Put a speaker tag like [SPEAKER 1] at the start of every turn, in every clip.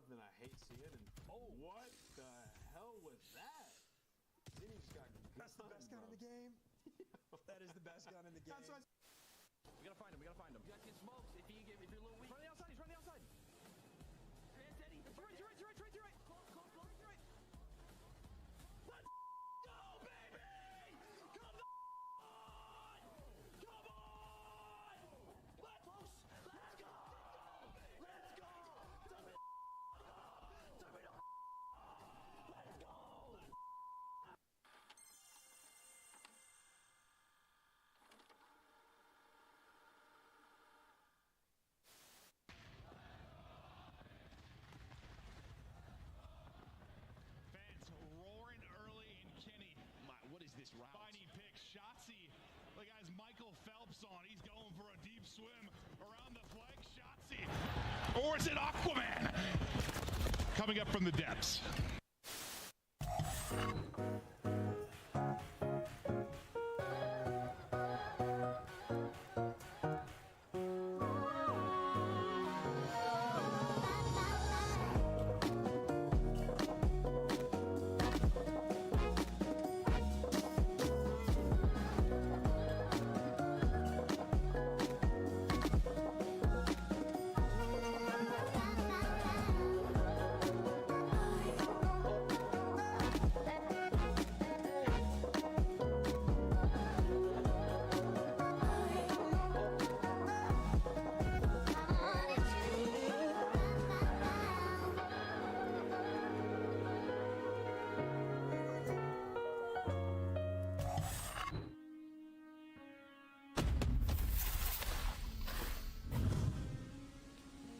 [SPEAKER 1] then I hate seeing it. And what the hell was that? Then he just got
[SPEAKER 2] That's the best gun in the game. That is the best gun in the game.
[SPEAKER 3] We gotta find him. We gotta find him.
[SPEAKER 4] You guys get smokes if you're a little weak.
[SPEAKER 3] Run the outside. He's running the outside.
[SPEAKER 4] It's Eddie.
[SPEAKER 3] To your right.
[SPEAKER 4] Close.
[SPEAKER 3] Right. Let's go, baby! Come on! Come on! Let's go! Let's go!
[SPEAKER 5] Roaring early in Kenny.
[SPEAKER 3] What is this route?
[SPEAKER 5] Spiny pick, Shotzi. Look, has Michael Phelps on. He's going for a deep swim around the flag. Shotzi. Or is it Aquaman? Coming up from the depths.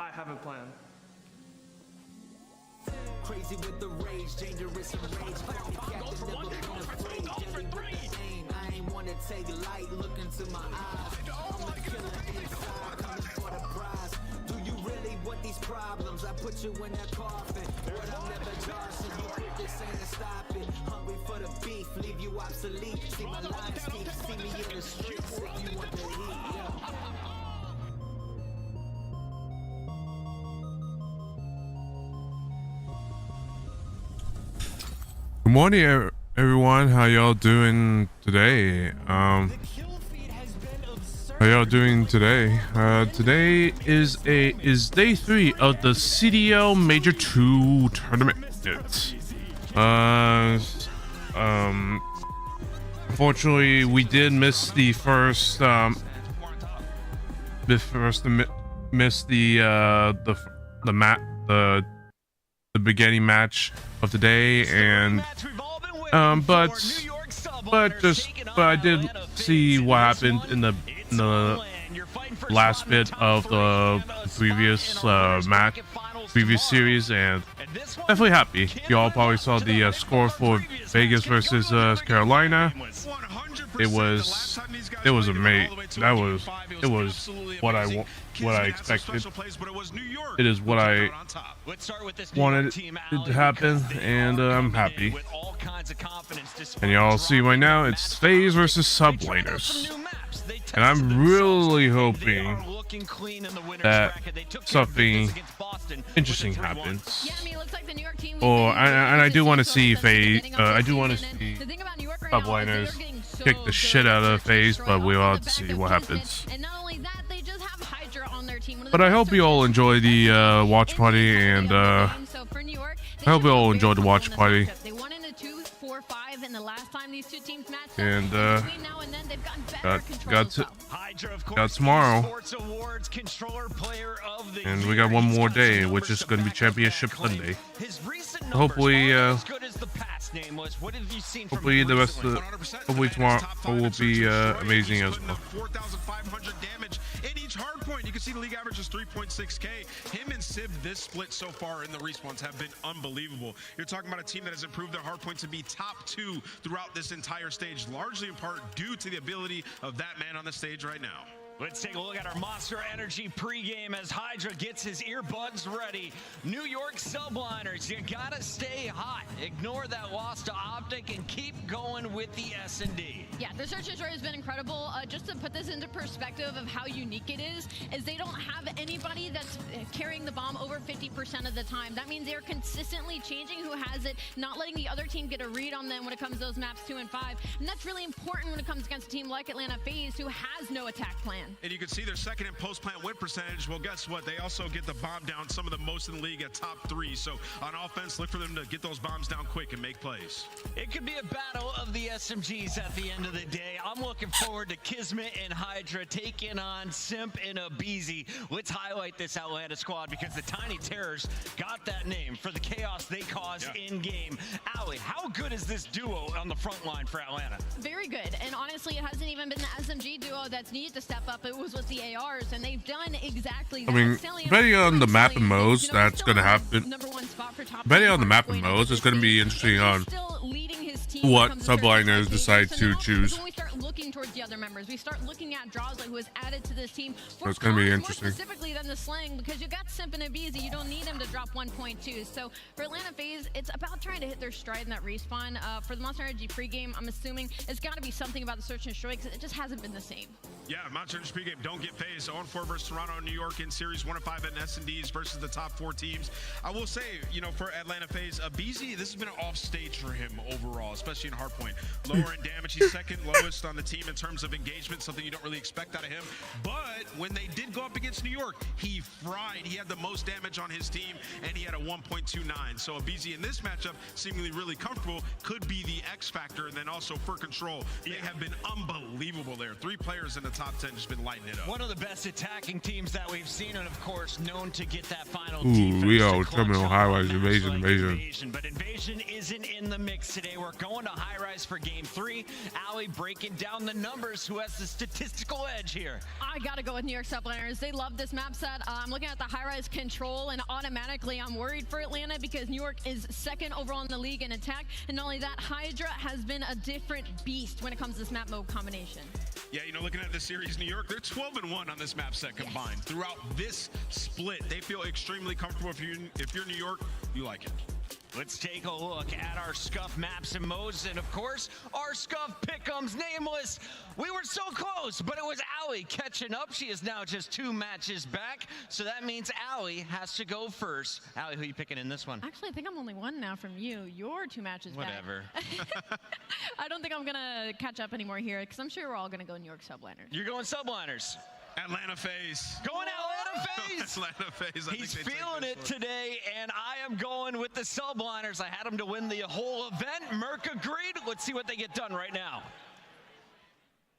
[SPEAKER 2] I have a plan.
[SPEAKER 6] Crazy with the rage, dangerous and rage. Call me captain, never been afraid. Jelly with the aim. I ain't wanna take light. Look into my eyes. I'm a killer inside, coming for the prize. Do you really want these problems? I put you in that coffin. But I'm never Johnson. You think this ain't a stop it? Hungry for the beef, leave you obsolete. See my lines deep, see me in the streets. If you want the heat, yeah.
[SPEAKER 7] Good morning, everyone. How y'all doing today? How y'all doing today? Today is day 3 of the CDL Major 2 tournament. Unfortunately, we did miss the first. Miss the beginning match of the day, and but I did see what happened in the last bit of the previous series, and definitely happy. Y'all probably saw the score for Vegas versus Carolina. It was amazing. It was what I expected. It is what I wanted it to happen, and I'm happy. And y'all see right now, it's FaZe versus Sublaners, and I'm really hoping that something interesting happens. And I do want to see FaZe. I do want to see Sublaners kick the shit out of FaZe, but we'll have to see what happens. But I hope you all enjoy the watch party, and I hope you all enjoy the watch party. And got tomorrow, and we got one more day, which is going to be Championship Sunday. Hopefully the rest of hopefully tomorrow will be amazing as well.
[SPEAKER 5] 4,500 damage in each hard point. You can see the league average is 3.6k. Him and Sib, this split so far in the respawns have been unbelievable. You're talking about a team that has improved their hard point to be top 2 throughout this entire stage, largely in part due to the ability of that man on the stage right now.
[SPEAKER 8] Let's take a look at our Monster Energy pregame as Hydra gets his earbuds ready. New York Subliners, you gotta stay hot. Ignore that loss to Optic and keep going with the S&D.
[SPEAKER 9] Yeah, the search and destroy has been incredible. Just to put this into perspective of how unique it is they don't have anybody that's carrying the bomb over 50% of the time. That means they're consistently changing who has it, not letting the other team get a read on them when it comes to those maps 2 and 5. And that's really important when it comes against a team like Atlanta FaZe, who has no attack plan.
[SPEAKER 5] And you can see their second in post-plant win percentage. Well, guess what? They also get the bomb down, some of the most in the league at top 3. So on offense, look for them to get those bombs down quick and make plays.
[SPEAKER 8] It could be a battle of the SMGs at the end of the day. I'm looking forward to Kismet and Hydra taking on Simp and Abeezy. Let's highlight this Atlanta squad because the Tiny Terrors got that name for the chaos they cause in-game. Allie, how good is this duo on the front line for Atlanta?
[SPEAKER 9] Very good. And honestly, it hasn't even been the SMG duo that's needed to step up. It was with the ARs, and they've done exactly that.
[SPEAKER 7] I mean, depending on the map and modes, that's going to happen. Depending on the map and modes, it's going to be interesting on what subliners decide to choose.
[SPEAKER 9] When we start looking towards the other members, we start looking at Drawsley, who was added to this team.
[SPEAKER 7] So it's going to be interesting.
[SPEAKER 9] More specifically than the Slang, because you got Simp and Abeezy. You don't need them to drop 1.2. So for Atlanta FaZe, it's about trying to hit their stride in that respawn. For the Monster Energy pregame, I'm assuming it's got to be something about the search and destroy, because it just hasn't been the same.
[SPEAKER 5] Yeah, Monster Energy pregame, don't get phased. 0-4 versus Toronto and New York in Series 1 and 5 at S&Ds versus the top 4 teams. I will say, you know, for Atlanta FaZe, Abeezy, this has been an off stage for him overall, especially in hardpoint. Lower in damage, he's second lowest on the team in terms of engagement, something you don't really expect out of him. But when they did go up against New York, he fried. He had the most damage on his team, and he had a 1.29. So Abeezy in this matchup, seemingly really comfortable, could be the X factor. And then also for Control, they have been unbelievable there. 3 players in the top 10 just been lighting it up.
[SPEAKER 8] One of the best attacking teams that we've seen, and of course, known to get that final
[SPEAKER 7] Ooh, we are terminal high-rise invasion.
[SPEAKER 8] But Invasion isn't in the mix today. We're going to high-rise for game 3. Allie breaking down the numbers. Who has the statistical edge here?
[SPEAKER 9] I gotta go with New York Subliners. They love this map set. I'm looking at the high-rise Control, and automatically I'm worried for Atlanta because New York is second overall in the league in attack. And not only that, Hydra has been a different beast when it comes to this map mode combination.
[SPEAKER 5] Yeah, you know, looking at the series, New York, they're 12-1 on this map set combined. Throughout this split, they feel extremely comfortable. If you're New York, you like it.
[SPEAKER 8] Let's take a look at our Scuff maps and modes, and of course, our Scuff pick'ems nameless. We were so close, but it was Allie catching up. She is now just 2 matches back, so that means Allie has to go first. Allie, who are you picking in this one?
[SPEAKER 9] Actually, I think I'm only 1 now from you. You're 2 matches
[SPEAKER 8] Whatever.
[SPEAKER 9] back. I don't think I'm gonna catch up anymore here, because I'm sure we're all gonna go New York Subliners.
[SPEAKER 8] You're going Subliners.
[SPEAKER 5] Atlanta FaZe.
[SPEAKER 8] Going Atlanta FaZe.
[SPEAKER 5] Atlanta FaZe.
[SPEAKER 8] He's feeling it today, and I am going with the Subliners. I had him to win the whole event. Merc agreed. Let's see what they get done right now.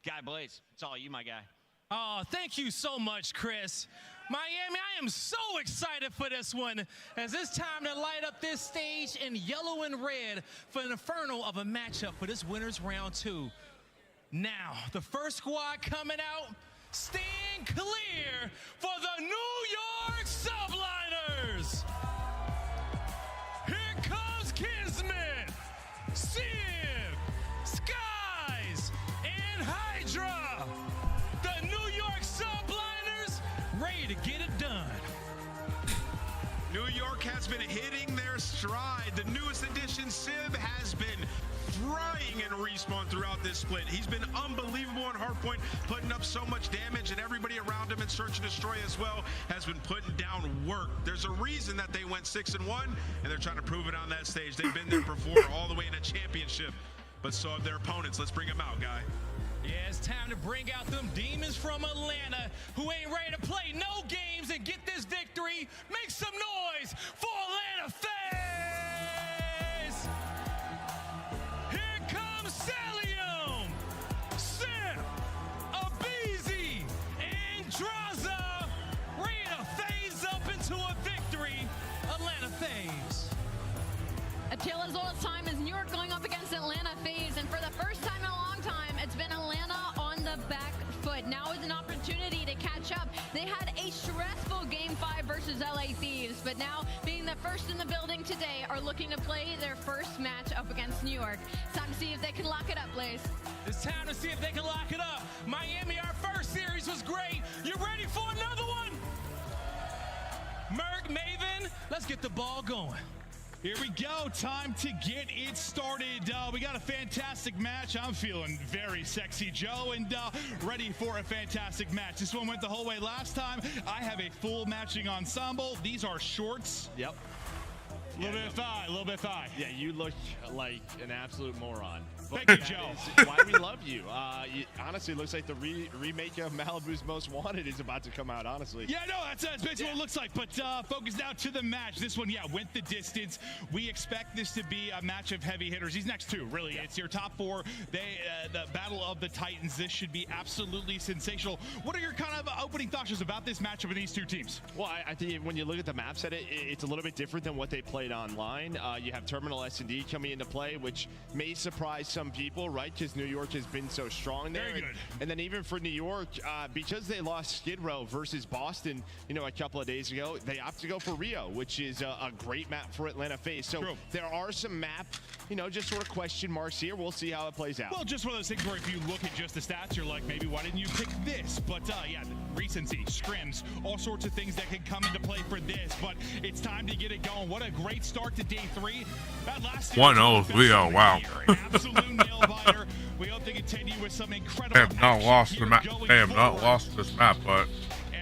[SPEAKER 8] Guy Blaze, it's all you, my guy.
[SPEAKER 10] Oh, thank you so much, Chris. Miami, I am so excited for this one, as it's time to light up this stage in yellow and red for an inferno of a matchup for this winner's round 2. Now, the first squad coming out, stand clear for the New York Subliners. Here comes Kismet, Civ, Skies, and Hydra. The New York Subliners ready to get it done.
[SPEAKER 5] New York has been hitting their stride. The newest addition, Civ, has been frying in respawn throughout this split. He's been unbelievable on hardpoint, putting up so much damage, and everybody around him in search and destroy as well has been putting down work. There's a reason that they went 6-1, and they're trying to prove it on that stage. They've been there before, all the way in a championship, but so have their opponents. Let's bring them out, guy.
[SPEAKER 10] Yeah, it's time to bring out them demons from Atlanta who ain't ready to play no games and get this victory. Make some noise for Atlanta FaZe! Here comes Salium, Simp, Abeezy, and Draza, ready to phase up into a victory. Atlanta FaZe.
[SPEAKER 9] A tale as old as time is New York going up against Atlanta FaZe, and for the first time in a long time, it's been Atlanta on the back foot. Now is an opportunity to catch up. They had a stressful game 5 versus LA Thieves, but now being the first in the building today are looking to play their first match up against New York. It's time to see if they can lock it up, Blaze.
[SPEAKER 10] It's time to see if they can lock it up. Miami, our first series was great. You ready for another one? Merc, Maven, let's get the ball going.
[SPEAKER 11] Here we go. Time to get it started. We got a fantastic match. I'm feeling very sexy, Joe, and ready for a fantastic match. This one went the whole way last time. I have a full matching ensemble. These are shorts.
[SPEAKER 12] Yep.
[SPEAKER 11] A little bit of thigh.
[SPEAKER 12] Yeah, you look like an absolute moron.
[SPEAKER 11] Thank you, Joe.
[SPEAKER 12] Why we love you. Honestly, it looks like the remake of Malibu's Most Wanted is about to come out, honestly.
[SPEAKER 11] Yeah, no, that's basically what it looks like. But focus now to the match. This one, yeah, went the distance. We expect this to be a match of heavy hitters. These next two, really, it's your top four. The Battle of the Titans. This should be absolutely sensational. What are your kind of opening thoughts about this matchup of these two teams?
[SPEAKER 12] Well, I think when you look at the map set, it's a little bit different than what they played online. You have Terminal S&D coming into play, which may surprise some people, right? Because New York has been so strong there.
[SPEAKER 11] Very good.
[SPEAKER 12] And then even for New York, because they lost Skid Row versus Boston, a couple of days ago, they opt to go for Rio, which is a great map for Atlanta FaZe. So
[SPEAKER 11] True.
[SPEAKER 12] there are some map, just sort of question marks here. We'll see how it plays out.
[SPEAKER 11] Well, just one of those things where if you look at just the stats, you're like, maybe why didn't you pick this? But yeah, recency, scrims, all sorts of things that can come into play for this. But it's time to get it going. What a great start to day 3. That last
[SPEAKER 7] 1-0 Rio, wow.
[SPEAKER 11] Absolute nail biter. We hope to continue with some incredible.
[SPEAKER 7] They have not lost the map. They have not lost this map, but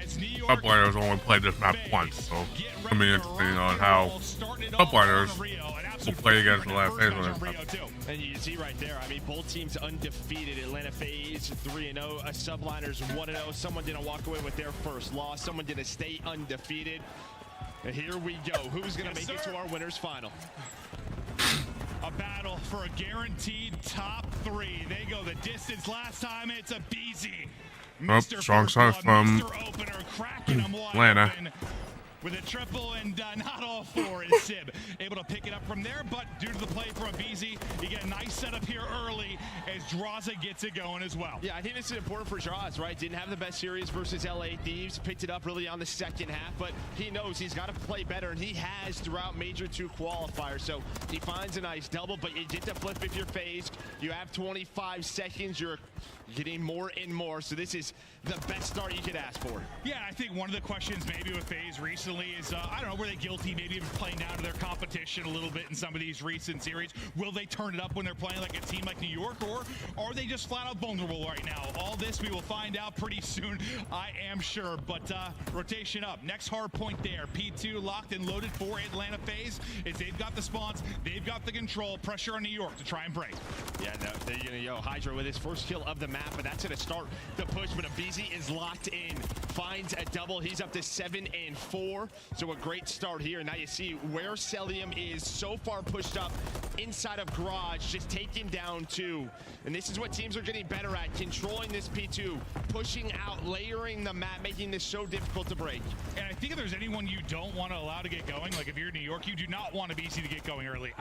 [SPEAKER 7] Subliners only played this map once, so it's gonna be interesting on how Subliners will play against the last phase on this map.
[SPEAKER 12] And you can see right there, both teams undefeated. Atlanta FaZe 3-0, Subliners 1-0. Someone didn't walk away with their first loss. Someone didn't stay undefeated. And here we go. Who's going to make it to our winners final?
[SPEAKER 11] A battle for a guaranteed top 3. They go the distance. Last time it's a BZ.
[SPEAKER 7] Strong start from Atlanta.
[SPEAKER 11] With a triple, and not all 4 is Sib. Able to pick it up from there, but due to the play from BZ, you get a nice setup here early as Draza gets it going as well.
[SPEAKER 12] Yeah, I think this is important for Draz, right? Didn't have the best series versus LA Thieves. Picked it up really on the second half, but he knows he's got to play better, and he has throughout Major 2 qualifiers. So he finds a nice double, but you get to flip if you're phased. You have 25 seconds. You're getting more and more, so this is the best start you could ask for.
[SPEAKER 11] Yeah, I think one of the questions maybe with FaZe recently is, I don't know, were they guilty maybe of playing down to their competition a little bit in some of these recent series? Will they turn it up when they're playing like a team like New York, or are they just flat out vulnerable right now? All this we will find out pretty soon, I am sure, but rotation up. Next hard point there. P2 locked and loaded for Atlanta FaZe. Is they've got the spawns, they've got the control, pressure on New York to try and break.
[SPEAKER 12] Yeah, no, they're gonna go Hydra with his first kill of the map, but that's gonna start the push, but BZ is locked in, finds a double. He's up to 7 and 4, so a great start here. Now you see where Celium is so far pushed up inside of Garage, just taking down 2. And this is what teams are getting better at, controlling this P2, pushing out, layering the map, making this so difficult to break.
[SPEAKER 11] And I think if there's anyone you don't want to allow to get going, like if you're New York, you do not want a BC to get going early.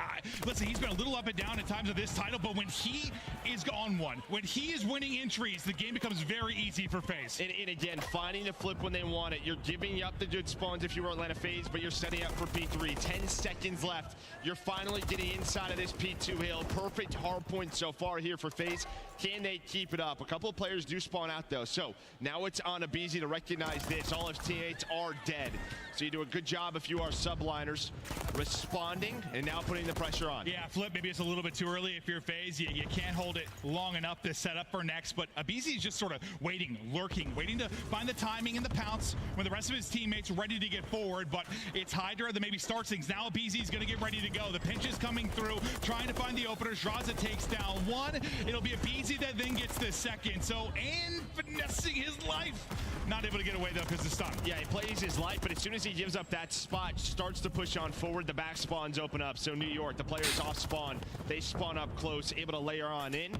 [SPEAKER 11] Listen, he's been a little up and down at times of this title, but when he is on one, when he is winning entries, the game becomes very easy for FaZe.
[SPEAKER 12] And again, finding the flip when they want it. You're giving up the good spawns if you were Atlanta FaZe, but you're setting up for P3. 10 seconds left. You're finally getting inside of this P2 hill. Perfect hard point so far here for FaZe. Can they keep it up? A couple of players do spawn out though, so now it's on a BZ to recognize this. All his teammates are dead. So you do a good job if you are subliners, responding and now putting the pressure on.
[SPEAKER 11] Yeah, flip, maybe it's a little bit too early if you're FaZe. You can't hold it long enough to set up for next, but BZ is just sort of waiting, lurking, waiting to find the timing and the pounce when the rest of his teammates are ready to get forward, but it's Hydra that maybe starts things. Now BZ is going to get ready to go. The pinch is coming through, trying to find the openers. Draza takes down 1. It'll be a BZ that then gets the second. So, and finessing his life. Not able to get away though because of stun.
[SPEAKER 12] Yeah, he plays his life, but as soon as he gives up that spot, starts to push on forward, the back spawns open up. So New York, the players off spawn, they spawn up close, able to layer on in.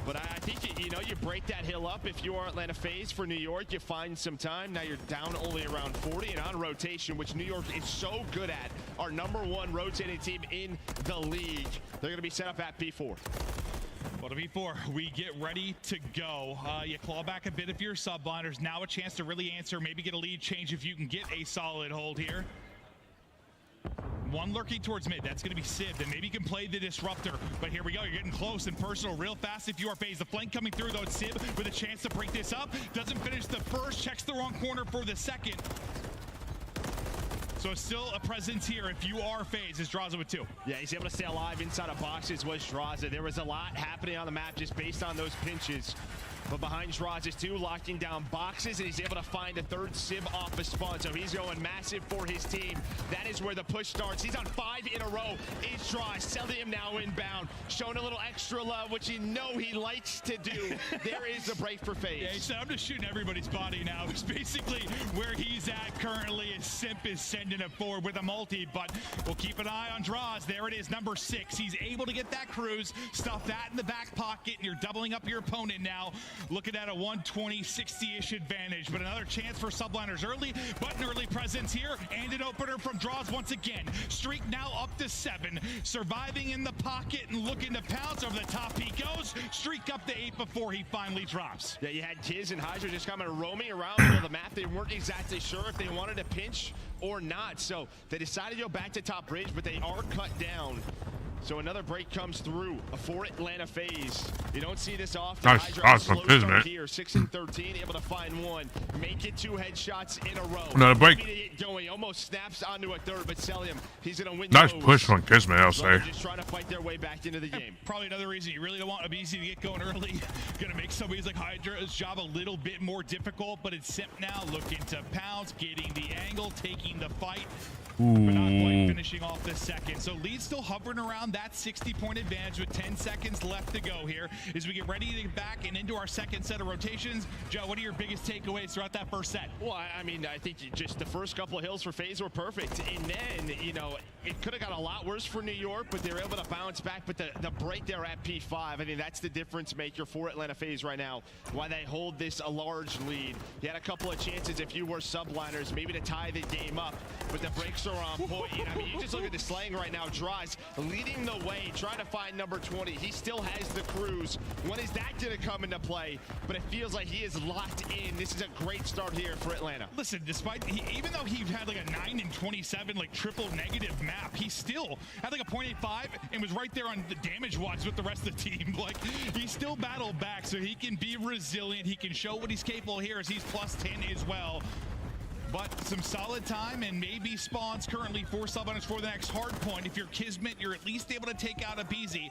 [SPEAKER 12] But I think, you break that hill up if you are Atlanta FaZe for New York. You find some time. Now you're down only around 40 and on rotation, which New York is so good at. Our #1 rotating team in the league. They're going to be set up at P4.
[SPEAKER 11] Well, to be four, we get ready to go. You claw back a bit if you're subliners. Now a chance to really answer, maybe get a lead change if you can get a solid hold here. One lurking towards mid. That's going to be Sib. Then maybe you can play the disruptor. But here we go. You're getting close and personal real fast if you are FaZe. The flank coming through, though. It's Sib with a chance to break this up. Doesn't finish the first. Checks the wrong corner for the second. So still a presence here if you are FaZe, is Draza with 2.
[SPEAKER 12] Yeah, he's able to stay alive inside of boxes was Draza. There was a lot happening on the map just based on those pinches. But behind Draza's 2, locking down boxes, and he's able to find a third Sib off a spawn. So he's going massive for his team. That is where the push starts. He's on 5 in a row. Is Draza selling him now inbound, showing a little extra love, which you know he likes to do. There is the break for FaZe.
[SPEAKER 11] Yeah, he said, I'm just shooting everybody's body now. It's basically where he's at currently. Is Simp is sending it forward with a multi, but we'll keep an eye on Draza. There it is, number 6. He's able to get that cruise, stuff that in the back pocket, and you're doubling up your opponent now. Looking at a 120-60-ish advantage, but another chance for subliners early, but an early presence here, and an opener from Draza once again. Streak now up to 7, surviving in the pocket and looking to pounce. Over the top he goes, streak up to 8 before he finally drops.
[SPEAKER 12] Yeah, you had Kiz and Hydra just kind of roaming around the middle of the map. They weren't exactly sure if they wanted to pinch or not, so they decided to go back to top bridge, but they are cut down. So another break comes through for Atlanta FaZe. You don't see this often.
[SPEAKER 7] Nice shots from Kismet
[SPEAKER 12] here, 6 and 13, able to find one, make it 2 headshots in a row.
[SPEAKER 7] Another break.
[SPEAKER 12] Going, almost snaps onto a third, but Celium, he's gonna win.
[SPEAKER 7] Nice push from Kismet, I'll say.
[SPEAKER 12] Just trying to fight their way back into the game.
[SPEAKER 11] Probably another reason you really don't want Abizi to get going early. Gonna make somebody's like Hydra's job a little bit more difficult, but it's Simp now looking to pounce, getting the angle, taking the fight. But not quite finishing off the second. So lead still hovering around that 60-point advantage with 10 seconds left to go here as we get ready to get back and into our second set of rotations. Joe, what are your biggest takeaways throughout that first set?
[SPEAKER 12] Well, I mean, I think just the first couple of hills for FaZe were perfect. And then, you know, it could have got a lot worse for New York, but they were able to bounce back. But the break there at P5, I mean, that's the difference maker for Atlanta FaZe right now, why they hold this a large lead. You had a couple of chances if you were subliners, maybe to tie the game up, but the breaks are on point. I mean, you just look at the slang right now. Draza leading the way, trying to find number 20. He still has the cruise. When is that going to come into play? But it feels like he is locked in. This is a great start here for Atlanta.
[SPEAKER 11] Listen, despite even though he had like a 9 and 27 like triple negative map, he still had like a 0.85 and was right there on the damage watch with the rest of the team. Like, he still battled back, so he can be resilient. He can show what he's capable here as he's plus 10 as well. But some solid time and maybe spawns currently for subliners for the next hard point. If you're Kismet, you're at least able to take out Abizi.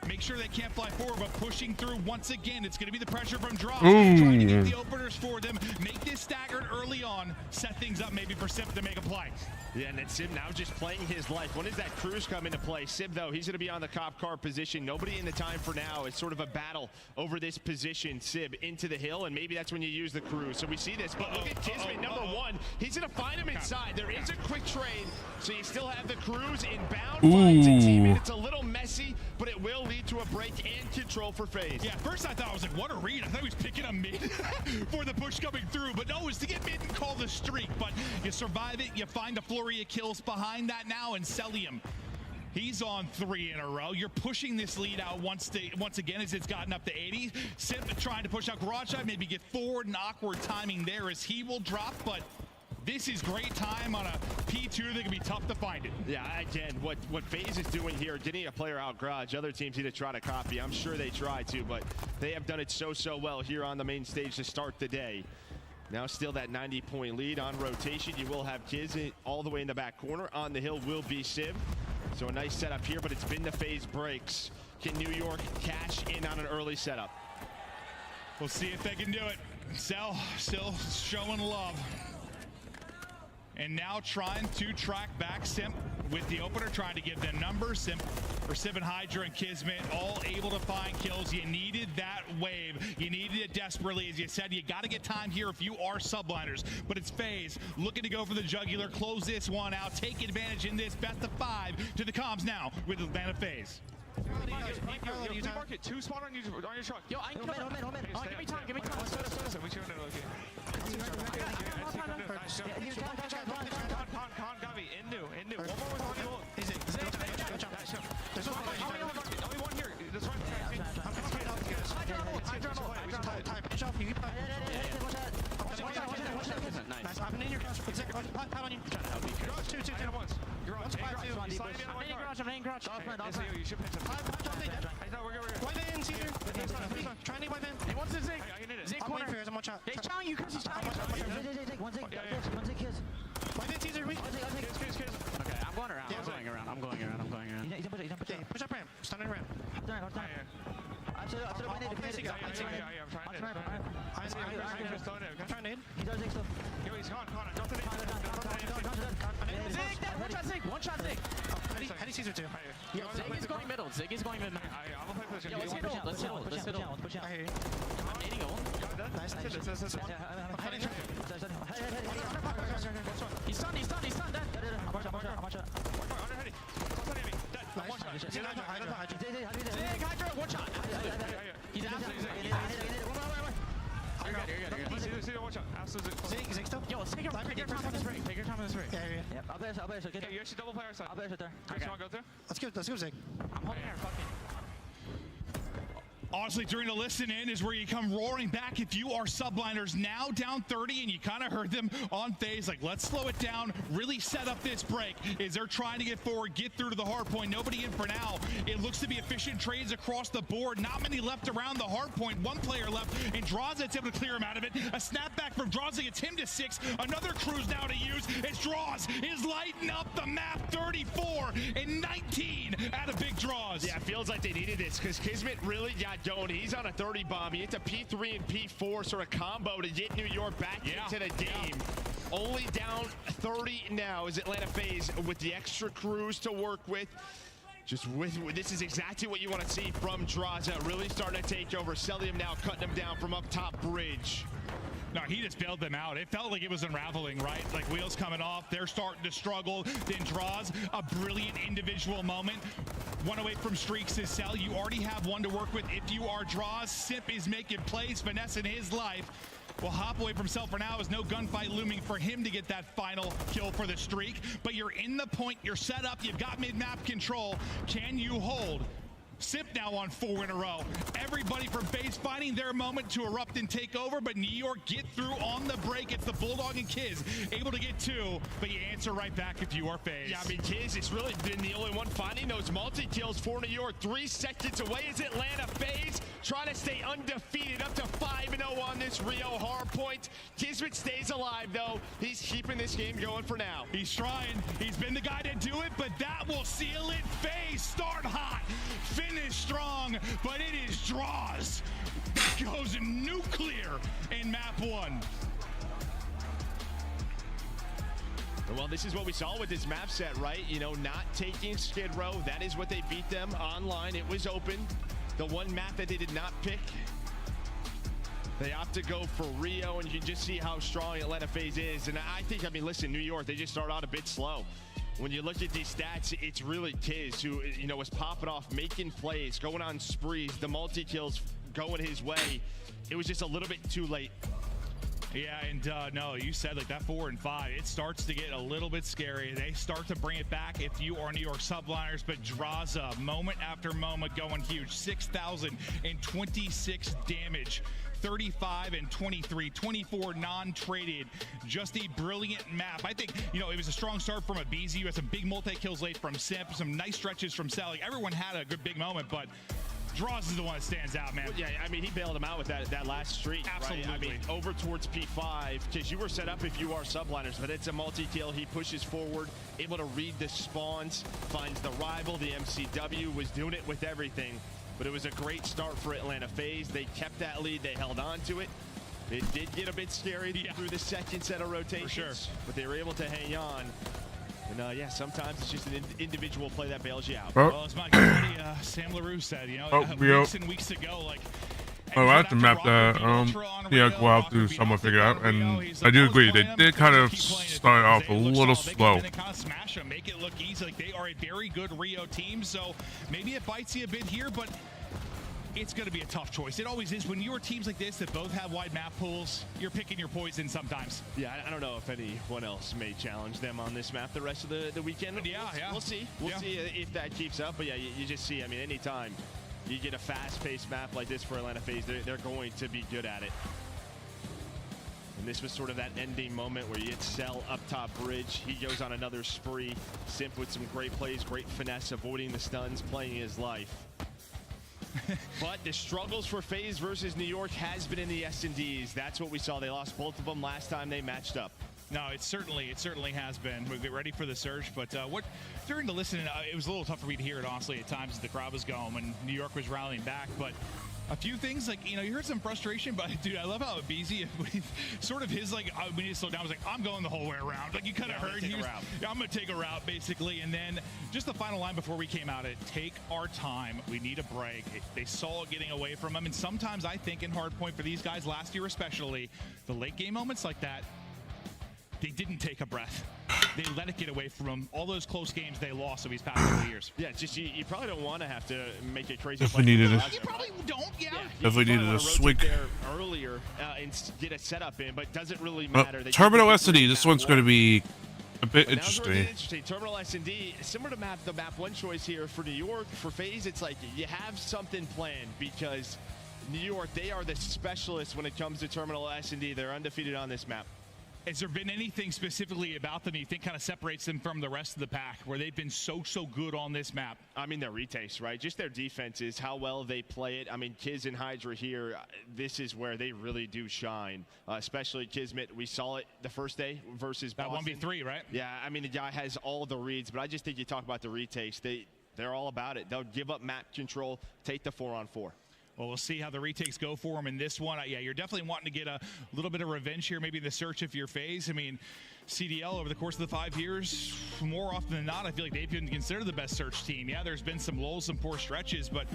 [SPEAKER 11] Make sure they can't fly forward, but pushing through once again. It's going to be the pressure from Draza. Trying to get the openers for them. Make this staggered early on. Set things up maybe for Sib to make a play.
[SPEAKER 12] Yeah, and then Sib now just playing his life. When does that cruise come into play? Sib, though, he's going to be on the cop car position. Nobody in the time for now. It's sort of a battle over this position. Sib into the hill, and maybe that's when you use the cruise. So we see this, but look at Kismet, number 1. He's going to find him inside. There is a quick trade, so you still have the cruise inbound. Finds a teammate. It's a little messy, but it will lead to a break and control for FaZe.
[SPEAKER 11] Yeah, first I thought, I was like, what a read. I thought he was picking a mid for the push coming through, but no, it's to get mid and call the streak. But you survive it, you find a flurry of kills behind that now, and Celium, he's on 3 in a row. You're pushing this lead out once again as it's gotten up to 80. Simp trying to push out garage side, maybe get forward, and awkward timing there as he will drop, but this is great time on a P2 that can be tough to find it.
[SPEAKER 12] Yeah, again, what FaZe is doing here, getting a player out garage, other teams need to try to copy. I'm sure they try to, but they have done it so well here on the main stage to start the day. Now still that 90-point lead on rotation. You will have Kiz all the way in the back corner. On the hill will be Sib. So a nice setup here, but it's been the FaZe breaks. Can New York cash in on an early setup?
[SPEAKER 11] We'll see if they can do it. Cell still showing love. And now trying to track back Simp with the opener, trying to give them numbers. Simp and Hydra and Kismet all able to find kills. You needed that wave. You needed it desperately. As you said, you got to get time here if you are subliners. But it's FaZe looking to go for the jugular, close this one out, take advantage in this best of 5 to the comms now with Atlanta FaZe.
[SPEAKER 3] You market 2 spawn on your truck. Yo, I can come in. Give me time. One more with There's only one here. That's right. He's sliding the other one.
[SPEAKER 10] I'm in garage.
[SPEAKER 3] You should pitch him. We're good.
[SPEAKER 10] Wipe in, Caesar. Try and wipe in. Hey, what's the Zig?
[SPEAKER 3] I can hit it.
[SPEAKER 10] Zig corner. I'm one shot. Hey, challenge you, Chris. He's challenging you.
[SPEAKER 2] One Zig, kiss.
[SPEAKER 10] Wipe in, Caesar.
[SPEAKER 3] Kiss.
[SPEAKER 10] Okay, I'm going around. I'm going around. Push up ramp. Stun in ramp.
[SPEAKER 2] I'm
[SPEAKER 10] trying to hit.
[SPEAKER 3] Yo, he's gone. Drop the nade.
[SPEAKER 10] Zig, one shot Zig. How do you Caesar too?
[SPEAKER 3] Zig is going middle. I'm gonna play for this.
[SPEAKER 10] Yo, let's hit ult.
[SPEAKER 2] Push out.
[SPEAKER 10] I'm nading ult.
[SPEAKER 3] Nice.
[SPEAKER 10] He's stunned. Dead. Zig, Hydra, one shot. He's out. You're good.
[SPEAKER 3] See, watch out.
[SPEAKER 10] Zig still? Yo, take your time on this break.
[SPEAKER 2] Yeah, I'll play.
[SPEAKER 3] Yeah, you actually double play our side.
[SPEAKER 2] I'll play right there.
[SPEAKER 3] Chris, you wanna go through?
[SPEAKER 10] Let's go, Zig. I'm holding her fucking.
[SPEAKER 11] Honestly, during the listen in is where you come roaring back if you are subliners now down 30, and you kind of heard them on phase like, let's slow it down, really set up this break as they're trying to get forward, get through to the hard point. Nobody in for now. It looks to be efficient trades across the board. Not many left around the hard point. One player left, and Draw's able to clear him out of it. A snapback from Draws gets him to 6. Another cruise now to use as Draws is lighting up the map. 34 and 19 out of Big Draws.
[SPEAKER 12] Yeah, it feels like they needed this because Kismet really got going. He's on a 30 bomb. He hits a P3 and P4 sort of combo to get New York back into the game. Only down 30 now is Atlanta FaZe with the extra crews to work with. This is exactly what you want to see from Draza. Really starting to take over. Celium now cutting him down from up top bridge.
[SPEAKER 11] No, he just bailed them out. It felt like it was unraveling, right? Like wheels coming off, they're starting to struggle. Then Draws a brilliant individual moment. One away from streaks is Cell. You already have one to work with if you are Draws. Simp is making plays, finessing his life. Will hop away from Cell for now as no gunfight looming for him to get that final kill for the streak. But you're in the point, you're set up, you've got mid-map control. Can you hold? Simp now on 4 in a row. Everybody from FaZe finding their moment to erupt and take over, but New York get through on the break. It's the Bulldog and Kiz able to get 2, but you answer right back if you are FaZe.
[SPEAKER 12] Yeah, I mean, Kiz has really been the only one finding those multi-kills for New York. 3 seconds away is Atlanta FaZe trying to stay undefeated up to 5-0 on this Rio hardpoint. Kismet stays alive, though. He's keeping this game going for now.
[SPEAKER 11] He's trying. He's been the guy to do it, but that will seal it. FaZe start hot. Finish strong, but it is Draws. Goes nuclear in map 1.
[SPEAKER 12] Well, this is what we saw with this map set, right? You know, not taking Skid Row. That is what they beat them online. It was open. The one map that they did not pick, they opt to go for Rio, and you can just see how strong Atlanta FaZe is. And I think, I mean, listen, New York, they just start out a bit slow. When you look at these stats, it's really Kiz who, you know, was popping off, making plays, going on sprees, the multi-kills going his way. It was just a little bit too late.
[SPEAKER 11] Yeah, and no, you said like that 4 and 5, it starts to get a little bit scary. They start to bring it back if you are New York subliners, but Draza, moment after moment, going huge. 6,026 damage. 35 and 23, 24 non-traded. Just a brilliant map. I think, you know, it was a strong start from Abizi. You had some big multi-kills late from Simp, some nice stretches from Sally. Everyone had a good big moment, but Draws is the one that stands out, man.
[SPEAKER 12] Well, yeah, I mean, he bailed him out with that last streak.
[SPEAKER 11] Absolutely.
[SPEAKER 12] Right? I mean, over towards P5, because you were set up if you are subliners, but it's a multi-kill. He pushes forward, able to read the spawns, finds the rival. The MCW was doing it with everything. But it was a great start for Atlanta FaZe. They kept that lead. They held on to it. It did get a bit scary through the second set of rotations.
[SPEAKER 11] For sure.
[SPEAKER 12] But they were able to hang on. And yeah, sometimes it's just an individual play that bails you out.
[SPEAKER 11] Well, as my good buddy Sam LaRue said, you know, weeks and weeks ago, like,
[SPEAKER 7] Oh, I have to map that. Yeah, we'll have to somewhat figure it out. And I do agree, they did kind of start off a little slow.
[SPEAKER 11] Kind of smash them, make it look easy. Like, they are a very good Rio team, so maybe it bites you a bit here, but it's going to be a tough choice. It always is. When you're teams like this that both have wide map pools, you're picking your poison sometimes.
[SPEAKER 12] Yeah, I don't know if anyone else may challenge them on this map the rest of the weekend. We'll see. We'll see if that keeps up. But yeah, you just see, I mean, anytime you get a fast-paced map like this for Atlanta FaZe, they're going to be good at it. And this was sort of that ending moment where you hit Cell up top bridge. He goes on another spree. Simp with some great plays, great finesse, avoiding the stuns, playing his life. But the struggles for FaZe versus New York has been in the S&Ds. That's what we saw. They lost both of them last time they matched up.
[SPEAKER 11] No, it certainly has been. We'll get ready for the surge, but during the listening, it was a little tough for me to hear it, honestly, at times as the crowd was going when New York was rallying back. But a few things, like, you know, you heard some frustration, but dude, I love how BZ, sort of his, like, we need to slow down, was like, I'm going the whole way around. Like, you kind of heard he was, I'm going to take a route, basically. And then just the final line before we came out, take our time. We need a break. They saw it getting away from them. And sometimes I think in hardpoint for these guys last year especially, the late game moments like that, they didn't take a breath. They let it get away from them. All those close games they lost over these past couple of years.
[SPEAKER 12] Yeah, just you probably don't want to have to make a crazy.
[SPEAKER 7] Definitely needed it.
[SPEAKER 11] You probably don't, yeah.
[SPEAKER 7] Definitely needed a swing
[SPEAKER 12] there earlier and get a setup in, but doesn't really matter.
[SPEAKER 7] Terminal S&D, this one's going to be a bit interesting.
[SPEAKER 12] Terminal S&D, similar to the map one choice here for New York. For FaZe, it's like you have something planned because New York, they are the specialists when it comes to Terminal S&D. They're undefeated on this map.
[SPEAKER 11] Has there been anything specifically about them you think kind of separates them from the rest of the pack where they've been so good on this map?
[SPEAKER 12] I mean, their retakes, right? Just their defenses, how well they play it. I mean, Kiz and Hydra here, this is where they really do shine, especially Kismet. We saw it the first day versus Boston.
[SPEAKER 11] That 1v3, right?
[SPEAKER 12] Yeah, I mean, the guy has all the reads, but I just think you talk about the retakes. They're all about it. They'll give up map control, take the 4-on-4.
[SPEAKER 11] Well, we'll see how the retakes go for him in this one. Yeah, you're definitely wanting to get a little bit of revenge here, maybe in the search of your FaZe. I mean, CDL over the course of the 5 years, more often than not, I feel like they've been considered the best search team. Yeah, there's been some lulls, some poor stretches, but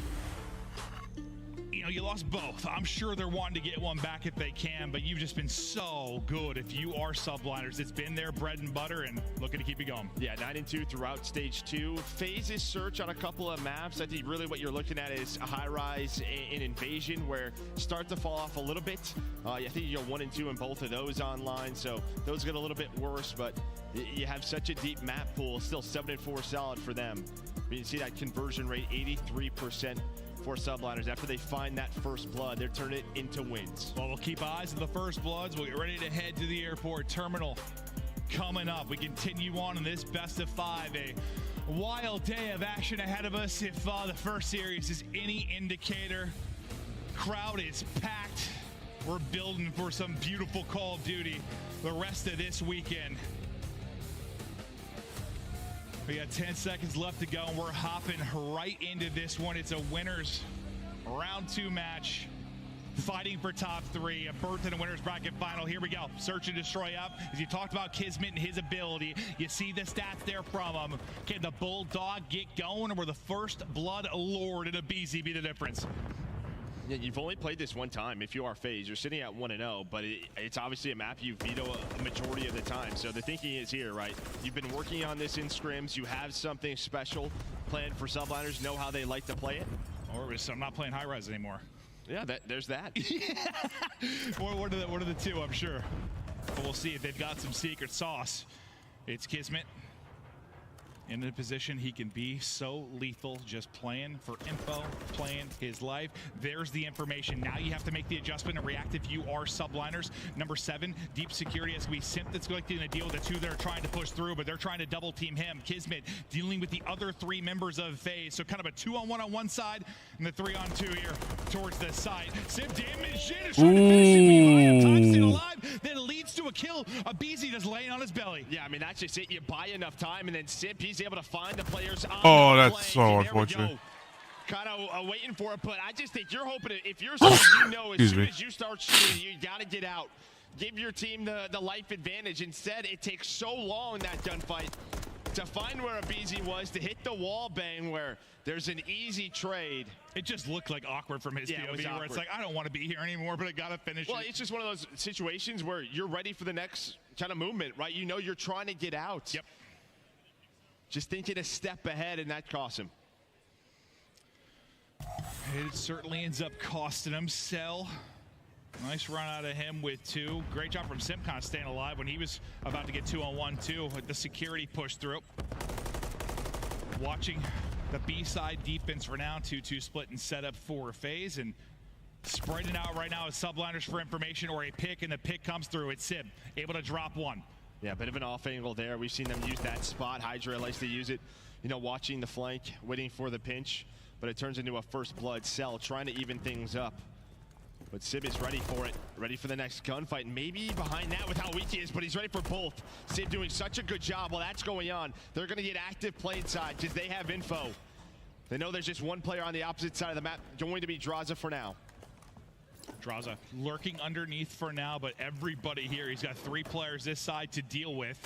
[SPEAKER 11] you know, you lost both. I'm sure they're wanting to get one back if they can, but you've just been so good. If you are subliners, it's been their bread and butter and looking to keep it going.
[SPEAKER 12] Yeah, 9-2 throughout stage 2. FaZe's search on a couple of maps. I think really what you're looking at is a high rise in Invasion where start to fall off a little bit. I think you go 1-2 in both of those online, so those get a little bit worse, but you have such a deep map pool. Still 7-4 solid for them. I mean, you see that conversion rate, 83%. For subliners, after they find that first blood, they're turning it into wins.
[SPEAKER 11] Well, we'll keep eyes on the first bloods. We'll get ready to head to the airport terminal coming up. We continue on in this best of 5, a wild day of action ahead of us. If the first series is any indicator, crowd is packed. We're building for some beautiful Call of Duty the rest of this weekend. We got 10 seconds left to go, and we're hopping right into this one. It's a winners round 2 match, fighting for top 3, a berth in a winners bracket final. Here we go. Search and destroy up. As you talked about Kismet and his ability, you see the stats there from him. Can the Bulldog get going, or will the first blood lord in a BZ be the difference?
[SPEAKER 12] Yeah, you've only played this one time. If you are FaZe, you're sitting at 1-0, but it's obviously a map you veto a majority of the time. So the thinking is here, right? You've been working on this in scrims. You have something special planned for subliners, know how they like to play it.
[SPEAKER 11] Or I'm not playing high res anymore.
[SPEAKER 12] Yeah, there's that.
[SPEAKER 11] What are the two, I'm sure. But we'll see if they've got some secret sauce. It's Kismet in a position he can be so lethal, just playing for info, playing his life. There's the information. Now you have to make the adjustment and react if you are subliners. Number 7, deep security as we Simp that's going to deal with the 2 that are trying to push through, but they're trying to double team him. Kismet dealing with the other 3 members of FaZe. So kind of a 2-on-1 on one side and the 3-on-2 here towards the side. Simp damage in, trying to finish him. Time staying alive, then leads to a kill. A BZ just laying on his belly.
[SPEAKER 12] Yeah, I mean, that's just it. You buy enough time, and then Simp, he's able to find the players on
[SPEAKER 7] Oh,
[SPEAKER 12] the
[SPEAKER 7] that's so unfortunate.
[SPEAKER 12] Kind of waiting for it, but I just think you're hoping if you're someone you know as soon as you start shooting, you got to get out. Give your team the life advantage. Instead, it takes so long, that gunfight, to find where a BZ was, to hit the wall bang where there's an easy trade.
[SPEAKER 11] It just looked like awkward from his POV, where it's like, I don't want to be here anymore, but I got to finish
[SPEAKER 12] Well,
[SPEAKER 11] it.
[SPEAKER 12] it's just one of those situations where you're ready for the next kind of movement, right? You know you're trying to get out.
[SPEAKER 11] Yep.
[SPEAKER 12] Just thinking a step ahead, and that costs him.
[SPEAKER 11] It certainly ends up costing him. Cell, nice run out of him with 2. Great job from Simp kind of staying alive when he was about to get 2-on-1 too. The security push through. Watching the B-side defense for now. 2-2 split and set up for FaZe, and Spreading out right now as subliners for information or a pick, and the pick comes through. It's Sib, able to drop one.
[SPEAKER 12] Yeah, a bit of an off angle there. We've seen them use that spot. Hydra likes to use it, you know, watching the flank, waiting for the pinch. But it turns into a first blood. Cell trying to even things up. But Sib is ready for it, ready for the next gunfight. Maybe behind that with how weak he is, but he's ready for both. Sib doing such a good job while that's going on. They're going to get active play inside because they have info. They know there's just one player on the opposite side of the map, going to be Draza for now.
[SPEAKER 11] Draza lurking underneath for now, but everybody here, he's got 3 players this side to deal with.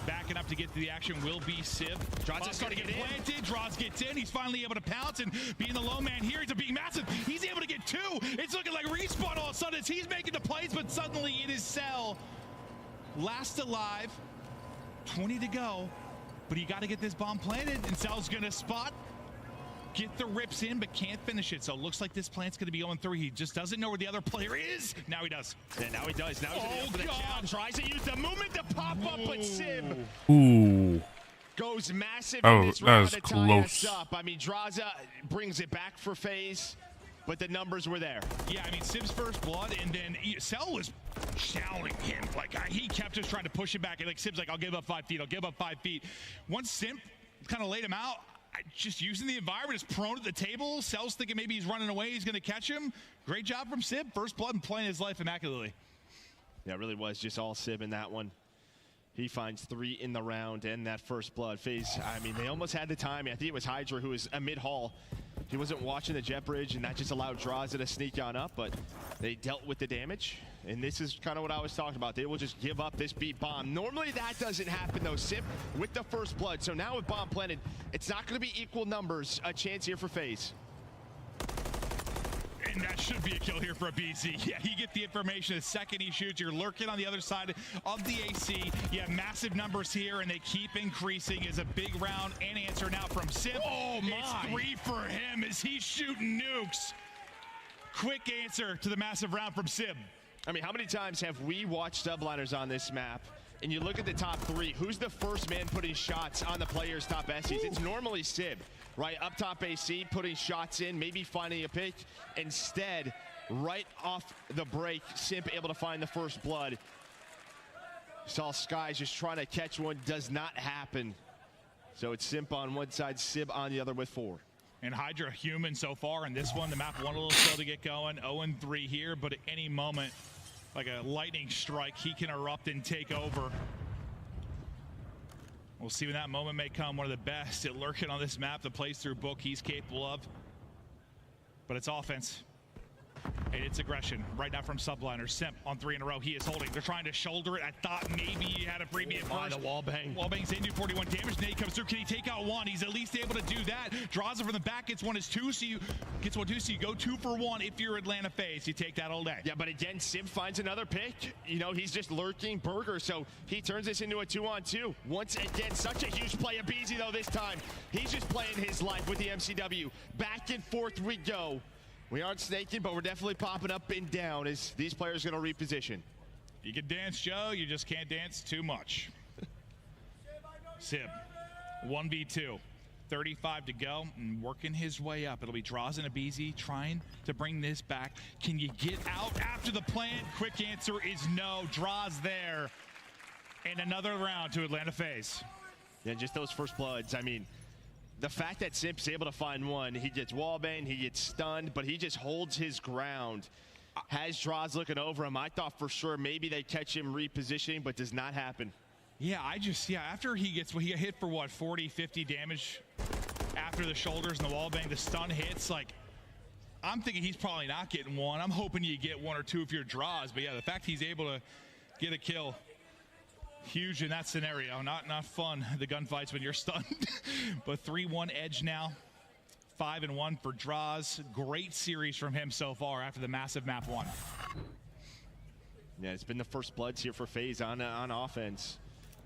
[SPEAKER 11] Backing up to get to the action will be Sib.
[SPEAKER 12] Draza's starting to get
[SPEAKER 11] planted. Draza gets in. He's finally able to pounce, and being the low man here, he's being massive. He's able to get 2. It's looking like Respawn all of a sudden. He's making the plays, but suddenly it is Cell. Last alive. 20 to go. But you got to get this bomb planted, and Cell's going to spot. Get the rips in, but can't finish it. So it looks like this plant's going to be going through. He just doesn't know where the other player is. Now he does.
[SPEAKER 12] Yeah, now he does. Now he's going to challenge. Tries to use the movement to pop up, but Sib goes massive in this round to tie us up. I mean, Draza brings it back for FaZe, but the numbers were there.
[SPEAKER 11] Yeah, I mean, Sib's first blood, and then Cell was challenging him. Like, he kept just trying to push it back. And like, Sib's like, I'll give up 5 feet. I'll give up 5 feet. Once Simp kind of laid him out, just using the environment, is prone at the table. Cell's thinking maybe he's running away. He's going to catch him. Great job from Sib. First blood and playing his life immaculately.
[SPEAKER 12] Yeah, it really was just all Sib in that one. He finds 3 in the round and that first blood. FaZe, I mean, they almost had the timing. I think it was Hydra who was mid-haul. He wasn't watching the jet bridge, and that just allowed Draza to sneak on up, but they dealt with the damage. And this is kind of what I was talking about. They will just give up this beat bomb. Normally that doesn't happen though. Sip with the first blood. So now with bomb planted, it's not going to be equal numbers. A chance here for FaZe.
[SPEAKER 11] And that should be a kill here for a BZ. Yeah, you get the information the second he shoots. You're lurking on the other side of the AC. You have massive numbers here, and they keep increasing. Is a big round and answer now from Sip.
[SPEAKER 12] Oh my!
[SPEAKER 11] It's 3 for him as he's shooting nukes. Quick answer to the massive round from Sib.
[SPEAKER 12] I mean, how many times have we watched subliners on this map, and you look at the top 3, who's the first man putting shots on the player's top SCs? It's normally Sib, right? Up top AC, putting shots in, maybe finding a pick. Instead, right off the break, Simp able to find the first blood. Saw Skies just trying to catch one, does not happen. So it's Simp on one side, Sib on the other with 4.
[SPEAKER 11] And Hydra human so far in this one. The map won a little slow to get going. 0-3 here, but at any moment, like a lightning strike, he can erupt and take over. We'll see when that moment may come. One of the best at lurking on this map, the plays through book he's capable of. But it's offense. And it's aggression right now from subliners. Simp on 3 in a row. He is holding. They're trying to shoulder it. I thought maybe he had a premium first.
[SPEAKER 12] The wall bang.
[SPEAKER 11] Wall bangs in, do 41 damage. Nate comes through. Can he take out 1? He's at least able to do that. Draws it from the back. Gets 1 as 2. So you gets 1 2. So you go 2 for 1 if you're Atlanta FaZe. You take that all day.
[SPEAKER 12] Yeah, but again, Sim finds another pick. You know, he's just lurking burger. So he turns this into a 2-on-2. Once again, such a huge play. Abizi though this time. He's just playing his life with the MCW. Back and forth we go. We aren't snaking, but we're definitely popping up and down as these players are going to reposition.
[SPEAKER 11] You can dance, Joe. You just can't dance too much. Sib, 1v2. 35 to go and working his way up. It'll be Draws and Abizi trying to bring this back. Can you get out after the plant? Quick answer is no. Draws there. And another round to Atlanta FaZe.
[SPEAKER 12] Yeah, just those first bloods. I mean, the fact that Simp's able to find 1, he gets wallbanged, he gets stunned, but he just holds his ground. Has Draws looking over him. I thought for sure maybe they catch him repositioning, but does not happen.
[SPEAKER 11] Yeah, after he got hit for what, 40, 50 damage after the shoulders and the wallbang, the stun hits, like, I'm thinking he's probably not getting 1. I'm hoping you get 1 or 2 if you're Draws, but yeah, the fact he's able to get a kill, huge in that scenario. Not fun, the gunfights when you're stunned. But 3-1 edge now. 5-1 for Draws. Great series from him so far after the massive map 1.
[SPEAKER 12] Yeah, it's been the first bloods here for FaZe on offense.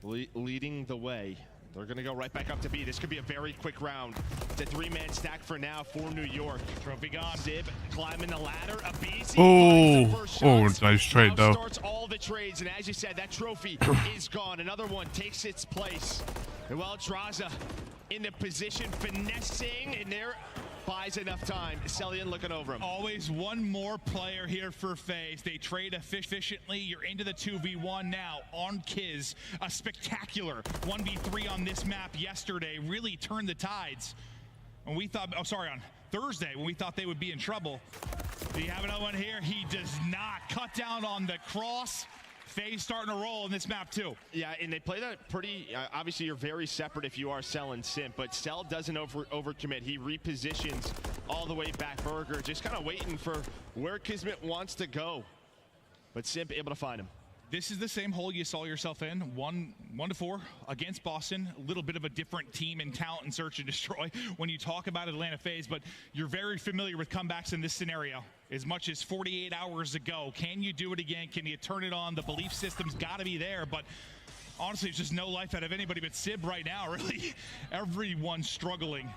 [SPEAKER 12] Leading the way. They're going to go right back up to B. This could be a very quick round. It's a 3-man stack for now for New York.
[SPEAKER 11] Trophy gone.
[SPEAKER 12] Sib climbing the ladder. Abizi.
[SPEAKER 7] Nice trade though.
[SPEAKER 12] Starts all the trades, and as you said, that trophy is gone. Another one takes its place. And well, Draza in the position, finessing, and there buys enough time. Celian looking over him.
[SPEAKER 11] Always one more player here for FaZe. They trade efficiently. You're into the 2v1 now on Kiz. A spectacular 1v3 on this map yesterday really turned the tides. And we thought, on Thursday when we thought they would be in trouble. Do you have another one here? He does not. Cut down on the cross. FaZe starting to roll in this map too.
[SPEAKER 12] Yeah, and they play that pretty, obviously you're very separate if you are Cell and Simp, but Cell doesn't overcommit. He repositions all the way back Burger, just kind of waiting for where Kismet wants to go. But Simp able to find him.
[SPEAKER 11] This is the same hole you saw yourself in, 1-4 against Boston. A little bit of a different team in talent and search and destroy when you talk about Atlanta FaZe, but you're very familiar with comebacks in this scenario. As much as 48 hours ago, can you do it again? Can you turn it on? The belief system's got to be there, but honestly, there's just no life out of anybody but Sib right now, really. Everyone's struggling.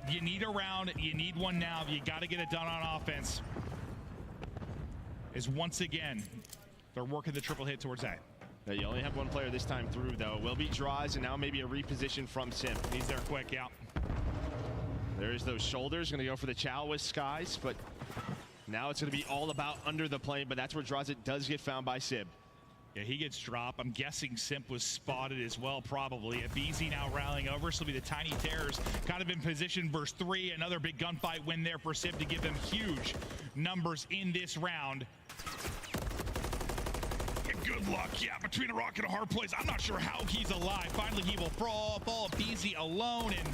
[SPEAKER 11] You need a round, you need one now. You got to get it done on offense. Is once again, they're working the triple hit towards A.
[SPEAKER 12] Yeah, you only have one player this time through, though. Will be draws, and now maybe a reposition from Simp.
[SPEAKER 11] He's there quick, yeah.
[SPEAKER 12] There's those shoulders. Going to go for the Chow with Skies, but now it's going to be all about under the plane, but that's where Drawsit does get found by Sib.
[SPEAKER 11] Yeah, he gets dropped. I'm guessing Simp was spotted as well, probably. BZ now rallying over, so it'll be the Tiny Terrors kind of in position versus 3. Another big gunfight win there for Sib to give them huge numbers in this round. Good luck, yeah, between a rock and a hard place. I'm not sure how he's alive. Finally, he will fall. BZ alone, and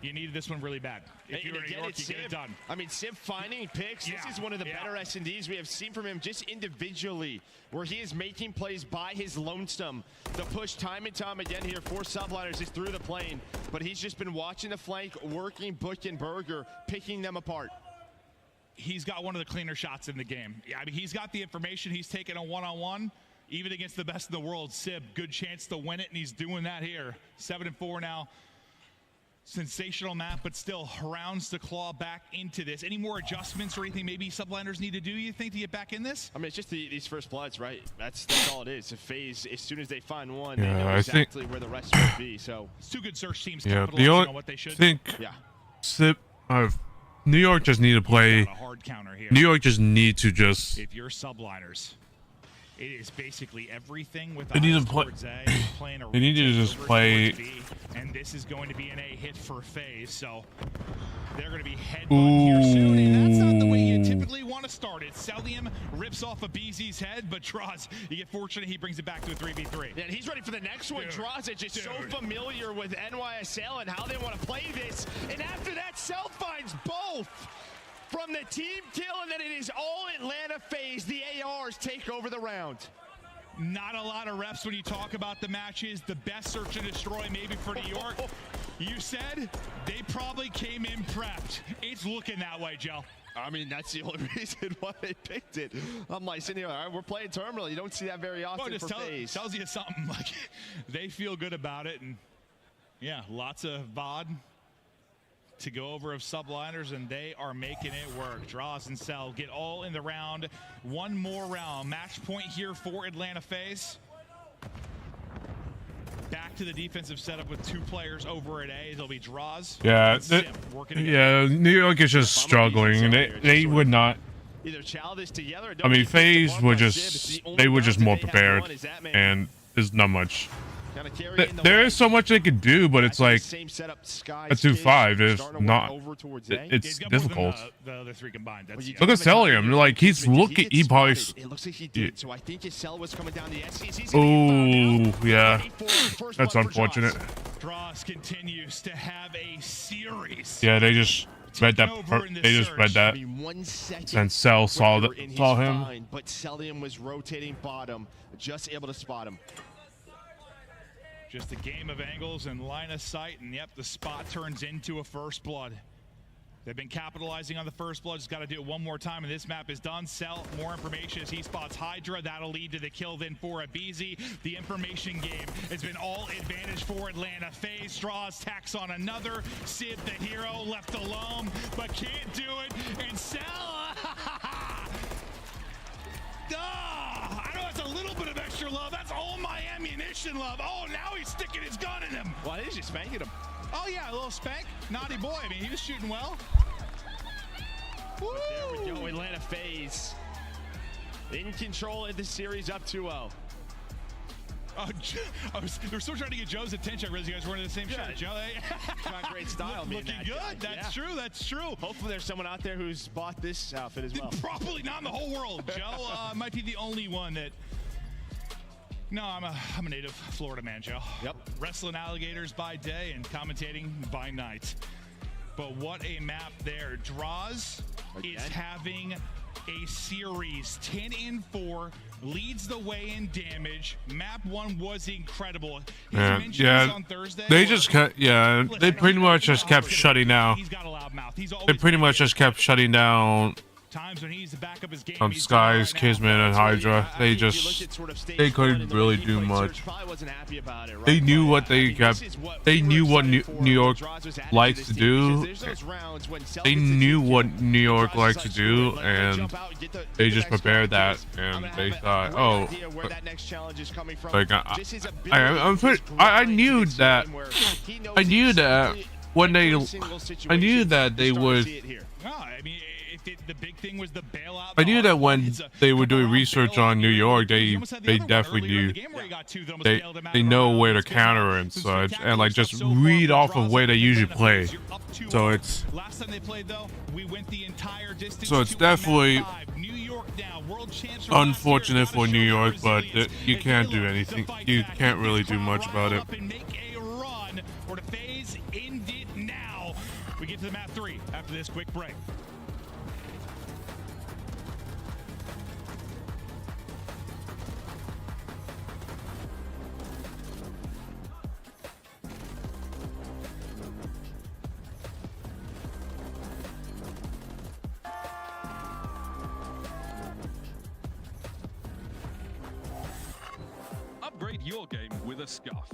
[SPEAKER 11] you needed this one really bad. If you were in New York, you get it done.
[SPEAKER 12] I mean, Sib finding picks.
[SPEAKER 11] Yeah,
[SPEAKER 12] this is one of the better S&Ds we have seen from him just individually, where he is making plays by his lonesome. The push time and time again here for Subliners is through the plane, but he's just been watching the flank, working Book and Burger, picking them apart.
[SPEAKER 11] He's got one of the cleaner shots in the game. Yeah, I mean, he's got the information. He's taking a one-on-one, even against the best in the world. Sib, good chance to win it, and he's doing that here. 7-4 now. Sensational map, but still rounds to claw back into this. Any more adjustments or anything maybe Subliners need to do, you think, to get back in this?
[SPEAKER 12] I mean, it's just these first bloods, right? That's all it is. A FaZe, as soon as they find one,
[SPEAKER 7] yeah,
[SPEAKER 12] they know exactly where the rest will be. So
[SPEAKER 11] it's two good search teams.
[SPEAKER 7] Yeah,
[SPEAKER 11] on what they should.
[SPEAKER 7] New York just need to play.
[SPEAKER 11] A hard counter here.
[SPEAKER 7] New York just need to just.
[SPEAKER 11] If you're Subliners, it is basically everything with
[SPEAKER 7] they need to play. They need to just play.
[SPEAKER 11] And this is going to be an A hit for FaZe, so they're going to be headbutting here soon. And that's not the way you typically want to start it. Celium rips off a BZ's head, but Draws, you get fortunate, he brings it back to a 3v3.
[SPEAKER 12] Yeah, and he's ready for the next one. Draws it, just so familiar with NYSL and how they want to play this. And after that, Cell finds both. From the team kill, and then it is all Atlanta FaZe. The ARs take over the round.
[SPEAKER 11] Not a lot of reps when you talk about the matches. The best search and destroy maybe for New York. You said they probably came in prepped. It's looking that way, Joe.
[SPEAKER 12] I mean, that's the only reason why they picked it. I'm like sitting here, all right, we're playing Terminal. You don't see that very often for FaZe.
[SPEAKER 11] Tells you something. Like, they feel good about it. And, yeah, lots of VOD to go over of Subliners, and they are making it work. Draws and Cell get all in the round. One more round. Match point here for Atlanta FaZe. Back to the defensive setup with 2 players over at A. It'll be Draws.
[SPEAKER 7] Yeah, New York is just struggling, and they would not.
[SPEAKER 12] Either chow this together.
[SPEAKER 7] I mean, FaZe would they were just more prepared, and there's not much. There is so much they could do, but it's like a 2-5 is not. It's difficult.
[SPEAKER 11] The other 3 combined.
[SPEAKER 7] Look at Celium. Like he's looking. He probably.
[SPEAKER 12] It looks like he did. So I think his Cell was coming down the SCs.
[SPEAKER 7] Oh yeah, that's unfortunate.
[SPEAKER 11] Draws continues to have a series.
[SPEAKER 7] Yeah, they just read that. They just read that. And Cell saw him.
[SPEAKER 12] But Celium was rotating bottom, just able to spot him.
[SPEAKER 11] Just a game of angles and line of sight, and yep, the spot turns into a first blood. They've been capitalizing on the first blood. Just got to do it one more time, and this map is done. Cell, more information as he spots Hydra. That'll lead to the kill then for a BZ. The information game has been all advantage for Atlanta. FaZe Draws tacks on another. Sid, the hero, left alone, but can't do it. And Cell, I know that's a little bit of extra love. That's all my ammunition love. Oh, now he's sticking his gun in him.
[SPEAKER 12] Well, he's just spanking him.
[SPEAKER 11] Oh yeah, a little spank. Naughty boy. I mean, he was shooting well.
[SPEAKER 12] But there we go. Atlanta FaZe in control of the series, up 2-0.
[SPEAKER 11] They're still trying to get Joe's attention. I realize you guys weren't in the same shirt, Joe.
[SPEAKER 12] Got great style.
[SPEAKER 11] Looking good. That's true. That's true.
[SPEAKER 12] Hopefully there's someone out there who's bought this outfit as well.
[SPEAKER 11] Probably not in the whole world. Joe might be the only one that... No, I'm a native Florida man, Joe.
[SPEAKER 12] Yep.
[SPEAKER 11] Wrestling alligators by day and commentating by night. But what a map there. Draws is having a series 10-4, leads the way in damage. Map 1 was incredible.
[SPEAKER 7] Yeah,
[SPEAKER 11] on Thursday,
[SPEAKER 7] they just kept, they pretty much just kept shutting down.
[SPEAKER 11] He's got a loud mouth.
[SPEAKER 7] They pretty much just kept shutting down
[SPEAKER 11] times when he's the back of his game.
[SPEAKER 7] Skies, Kismet, and Hydra. They couldn't really do much. They knew what they knew what New York likes to do. They knew what New York likes to do, and they just prepared that. And they thought, oh, like I knew that. I knew that when they, I knew that they would.
[SPEAKER 11] The big thing was the bailout.
[SPEAKER 7] I knew that when they were doing research on New York, they definitely knew. They know where to counter and such, and like just read off of where they usually play. So it's definitely unfortunate for New York, but you can't do anything. You can't really do much about it.
[SPEAKER 11] We get to the map 3 after this quick break.
[SPEAKER 13] Upgrade your game with a Scuff.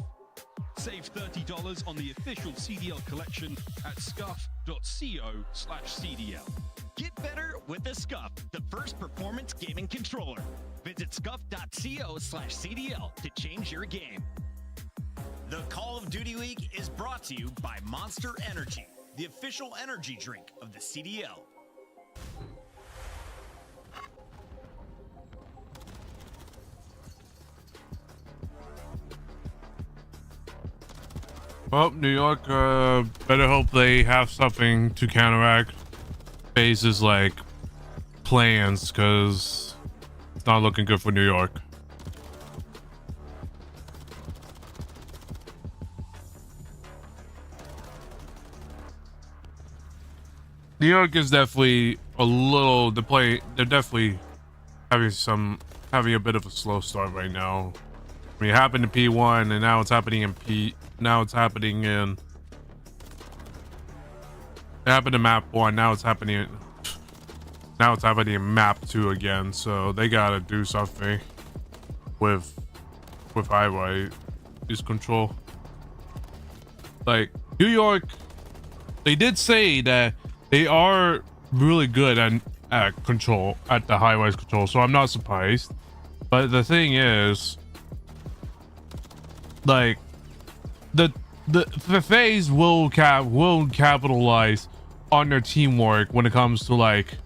[SPEAKER 13] Save $30 on the official CDL collection at scuff.co/CDL.
[SPEAKER 8] Get better with the Scuff, the first performance gaming controller. Visit scuff.co/CDL to change your game. The Call of Duty League is brought to you by Monster Energy, the official energy drink of the CDL.
[SPEAKER 7] Well, New York, better hope they have something to counteract FaZe's like plans, because it's not looking good for New York. New York is definitely a little they're definitely having a bit of a slow start right now. I mean, it happened in P1 and now it's happening in it happened in map 1, now it's happening in map 2 again, so they gotta do something with highlight is control. Like New York, they did say that they are really good at control, at the high-rise control, so I'm not surprised. But the thing is, like, the FaZe will capitalize on their teamwork when it comes to, like,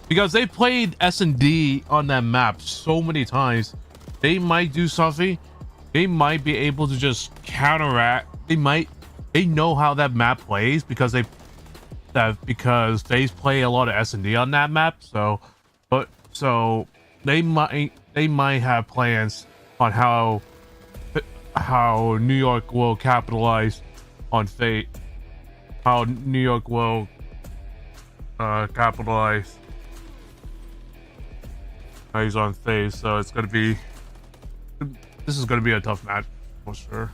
[SPEAKER 7] because they played S&D on that map so many times. They might do something. They might be able to just counteract. They know how that map plays because FaZe play a lot of S&D on that map. So they might have plans on how New York will capitalize on fate. How New York will capitalize on FaZe. So this is gonna be a tough match for sure.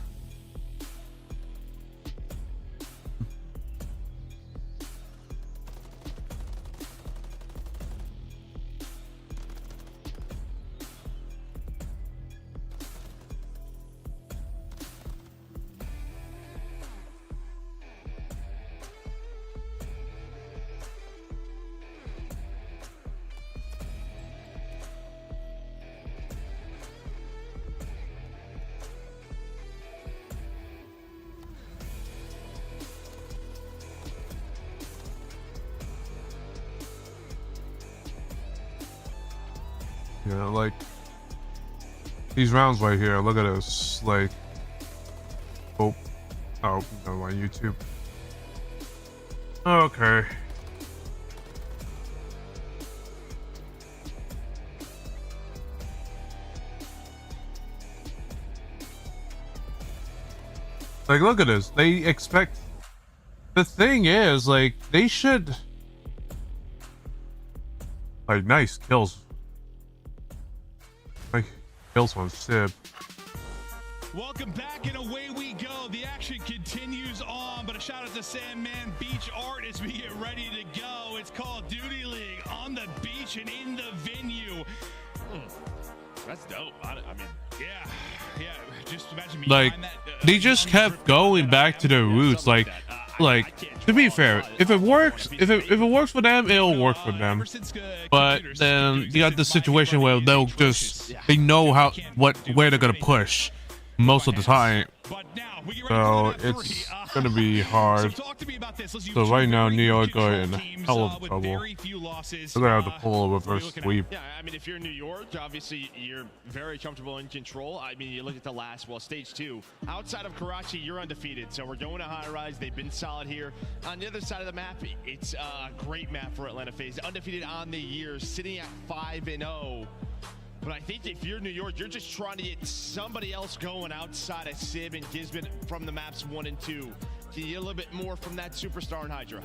[SPEAKER 7] You know, like these rounds right here. Look at this. Like, oh, no, on YouTube. Okay. Like, look at this. They expect. The thing is, like, they should. Like, nice kills. Like, kills on Sib.
[SPEAKER 11] Welcome back, and away we go. The action continues on, but a shout out to Sandman Beach Art as we get ready to go. It's Call of Duty League on the beach and in the venue.
[SPEAKER 12] That's dope. I mean,
[SPEAKER 11] yeah. Just imagine me.
[SPEAKER 7] Like, they just kept going back to their roots. Like, to be fair, if it works, if it works for them, it'll work for them. But then you got the situation where they'll just they know where they're gonna push most of the time. So it's gonna be hard. So right now, New York are in hell of trouble. They're gonna have to pull a reverse sweep.
[SPEAKER 12] Yeah, I mean, if you're in New York, obviously you're very comfortable in control. I mean, you look at the last, stage 2. Outside of Karachi, you're undefeated. So we're going to high rise. They've been solid here. On the other side of the map, it's a great map for Atlanta FaZe. Undefeated on the year, sitting at 5-0. But I think if you're New York, you're just trying to get somebody else going outside of Sib and Gizman from the maps 1 and 2. Can you get a little bit more from that superstar in Hydra?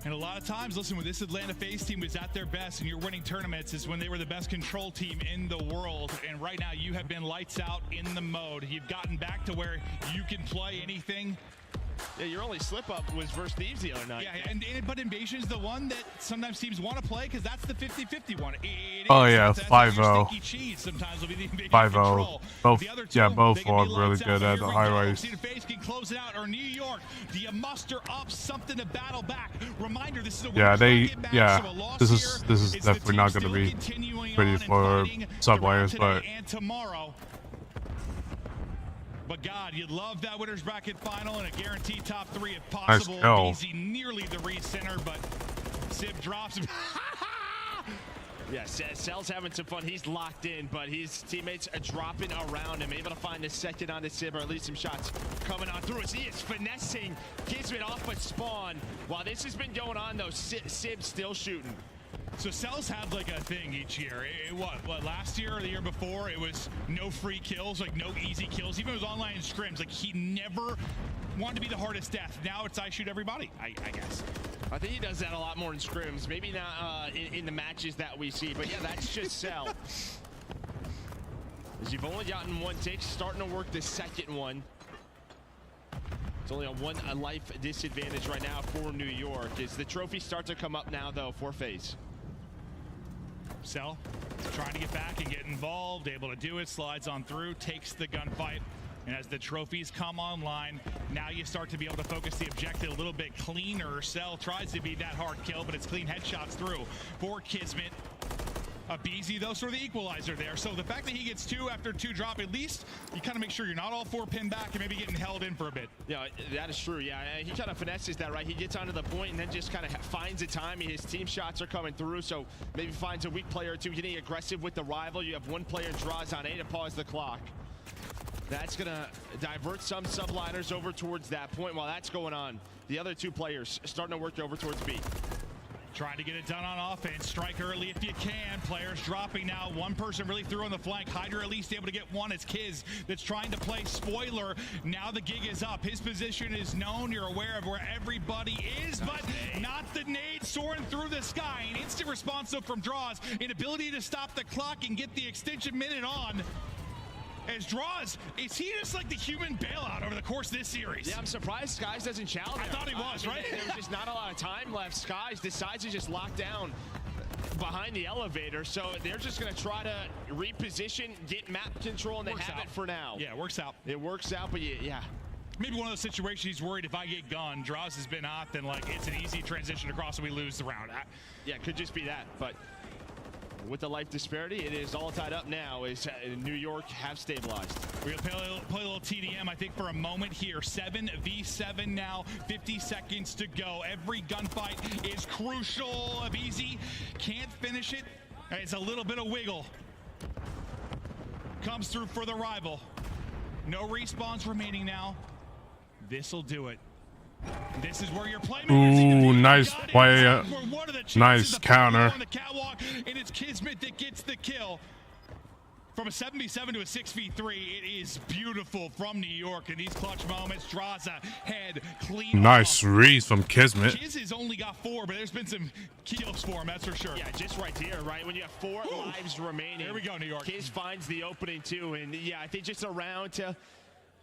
[SPEAKER 11] And a lot of times, listen, when this Atlanta FaZe team was at their best and you're winning tournaments is when they were the best control team in the world. And right now you have been lights out in the mode. You've gotten back to where you can play anything.
[SPEAKER 12] Yeah, your only slip-up was versus Thieves the other night.
[SPEAKER 11] Yeah, but Invasion's the one that sometimes teams want to play because that's the 50-50 one.
[SPEAKER 7] Oh yeah, 5-0. 5-0. Both are really good at the high rise.
[SPEAKER 11] FaZe can close it out, or New York, do you muster up something to battle back? Reminder, this is a
[SPEAKER 7] this is definitely not going to be pretty for subliners, but
[SPEAKER 11] tomorrow. But God, you'd love that winner's bracket final and a guaranteed top 3 if possible.
[SPEAKER 7] Nice
[SPEAKER 11] Easy, nearly the re-center, but Sib drops him.
[SPEAKER 12] Yeah, Cell's having some fun. He's locked in, but his teammates are dropping around him, able to find the second on the Sib, or at least some shots coming on through as he is finessing Gizman off a spawn. While this has been going on, though, Sib's still shooting.
[SPEAKER 11] So Cell's had like a thing each year. What last year or the year before, it was no free kills, like no easy kills. Even with online scrims, like he never wanted to be the hardest death. Now it's I shoot everybody, I guess.
[SPEAKER 12] I think he does that a lot more in scrims. Maybe not in the matches that we see, but yeah, that's just Cell. As you've only gotten one take, starting to work the second one. It's only a life disadvantage right now for New York. As the trophies start to come up now, though, for FaZe.
[SPEAKER 11] Cell trying to get back and get involved, able to do it, slides on through, takes the gunfight. And as the trophies come online, now you start to be able to focus the objective a little bit cleaner. Cell tries to be that hard kill, but it's clean headshots through for Kismet. Abizi, though, sort of the equalizer there. So the fact that he gets 2 after 2 drop, at least you kind of make sure you're not all 4 pinned back and maybe getting held in for a bit.
[SPEAKER 12] Yeah, that is true. Yeah, he kind of finesses that, right? He gets onto the point and then just kind of finds a timing. His team shots are coming through, so maybe finds a weak player or two, getting aggressive with the rival. You have one player draws on A to pause the clock. That's going to divert some subliners over towards that point. While that's going on, the other 2 players starting to work over towards B.
[SPEAKER 11] Trying to get it done on offense. Strike early if you can. Players dropping now. One person really through on the flank. Hydra at least able to get one. It's Kiz that's trying to play spoiler. Now the gig is up. His position is known. You're aware of where everybody is, but not the nade soaring through the sky. An instant response though from Draws. An ability to stop the clock and get the extension minute on. As Draws, is he just like the human bailout over the course of this series?
[SPEAKER 12] Yeah, I'm surprised Skies doesn't challenge.
[SPEAKER 11] I thought he was, right?
[SPEAKER 12] There's just not a lot of time left. Skies decides to just lock down behind the elevator, so they're just going to try to reposition, get map control, and they have it for now.
[SPEAKER 11] Yeah, it works out.
[SPEAKER 12] It works out, but yeah.
[SPEAKER 11] Maybe one of those situations he's worried if I get gunned, Draws has been hot, then like it's an easy transition across and we lose the round.
[SPEAKER 12] Yeah, it could just be that, but with the life disparity, it is all tied up now as New York have stabilized.
[SPEAKER 11] We're going to play a little TDM, I think, for a moment here. 7v7 now, 50 seconds to go. Every gunfight is crucial. Abizi can't finish it. It's a little bit of wiggle. comes through for the rival. No respawns remaining now. This'll do it. This is where you're playing.
[SPEAKER 7] Ooh, nice play. Nice counter.
[SPEAKER 11] On the catwalk, and it's Kismet that gets the kill. From a 7v7 to a 6v3, it is beautiful from New York in these clutch moments. Draza head clean.
[SPEAKER 7] Nice read from Kismet.
[SPEAKER 11] Kiz has only got 4, but there's been some kills for him, that's for sure.
[SPEAKER 12] Yeah, just right here, right? When you have 4 lives remaining.
[SPEAKER 11] Here we go, New York.
[SPEAKER 12] Kiz finds the opening too, and yeah, I think just a round to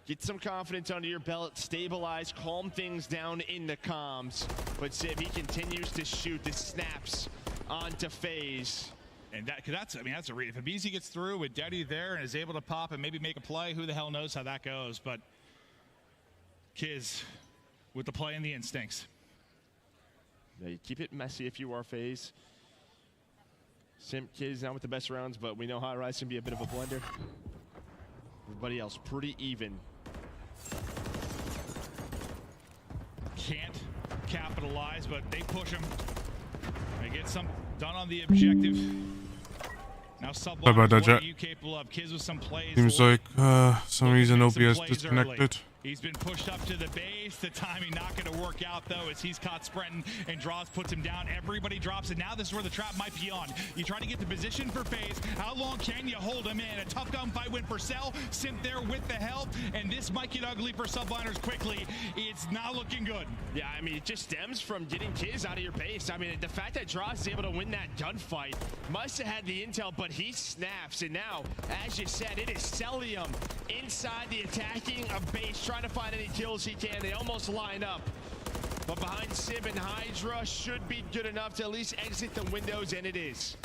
[SPEAKER 12] get some confidence under your belt, stabilize, calm things down in the comms. But Civ, he continues to shoot the snaps onto FaZe.
[SPEAKER 11] And that's a read. If Abizi gets through with Deddy there and is able to pop and maybe make a play, who the hell knows how that goes. But Kiz with the play and the instincts.
[SPEAKER 12] Yeah, you keep it messy if you are FaZe. Simp Kiz not with the best rounds, but we know High Rise can be a bit of a blender. Everybody else pretty even.
[SPEAKER 11] Can't capitalize, but they push him. They get some done on the objective. Now Sublime, what are you capable of? Kiz with some plays.
[SPEAKER 7] Seems like some reason OBS disconnected.
[SPEAKER 11] Early. He's been pushed up to the base. The timing not going to work out, though, as he's caught sprinting, and Draws puts him down. Everybody drops it. Now this is where the trap might be on. You try to get the position for FaZe. How long can you hold him in? A tough gunfight win for Cell. Simp there with the help, and this might get ugly for Subliners quickly. It's not looking good.
[SPEAKER 12] Yeah, I mean, it just stems from getting Kiz out of your base. I mean, the fact that Draws is able to win that gunfight must have had the intel, but he snaps. And now, as you said, it is Cellium inside the attacking base, trying to find any kills he can. They almost line up, but behind Sib and Hydra should be good enough to at least exit the windows, and it is.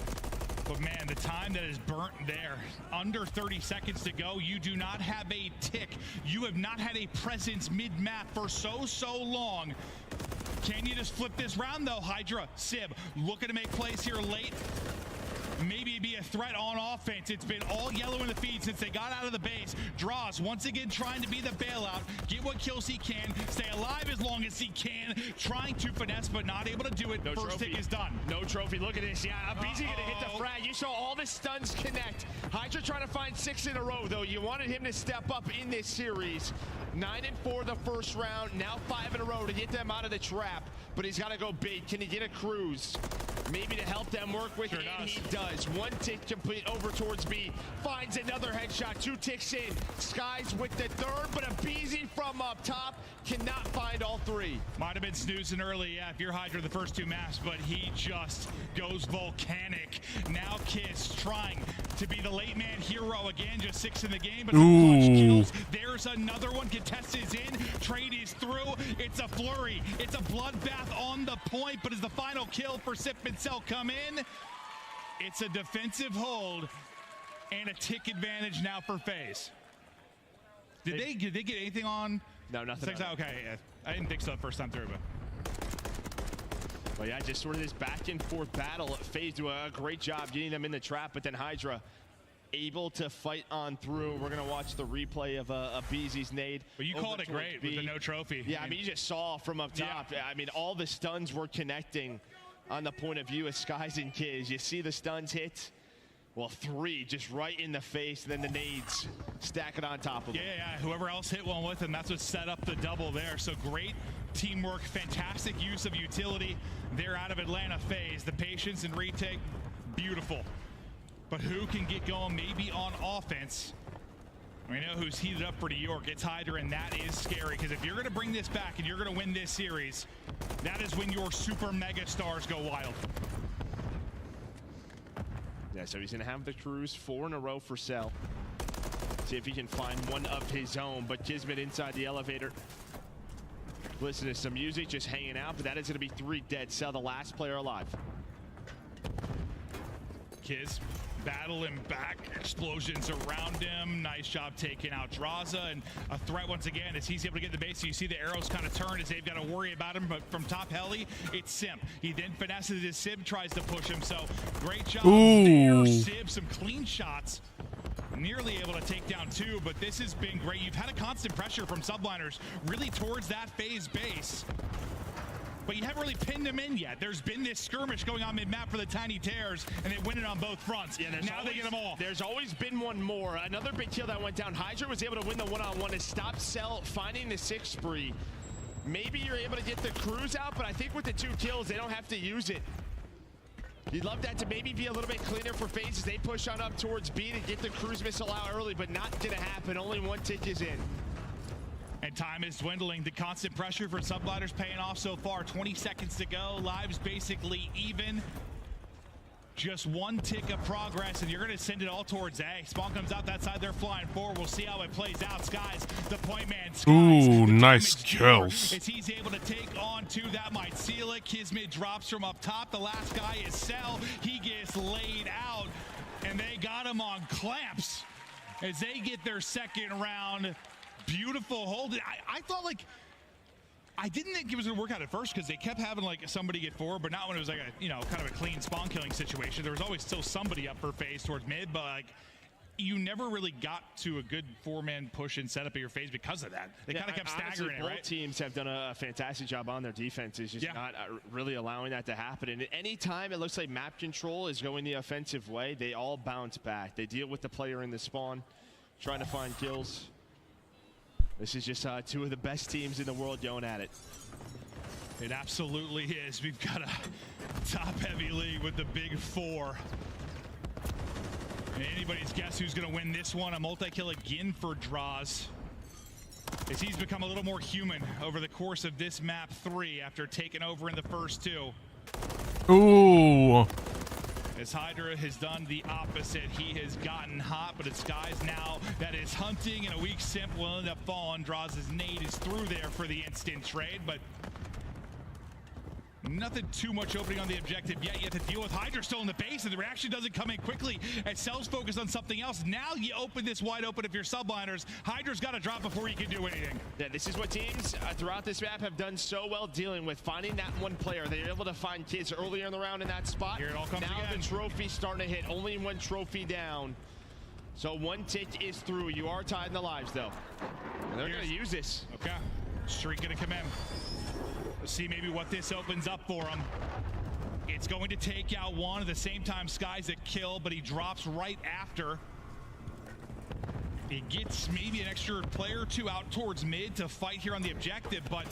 [SPEAKER 11] But man, the time that is burnt there, under 30 seconds to go. You do not have a tick. You have not had a presence mid-map for so long. Can you just flip this round though? Hydra, Sib, looking to make plays here late. Maybe be a threat on offense. It's been all yellow in the feed since they got out of the base. Draws once again trying to be the bailout, get what kills he can, stay alive as long as he can, trying to finesse but not able to do it.
[SPEAKER 12] No
[SPEAKER 11] First
[SPEAKER 12] trophy.
[SPEAKER 11] tick is done.
[SPEAKER 12] No trophy. Look at this. Yeah, Abizi gonna hit the frag. You saw all the stuns connect. Hydra trying to find 6 in a row though. You wanted him to step up in this series. 9-4 the first round, now 5 in a row to get them out of the trap. But he's got to go big. Can he get a cruise? Maybe to help them work with, and he does. 1 tick complete over towards B. Finds another headshot. 2 ticks in. Skies with the third, but Abizi from up top cannot find all 3.
[SPEAKER 11] Might have been snoozing early, yeah, if you're Hydra the first 2 maps, but he just goes volcanic. Now Kiss trying to be the late man hero again, just 6 in the game, but some clutch kills. There's another one. Contest is in. Trade is through. It's a flurry. It's a bloodbath on the point, but as the final kill for Sip and Cell come in, it's a defensive hold and a tick advantage now for FaZe. Did they get anything on?
[SPEAKER 12] No, nothing.
[SPEAKER 11] Okay, yeah. I didn't think so the first time through,
[SPEAKER 12] but yeah, just sort of this back and forth battle. FaZe do a great job getting them in the trap, but then Hydra able to fight on through. We're gonna watch the replay of Abizi's nade.
[SPEAKER 11] But you called it great with the no trophy.
[SPEAKER 12] Yeah, I mean, you just saw from up top. Yeah. I mean, all the stuns were connecting on the point of view of Skies and Kiz. You see the stuns hit. Well, 3 just right in the face, and then the nades stack it on top of them.
[SPEAKER 11] Yeah, whoever else hit one with him, that's what set up the double there. So great teamwork, fantastic use of utility. They're out of Atlanta FaZe. The patience and retake, beautiful. But who can get going maybe on offense? We know who's heated up for New York. It's Hydra, and that is scary, because if you're going to bring this back and you're going to win this series, that is when your super mega stars go wild.
[SPEAKER 12] Yeah, so he's going to have the cruise 4 in a row for Cell. See if he can find one of his own, but Kismet inside the elevator. Listen to some music, just hanging out, but that is going to be 3 dead. Cell, the last player alive.
[SPEAKER 11] Kiz battling back, explosions around him. Nice job taking out Draza, and a threat once again as he's able to get the base. So you see the arrows kind of turn as they've got to worry about him, but from top heli, it's Simp. He then finesses his Sib, tries to push him, so great job there. Sib, some clean shots. Nearly able to take down 2, but this has been great. You've had a constant pressure from Subliners really towards that FaZe base. but you haven't really pinned them in yet. There's been this skirmish going on mid-map for the Tiny Terrors, and they win it on both fronts.
[SPEAKER 12] Yeah,
[SPEAKER 11] now they get them all.
[SPEAKER 12] There's always been one more. Another big kill that went down. Hydra was able to win the one-on-one to stop Cell finding the 6 spree. Maybe you're able to get the cruise out, but I think with the 2 kills, they don't have to use it. You'd love that to maybe be a little bit cleaner for FaZe as they push on up towards B to get the cruise missile out early, but not gonna happen. Only 1 tick is in.
[SPEAKER 11] And time is dwindling. The constant pressure for Subliners paying off so far. 20 seconds to go. Lives basically even. Just 1 tick of progress, and you're going to send it all towards A. Spawn comes out that side. They're flying forward. We'll see how it plays out. Skies, the point man. Skies,
[SPEAKER 7] ooh, nice kills.
[SPEAKER 11] as he's able to take on 2, that might seal it. Kismet drops from up top. The last guy is Cell. He gets laid out, and they got him on clamps as they get their second round. Beautiful hold. I thought, like, I didn't think it was going to work out at first because they kept having like somebody get forward, but not when it was like a, you know, kind of a clean spawn killing situation. There was always still somebody up for FaZe towards mid, but like you never really got to a good 4-man push and setup of your FaZe because of that. They kind of kept staggering it, right?
[SPEAKER 12] Both teams have done a fantastic job on their defenses, just not really allowing that to happen. And any time it looks like map control is going the offensive way, they all bounce back. They deal with the player in the spawn, trying to find kills. This is just 2 of the best teams in the world going at it.
[SPEAKER 11] It absolutely is. We've got a top-heavy league with the big 4. And anybody's guess who's going to win this one. A multi-kill again for Draws, as he's become a little more human over the course of this map 3 after taking over in the first 2.
[SPEAKER 7] Ooh.
[SPEAKER 11] As Hydra has done the opposite. He has gotten hot, but it's Skies now that is hunting, and a weak simp will end up falling. Draws his nade is through there for the instant trade, but nothing too much opening on the objective yet. You have to deal with Hydra still in the base, and the reaction doesn't come in quickly as Cell's focused on something else. Now you open this wide open if you're Subliners. Hydra's got to drop before you can do anything.
[SPEAKER 12] Yeah, this is what teams throughout this map have done so well, dealing with finding that one player. They're able to find kids earlier in the round in that spot.
[SPEAKER 11] Here it all comes
[SPEAKER 12] now
[SPEAKER 11] again.
[SPEAKER 12] The trophy's starting to hit. Only 1 trophy down. So 1 tick is through. You are tied in the lives, though. And they're going to use this.
[SPEAKER 11] Okay. Streak going to come in. Let's see maybe what this opens up for him. It's going to take out 1 at the same time. Sky's a kill, but he drops right after. He gets maybe an extra player or 2 out towards mid to fight here on the objective, but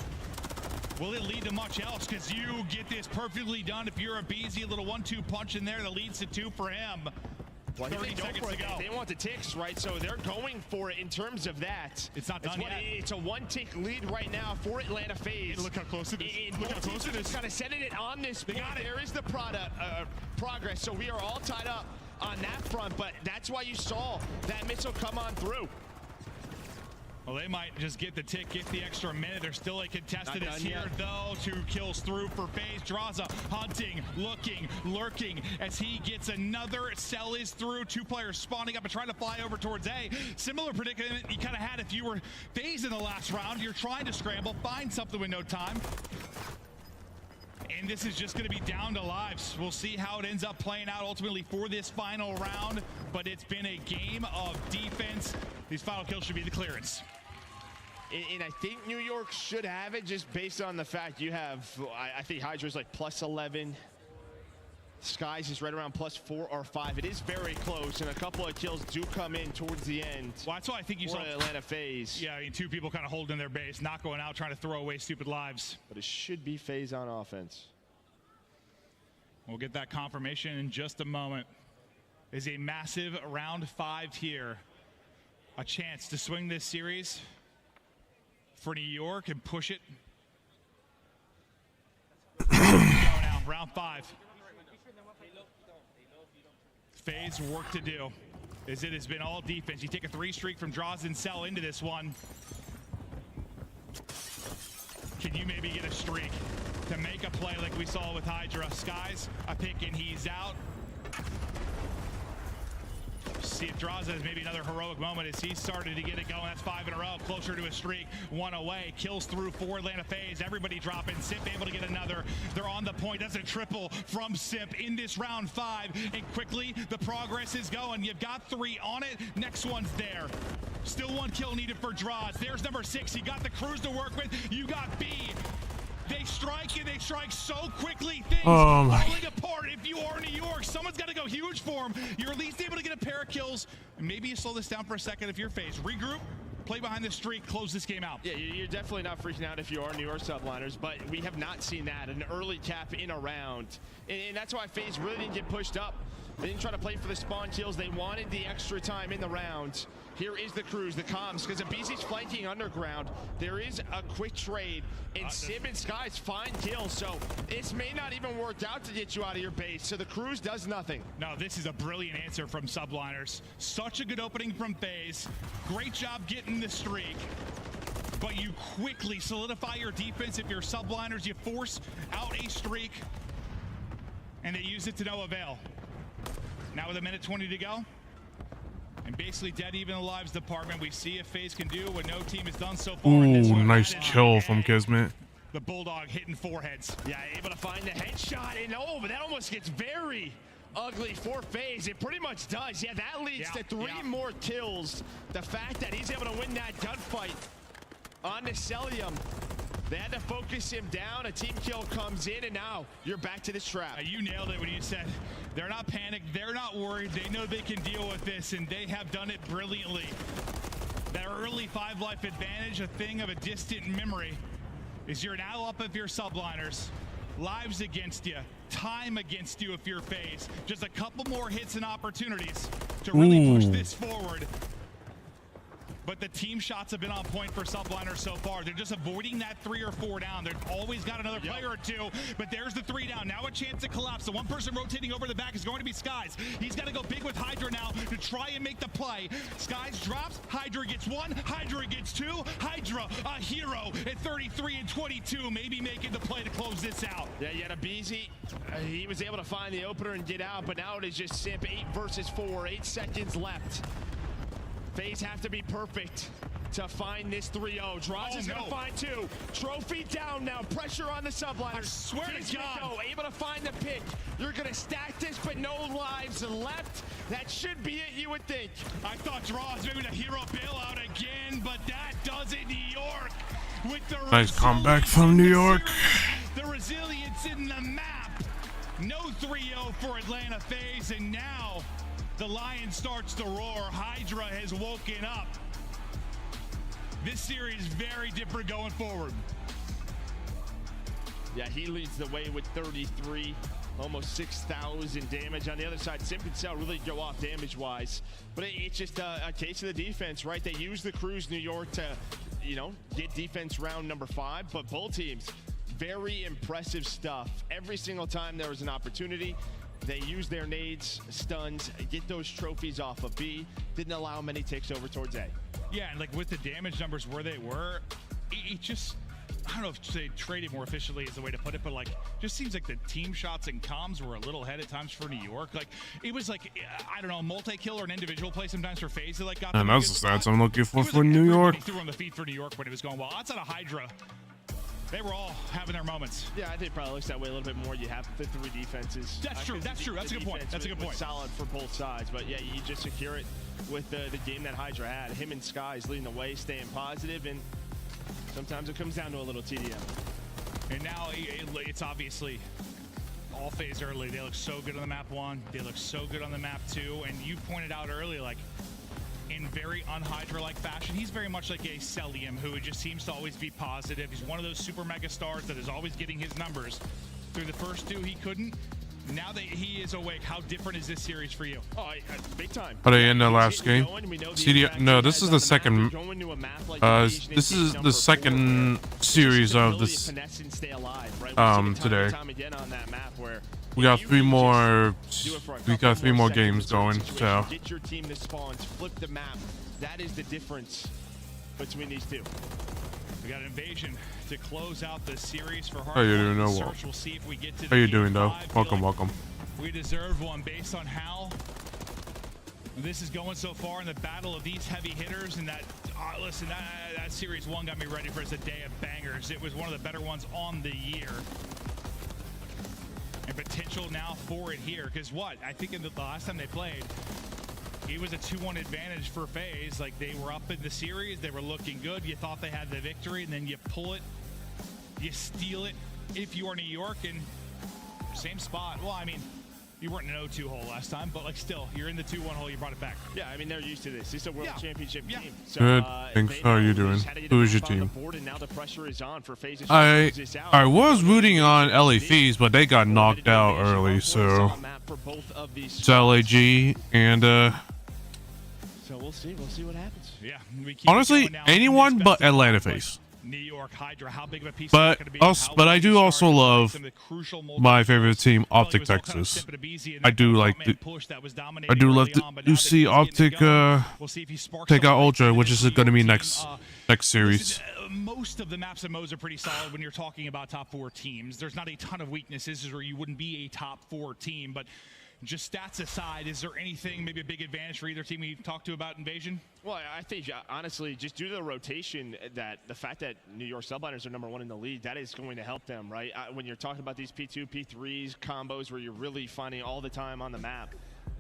[SPEAKER 11] will it lead to much else? Because you get this perfectly done if you're a BZ, a little 1-2 punch in there that leads to 2 for him.
[SPEAKER 12] Well,
[SPEAKER 11] 30 seconds to go.
[SPEAKER 12] They want the ticks, right? So they're going for it in terms of that.
[SPEAKER 11] It's not done yet.
[SPEAKER 12] It's a 1-tick lead right now for Atlanta FaZe.
[SPEAKER 11] Look how close it is. Look how close it is.
[SPEAKER 12] Kind of setting it on this point. There is the progress. So we are all tied up on that front, but that's why you saw that missile come on through.
[SPEAKER 11] Well, they might just get the tick, get the extra minute. They're still a contested is here, though. 2 kills through for FaZe. Draza hunting, looking, lurking as he gets another. Cell is through. 2 players spawning up and trying to fly over towards A. Similar predicament you kind of had if you were FaZe in the last round. You're trying to scramble, find something with no time. And this is just going to be down to lives. We'll see how it ends up playing out ultimately for this final round. But it's been a game of defense. These final kills should be the clearance.
[SPEAKER 12] And I think New York should have it just based on the fact you have, I think Hydra's like +11. Skies is right around +4 or 5. It is very close, and a couple of kills do come in towards the end.
[SPEAKER 11] Well, that's why I think you saw
[SPEAKER 12] Atlanta FaZe.
[SPEAKER 11] Yeah, I mean, 2 people kind of holding their base, not going out, trying to throw away stupid lives.
[SPEAKER 12] But it should be FaZe on offense.
[SPEAKER 11] We'll get that confirmation in just a moment. Is a massive round 5 here. A chance to swing this series for New York and push it. Now, round 5. FaZe work to do, as it has been all defense. You take a 3 streak from Draws and Cell into this one. Can you maybe get a streak to make a play like we saw with Hydra? Skies, a pick and he's out. See if Draza has maybe another heroic moment as he started to get it going. That's 5 in a row, closer to a streak. 1 away, kills through for Atlanta FaZe. Everybody dropping. Simp able to get another. They're on the point. That's a triple from Simp in this round 5. And quickly, the progress is going. You've got 3 on it. Next one's there. Still 1 kill needed for Draws. There's number 6. You got the cruise to work with. You got B. They strike and they strike so quickly. Things
[SPEAKER 7] Oh my.
[SPEAKER 11] falling apart. If you are New York, someone's got to go huge for them. You're at least able to get a pair of kills. Maybe you slow this down for a second if you're phased. Regroup, play behind the streak, close this game out.
[SPEAKER 12] Yeah, you're definitely not freaking out if you are New York subliners, but we have not seen that. An early cap in a round. And that's why FaZe really didn't get pushed up. They didn't try to play for the spawn kills. They wanted the extra time in the round. Here is the Cruise, the comms, because Abizi's flanking underground. There is a quick trade, and Sib and Skies find kills, so this may not even work out to get you out of your base. So the Cruise does nothing.
[SPEAKER 11] No, this is a brilliant answer from subliners. Such a good opening from FaZe. Great job getting the streak. But you quickly solidify your defense. If you're subliners, you force out a streak, and they use it to no avail. Now with 1:20 to go, and basically dead even the lives department, we see if FaZe can do what no team has done so far.
[SPEAKER 7] Ooh, nice kill from Kismet.
[SPEAKER 11] The Bulldog hitting foreheads.
[SPEAKER 12] Yeah, able to find the headshot, and oh, but that almost gets very ugly for FaZe. It pretty much does. Yeah, that leads to 3 more kills. The fact that he's able to win that gunfight on the Celium. They had to focus him down. A team kill comes in, and now you're back to this trap.
[SPEAKER 11] You nailed it when you said they're not panicked, they're not worried, they know they can deal with this, and they have done it brilliantly. That early 5-life advantage, a thing of a distant memory, is you're now up if you're subliners. Lives against you, time against you if you're FaZe. Just a couple more hits and opportunities to really push this forward. But the team shots have been on point for subliners so far. They're just avoiding that 3 or 4 down. They've always got another player or 2, but there's the 3 down. Now a chance to collapse. The one person rotating over the back is going to be Skies. He's got to go big with Hydra now to try and make the play. Skies drops. Hydra gets 1. Hydra gets 2. Hydra, a hero at 33 and 22, maybe making the play to close this out.
[SPEAKER 12] Yeah, you had Abizi. He was able to find the opener and get out, but now it is just Simp. 8 versus 4. 8 seconds left. FaZe have to be perfect to find this 3-0. Droz is going to find 2. Trophy down now. Pressure on the subliners. I
[SPEAKER 11] swear to God.
[SPEAKER 12] Able to find the pick. You're going to stack this, but no lives left. That should be it, you would think.
[SPEAKER 11] I thought Droz maybe the hero bailout again, but that does it, New York. With the
[SPEAKER 7] Nice comeback from New York.
[SPEAKER 11] The resilience in the map. No 3-0 for Atlanta FaZe, and now the lion starts to roar. Hydra has woken up. This series very different going forward.
[SPEAKER 12] Yeah, he leads the way with 33, almost 6,000 damage. On the other side, Simp and Cell really go off damage-wise. But it's just a case of the defense, right? They use the Cruise New York to, you know, get defense round number 5. But both teams, very impressive stuff. Every single time there was an opportunity, they use their nades, stuns, get those trophies off of B. Didn't allow many takes over towards A.
[SPEAKER 11] Yeah, and like with the damage numbers where they were, it just, I don't know if they traded more efficiently is the way to put it, but like, just seems like the team shots and comms were a little ahead at times for New York. Like, it was like, I don't know, multi-kill or an individual play sometimes for FaZe that like got.
[SPEAKER 7] And that's the stats I'm looking for New York.
[SPEAKER 11] He threw on the feed for New York when it was going well. Outside of Hydra, they were all having their moments.
[SPEAKER 12] Yeah, I think it probably looks that way a little bit more. You have the 3 defenses.
[SPEAKER 11] That's true. That's true. That's a good point. That's a good point.
[SPEAKER 12] Solid for both sides, but yeah, you just secure it with the game that Hydra had. Him and Skies leading the way, staying positive, and sometimes it comes down to a little TDM.
[SPEAKER 11] And now it's obviously all FaZe early. They look so good on the map 1. They look so good on the map 2. And you pointed out early, like, in very un-Hydra-like fashion, he's very much like a Celium who just seems to always be positive. He's one of those super mega stars that is always getting his numbers. Through the first 2, he couldn't. Now that he is awake, how different is this series for you?
[SPEAKER 12] Oh, big time.
[SPEAKER 7] Are they in the last game? No, this is the second. This is the second series of this. Today. We got 3 more. We got 3 more games going. So.
[SPEAKER 12] Get your team to spawns, flip the map. That is the difference between these 2.
[SPEAKER 11] We got an invasion to close out the series for Hard.
[SPEAKER 7] How you doing, though?
[SPEAKER 11] We'll see if we get to
[SPEAKER 7] How you doing, though? Welcome, welcome.
[SPEAKER 11] We deserve one based on how this is going so far in the battle of these heavy hitters. And that, listen, that series 1 got me ready for a day of bangers. It was one of the better ones on the year. And potential now for it here. Because what? I think in the last time they played, it was a 2-1 advantage for FaZe. Like, they were up in the series, they were looking good, you thought they had the victory, and then you pull it you steal it if you are New York, and same spot. Well, I mean, you weren't in an 0-2 hole last time, but like still, you're in the 2-1 hole. You brought it back.
[SPEAKER 12] Yeah, I mean they're used to this. It's a world championship team. So,
[SPEAKER 7] Good. Thanks. How are you doing? Who is your team?
[SPEAKER 12] And now the pressure is on for FaZe.
[SPEAKER 7] I was rooting on LA FaZe, but they got knocked out early, so it's LAG and
[SPEAKER 12] So we'll see. We'll see what happens.
[SPEAKER 11] Yeah.
[SPEAKER 7] honestly, anyone but Atlanta FaZe.
[SPEAKER 11] New York Hydra, how big of a piece
[SPEAKER 7] But I do also love my favorite team,
[SPEAKER 11] Optic
[SPEAKER 7] Optic Texas. I do love to see Optic take out Ultra, which is going to be next series.
[SPEAKER 11] Most of the maps and modes are pretty solid when you're talking about top 4 teams. There's not a ton of weaknesses, or you wouldn't be a top 4 team. But just stats aside, is there anything, maybe a big advantage for either team we've talked to about Invasion?
[SPEAKER 12] Well, I think, honestly, just due to the rotation, that the fact that New York Subliners are #1 in the league, that is going to help them, right? When you're talking about these P2, P3s, combos where you're really finding all the time on the map,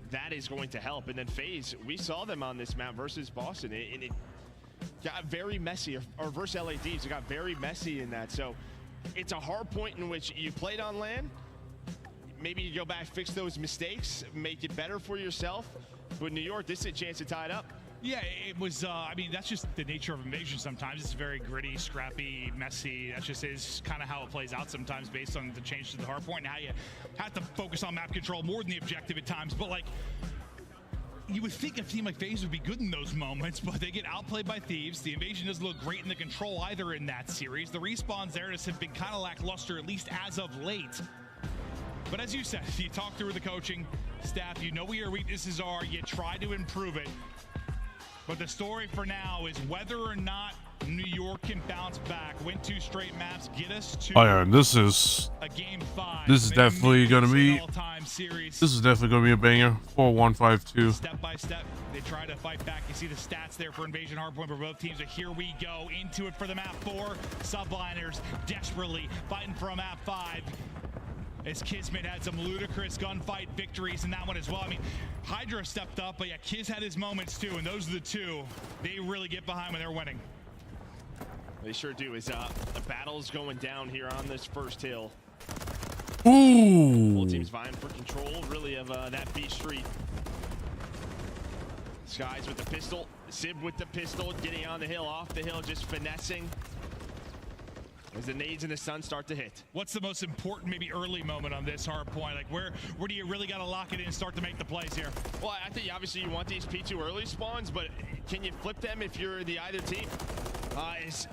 [SPEAKER 12] that is going to help. And then FaZe, we saw them on this map versus Boston, and it got very messy, or versus LADs, it got very messy in that. So it's a hard point in which you played on LAN. Maybe you go back, fix those mistakes, make it better for yourself. But New York, this is a chance to tie it up.
[SPEAKER 11] Yeah, it was, I mean, that's just the nature of Invasion sometimes. It's very gritty, scrappy, messy. That just is kind of how it plays out sometimes based on the change to the hard point and how you have to focus on map control more than the objective at times. But, like, you would think a team like FaZe would be good in those moments, but they get outplayed by Thieves. The Invasion doesn't look great in the control either in that series. The respawns there just have been kind of lackluster, at least as of late. But as you said, you talk through the coaching staff, you know where your weaknesses are, you try to improve it. But the story for now is whether or not New York can bounce back, win 2 straight maps, get us to
[SPEAKER 7] This is
[SPEAKER 11] Game 5.
[SPEAKER 7] This is definitely gonna be
[SPEAKER 11] series.
[SPEAKER 7] This is definitely gonna be a banger. 4-1-5-2.
[SPEAKER 11] Step by step, they try to fight back. You see the stats there for Invasion Hardpoint for both teams. But here we go into it for the map 4. Subliners desperately fighting for a map 5. As Kismet had some ludicrous gunfight victories in that one as well. I mean, Hydra stepped up, but yeah, Kiz had his moments too, and those are the 2 they really get behind when they're winning.
[SPEAKER 12] They sure do. As the battle's going down here on this first hill.
[SPEAKER 7] Ooh.
[SPEAKER 12] Both teams vying for control, really, of that B Street. Skies with the pistol, Sib with the pistol, getting on the hill, off the hill, just finessing. As the nades and the sun start to hit.
[SPEAKER 11] What's the most important, maybe early moment on this hard point? Like, where do you really got to lock it in and start to make the plays here?
[SPEAKER 12] Well, I think obviously you want these P2 early spawns, but can you flip them if you're the either team? Is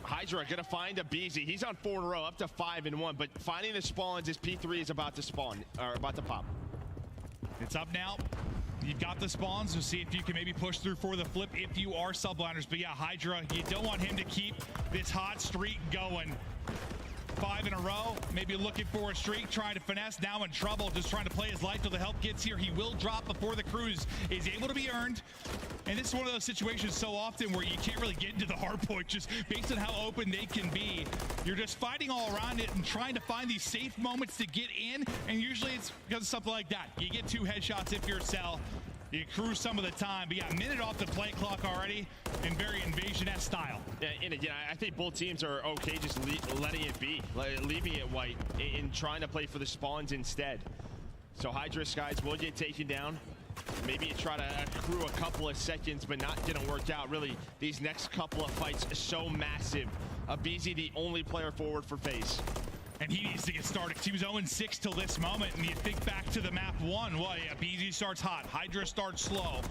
[SPEAKER 12] Hydra gonna find a BZ? He's on 4 in a row, up to 5-1, but finding the spawns as P3 is about to spawn, or about to pop.
[SPEAKER 11] It's up now. You've got the spawns, so see if you can maybe push through for the flip if you are subliners. But yeah, Hydra, you don't want him to keep this hot streak going. 5 in a row, maybe looking for a streak, trying to finesse, now in trouble, just trying to play his life till the help gets here. He will drop before the cruise is able to be earned. And this is one of those situations so often where you can't really get into the hard point just based on how open they can be. You're just fighting all around it and trying to find these safe moments to get in, and usually it's because of something like that. You get 2 headshots if you're Cell. You cruise some of the time, but yeah, a minute off the play clock already in very Invasion-esque style.
[SPEAKER 12] Yeah, and again, I think both teams are okay just letting it be, leaving it white, and trying to play for the spawns instead. So Hydra Skies will get taken down. Maybe you try to accrue a couple of seconds, but not gonna work out. Really, these next couple of fights are so massive. BZ, the only player forward for FaZe.
[SPEAKER 11] And he needs to get started. He was 0-6 till this moment, and you think back to the map 1. Well, yeah, BZ starts hot, Hydra starts slow.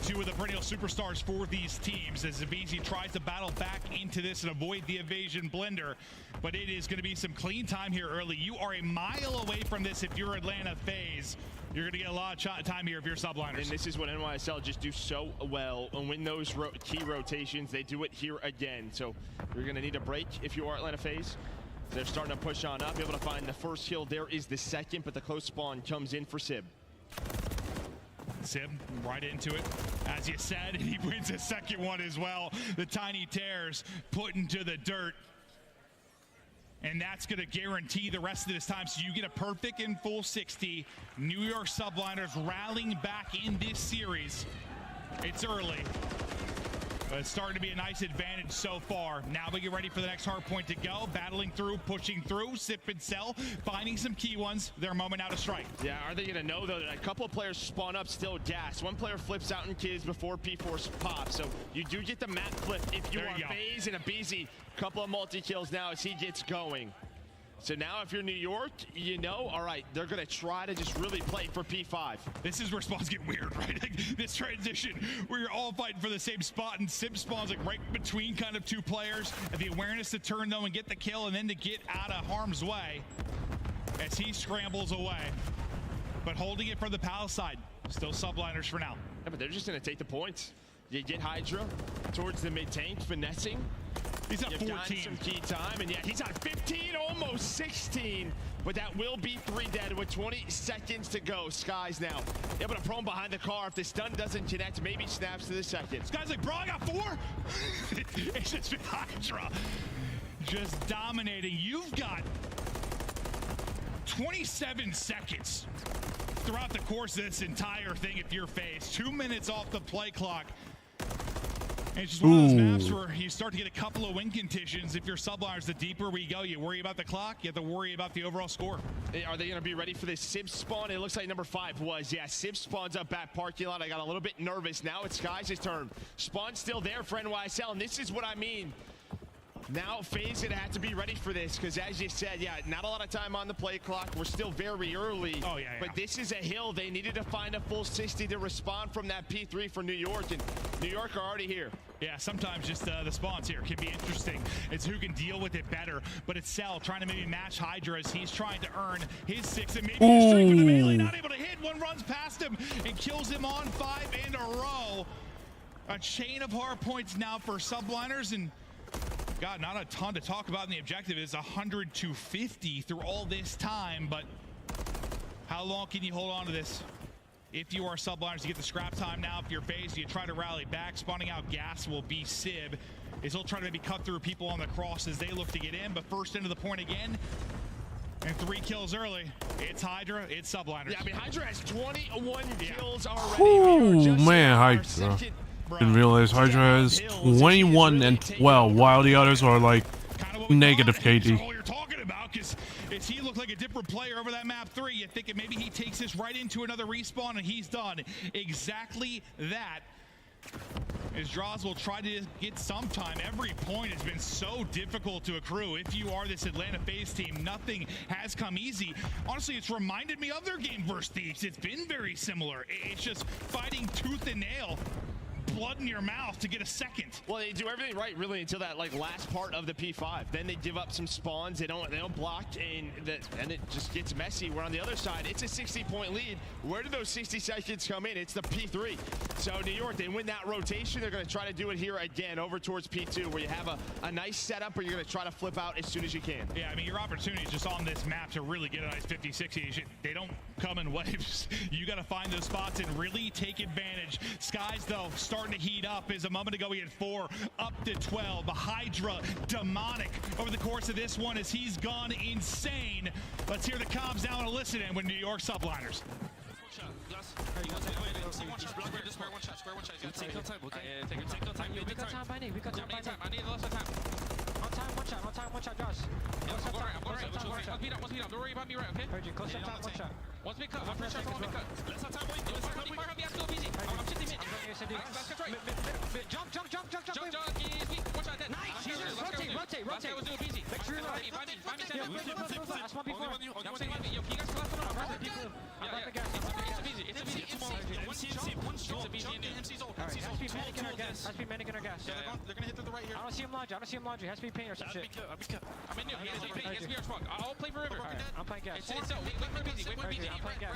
[SPEAKER 11] 2 of the perennial superstars for these teams as BZ tries to battle back into this and avoid the Invasion blender. But it is going to be some clean time here early. You are a mile away from this if you're Atlanta FaZe. You're going to get a lot of time here if you're subliners.
[SPEAKER 12] And this is what NYSL just do so well. And win those key rotations, they do it here again. So you're going to need a break if you are Atlanta FaZe. They're starting to push on up, able to find the first kill. There is the second, but the close spawn comes in for Sib.
[SPEAKER 11] Sib right into it, as you said, and he wins a second one as well. The tiny tears put into the dirt. And that's going to guarantee the rest of this time. So you get a perfect in full 60. New York Subliners rallying back in this series. It's early. But it's starting to be a nice advantage so far. Now we get ready for the next hard point to go. Battling through, pushing through, sip and sell, finding some key ones. Their moment now to strike.
[SPEAKER 12] Yeah, are they going to know, though, that a couple of players spawn up still gas? One player flips out in kids before P4 pops. So you do get the map flip if you are FaZe and aBeZy. Couple of multi-kills now as he gets going. So now if you're New York, you know, all right, they're going to try to just really play for P5.
[SPEAKER 11] This is where spawns get weird, right? Like this transition where you're all fighting for the same spot and Sim spawns like right between kind of two players. And the awareness to turn though and get the kill and then to get out of harm's way as he scrambles away. But holding it from the Palace side, still subliners for now.
[SPEAKER 12] Yeah, but they're just going to take the points. You get Hydra towards the mid-tank, finessing.
[SPEAKER 11] He's at 14.
[SPEAKER 12] Some key time, and yeah, he's at 15, almost 16. But that will be 3 dead with 20 seconds to go. Skies now able to prone behind the car. If the stun doesn't connect, maybe snaps to the second.
[SPEAKER 11] Skies like, bro, I got 4. It's just been Hydra just dominating. You've got 27 seconds throughout the course of this entire thing if you're FaZe. 2 minutes off the play clock. And it's just one of those maps where you start to get a couple of win conditions. If you're subliners, the deeper we go, you worry about the clock, you have to worry about the overall score.
[SPEAKER 12] Are they going to be ready for this Sib spawn? It looks like number 5 was. Yeah, Sib spawns up back parking lot. I got a little bit nervous. Now it's Skies' turn. Spawn's still there for NYSL, and this is what I mean. Now FaZe gonna have to be ready for this because, as you said, yeah, not a lot of time on the play clock. We're still very early.
[SPEAKER 11] Oh, yeah.
[SPEAKER 12] But this is a hill. They needed to find a full 60 to respond from that P3 for New York, and New York are already here.
[SPEAKER 11] Yeah, sometimes just the spawns here can be interesting. It's who can deal with it better. But it's Cell trying to maybe match Hydra as he's trying to earn his 6 and maybe a streak with the melee, not able to hit. One runs past him and kills him on 5 in a row. A chain of hard points now for subliners, and God, not a ton to talk about in the objective. It's 100 to 50 through all this time, but how long can you hold on to this? If you are subliners, you get the scrap time now. If you're FaZe, you try to rally back. Spawning out gas will be Sib, as he'll try to maybe cut through people on the cross as they look to get in, but first into the point again. And 3 kills early. It's Hydra, it's subliners.
[SPEAKER 12] Yeah, I mean, Hydra has 21 kills already.
[SPEAKER 7] Oh, man, Hydra. Didn't realize Hydra has 21 and 12, while the others are like negative KD.
[SPEAKER 11] That's all you're talking about, because he looked like a different player over that map 3. You think maybe he takes this right into another respawn, and he's done exactly that. As Draws will try to get some time. Every point has been so difficult to accrue. If you are this Atlanta FaZe team, nothing has come easy. Honestly, it's reminded me of their game versus Thieves. It's been very similar. It's just fighting tooth and nail. Blood in your mouth to get a second.
[SPEAKER 12] Well, they do everything right really until that like last part of the P5. Then they give up some spawns. They don't block, and it just gets messy. Where on the other side, it's a 60-point lead. Where do those 60 seconds come in? It's the P3. So New York, they win that rotation. They're going to try to do it here again over towards P2, where you have a nice setup where you're going to try to flip out as soon as you can.
[SPEAKER 11] Yeah, I mean, your opportunity is just on this map to really get a nice 50-60. They don't come in waves. You got to find those spots and really take advantage. Skies, though, starting to heat up. As a moment ago, we had 4 up to 12. Hydra, demonic over the course of this one as he's gone insane. Let's hear the comms now and listen in with New York subliners.
[SPEAKER 10] Once we cut, let's have time, wait. Let's have time, wait. Jump. Watch out, nice. Rotate. Make sure you're right. That's one before. Has to be manning in our gas. They're gonna hit through the right here. I don't see him laundry. Has to be paint or some shit. I'm in new. It's me or Swag. I'll play for River. I'm playing gas. Wait for BZ. I'm playing gas.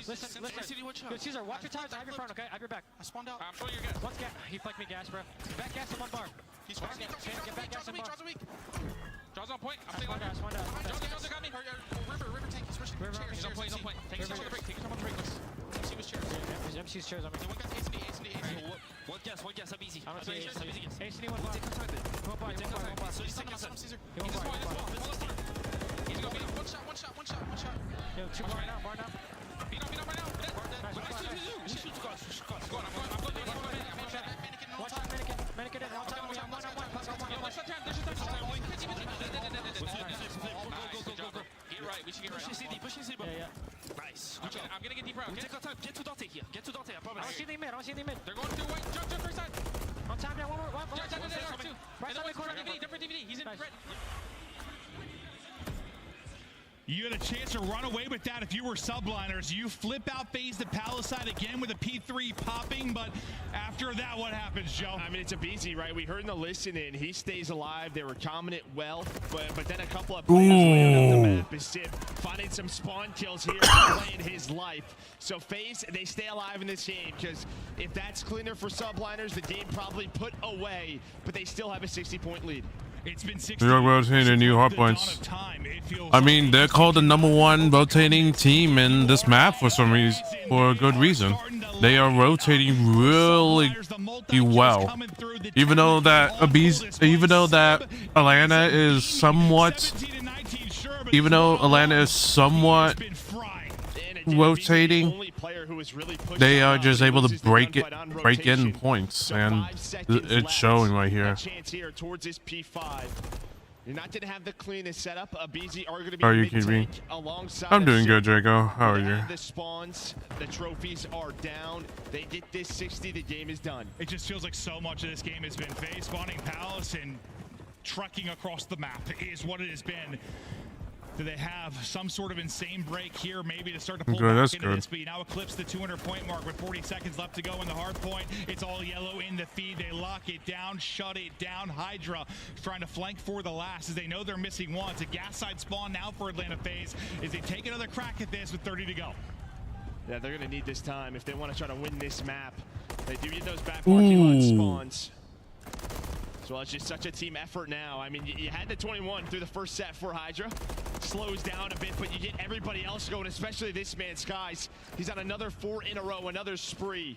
[SPEAKER 10] Listen. Yo, Caesar, watch your times. I have your front, okay? I have your back. I spawned out. I'm showing your gas. Once gas. He flanked me gas, bro. Back gas in 1 bar. He's back gas in bar. Jaws on point. I'm taking gas. Jaws got me. River tank. He's rushing. He's on point. Take yourself on the break. MC was chairs. MC's chairs on me. One gas, ACD. One gas, I'm easy. I don't see ACD. One bar. One bar. Caesar. He's gonna be one shot. Yo, 2 bar now. Beat on right now.
[SPEAKER 3] Get to Dante here. Get to Dante. I promise.
[SPEAKER 10] I don't see the mid. I don't see the mid.
[SPEAKER 3] They're going to white. Jump right side.
[SPEAKER 10] On top there. One more.
[SPEAKER 3] Yeah, two.
[SPEAKER 10] Right side corner.
[SPEAKER 3] Different DVD. He's in red.
[SPEAKER 11] You had a chance to run away with that if you were subliners. You flip out phase to Palisade again with a P3 popping, but after that, what happens, Joe?
[SPEAKER 12] I mean, it's a BZ, right? We heard in the listen-in, he stays alive. They were calming it well, but then a couple of players laying up the map is Sib finding some spawn kills here, playing his life. So FaZe, they stay alive in this game, because if that's cleaner for subliners, the game probably put away, but they still have a 60-point lead.
[SPEAKER 11] It's been 60
[SPEAKER 7] New York rotating new hard points. I mean, they're called the #1 rotating team in this map for some reason, for a good reason. They are rotating really well. Even though that Atlanta is somewhat, rotating, they are just able to break in points, and it's showing right here.
[SPEAKER 12] You're not going to have the cleanest setup. BZ are going to be
[SPEAKER 7] Are you kidding me?
[SPEAKER 12] Alongside
[SPEAKER 7] I'm doing good, Draco. How are you?
[SPEAKER 12] The spawns, the trophies are down. They get this 60, the game is done.
[SPEAKER 11] It just feels like so much of this game has been FaZe spawning Palace and trucking across the map is what it has been. Do they have some sort of insane break here, maybe to start to pull back into this? But you now eclipse the 200-point mark with 40 seconds left to go in the hard point. It's all yellow in the feed. They lock it down, shut it down. Hydra trying to flank for the last as they know they're missing one. It's a gas side spawn now for Atlanta FaZe as they take another crack at this with 30 to go.
[SPEAKER 12] Yeah, they're going to need this time if they want to try to win this map. They do get those back parking lot spawns. So it's just such a team effort now. I mean, you had the 21 through the first set for Hydra. Slows down a bit, but you get everybody else going, especially this man, Skies. He's on another 4 in a row, another spree.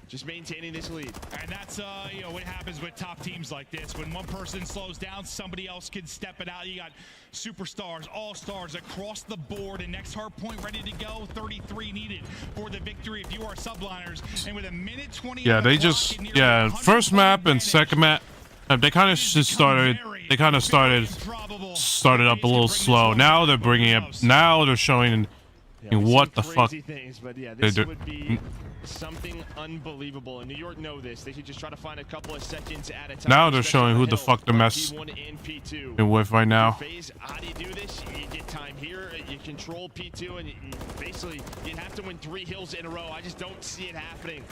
[SPEAKER 12] Just maintaining this lead.
[SPEAKER 11] And that's you know what happens with top teams like this. When one person slows down, somebody else can step it out. You got superstars, all-stars across the board, and next hard point ready to go. 33 needed for the victory if you are subliners. And with a minute 20,
[SPEAKER 7] yeah, they just first map and second map, they kind of just started. They kind of started up a little slow. Now they're bringing up. Now they're showing what the fuck
[SPEAKER 12] they do. Something unbelievable, and New York know this. They should just try to find a couple of seconds at a time.
[SPEAKER 7] Now they're showing who the fuck they're messing with right now.
[SPEAKER 12] FaZe, how do you do this? You get time here, you control P2, and basically you have to win 3 hills in a row. I just don't see it happening.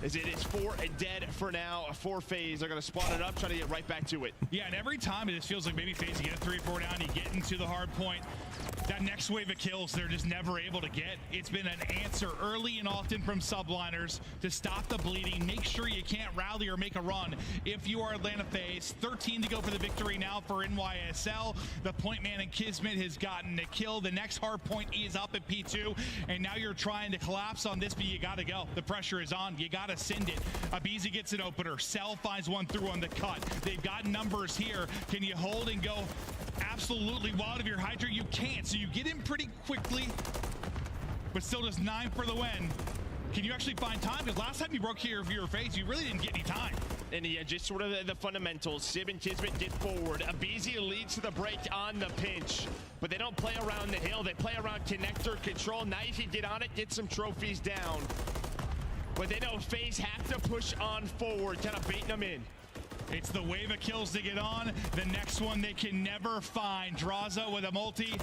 [SPEAKER 12] As it is 4 dead for now. 4 FaZe. They're going to spawn it up, try to get right back to it.
[SPEAKER 11] Yeah, and every time it just feels like maybe FaZe get a 3-4 down, you get into the hard point. That next wave of kills, they're just never able to get. It's been an answer early and often from subliners to stop the bleeding. Make sure you can't rally or make a run if you are Atlanta FaZe. 13 to go for the victory now for NYSL. The point man and Kismet has gotten a kill. The next hard point is up at P2, and now you're trying to collapse on this, but you got to go. The pressure is on. You got to send it. Abizi gets an opener. Cell finds one through on the cut. They've got numbers here. Can you hold and go absolutely wild of your Hydra? You can't. So you get in pretty quickly, but still just 9 for the win. Can you actually find time? Because last time you broke here for your FaZe, you really didn't get any time.
[SPEAKER 12] And yeah, just sort of the fundamentals. Sib and Kismet get forward. Abizi leads to the break on the pinch, but they don't play around the hill. They play around connector control. Now you can get on it, get some trophies down. But they know FaZe have to push on forward, kind of baiting them in.
[SPEAKER 11] It's the wave of kills to get on. The next one they can never find. Draza with a multi,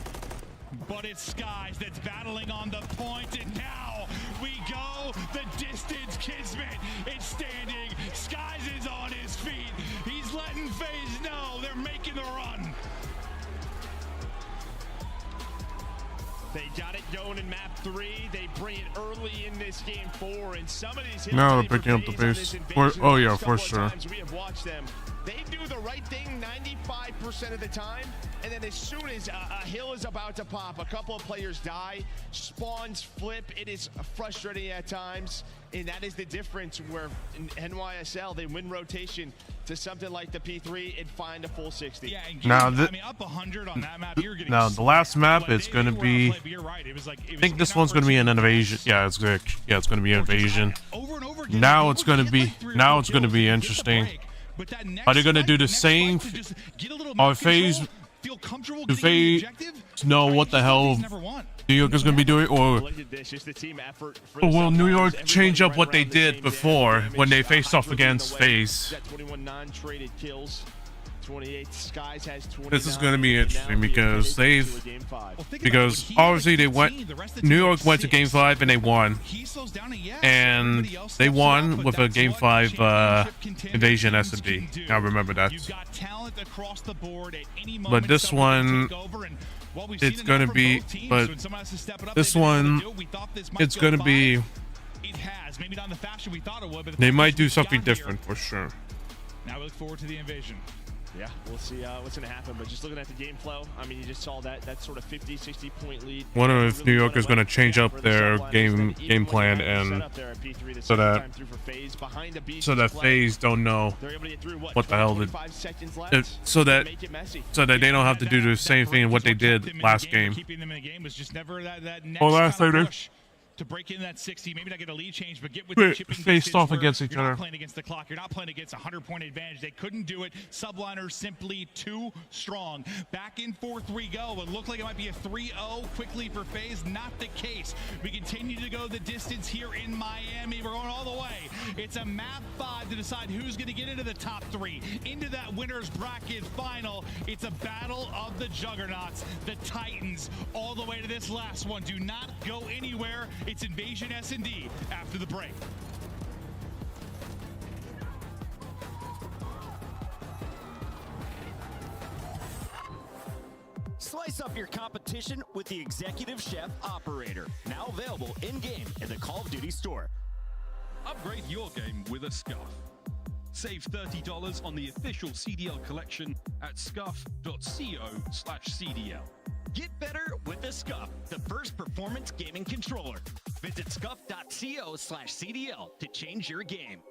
[SPEAKER 11] but it's Skies that's battling on the point, and now we go the distance. Kismet is standing. Skies is on his feet. He's letting FaZe know they're making the run.
[SPEAKER 12] They got it going in map 3. They bring it early in this game 4, and some of these
[SPEAKER 7] now they're picking up the pace. Oh yeah, for sure.
[SPEAKER 12] We have watched them. They do the right thing 95% of the time, and then as soon as a hill is about to pop, a couple of players die, spawns flip. It is frustrating at times, and that is the difference where in NYSL they win rotation to something like the P3 and find a full 60.
[SPEAKER 11] Yeah,
[SPEAKER 7] now
[SPEAKER 11] I mean, up 100 on that map, you're getting
[SPEAKER 7] now the last map is going to be. I think this one's going to be an invasion. Yeah, it's good. Yeah, it's going to be an invasion. Now it's going to be. Now it's going to be interesting. Are they going to do the same? Are FaZe? Do FaZe know what the hell New York is going to be doing, or will New York change up what they did before when they faced off against FaZe?
[SPEAKER 12] 21 non-traded kills. 28 Skies has 20.
[SPEAKER 7] This is going to be interesting because because obviously they went, New York went to Game 5 and they won, and they won with a Game 5 invasion SMD. I remember that. But this one, it's going to be, but this one, it's going to be, they might do something different for sure.
[SPEAKER 11] Now we look forward to the invasion.
[SPEAKER 12] Yeah, we'll see what's going to happen. But just looking at the game flow, I mean, you just saw that sort of 50, 60-point lead.
[SPEAKER 7] Wonder if New York is going to change up their game plan, and so that FaZe don't know what the hell so that they don't have to do the same thing what they did last game. Or last night.
[SPEAKER 11] To break in that 60, maybe not get a lead change, but get within chipping
[SPEAKER 7] faced off against each
[SPEAKER 11] other.
[SPEAKER 7] other.
[SPEAKER 11] You're not playing against the clock. You're not playing against a 100-point advantage. They couldn't do it. Subliners simply too strong. Back in 4-3 go. It looked like it might be a 3-0 quickly for FaZe. Not the case. We continue to go the distance here in Miami. We're going all the way. It's a map 5 to decide who's going to get into the top 3, into that winner's bracket final. It's a battle of the juggernauts, the Titans, all the way to this last one. Do not go anywhere. It's Invasion S&D after the break.
[SPEAKER 8] Slice up your competition with the Executive Chef Operator. Now available in-game in the Call of Duty store.
[SPEAKER 13] Upgrade your game with a Scuff. Save $30 on the official CDL collection at scuff.co/CDL.
[SPEAKER 8] Get better with the Scuff, the first performance gaming controller. Visit scuff.co/CDL to change your game.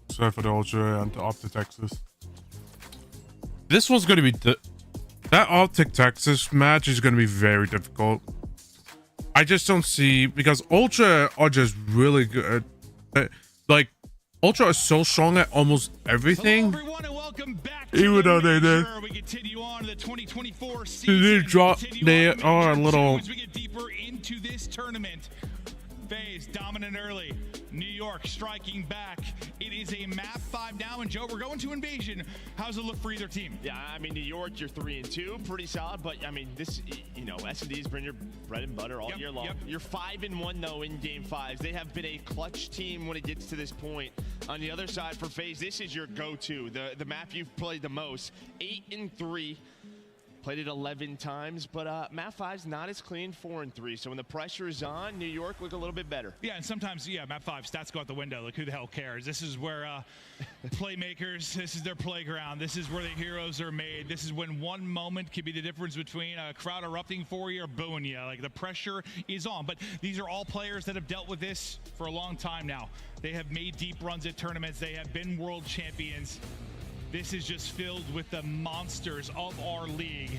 [SPEAKER 7] Sorry for the ultra and up to Texas. this one's going to be that Arctic Texas match is going to be very difficult. I just don't see, because Ultra are just really good. Like, Ultra are so strong at almost everything.
[SPEAKER 11] Hello everyone, and welcome back to
[SPEAKER 7] Even though they did.
[SPEAKER 11] We continue on the 2024 season.
[SPEAKER 7] They are a little.
[SPEAKER 11] As we get deeper into this tournament. FaZe dominant early. New York striking back. It is a map 5 now, and Joe, we're going to Invasion. How's it look for either team?
[SPEAKER 12] Yeah, I mean, New York, you're 3-2, pretty solid. But I mean, this, you know, S&D's been your bread and butter all year long. You're 5-1 though in Game 5s. They have been a clutch team when it gets to this point. On the other side for FaZe, this is your go-to, the map you've played the most. 8-3. Played it 11 times, but map 5's not as clean, 4-3. So when the pressure is on, New York look a little bit better.
[SPEAKER 11] Yeah, and sometimes, yeah, map 5 stats go out the window. Like, who the hell cares? This is where playmakers, this is their playground. This is where the heroes are made. This is when one moment could be the difference between a crowd erupting for you or booing you. Like, the pressure is on. But these are all players that have dealt with this for a long time now. They have made deep runs at tournaments. They have been world champions. This is just filled with the monsters of our league.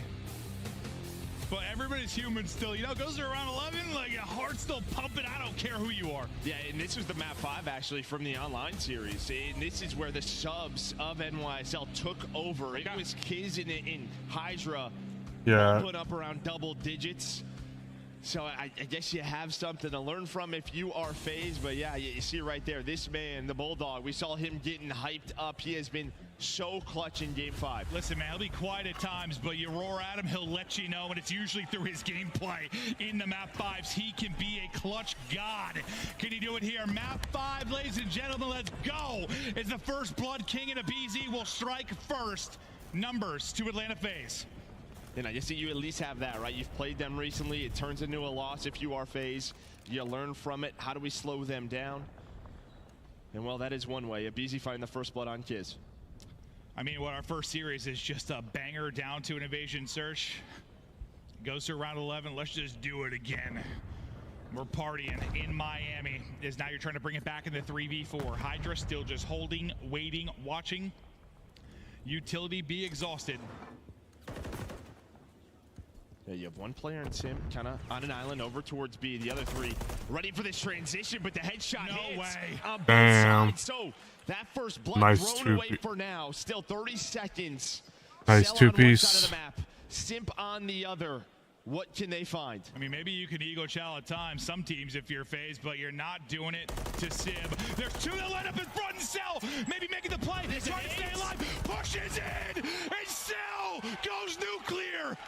[SPEAKER 11] But everybody's human still, you know, goes to around 11, like, your heart's still pumping. I don't care who you are.
[SPEAKER 12] Yeah, and this was the map 5 actually from the online series. And this is where the subs of NYSL took over. It was Kiz and Hydra put up around double digits. So I guess you have something to learn from if you are FaZe. But yeah, you see right there, this man, the Bulldog, we saw him getting hyped up. He has been so clutch in Game 5.
[SPEAKER 11] Listen, man, he'll be quiet at times, but you roar at him, he'll let you know, and it's usually through his gameplay in the map 5s. He can be a clutch god. Can he do it here? Map 5, ladies and gentlemen, let's go. As the first Blood King and BZ will strike first. Numbers to Atlanta FaZe.
[SPEAKER 12] And I guess that you at least have that, right? You've played them recently. It turns into a loss if you are FaZe. You learn from it. How do we slow them down? And well, that is one way. BZ finding the first blood on Kiz.
[SPEAKER 11] I mean, what our first series is just a banger down to an Invasion search. Goes to round 11. Let's just do it again. We're partying in Miami. As now you're trying to bring it back in the 3v4. Hydra still just holding, waiting, watching. Utility be exhausted.
[SPEAKER 12] Yeah, you have one player in Sim kind of on an island over towards B. The other three ready for this transition, but the headshot hits on both sides. So that first blood thrown away for now. Still 30 seconds.
[SPEAKER 7] Nice
[SPEAKER 12] Cell
[SPEAKER 7] two-piece.
[SPEAKER 12] on one side of the map. Simp on the other. What can they find?
[SPEAKER 11] I mean, maybe you can ego chow at times, some teams if you're FaZe, but you're not doing it to Sib. There's two that line up in front, and Cell maybe making the play. Trying to stay alive. Pushes in, and Cell goes nuclear.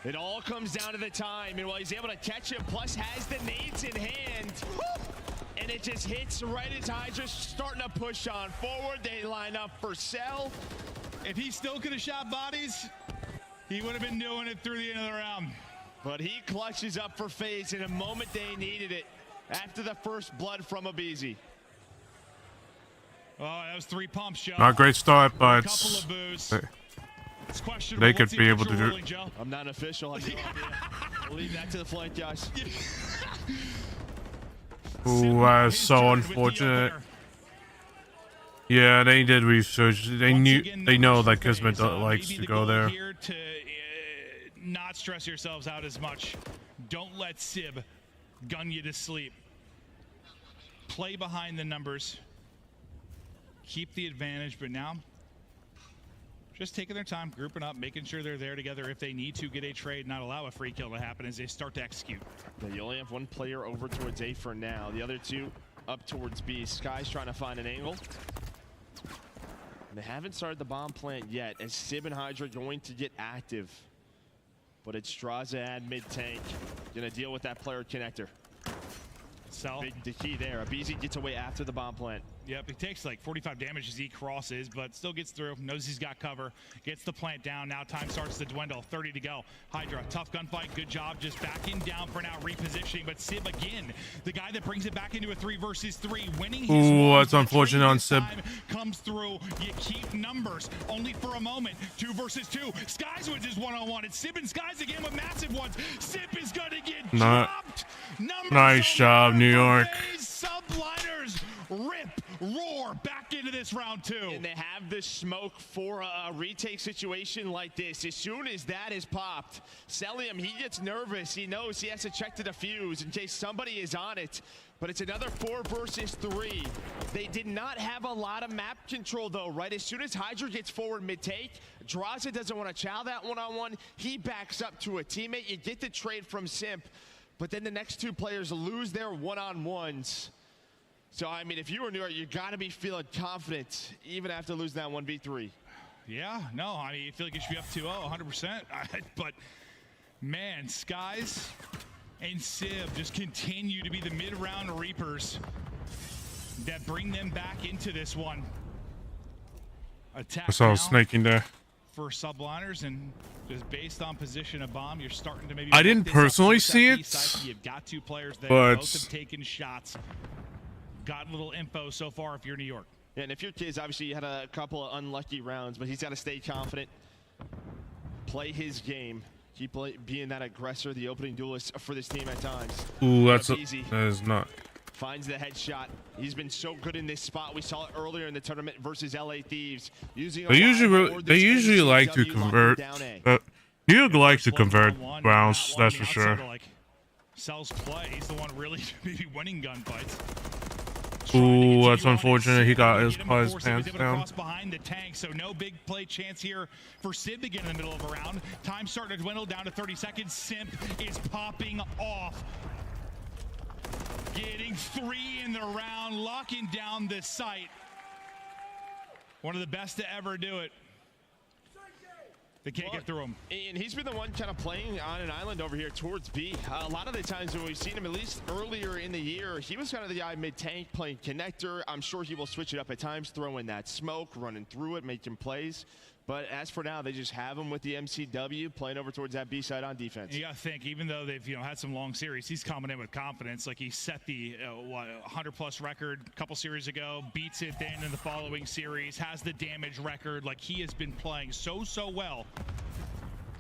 [SPEAKER 12] It all comes down to the time, and while he's able to catch him, plus has the nades in hand, and it just hits right as Hydra's starting to push on forward. They line up for Cell.
[SPEAKER 11] If he still could have shot bodies, he would have been doing it through the end of the round.
[SPEAKER 12] But he clutches up for FaZe in a moment they needed it after the first blood from Abizi.
[SPEAKER 11] Oh, that was 3 pumps, Joe.
[SPEAKER 7] Not a great start, but
[SPEAKER 11] couple of boos.
[SPEAKER 7] They could be able to do
[SPEAKER 12] it. I'm not official. I'll leave that to the flank guys.
[SPEAKER 7] Ooh, so unfortunate. Yeah, they did research. They know that Kismet likes to go there.
[SPEAKER 11] Here to not stress yourselves out as much. Don't let Sib gun you to sleep. Play behind the numbers. Keep the advantage, but now just taking their time, grouping up, making sure they're there together if they need to get a trade, not allow a free kill to happen as they start to execute.
[SPEAKER 12] Yeah, you only have one player over towards A for now. The other two up towards B. Sky's trying to find an angle. And they haven't started the bomb plant yet, as Sib and Hydra going to get active. But it's Straza and mid-tank. Gonna deal with that player connector.
[SPEAKER 11] Cell.
[SPEAKER 12] The key there. Abizi gets away after the bomb plant.
[SPEAKER 11] Yep, he takes like 45 damage as he crosses, but still gets through, knows he's got cover, gets the plant down. Now time starts to dwindle, 30 to go. Hydra, tough gunfight, good job, just backing down for now, repositioning, but Sib again, the guy that brings it back into a 3 versus 3, winning his
[SPEAKER 7] Ooh, that's unfortunate on Sib.
[SPEAKER 11] Comes through, you keep numbers, only for a moment, 2 versus 2. Skies wins his one-on-one, it's Sib and Skies again with massive ones. Sib is gonna get dropped.
[SPEAKER 7] Nice job, New York.
[SPEAKER 11] Subliners rip, roar back into this round 2.
[SPEAKER 12] And they have the smoke for a retake situation like this. As soon as that is popped, Celium, he gets nervous. He knows he has to check the defuse in case somebody is on it. But it's another 4 versus 3. They did not have a lot of map control though, right? As soon as Hydra gets forward mid-take, Draza doesn't want to chow that one-on-one. He backs up to a teammate. You get the trade from Simp, but then the next 2 players lose their one-on-ones. So, I mean, if you were New York, you got to be feeling confident even after losing that 1v3.
[SPEAKER 11] Yeah, no, I mean, you feel like you should be up 2-0, 100%. But, man, Skies and Sib just continue to be the mid-round reapers that bring them back into this one. Attack
[SPEAKER 7] I saw a snake in there.
[SPEAKER 11] for subliners, and just based on position of bomb, you're starting to maybe.
[SPEAKER 7] I didn't personally see it,
[SPEAKER 11] You've got 2 players there.
[SPEAKER 7] but
[SPEAKER 11] Both have taken shots. Got a little info so far if you're New York.
[SPEAKER 12] Yeah, and if you're Kids, obviously you had a couple of unlucky rounds, but he's got to stay confident, play his game, keep being that aggressor, the opening duelist for this team at times.
[SPEAKER 7] Ooh, that's
[SPEAKER 12] easy.
[SPEAKER 7] That is not.
[SPEAKER 12] Finds the headshot. He's been so good in this spot. We saw it earlier in the tournament versus LA Thieves. Using
[SPEAKER 7] They usually like to convert. New York likes to convert rounds. That's for sure.
[SPEAKER 11] Sells play. He's the one really maybe winning gunfights.
[SPEAKER 7] Ooh, that's unfortunate. He got his pants down.
[SPEAKER 11] Behind the tank, so no big play chance here for Sid to get in the middle of a round. Time starting to dwindle down to 30 seconds. Simp is popping off. Getting 3 in the round, locking down the site. One of the best to ever do it. They can't get through him.
[SPEAKER 12] And he's been the one kind of playing on an island over here towards B. A lot of the times when we've seen him, at least earlier in the year, he was kind of the guy mid-tank playing connector. I'm sure he will switch it up at times, throw in that smoke, running through it, making plays. But as for now, they just have him with the MCW playing over towards that B side on defense.
[SPEAKER 11] You got to think, even though they've had some long series, he's coming in with confidence. Like he set the 100-plus record a couple series ago, beats it then in the following series, has the damage record. Like he has been playing so well,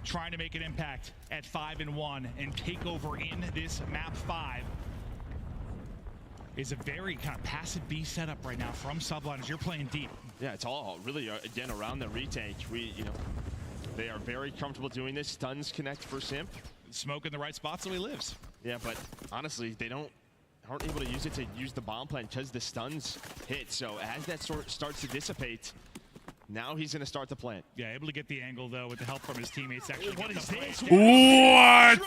[SPEAKER 11] trying to make an impact at 5-1 and take over in this map 5. Is a very kind of passive B setup right now from subliners. You're playing deep.
[SPEAKER 12] Yeah, it's all really, again, around the retake. They are very comfortable doing this. Stuns connect for Simp.
[SPEAKER 11] Smoke in the right spot so he lives.
[SPEAKER 12] Yeah, but honestly, they aren't able to use it to use the bomb plan because the stuns hit. So as that starts to dissipate, now he's going to start the plant.
[SPEAKER 11] Yeah, able to get the angle, though, with the help from his teammates. Actually,
[SPEAKER 12] what is this?
[SPEAKER 7] What?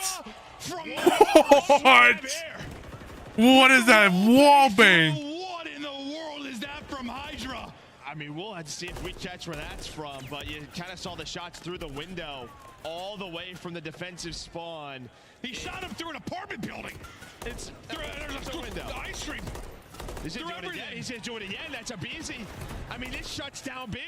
[SPEAKER 7] What is that wall bang?
[SPEAKER 11] What in the world is that from Hydra?
[SPEAKER 12] I mean, we'll have to see if we catch where that's from, but you kind of saw the shots through the window all the way from the defensive spawn.
[SPEAKER 11] He shot him through an apartment building.
[SPEAKER 12] It's
[SPEAKER 11] there's a window. Ice stream.
[SPEAKER 12] He's going to do it again. He's going to do it again. That's a BZ. I mean, this shuts down B.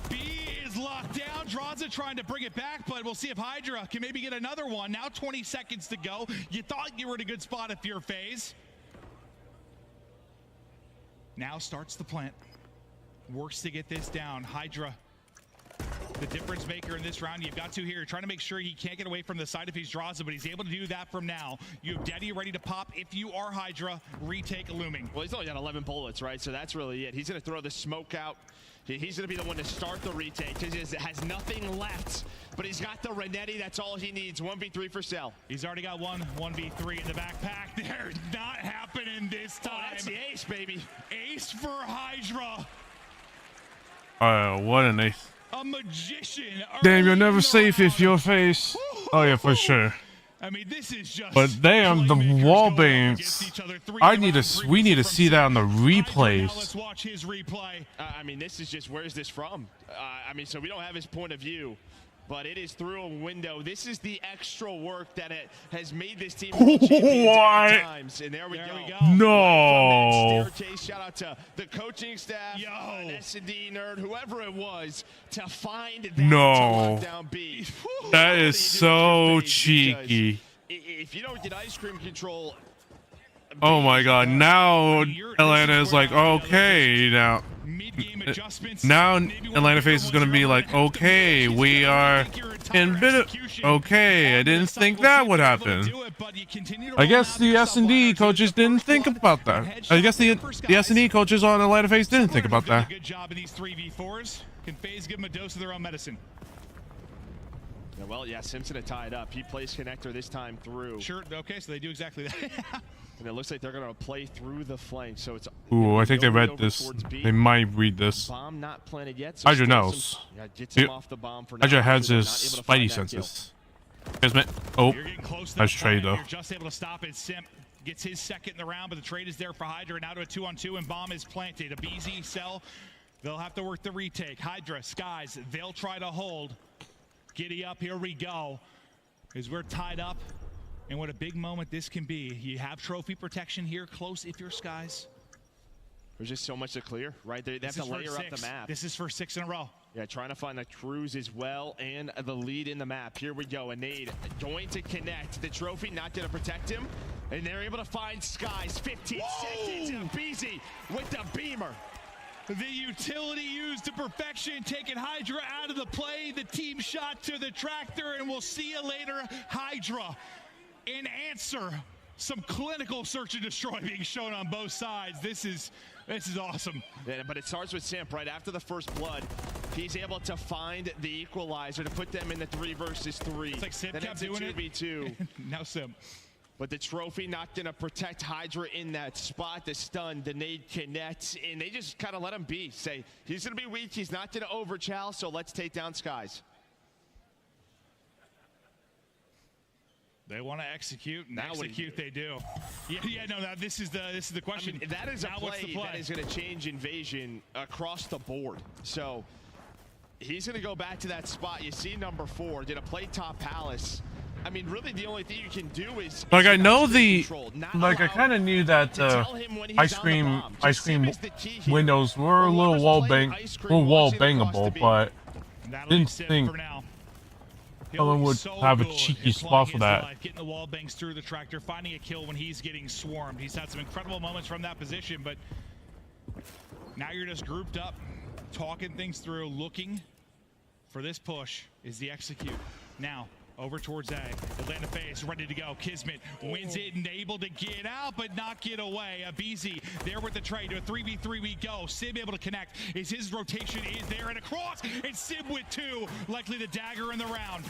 [SPEAKER 11] B is locked down. Draza trying to bring it back, but we'll see if Hydra can maybe get another one. Now 20 seconds to go. You thought you were in a good spot if you're FaZe. Now starts the plant. Works to get this down. Hydra, the difference maker in this round. You've got 2 here. Trying to make sure he can't get away from the side if he's Draza, but he's able to do that from now. You have Daddy ready to pop if you are Hydra. Retake looming.
[SPEAKER 12] Well, he's only got 11 bullets, right? So that's really it. He's going to throw the smoke out. He's going to be the one to start the retake because he has nothing left, but he's got the Renetti. That's all he needs. 1v3 for Cell.
[SPEAKER 11] He's already got 1v3 in the backpack. There's not happening this time.
[SPEAKER 12] Oh, that's the ace, baby.
[SPEAKER 11] Ace for Hydra.
[SPEAKER 7] What an ace.
[SPEAKER 11] A magician.
[SPEAKER 7] Damn, you're never safe if you're FaZe. Oh yeah, for sure.
[SPEAKER 11] I mean, this is just.
[SPEAKER 7] But damn, the wall bangs. We need to see that on the replays.
[SPEAKER 11] Let's watch his replay.
[SPEAKER 12] I mean, this is just, where's this from? I mean, so we don't have his point of view, but it is through a window. This is the extra work that it has made this team
[SPEAKER 7] What?
[SPEAKER 12] times. And there we go.
[SPEAKER 7] No.
[SPEAKER 12] Right staircase. Shout out to the coaching staff, S&D nerd, whoever it was, to find that to lock down B.
[SPEAKER 7] That is so cheeky.
[SPEAKER 12] If you don't get ice cream control.
[SPEAKER 7] Oh my god, now Atlanta is like, okay, now Atlanta FaZe is going to be like, okay, we are And okay, I didn't think that would happen. I guess the S&D coaches didn't think about that. I guess the S&D coaches on the lighter face didn't think about that.
[SPEAKER 11] Good job in these 3v4s. Can FaZe give them a dose of their own medicine?
[SPEAKER 12] Yeah, well, yeah, Simpson had tied up. He plays connector this time through.
[SPEAKER 11] Sure. Okay, so they do exactly that.
[SPEAKER 12] And it looks like they're going to play through the flank. So it's.
[SPEAKER 7] Ooh, I think they read this. They might read this.
[SPEAKER 12] Bomb not planted yet. So
[SPEAKER 7] Hydra knows. Hydra has his spidey senses. Kismet. Oh, nice trade though.
[SPEAKER 11] You're just able to stop it. Simp gets his second in the round, but the trade is there for Hydra. Now to a 2-on-2, and bomb is planted. A BZ cell. They'll have to work the retake. Hydra, Skies, they'll try to hold. Giddy up, here we go. As we're tied up, and what a big moment this can be. You have trophy protection here, close if you're Skies.
[SPEAKER 12] There's just so much to clear, right? They have to layer up the map.
[SPEAKER 11] This is for 6 in a row.
[SPEAKER 12] Yeah, trying to find the cruise as well, and the lead in the map. Here we go, a nade going to connect. The trophy not going to protect him, and they're able to find Skies. 15 seconds, and Beezy with the beamer.
[SPEAKER 11] The utility used to perfection, taking Hydra out of the play. The team shot to the tractor, and we'll see you later, Hydra. In answer, some clinical search and destroy being shown on both sides. This is awesome.
[SPEAKER 12] Yeah, but it starts with Simp right after the first blood. He's able to find the equalizer to put them in the 3 versus 3.
[SPEAKER 11] It's like Simp kept doing it.
[SPEAKER 12] 2v2.
[SPEAKER 11] Now Simp.
[SPEAKER 12] But the trophy not going to protect Hydra in that spot. The stun, the nade connects, and they just kind of let him be. Say, he's going to be weak. He's not going to overchow, so let's take down Skies.
[SPEAKER 11] They want to execute, and execute they do. Yeah, no, this is the question.
[SPEAKER 12] I mean, that is
[SPEAKER 11] now,
[SPEAKER 12] what's the play that is going to change Invasion across the board. So he's going to go back to that spot. You see number 4, did a play top Palace. I mean, really, the only thing you can do is
[SPEAKER 7] like I know the I kind of knew that ice cream windows were a little wall bangable, but didn't think someone would have a cheeky spot for that.
[SPEAKER 11] Getting the wall bangs through the tractor, finding a kill when he's getting swarmed. He's had some incredible moments from that position, but now you're just grouped up, talking things through, looking for this push. Is the execute now? Over towards A. Atlanta FaZe ready to go. Kismet wins it and able to get out, but not get away. BZ there with the trade. To a 3v3 we go. Sib able to connect. Is his rotation is there and across. And Sib with 2. Likely the dagger in the round.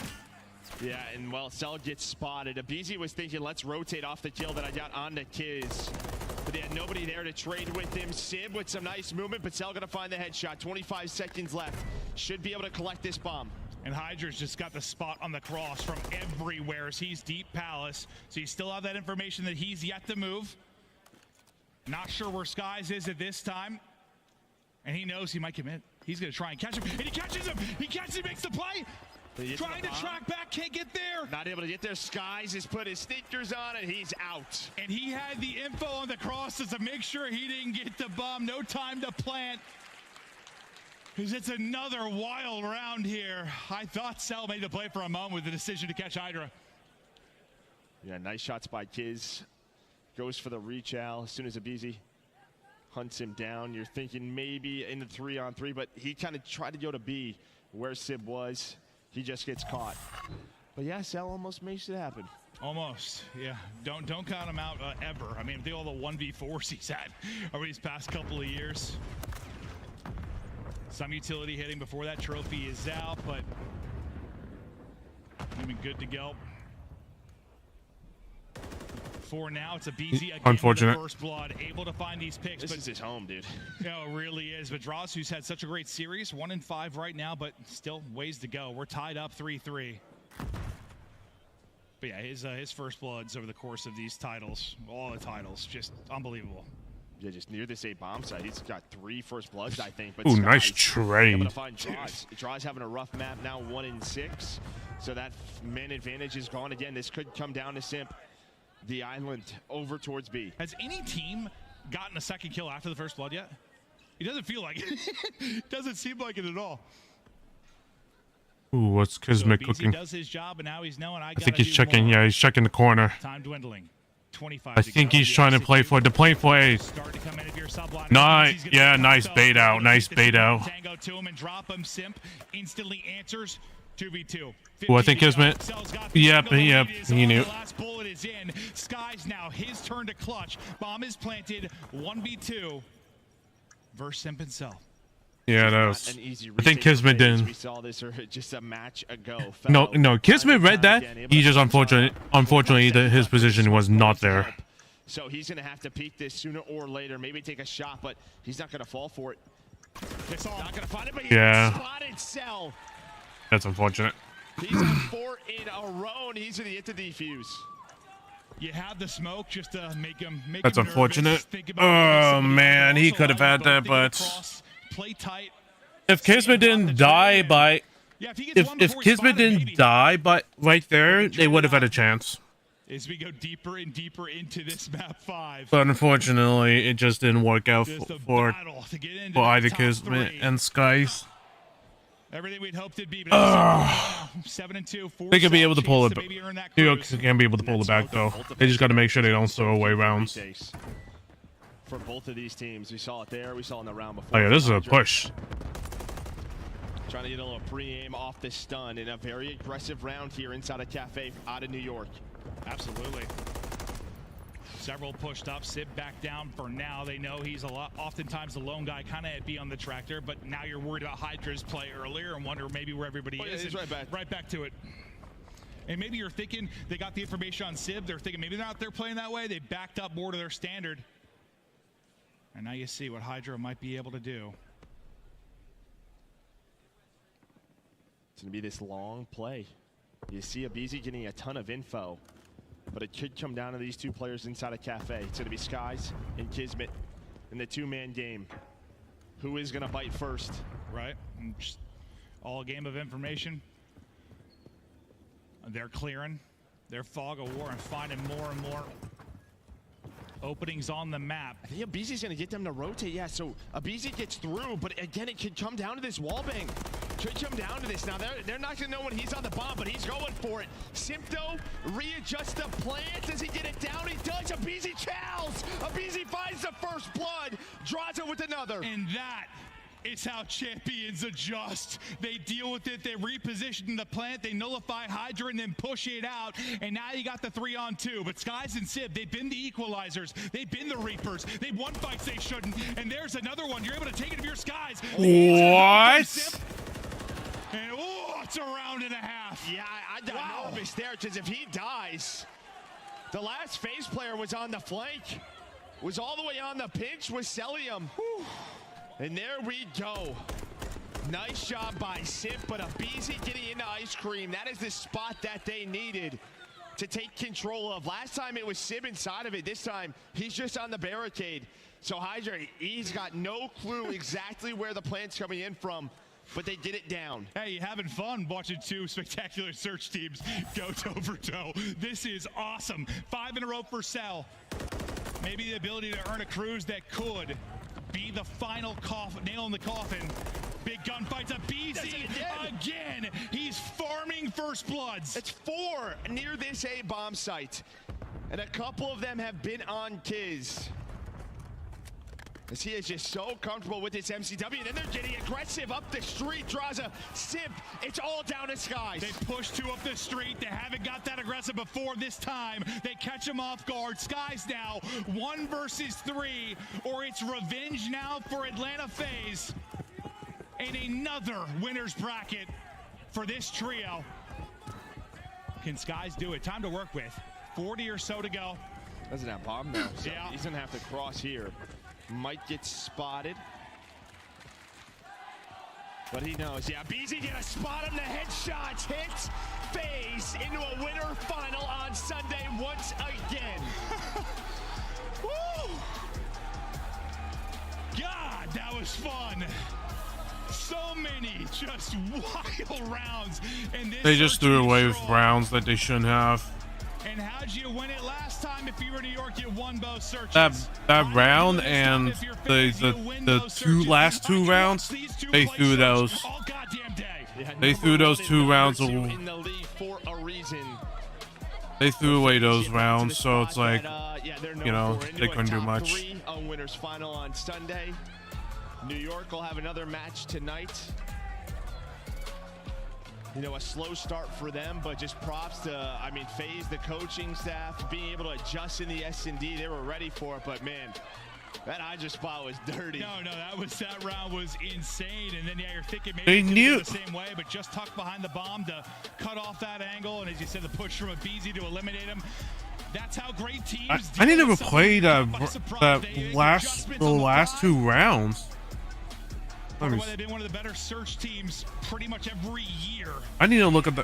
[SPEAKER 12] Yeah, and well, Cell gets spotted. BZ was thinking, let's rotate off the kill that I got on the Kiz. But they had nobody there to trade with him. Sib with some nice movement, but Cell gonna find the headshot. 25 seconds left. Should be able to collect this bomb.
[SPEAKER 11] And Hydra's just got the spot on the cross from everywhere as he's deep Palace. So you still have that information that he's yet to move. Not sure where Skies is at this time. And he knows he might commit. He's going to try and catch him. And he catches him. He catches him, makes the play. Trying to track back, can't get there.
[SPEAKER 12] Not able to get there. Skies has put his sneakers on and he's out.
[SPEAKER 11] And he had the info on the crosses to make sure he didn't get the bomb. No time to plant. Because it's another wild round here. I thought Cell made the play for a moment with the decision to catch Hydra.
[SPEAKER 12] Yeah, nice shots by Kiz. Goes for the reach out as soon as Abizi hunts him down. You're thinking maybe in the 3-on-3, but he kind of tried to go to B where Sib was. He just gets caught. But yeah, Cell almost makes it happen.
[SPEAKER 11] Almost, yeah. Don't count him out ever. I mean, think all the 1v4s he's had over these past couple of years. Some utility hitting before that trophy is out, but even good to go. For now, it's a BZ again.
[SPEAKER 7] Unfortunate.
[SPEAKER 11] First blood, able to find these picks.
[SPEAKER 12] This is his home, dude.
[SPEAKER 11] No, it really is. But Droz, who's had such a great series, 1-5 right now, but still ways to go. We're tied up 3-3. But yeah, his first bloods over the course of these titles, all the titles, just unbelievable.
[SPEAKER 12] Yeah, just near this A bomb site. He's got 3 first bloods, I think. But
[SPEAKER 7] ooh, nice trade.
[SPEAKER 12] Able to find Droz. Droz having a rough map now, 1-6. So that man advantage is gone again. This could come down to Simp. The island over towards B.
[SPEAKER 11] Has any team gotten a second kill after the first blood yet? It doesn't feel like it. Doesn't seem like it at all.
[SPEAKER 7] Ooh, what's Kismet cooking?
[SPEAKER 11] Does his job, and now he's knowing I
[SPEAKER 7] think he's checking. Yeah, he's checking the corner.
[SPEAKER 11] Time dwindling. 25.
[SPEAKER 7] I think he's trying to play for A. Nice, yeah, nice bait out. Nice bait out.
[SPEAKER 11] Tango to him and drop him. Simp instantly answers. 2v2.
[SPEAKER 7] Oh, I think Kismet. Yep, he knew.
[SPEAKER 11] The last bullet is in. Skies now, his turn to clutch. Bomb is planted. 1v2 versus Simp and Cell.
[SPEAKER 7] Yeah, that was.
[SPEAKER 12] An easy
[SPEAKER 7] I think Kismet didn't.
[SPEAKER 12] We saw this just a match ago.
[SPEAKER 7] No, Kismet read that. He just unfortunately his position was not there.
[SPEAKER 12] So he's gonna have to peek this sooner or later. Maybe take a shot, but he's not gonna fall for it. Not gonna find it, but he spotted Cell.
[SPEAKER 7] That's unfortunate.
[SPEAKER 12] He's on 4 in a row, and he's gonna get to defuse.
[SPEAKER 11] You have the smoke just to make him.
[SPEAKER 7] That's unfortunate. Oh man, he could have had that, but
[SPEAKER 11] play tight.
[SPEAKER 7] if Kismet didn't die by, if Kismet didn't die by right there, they would have had a chance.
[SPEAKER 11] As we go deeper and deeper into this map 5.
[SPEAKER 7] But unfortunately, it just didn't work out for either Kismet and Skies.
[SPEAKER 11] Everything we'd hoped it'd be, but 7-2.
[SPEAKER 7] They could be able to pull it. New York can be able to pull it back though. They just got to make sure they don't throw away rounds.
[SPEAKER 12] For both of these teams, we saw it there. We saw it in the round before.
[SPEAKER 7] Oh yeah, this is a push.
[SPEAKER 12] Trying to get a little pre-aim off the stun in a very aggressive round here inside a cafe out of New York.
[SPEAKER 11] Absolutely. Several pushed up, Sib back down for now. They know he's oftentimes the lone guy, kind of be on the tractor, but now you're worried about Hydra's play earlier and wonder maybe where everybody is.
[SPEAKER 12] He's
[SPEAKER 11] right back to it. And maybe you're thinking they got the information on Sib. They're thinking maybe they're not there playing that way. They backed up more to their standard. And now you see what Hydra might be able to do.
[SPEAKER 12] It's going to be this long play. You see Abizi getting a ton of info. But it could come down to these two players inside a cafe. It's going to be Skies and Kismet in the two-man game. Who is going to bite first?
[SPEAKER 11] Right. And just all a game of information. They're clearing their fog of war and finding more and more openings on the map.
[SPEAKER 12] I think Abizi's going to get them to rotate. Yeah, so Abizi gets through, but again, it could come down to this wallbang. Could come down to this. Now, they're not going to know when he's on the bomb, but he's going for it. Simpto readjusts the plant. Does he get it down? He does. Abizi chows. Abizi finds the first blood. Draws it with another.
[SPEAKER 11] And that is how champions adjust. They deal with it. They reposition the plant. They nullify Hydra and then push it out. And now you got the 3-on-2. But Skies and Sib, they've been the equalizers. They've been the Reapers. They've won fights they shouldn't. And there's another one. You're able to take it if you're Skies.
[SPEAKER 7] What?
[SPEAKER 11] And oh, it's a round and a half.
[SPEAKER 12] Yeah, I got nervous there because if he dies, the last phase player was on the flank, was all the way on the pinch with Celium. And there we go. Nice job by Simp, but Abizi getting into Ice Cream. That is the spot that they needed to take control of. Last time it was Sib inside of it. This time he's just on the barricade. So Hydra, he's got no clue exactly where the plant's coming in from, but they get it down.
[SPEAKER 11] Hey, you having fun watching two spectacular search teams go toe for toe. This is awesome. 5 in a row for Cell. Maybe the ability to earn a cruise that could be the final nail in the coffin. Big gunfights. Abizi again. He's farming first bloods.
[SPEAKER 12] It's 4 near this A bomb site, and a couple of them have been on Kiz. As he is just so comfortable with this MCW, and then they're getting aggressive up the street. Draws a Simp. It's all down to Skies.
[SPEAKER 11] They push 2 up the street. They haven't got that aggressive before. This time they catch him off guard. Skies now 1 versus 3, or it's revenge now for Atlanta FaZe. And another winner's bracket for this trio. Can Skies do it? Time to work with. 40 or so to go.
[SPEAKER 12] Doesn't have bomb though, so
[SPEAKER 11] yeah.
[SPEAKER 12] He's gonna have to cross here. Might get spotted, but he knows. Yeah, Abizi gonna spot him. The headshots hits FaZe into a winner final on Sunday once again.
[SPEAKER 11] Woo! God, that was fun. So many just wild rounds. And
[SPEAKER 7] they just threw away with rounds that they shouldn't have.
[SPEAKER 11] And how'd you win it last time? If you were New York, you won both searches.
[SPEAKER 7] That round and the last 2 rounds, they threw those. They threw those 2 rounds.
[SPEAKER 12] In the league for a reason.
[SPEAKER 7] They threw away those rounds, so it's like, you know, they couldn't do much.
[SPEAKER 12] A winners final on Sunday. New York will have another match tonight. You know, a slow start for them, but just props to, I mean, FaZe, the coaching staff, being able to adjust in the S&D. They were ready for it, but man, that Hydra spot was dirty.
[SPEAKER 11] No, that round was insane. And then yeah, you're thinking maybe
[SPEAKER 7] They
[SPEAKER 11] it could
[SPEAKER 7] knew
[SPEAKER 11] go the same way, but just tucked behind the bomb to cut off that angle. And as you said, the push from aBeZy to eliminate him. That's how great teams.
[SPEAKER 7] I didn't even play the last 2 rounds.
[SPEAKER 11] They've been one of the better search teams pretty much every year.
[SPEAKER 7] I need to look at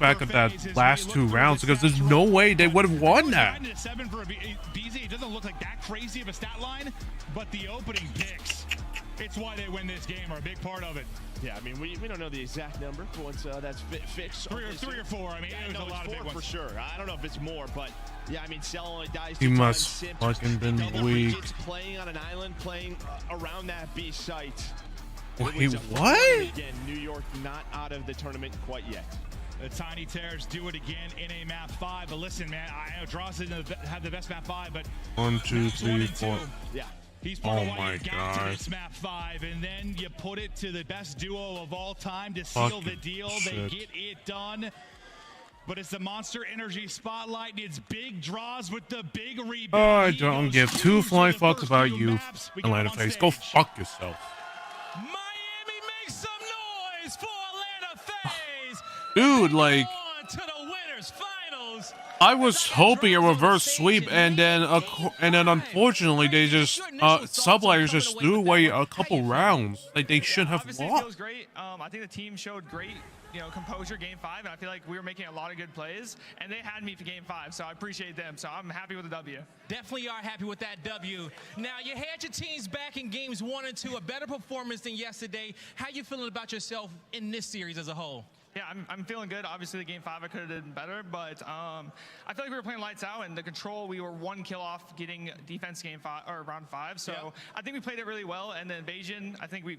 [SPEAKER 7] back at that last 2 rounds because there's no way they would have won that.
[SPEAKER 11] 7 for ABZ. It doesn't look like that crazy of a stat line, but the opening picks, it's why they win this game, are a big part of it.
[SPEAKER 12] Yeah, I mean, we don't know the exact number, but once that's fixed.
[SPEAKER 11] 3 or 4. I mean, it was a lot of big ones.
[SPEAKER 12] For sure. I don't know if it's more, but yeah, I mean, Cell only dies
[SPEAKER 7] He
[SPEAKER 12] 2
[SPEAKER 7] must
[SPEAKER 12] times.
[SPEAKER 7] fucking been weak.
[SPEAKER 12] Playing on an island, playing around that B site.
[SPEAKER 7] Wait, what?
[SPEAKER 12] Again, New York not out of the tournament quite yet.
[SPEAKER 11] The Tiny Terrors do it again in a map 5. But listen, man, I know Dross didn't have the best map 5, but
[SPEAKER 7] 1, 2, 3, 4.
[SPEAKER 12] Yeah.
[SPEAKER 11] He's part of
[SPEAKER 7] Oh
[SPEAKER 11] why
[SPEAKER 7] my
[SPEAKER 11] you got to
[SPEAKER 7] God.
[SPEAKER 11] this map 5, and then you put it to the best duo of all time to seal the deal. They
[SPEAKER 7] shit.
[SPEAKER 11] get it done. But it's the Monster Energy spotlight. It's big draws with the big rebound.
[SPEAKER 7] Oh, I don't give 2 flying fucks about you, Atlanta FaZe. Go fuck yourself.
[SPEAKER 10] Miami, make some noise for Atlanta FaZe.
[SPEAKER 7] Dude, like,
[SPEAKER 10] On to the winners finals.
[SPEAKER 7] I was hoping a reverse sweep, and then unfortunately they just Sublayers just threw away a couple rounds. Like they should have
[SPEAKER 3] Obviously, it
[SPEAKER 7] lost.
[SPEAKER 3] feels great. I think the team showed great, composure game 5, and I feel like we were making a lot of good plays, and they had me for game 5, so I appreciate them. So I'm happy with the W.
[SPEAKER 10] Definitely are happy with that W. Now, you had your teams back in games 1 and 2, a better performance than yesterday. How you feeling about yourself in this series as a whole?
[SPEAKER 3] Yeah, I'm feeling good. Obviously, the game 5 I could have done better, but I feel like we were playing lights out, and the control, we were 1 kill off getting defense game 5 or round 5. So
[SPEAKER 10] Yeah.
[SPEAKER 3] I think we played it really well. And then invasion, I think we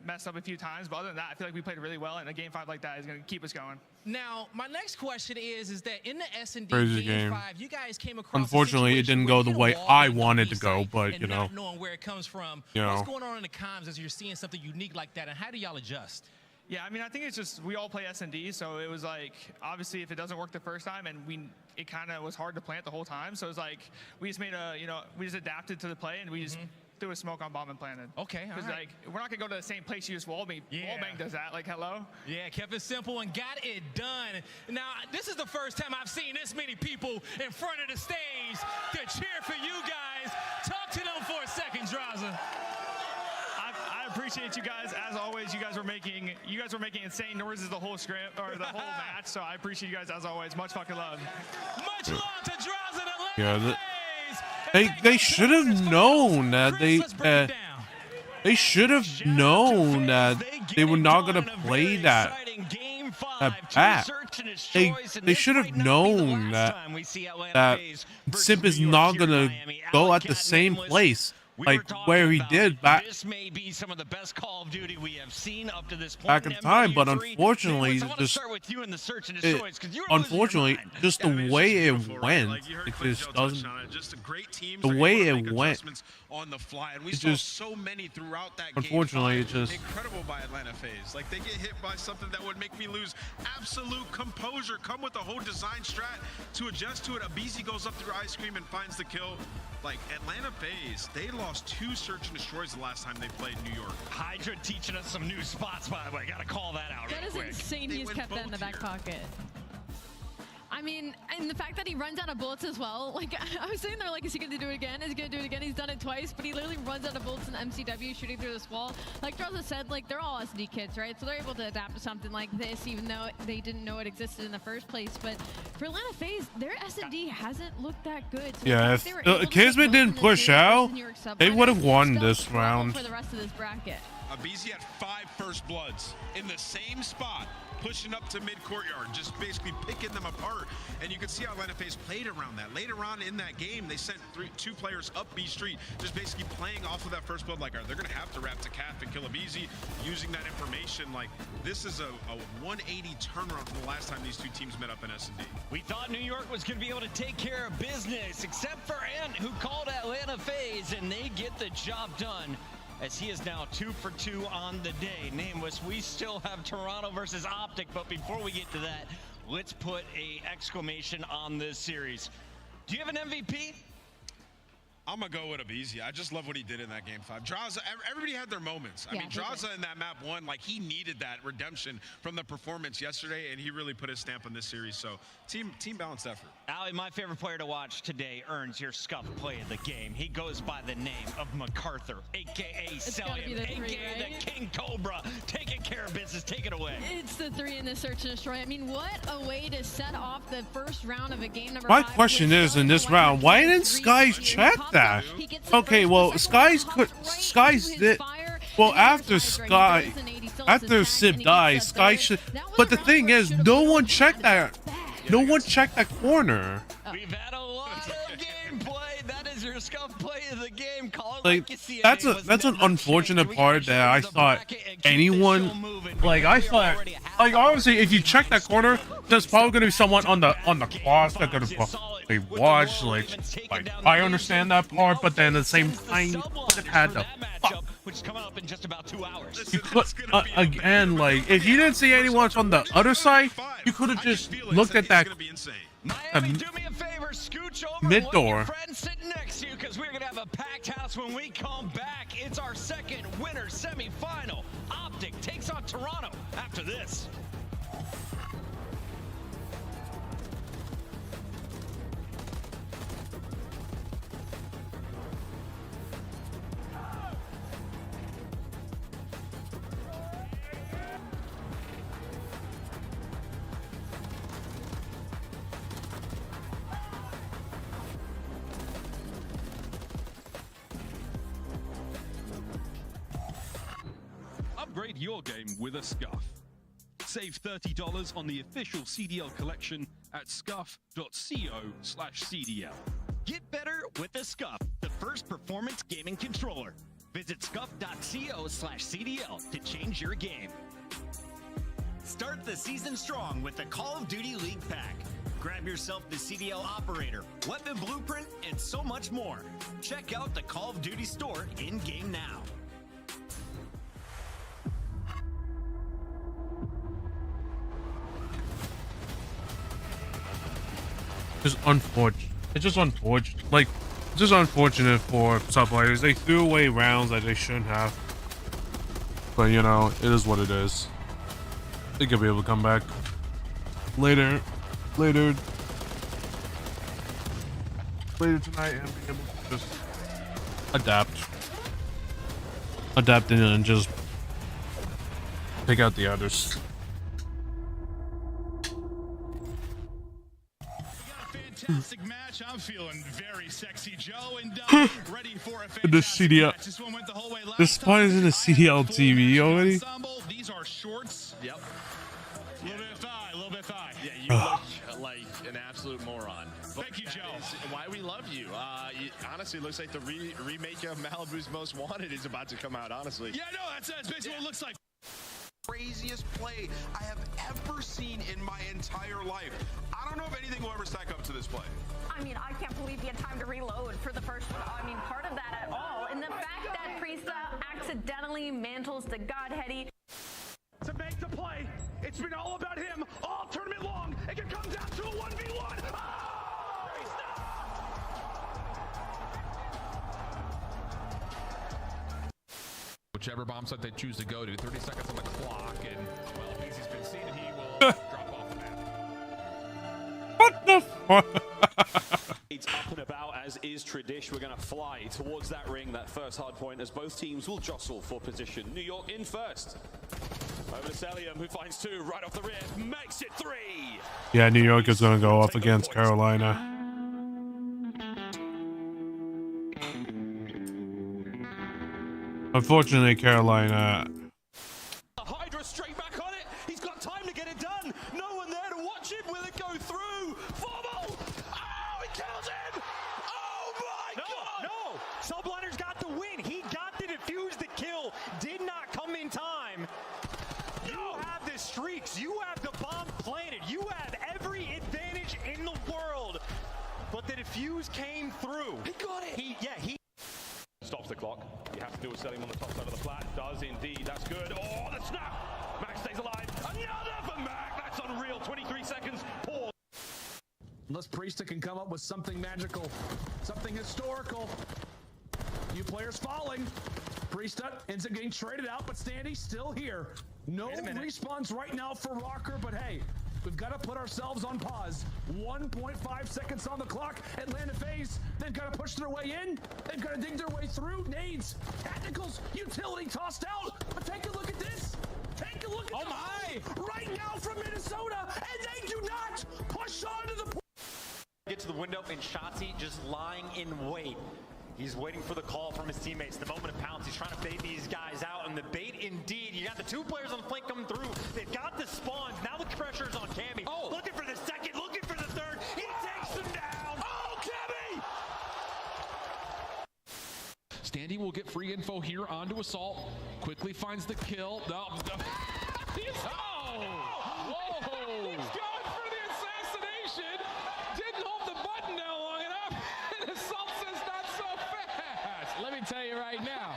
[SPEAKER 3] messed up a few times, but other than that, I feel like we played it really well. And a game 5 like that is going to keep us going.
[SPEAKER 10] Now, my next question is that in the S&D
[SPEAKER 7] Crazy
[SPEAKER 10] game
[SPEAKER 7] game.
[SPEAKER 10] 5, you guys came across. a
[SPEAKER 7] Unfortunately, it
[SPEAKER 10] situation
[SPEAKER 7] didn't
[SPEAKER 10] where
[SPEAKER 7] go the
[SPEAKER 10] you
[SPEAKER 7] way
[SPEAKER 10] walled
[SPEAKER 7] I
[SPEAKER 10] in the
[SPEAKER 7] wanted
[SPEAKER 10] B
[SPEAKER 7] to go,
[SPEAKER 10] site
[SPEAKER 7] but
[SPEAKER 10] and
[SPEAKER 7] you know,
[SPEAKER 10] not knowing where it comes from.
[SPEAKER 7] You
[SPEAKER 10] What's
[SPEAKER 7] know.
[SPEAKER 10] going on in the comms as you're seeing something unique like that, and how do y'all adjust?
[SPEAKER 3] Yeah, I mean, I think it's just we all play S&D, so it was like obviously if it doesn't work the first time, and it kind of was hard to plant the whole time. So it was like we just made we just adapted to the play, and we just threw a smoke on bomb and planted.
[SPEAKER 10] Okay, all
[SPEAKER 3] Because
[SPEAKER 10] right.
[SPEAKER 3] like we're not gonna go to the same place you just walled me.
[SPEAKER 10] Yeah.
[SPEAKER 3] Wallbang does that. Like hello.
[SPEAKER 10] Yeah, kept it simple and got it done. Now, this is the first time I've seen this many people in front of the stage to cheer for you guys. Talk to them for a second, Draza.
[SPEAKER 3] I appreciate you guys as always. You guys were making insane noises the whole script or the whole match. So I appreciate you guys as always. Much fucking love.
[SPEAKER 10] Much love to Draza and
[SPEAKER 7] yeah,
[SPEAKER 10] Atlanta FaZe.
[SPEAKER 7] they should have known that they should have known that they were not gonna play that back. They should have known that Simp is not gonna go at the same place. Like where he did back.
[SPEAKER 8] This may be some of the best Call of Duty we have seen up to this point.
[SPEAKER 7] Back in time, but unfortunately,
[SPEAKER 8] I want to start with you in the search and destroys because you're
[SPEAKER 7] unfortunately, just the way it went, it just doesn't.
[SPEAKER 5] Just a great team.
[SPEAKER 7] The way it went,
[SPEAKER 5] on the fly, and we
[SPEAKER 7] it
[SPEAKER 5] saw
[SPEAKER 7] just,
[SPEAKER 5] so many throughout that
[SPEAKER 7] unfortunately,
[SPEAKER 5] game.
[SPEAKER 7] it just
[SPEAKER 5] Incredible by Atlanta FaZe. Like they get hit by something that would make me lose absolute composure. Come with a whole design strat to adjust to it. aBeZy goes up through ice cream and finds the kill. Like Atlanta FaZe, they lost 2 search and destroys the last time they played New York.
[SPEAKER 8] Hydra teaching us some new spots, by the way. Gotta call that out.
[SPEAKER 9] That is insane. He's kept that in the back pocket. I mean, and the fact that he runs out of bullets as well. Like, I was sitting there like, is he going to do it again? Is he going to do it again? He's done it twice, but he literally runs out of bullets in the MCW shooting through this wall. Like Draza said, like, they're all SD kids, right? So they're able to adapt to something like this, even though they didn't know it existed in the first place. But for Atlanta FaZe, their S&D hasn't looked that good. So
[SPEAKER 7] yeah. If Kismet didn't push out, they would have won this round.
[SPEAKER 9] For the rest of this bracket.
[SPEAKER 5] aBeZy had 5 first bloods in the same spot, pushing up to mid courtyard, just basically picking them apart. And you can see how Atlanta FaZe played around that. Later on in that game, they sent 2 players up B Street, just basically playing off of that first blood. Like, they're gonna have to wrap to Calf and kill aBeZy using that information. Like, this is a 180 turnaround from the last time these 2 teams met up in S&D.
[SPEAKER 8] We thought New York was going to be able to take care of business, except for Ant, who called Atlanta FaZe, and they get the job done. as he is now 2 for 2 on the day. Nameless, we still have Toronto versus Optic, but before we get to that, let's put a exclamation on this series. Do you have an MVP?
[SPEAKER 5] I'm going to go with Abizi. I just love what he did in that game 5. Draza, everybody had their moments. I mean, Draza in that map 1, like, he needed that redemption from the performance yesterday, and he really put his stamp on this series. So, team balanced effort.
[SPEAKER 8] Ali, my favorite player to watch today earns your Scuff play of the game. He goes by the name of MacArthur, a.k.a. Celium, a.k.a. the King Cobra. Taking care of business. Take it away.
[SPEAKER 9] It's the 3 in the search and destroy. I mean, what a way to set off the first round of a game number 5.
[SPEAKER 7] My question is, in this round, why didn't Skies check that? Okay, well, Skies did. Well, after Sib dies, Skies should. But the thing is, no one checked that. No one checked that corner.
[SPEAKER 8] We've had a lot of gameplay. That is your Scuff play of the game. Call it
[SPEAKER 7] Like,
[SPEAKER 8] you see it.
[SPEAKER 7] that's an unfortunate part that I thought anyone, like, I thought, like, obviously if you check that corner, there's probably gonna be someone on the cross that gonna watch. Like I understand that part, but then at the same time, it had to.
[SPEAKER 8] Which is coming up in just about 2 hours.
[SPEAKER 7] You could again, like, if you didn't see anyone on the other side, you could have just looked at that
[SPEAKER 8] Miami, do me a favor, scooch over
[SPEAKER 7] mid
[SPEAKER 8] one
[SPEAKER 7] door.
[SPEAKER 8] of your friends sitting next to you, because we're gonna have a packed house when we come back. It's our second winner semifinal. Optic takes on Toronto after this.
[SPEAKER 13] Upgrade your game with a Scuff. Save $30 on the official CDL collection at scuff.co/CDL.
[SPEAKER 8] Get better with a Scuff, the first performance gaming controller. Visit scuff.co/CDL to change your game. Start the season strong with the Call of Duty League Pack. Grab yourself the CDL Operator, Weapon Blueprint, and so much more. Check out the Call of Duty store in-game now.
[SPEAKER 7] Just unfortunate. It's just unfortunate. Like, it's just unfortunate for some players. They threw away rounds that they shouldn't have. But you know, it is what it is. They could be able to come back later tonight and be able to just adapt in and just take out the others.
[SPEAKER 11] Fantastic match. I'm feeling very sexy, Joe, and ready for a
[SPEAKER 7] The CDL.
[SPEAKER 11] match. This one went the whole way last
[SPEAKER 7] This spot is in the CDL TV already.
[SPEAKER 11] These are shorts.
[SPEAKER 12] Yep.
[SPEAKER 11] A little bit thigh.
[SPEAKER 12] Yeah, you look like an absolute moron.
[SPEAKER 11] Thank you, Joe.
[SPEAKER 12] Why we love you. Honestly, it looks like the remake of Malibu's Most Wanted is about to come out, honestly.
[SPEAKER 11] Yeah, no, that's basically what it looks like.
[SPEAKER 14] Craziest play I have ever seen in my entire life. I don't know if anything will ever stack up to this play.
[SPEAKER 15] I mean, I can't believe you had time to reload for the first, part of that at all. And the fact that Priesta accidentally mantles the Godheady.
[SPEAKER 1] To make the play, it's been all about him all tournament long. It can come down to a 1v1.
[SPEAKER 16] Whichever bomb site they choose to go to, 30 seconds on the clock, and well, because he's been seen, he will drop off the map.
[SPEAKER 7] What the fuck?
[SPEAKER 17] It's up and about as is tradition. We're going to fly towards that ring, that first hard point, as both teams will jostle for position. New York in first. Over to Celium, who finds 2 right off the rear, makes it 3.
[SPEAKER 7] Yeah, New York is going to go up against Carolina. Unfortunately, Carolina.
[SPEAKER 17] Hydra straight back on it. He's got time to get it done. No one there to watch it. Will it go through? Formal. Oh, he kills him. Oh my God.
[SPEAKER 2] No. Subliner's got the win. He got to defuse the kill. Did not come in time. You have the streaks. You have the bomb planted. You have every advantage in the world. But the defuse came through.
[SPEAKER 17] He got it.
[SPEAKER 2] He
[SPEAKER 17] stops the clock. You have to Dual selling on the top side of the flat. Does indeed. That's good. Oh, the snap! Max stays alive. Another for Mac. That's unreal. 23 seconds. Pause.
[SPEAKER 18] Unless Priesta can come up with something magical, something historical. New players falling. Priesta ends up getting traded out, but Standy's still here. No respawns right now for Rocker, but hey, we've got to put ourselves on pause. 1.5 seconds on the clock. Atlanta FaZe, they've got to push their way in. They've got to dig their way through. Nades, tacticals, utility tossed out. But take a look at this. Take a look at right now from Minnesota, and they do not push on to the
[SPEAKER 2] Get to the window, and Shotzi just lying in wait. He's waiting for the call from his teammates. The moment of pounce, he's trying to bait these guys out, and the bait indeed. You got the two players on the flank coming through. They've got the spawns. Now the pressure's on Cammy. Looking for the second, looking for the third. He takes them down. Oh, Cammy!
[SPEAKER 16] Standy will get free info here onto Assault. Quickly finds the kill. Whoa!
[SPEAKER 11] He's going for the assassination. Didn't hold the button down long enough. And Assault says not so fast.
[SPEAKER 19] Let me tell you right now,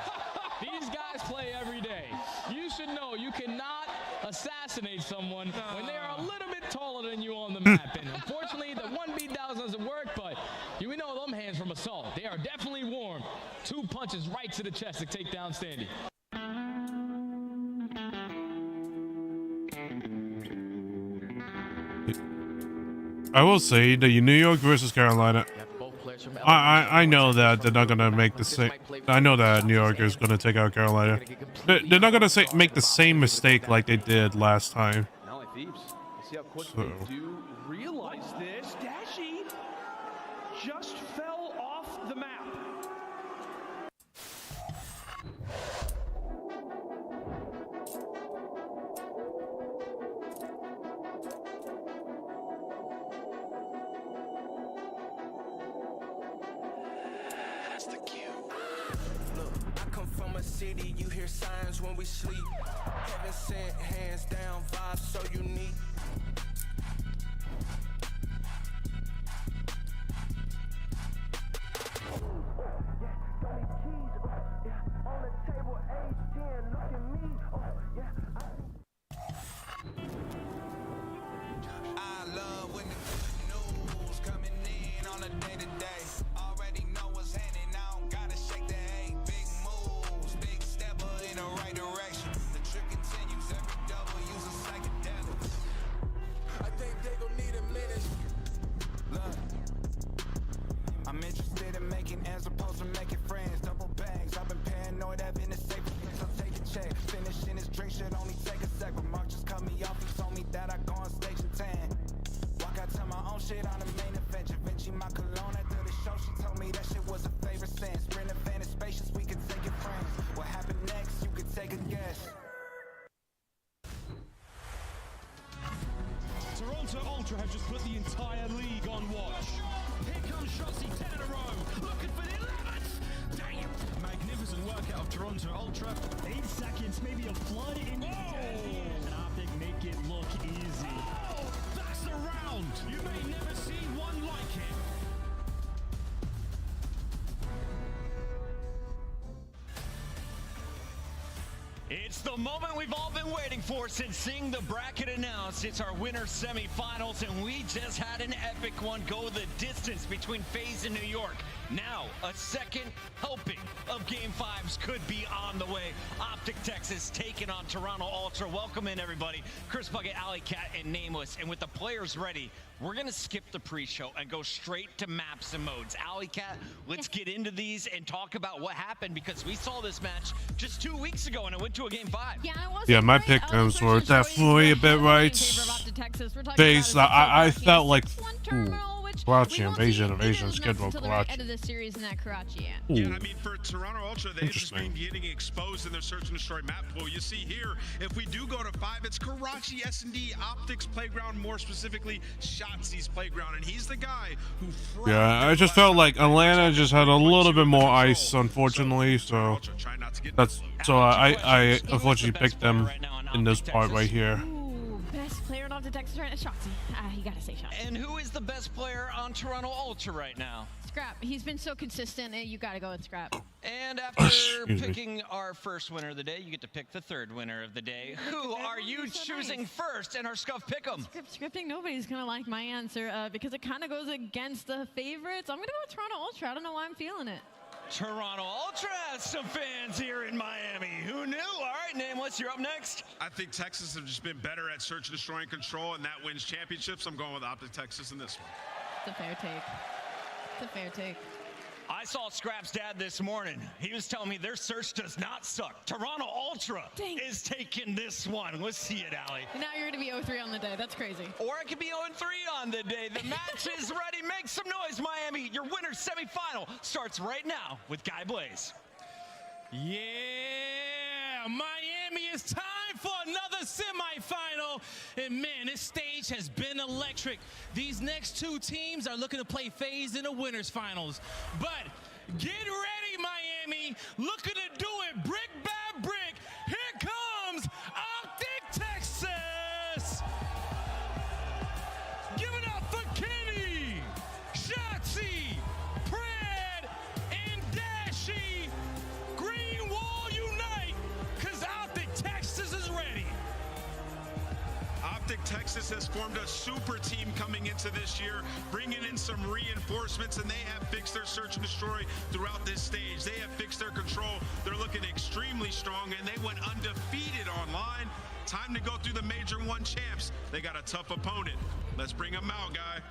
[SPEAKER 19] these guys play every day. You should know you cannot assassinate someone when they are a little bit taller than you on the map. And unfortunately, the 1v doesn't work, but you know them hands from Assault. They are definitely warm. 2 punches right to the chest to take down Standy.
[SPEAKER 7] I will say the New York versus Carolina. I know that they're not gonna make the same. I know that New York is gonna take out Carolina. They're not gonna make the same mistake like they did last time.
[SPEAKER 1] See how quickly they do realize this. Dashy just fell off the map.
[SPEAKER 6] City, you hear signs when we sleep. Heaven sent, hands down, vibes so unique. I love when the good news coming in on a day-to-day. Already know what's happening, I don't gotta shake the hay. Big moves, big stepper in the right direction. The trick continues, every double use a psychedelic. I think they gon' need a minute. Look, I'm interested in making as opposed to making friends. Double bags, I've been paranoid, having a safe place, I'll take a check. Finishing his drink should only take a sec, but Mark just cut me off, he told me that I go on stage and tan. Walk out to my own shit on the main event. Da Vinci my cologne after the show. She told me that shit was a favorite sense. Sprint advantage spacious, we could take it friends. What happened next? You could take a guess.
[SPEAKER 13] Toronto Ultra have just put the entire league on watch. Here comes Shotzi, 10 in a row, looking for the 11th. Damn! Magnificent work out of Toronto Ultra.
[SPEAKER 2] 8 seconds, maybe a flood in the and Optic make it look easy.
[SPEAKER 13] Oh, that's a round. You may never see one like it.
[SPEAKER 8] It's the moment we've all been waiting for since seeing the bracket announced. It's our winter semifinals, and we just had an epic one go the distance between FaZe and New York. Now, a second helping of Game 5s could be on the way. Optic Texas taking on Toronto Ultra. Welcome in, everybody. Chris Bucket, Alley Cat, and Nameless. And with the players ready, we're going to skip the pre-show and go straight to maps and modes. Alley Cat, let's get into these and talk about what happened, because we saw this match just 2 weeks ago, and it went to a Game 5.
[SPEAKER 7] Yeah, my pick'ems were definitely a bit right. FaZe, I felt like Karachi Invasion schedule Karachi.
[SPEAKER 9] End of the series in that Karachi.
[SPEAKER 5] Yeah, I mean, for Toronto Ultra, they've just been getting exposed in their search and destroy map pool. You see here, if we do go to 5, it's Karachi S&D Optics Playground, more specifically Shotzi's Playground, and he's the guy who...
[SPEAKER 7] Yeah, I just felt like Atlanta just had a little bit more ice, unfortunately, so I unfortunately picked them in this part right here.
[SPEAKER 9] Best player in Optic Texas You gotta say Shotzi.
[SPEAKER 8] And who is the best player on Toronto Ultra right now?
[SPEAKER 9] Scrap. He's been so consistent. You gotta go with Scrap.
[SPEAKER 8] And after picking our first winner of the day, you get to pick the third winner of the day. Who are you choosing first in our Scuff Pick'em?
[SPEAKER 9] Scripting, nobody's gonna like my answer because it kind of goes against the favorites. I'm gonna go with Toronto Ultra. I don't know why I'm feeling it.
[SPEAKER 8] Toronto Ultra has some fans here in Miami. Who knew? All right, Nameless, you're up next.
[SPEAKER 5] I think Texas have just been better at search, destroy, and control, and that wins championships. I'm going with Optic Texas in this one.
[SPEAKER 9] It's a fair take. It's a fair take.
[SPEAKER 8] I saw Scrap's dad this morning. He was telling me their search does not suck. Toronto Ultra is taking this one. Let's see it, Allie.
[SPEAKER 9] Now you're going to be 0-3 on the day. That's crazy.
[SPEAKER 8] Or it could be 0-3 on the day. The match is ready. Make some noise, Miami. Your winner's semifinal starts right now with Guy Blaze.
[SPEAKER 10] Yeah, Miami, it's time for another semifinal. And man, this stage has been electric. These next two teams are looking to play phase in the winners finals. But get ready, Miami. Looking to do it brick by brick. Here comes Optic Texas. Give it up for Kenny, Shotzi, Pred, and Dashy. Green Wall unite, because Optic Texas is ready.
[SPEAKER 5] Optic Texas has formed a super team coming into this year, bringing in some reinforcements, and they have fixed their search and destroy throughout this stage. They have fixed their control. They're looking extremely strong, and they went undefeated online. Time to go through the Major 1 champs. They got a tough opponent. Let's bring them out, Guy.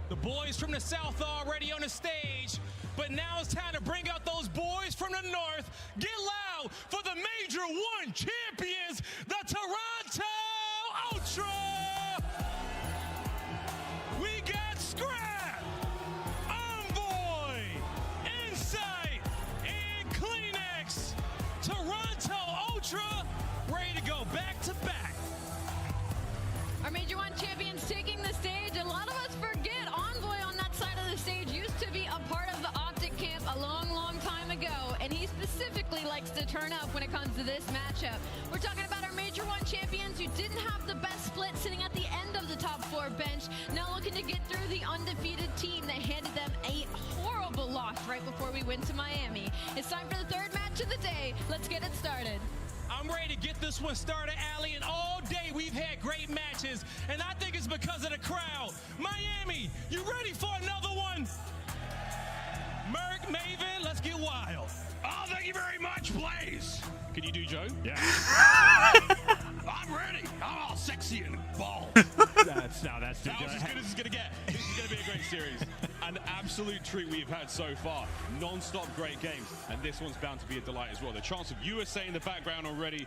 [SPEAKER 10] The boys from the South are already on the stage, but now it's time to bring out those boys from the North. Get loud for the Major 1 champions, the Toronto Ultra. We got Scrap, Envoy, Insight, and Kleenex. Toronto Ultra ready to go back to back.
[SPEAKER 9] Our Major 1 champions taking the stage. A lot of us forget Envoy on that side of the stage used to be a part of the Optic camp a long, long time ago, and he specifically likes to turn up when it comes to this matchup. We're talking about our Major 1 champions who didn't have the best split, sitting at the end of the top 4 bench, now looking to get through the undefeated team that handed them a horrible loss right before we went to Miami. It's time for the third match of the day. Let's get it started.
[SPEAKER 10] I'm ready to get this one started, Allie, and all day we've had great matches, and I think it's because of the crowd. Miami, you ready for another one? Merc, Maven, let's get wild.
[SPEAKER 13] Oh, thank you very much, Blaze. Can you do Joe?
[SPEAKER 10] Yeah.
[SPEAKER 13] I'm ready. I'm all sexy and bald.
[SPEAKER 2] That's
[SPEAKER 13] that was as good as it's gonna get. This is gonna be a great series. An absolute treat we've had so far. Non-stop great games, and this one's bound to be a delight as well. The chance of USA in the background already.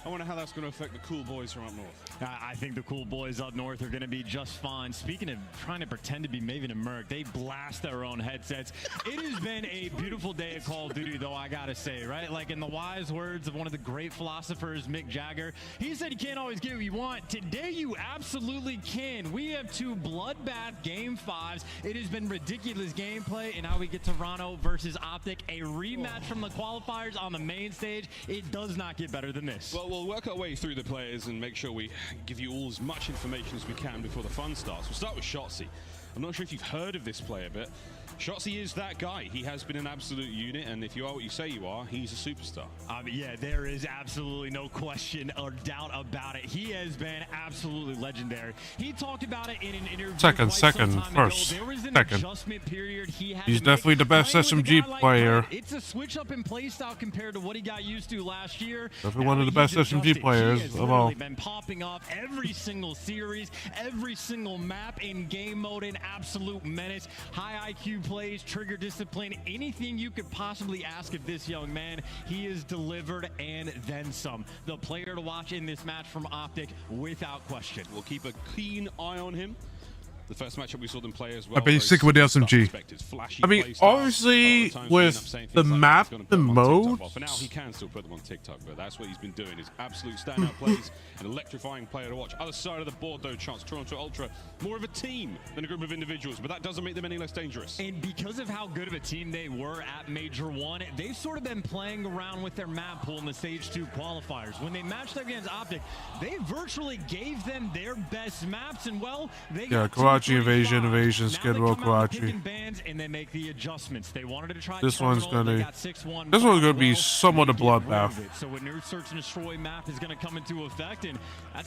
[SPEAKER 13] I wonder how that's going to affect the cool boys from up north.
[SPEAKER 2] I think the cool boys up north are going to be just fine. Speaking of trying to pretend to be Maven and Merc, they blast their own headsets. It has been a beautiful day of Call of Duty, though, I got to say, right? Like in the wise words of one of the great philosophers, Mick Jagger, he said you can't always get what you want. Today, you absolutely can. We have 2 bloodbath Game 5s. It has been ridiculous gameplay, and now we get Toronto versus Optic, a rematch from the qualifiers on the main stage. It does not get better than this.
[SPEAKER 13] Well, we'll work our way through the players and make sure we give you all as much information as we can before the fun starts. We'll start with Shotzi. I'm not sure if you've heard of this player, but Shotzi is that guy. He has been an absolute unit, and if you are what you say you are, he's a superstar.
[SPEAKER 2] Yeah, there is absolutely no question or doubt about it. He has been absolutely legendary. He talked about it in an interview. Adjustment period he had.
[SPEAKER 7] He's definitely the best SMG player.
[SPEAKER 2] It's a switch up in playstyle compared to what he got used to last year.
[SPEAKER 7] Definitely one of the best SMG players of all.
[SPEAKER 2] He's been popping off every single series, every single map in game mode, in absolute menace. High IQ plays, trigger discipline, anything you could possibly ask of this young man, he has delivered and then some. The player to watch in this match from Optic, without question.
[SPEAKER 13] We'll keep a keen eye on him. The first matchup we saw them play as well.
[SPEAKER 7] I've been sick with the SMG. I mean, obviously, with the map, the mode.
[SPEAKER 13] For now, he can still put them on TikTok, but that's what he's been doing. Is absolute standout plays, an electrifying player to watch. Other side of the board, though, Chance, Toronto Ultra, more of a team than a group of individuals, but that doesn't make them any less dangerous.
[SPEAKER 2] And because of how good of a team they were at Major 1, they've sort of been playing around with their map pool in the Stage 2 qualifiers. When they matched up against Optic, they virtually gave them their best maps, and well, they got
[SPEAKER 7] Karachi invasion, Skid Row, Karachi.
[SPEAKER 2] Bands and they make the adjustments. They wanted to try
[SPEAKER 7] This one's
[SPEAKER 2] terminal,
[SPEAKER 7] gonna. This one's gonna be somewhat a bloodbath.
[SPEAKER 2] So when your search and destroy map is going to come into effect, and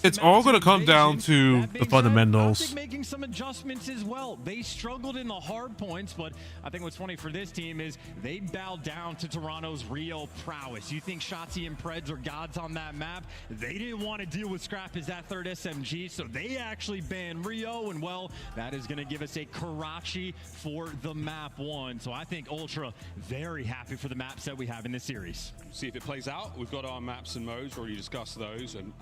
[SPEAKER 7] It's all gonna come down to the fundamentals.
[SPEAKER 2] making some adjustments as well. They struggled in the hard points, but I think what's funny for this team is they bowed down to Toronto's real prowess. You think Shotzi and Preds are gods on that map? They didn't want to deal with Scrap as that third SMG, so they actually banned Rio, and well, that is going to give us a Karachi for the map 1. So I think Ultra very happy for the map set we have in this series.
[SPEAKER 13] See if it plays out. We've got our maps and modes, already discussed those, and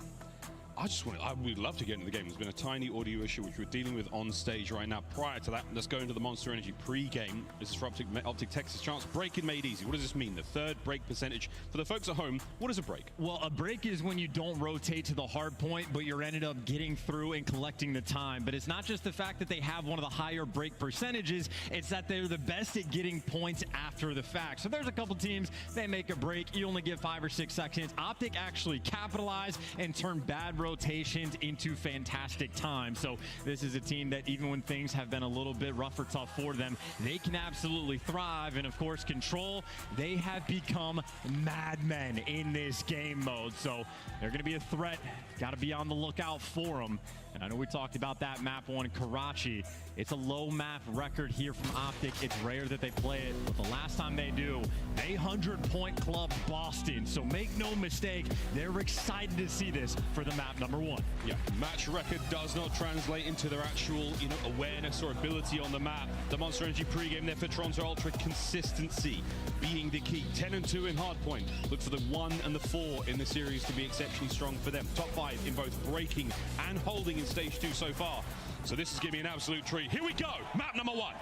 [SPEAKER 13] I would love to get into the game. There's been a tiny audio issue which we're dealing with on stage right now. Prior to that, let's go into the Monster Energy pre-game. This is for Optic Texas. Chance, break and made easy. What does this mean? The third break percentage. For the folks at home, what is a break?
[SPEAKER 2] Well, a break is when you don't rotate to the hard point, but you're ended up getting through and collecting the time. But it's not just the fact that they have one of the higher break percentages, it's that they're the best at getting points after the fact. So there's a couple teams, they make a break, you only give 5 or 6 seconds. Optic actually capitalize and turn bad rotations into fantastic time. So this is a team that even when things have been a little bit rough or tough for them, they can absolutely thrive. And of course, Control, they have become madmen in this game mode. So they're going to be a threat. Got to be on the lookout for them. And I know we talked about that map 1, Karachi. It's a low map record here from Optic. It's rare that they play it, but the last time they do, 100-point club Boston. So make no mistake, they're excited to see this for the map number 1.
[SPEAKER 13] Yeah, match record does not translate into their actual, awareness or ability on the map. The Monster Energy pregame there for Toronto Ultra, consistency being the key. 10-2 in hardpoint. Look for the 1 and the 4 in the series to be exceptionally strong for them. Top 5 in both breaking and holding in stage 2 so far. So this is giving me an absolute treat. Here we go, map number 1.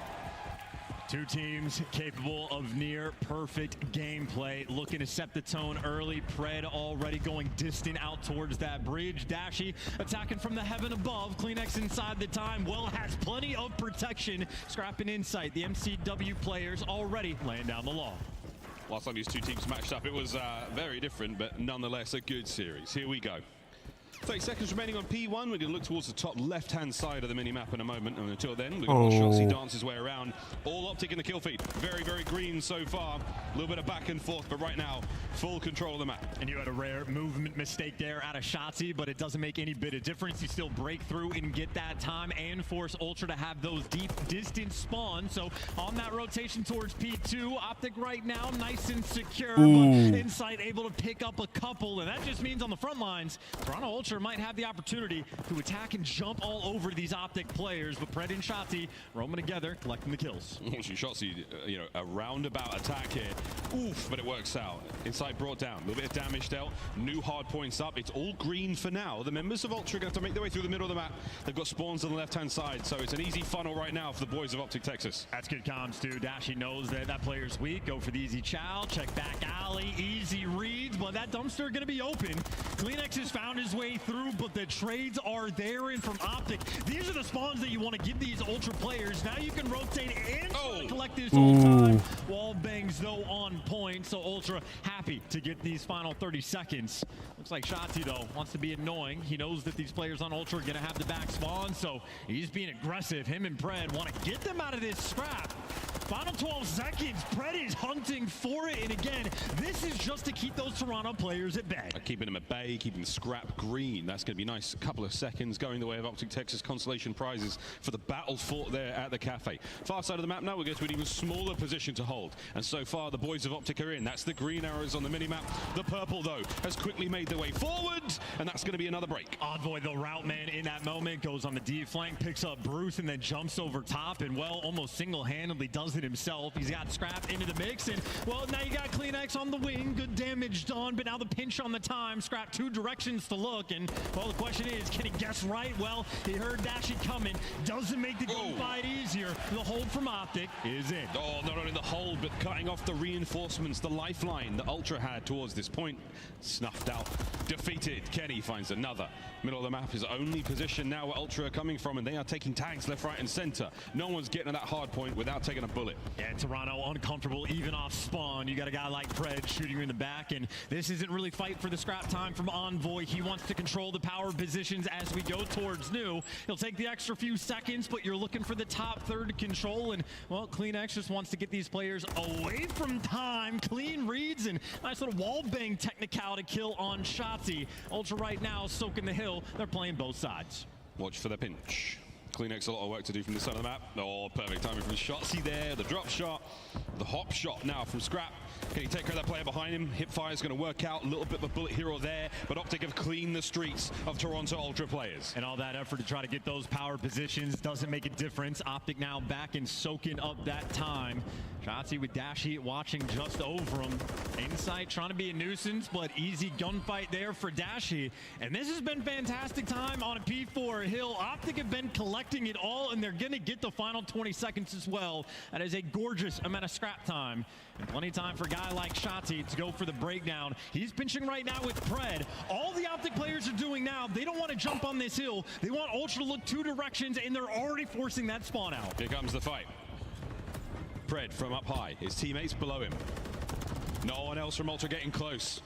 [SPEAKER 2] Two teams capable of near perfect gameplay, looking to set the tone early. Pred already going distant out towards that bridge. Dashy attacking from the heaven above. Kleenex inside the time. Well, has plenty of protection. Scrapping insight. The MCW players already laying down the law.
[SPEAKER 13] Last time these two teams matched up, it was very different, but nonetheless a good series. Here we go. 30 seconds remaining on P1. We're going to look towards the top left-hand side of the mini-map in a moment. And until then, we're going to watch Shotzi dance his way around. All Optic in the kill feed. Very, very green so far. A little bit of back and forth, but right now, full control of the map.
[SPEAKER 2] And you had a rare movement mistake there out of Shotzi, but it doesn't make any bit of difference. You still break through and get that time and force Ultra to have those deep distance spawns. So on that rotation towards P2, Optic right now, nice and secure. But Insight able to pick up a couple, and that just means on the front lines, Toronto Ultra might have the opportunity to attack and jump all over these Optic players, but Pred and Shotzi roaming together, collecting the kills.
[SPEAKER 13] Shotzi, a roundabout attack here. Oof, but it works out. Insight brought down, a little bit of damage dealt. New hard points up. It's all green for now. The members of Ultra are going to have to make their way through the middle of the map. They've got spawns on the left-hand side, so it's an easy funnel right now for the boys of Optic Texas.
[SPEAKER 2] That's good comms too. Dashy knows that that player's weak. Go for the easy chow. Check back alley. Easy reads, but that dumpster going to be open. Kleenex has found his way through, but the trades are there in from Optic. These are the spawns that you want to give these Ultra players. Now you can rotate and try to collect this whole time. Wall bangs though on point, so Ultra happy to get these final 30 seconds. Looks like Shotzi though wants to be annoying. He knows that these players on Ultra are going to have the back spawn, so he's being aggressive. Him and Pred want to get them out of this scrap. Final 12 seconds, Pred is hunting for it, and again, this is just to keep those Toronto players at bay.
[SPEAKER 13] Keeping them at bay, keeping the scrap green. That's going to be nice. A couple of seconds going the way of Optic Texas consolation prizes for the battle fought there at the cafe. Far side of the map now, we go to an even smaller position to hold. And so far, the boys of Optic are in. That's the green arrows on the mini-map. The purple, though, has quickly made their way forward, and that's going to be another break.
[SPEAKER 2] Envoy, the route man in that moment, goes on the D flank, picks up Bruce, and then jumps over top, and well, almost single-handedly does it himself. He's got Scrap into the mix, and well, now you got CleanX on the wing. Good damage done, but now the pinch on the time. Scrap 2 directions to look, and well, the question is, can he guess right? Well, he heard Dashy coming. Doesn't make the gunfight easier. The hold from Optic is in.
[SPEAKER 13] Oh, not only the hold, but cutting off the reinforcements, the lifeline that Ultra had towards this point. Snuffed out, defeated. Kenny finds another. Middle of the map is only position now where Ultra are coming from, and they are taking tags left, right, and center. No one's getting to that hard point without taking a bullet.
[SPEAKER 2] Yeah, Toronto uncomfortable even off spawn. You got a guy like Pred shooting you in the back, and this isn't really fight for the scrap time from Envoy. He wants to control the power positions as we go towards new. He'll take the extra few seconds, but you're looking for the top third to control, and well, CleanX just wants to get these players away from time. Clean reads and nice little wall bang technicality kill on Shotzi. Ultra right now soaking the hill. They're playing both sides.
[SPEAKER 13] Watch for the pinch. CleanX a lot of work to do from this side of the map. Oh, perfect timing from Shotzi there. The drop shot, the hop shot now from Scrap. Can he take care of that player behind him? Hipfire is going to work out. A little bit of a bullet here or there, but Optic have cleaned the streets of Toronto Ultra players.
[SPEAKER 2] And all that effort to try to get those power positions doesn't make a difference. Optic now back and soaking up that time. Shotzi with Dashy watching just over him. Insight trying to be a nuisance, but easy gunfight there for Dashy. And this has been fantastic time on a P4 hill. Optic have been collecting it all, and they're going to get the final 20 seconds as well. That is a gorgeous amount of scrap time. And plenty of time for a guy like Shotzi to go for the breakdown. He's pinching right now with Pred. All the Optic players are doing now, they don't want to jump on this hill. They want Ultra to look 2 directions, and they're already forcing that spawn out.
[SPEAKER 13] Here comes the fight. Pred from up high, his teammates below him. No one else from Ultra getting close.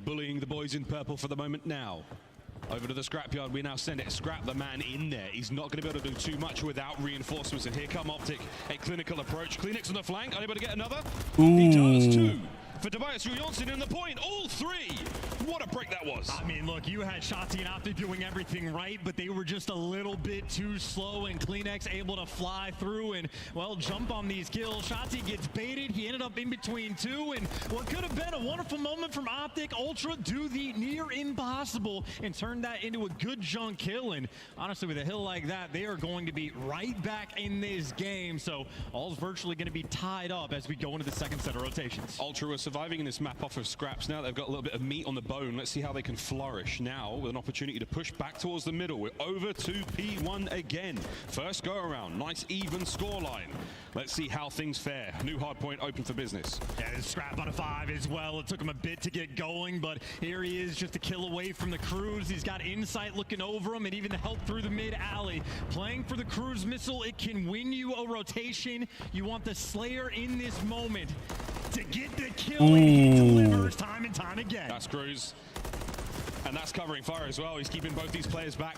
[SPEAKER 13] Bullying the boys in purple for the moment now. Over to the scrapyard, we now send it. Scrap the man in there. He's not going to be able to do too much without reinforcements. And here come Optic, a clinical approach. CleanX on the flank, unable to get another.
[SPEAKER 7] Ooh.
[SPEAKER 13] He does too. For Tobias Johnson in the point, all 3. What a break that was.
[SPEAKER 2] I mean, look, you had Shotzi and Optic doing everything right, but they were just a little bit too slow, and CleanX able to fly through and, well, jump on these kills. Shotzi gets baited. He ended up in between 2, and what could have been a wonderful moment from Optic, Ultra do the near impossible and turn that into a good junk kill. And honestly, with a hill like that, they are going to be right back in this game. So all's virtually going to be tied up as we go into the second set of rotations.
[SPEAKER 13] Ultra was surviving in this map off of scraps. Now they've got a little bit of meat on the bone. Let's see how they can flourish now with an opportunity to push back towards the middle. We're over to P1 again. First go around, nice even scoreline. Let's see how things fare. New hard point open for business.
[SPEAKER 2] Yeah, Scrap on a 5 as well. It took him a bit to get going, but here he is just a kill away from the Cruise. He's got Insight looking over him and even the help through the mid alley. Playing for the Cruise missile, it can win you a rotation. You want the Slayer in this moment to get the kill. He delivers time and time again.
[SPEAKER 13] That's Cruise. And that's covering fire as well. He's keeping both these players back.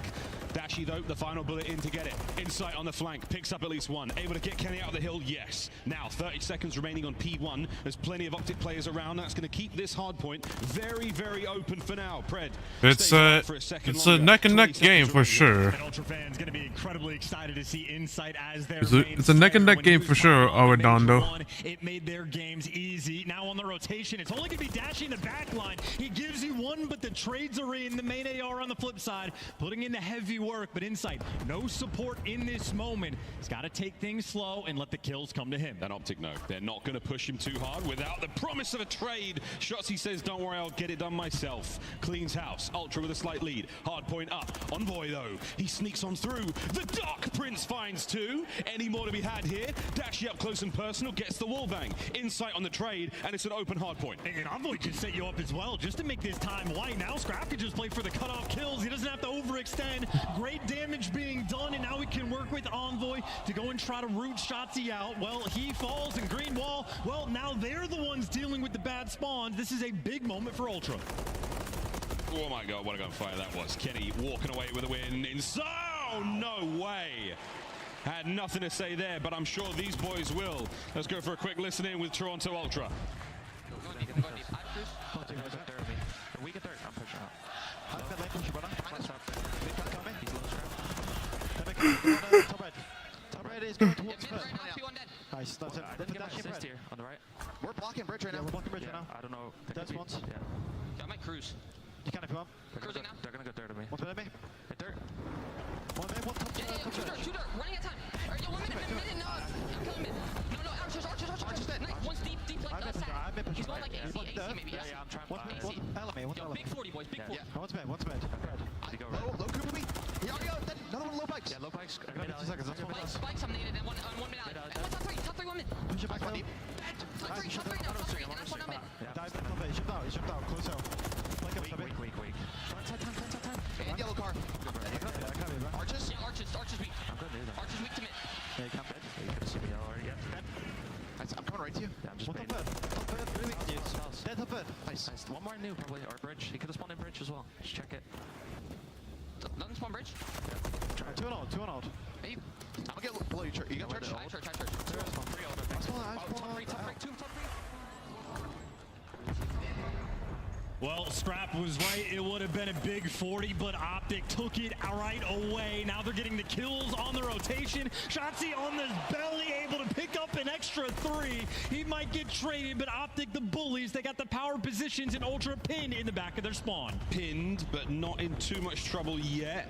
[SPEAKER 13] Dashy, though, the final bullet in to get it. Insight on the flank, picks up at least 1. Able to get Kenny out of the hill, yes. Now, 30 seconds remaining on P1. There's plenty of Optic players around. That's going to keep this hard point very, very open for now. Pred,
[SPEAKER 7] it's a neck and neck game for sure.
[SPEAKER 2] And Ultra fans going to be incredibly excited to see Insight as their
[SPEAKER 7] it's a neck and neck game for sure, Arredondo.
[SPEAKER 2] It made their games easy. Now on the rotation, it's only going to be Dashy in the back line. He gives you 1, but the trades are in. The main AR on the flip side, putting in the heavy work, but Insight, no support in this moment. He's got to take things slow and let the kills come to him.
[SPEAKER 13] And Optic, no. They're not going to push him too hard without the promise of a trade. Shotzi says, don't worry, I'll get it done myself. Cleans house. Ultra with a slight lead. Hard point up. Envoy, though. He sneaks on through. The Dark Prince finds 2. Any more to be had here? Dashy up close and personal. Gets the wall bang. Insight on the trade, and it's an open hard point.
[SPEAKER 2] And Envoy can set you up as well, just to make this time white. Now Scrap could just play for the cutoff kills. He doesn't have to overextend. Great damage being done, and now we can work with Envoy to go and try to root Shotzi out. Well, he falls, and Green Wall, well, now they're the ones dealing with the bad spawns. This is a big moment for Ultra.
[SPEAKER 13] Oh my god, what a gunfire that was. Kenny walking away with a win. Oh, no way. Had nothing to say there, but I'm sure these boys will. Let's go for a quick listen in with Toronto Ultra.
[SPEAKER 20] Nice. That's it.
[SPEAKER 8] On the right.
[SPEAKER 20] We're blocking bridge right now. We're blocking bridge right now.
[SPEAKER 8] I don't know.
[SPEAKER 20] Dead spawns.
[SPEAKER 8] Yeah. Got my Cruise.
[SPEAKER 20] You can if you want.
[SPEAKER 8] They're gonna go there to me.
[SPEAKER 20] What's behind me?
[SPEAKER 8] Right there.
[SPEAKER 4] Two dirt, running out of time. Or, yo, 1 minute, no, I'm coming mid. No, Archer's dead. Nice, one's deep, like, sack. He's going like AC maybe, yes.
[SPEAKER 20] Yeah, I'm trying to
[SPEAKER 4] Yo, big 40, boys, big 40.
[SPEAKER 20] What's bad? Low Cooper B. He already got another one low bikes. Yeah, low bikes. I got 50 seconds.
[SPEAKER 4] Spikes, I'm needed, and one mid alley. And top three, 1 minute.
[SPEAKER 20] Push it back down.
[SPEAKER 4] Top three now, and that's one mid.
[SPEAKER 20] Dive in, top 8. He shipped out. Close out. Weak. Time. And yellow car. Arches?
[SPEAKER 4] Yeah, Arches weak.
[SPEAKER 20] I'm good, dude.
[SPEAKER 4] Arches weak to mid.
[SPEAKER 20] Yeah, you come dead. You could have seen me already. Yeah, I'm coming right to you. Yeah, I'm just waiting. Top third, really weak. Dead top third. Nice. One more new, probably. Or bridge. He could have spawned in bridge as well. Just check it.
[SPEAKER 4] Nothing spawn bridge?
[SPEAKER 20] Yeah. Two and out.
[SPEAKER 4] Hey,
[SPEAKER 20] I'm gonna get below you, church. You got church?
[SPEAKER 4] I church. Top three.
[SPEAKER 2] Well, Scrap was right. It would have been a big 40, but Optic took it right away. Now they're getting the kills on the rotation. Shotzi on the belly, able to pick up an extra 3. He might get traded, but Optic, the bullies, they got the power positions and Ultra pinned in the back of their spawn.
[SPEAKER 13] Pinned, but not in too much trouble yet.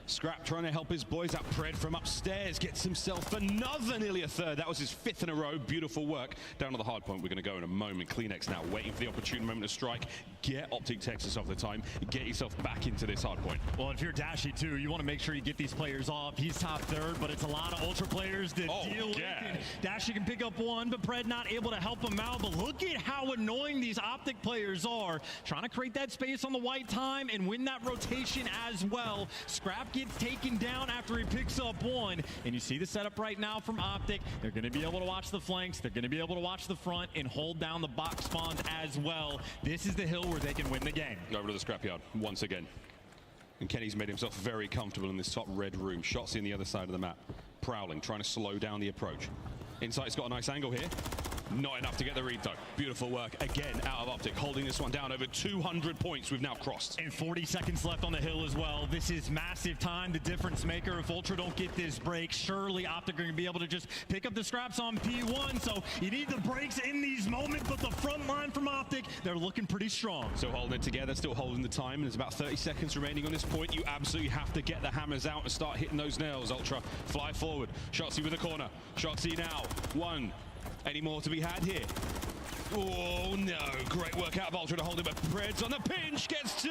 [SPEAKER 13] Scrap trying to help his boys out. Pred from upstairs gets himself another nearly a third. That was his 5th in a row. Beautiful work. Down to the hard point. We're going to go in a moment. Kleenex now waiting for the opportune moment to strike. Get Optic Texas off the time. Get yourself back into this hard point.
[SPEAKER 2] Well, if you're Dashy too, you want to make sure you get these players off. He's top 3rd, but it's a lot of Ultra players to deal with. And Dashy can pick up 1, but Pred not able to help him out. But look at how annoying these Optic players are. Trying to create that space on the white time and win that rotation as well. Scrap gets taken down after he picks up 1. And you see the setup right now from Optic. They're going to be able to watch the flanks. They're going to be able to watch the front and hold down the box spawns as well. This is the hill where they can win the game.
[SPEAKER 13] Over to the scrapyard once again. And Kenny's made himself very comfortable in this top red room. Shots in the other side of the map. Prowling, trying to slow down the approach. Insight's got a nice angle here. Not enough to get the read though. Beautiful work again out of Optic, holding this one down. Over 200 points we've now crossed.
[SPEAKER 2] And 40 seconds left on the hill as well. This is massive time, the difference maker. If Ultra don't get this break, surely Optic are going to be able to just pick up the scraps on P1. So you need the breaks in these moments, but the front line from Optic, they're looking pretty strong.
[SPEAKER 13] Still holding it together, still holding the time, and there's about 30 seconds remaining on this point. You absolutely have to get the hammers out and start hitting those nails. Ultra fly forward. Shotzi with the corner. Shotzi now. 1. Any more to be had here? Oh no, great work out of Ultra to hold him, but Pred's on the pinch, gets 2.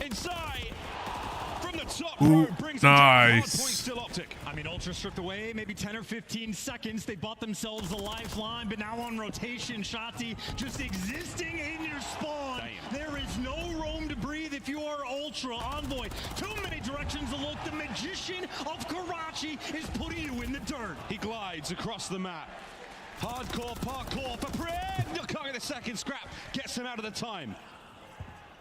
[SPEAKER 13] Inside, from the top row, brings him down. Hard point still Optic.
[SPEAKER 2] I mean, Ultra stripped away, maybe 10 or 15 seconds. They bought themselves a lifeline, but now on rotation, Shotzi just existing in your spawn.
[SPEAKER 13] Damn.
[SPEAKER 2] There is no room to breathe if you are Ultra. Envoy, too many directions to look. The magician of Karachi is putting you in the dirt.
[SPEAKER 13] He glides across the map. Hardcore parkour for Pred. Can't get the second scrap. Gets him out of the time.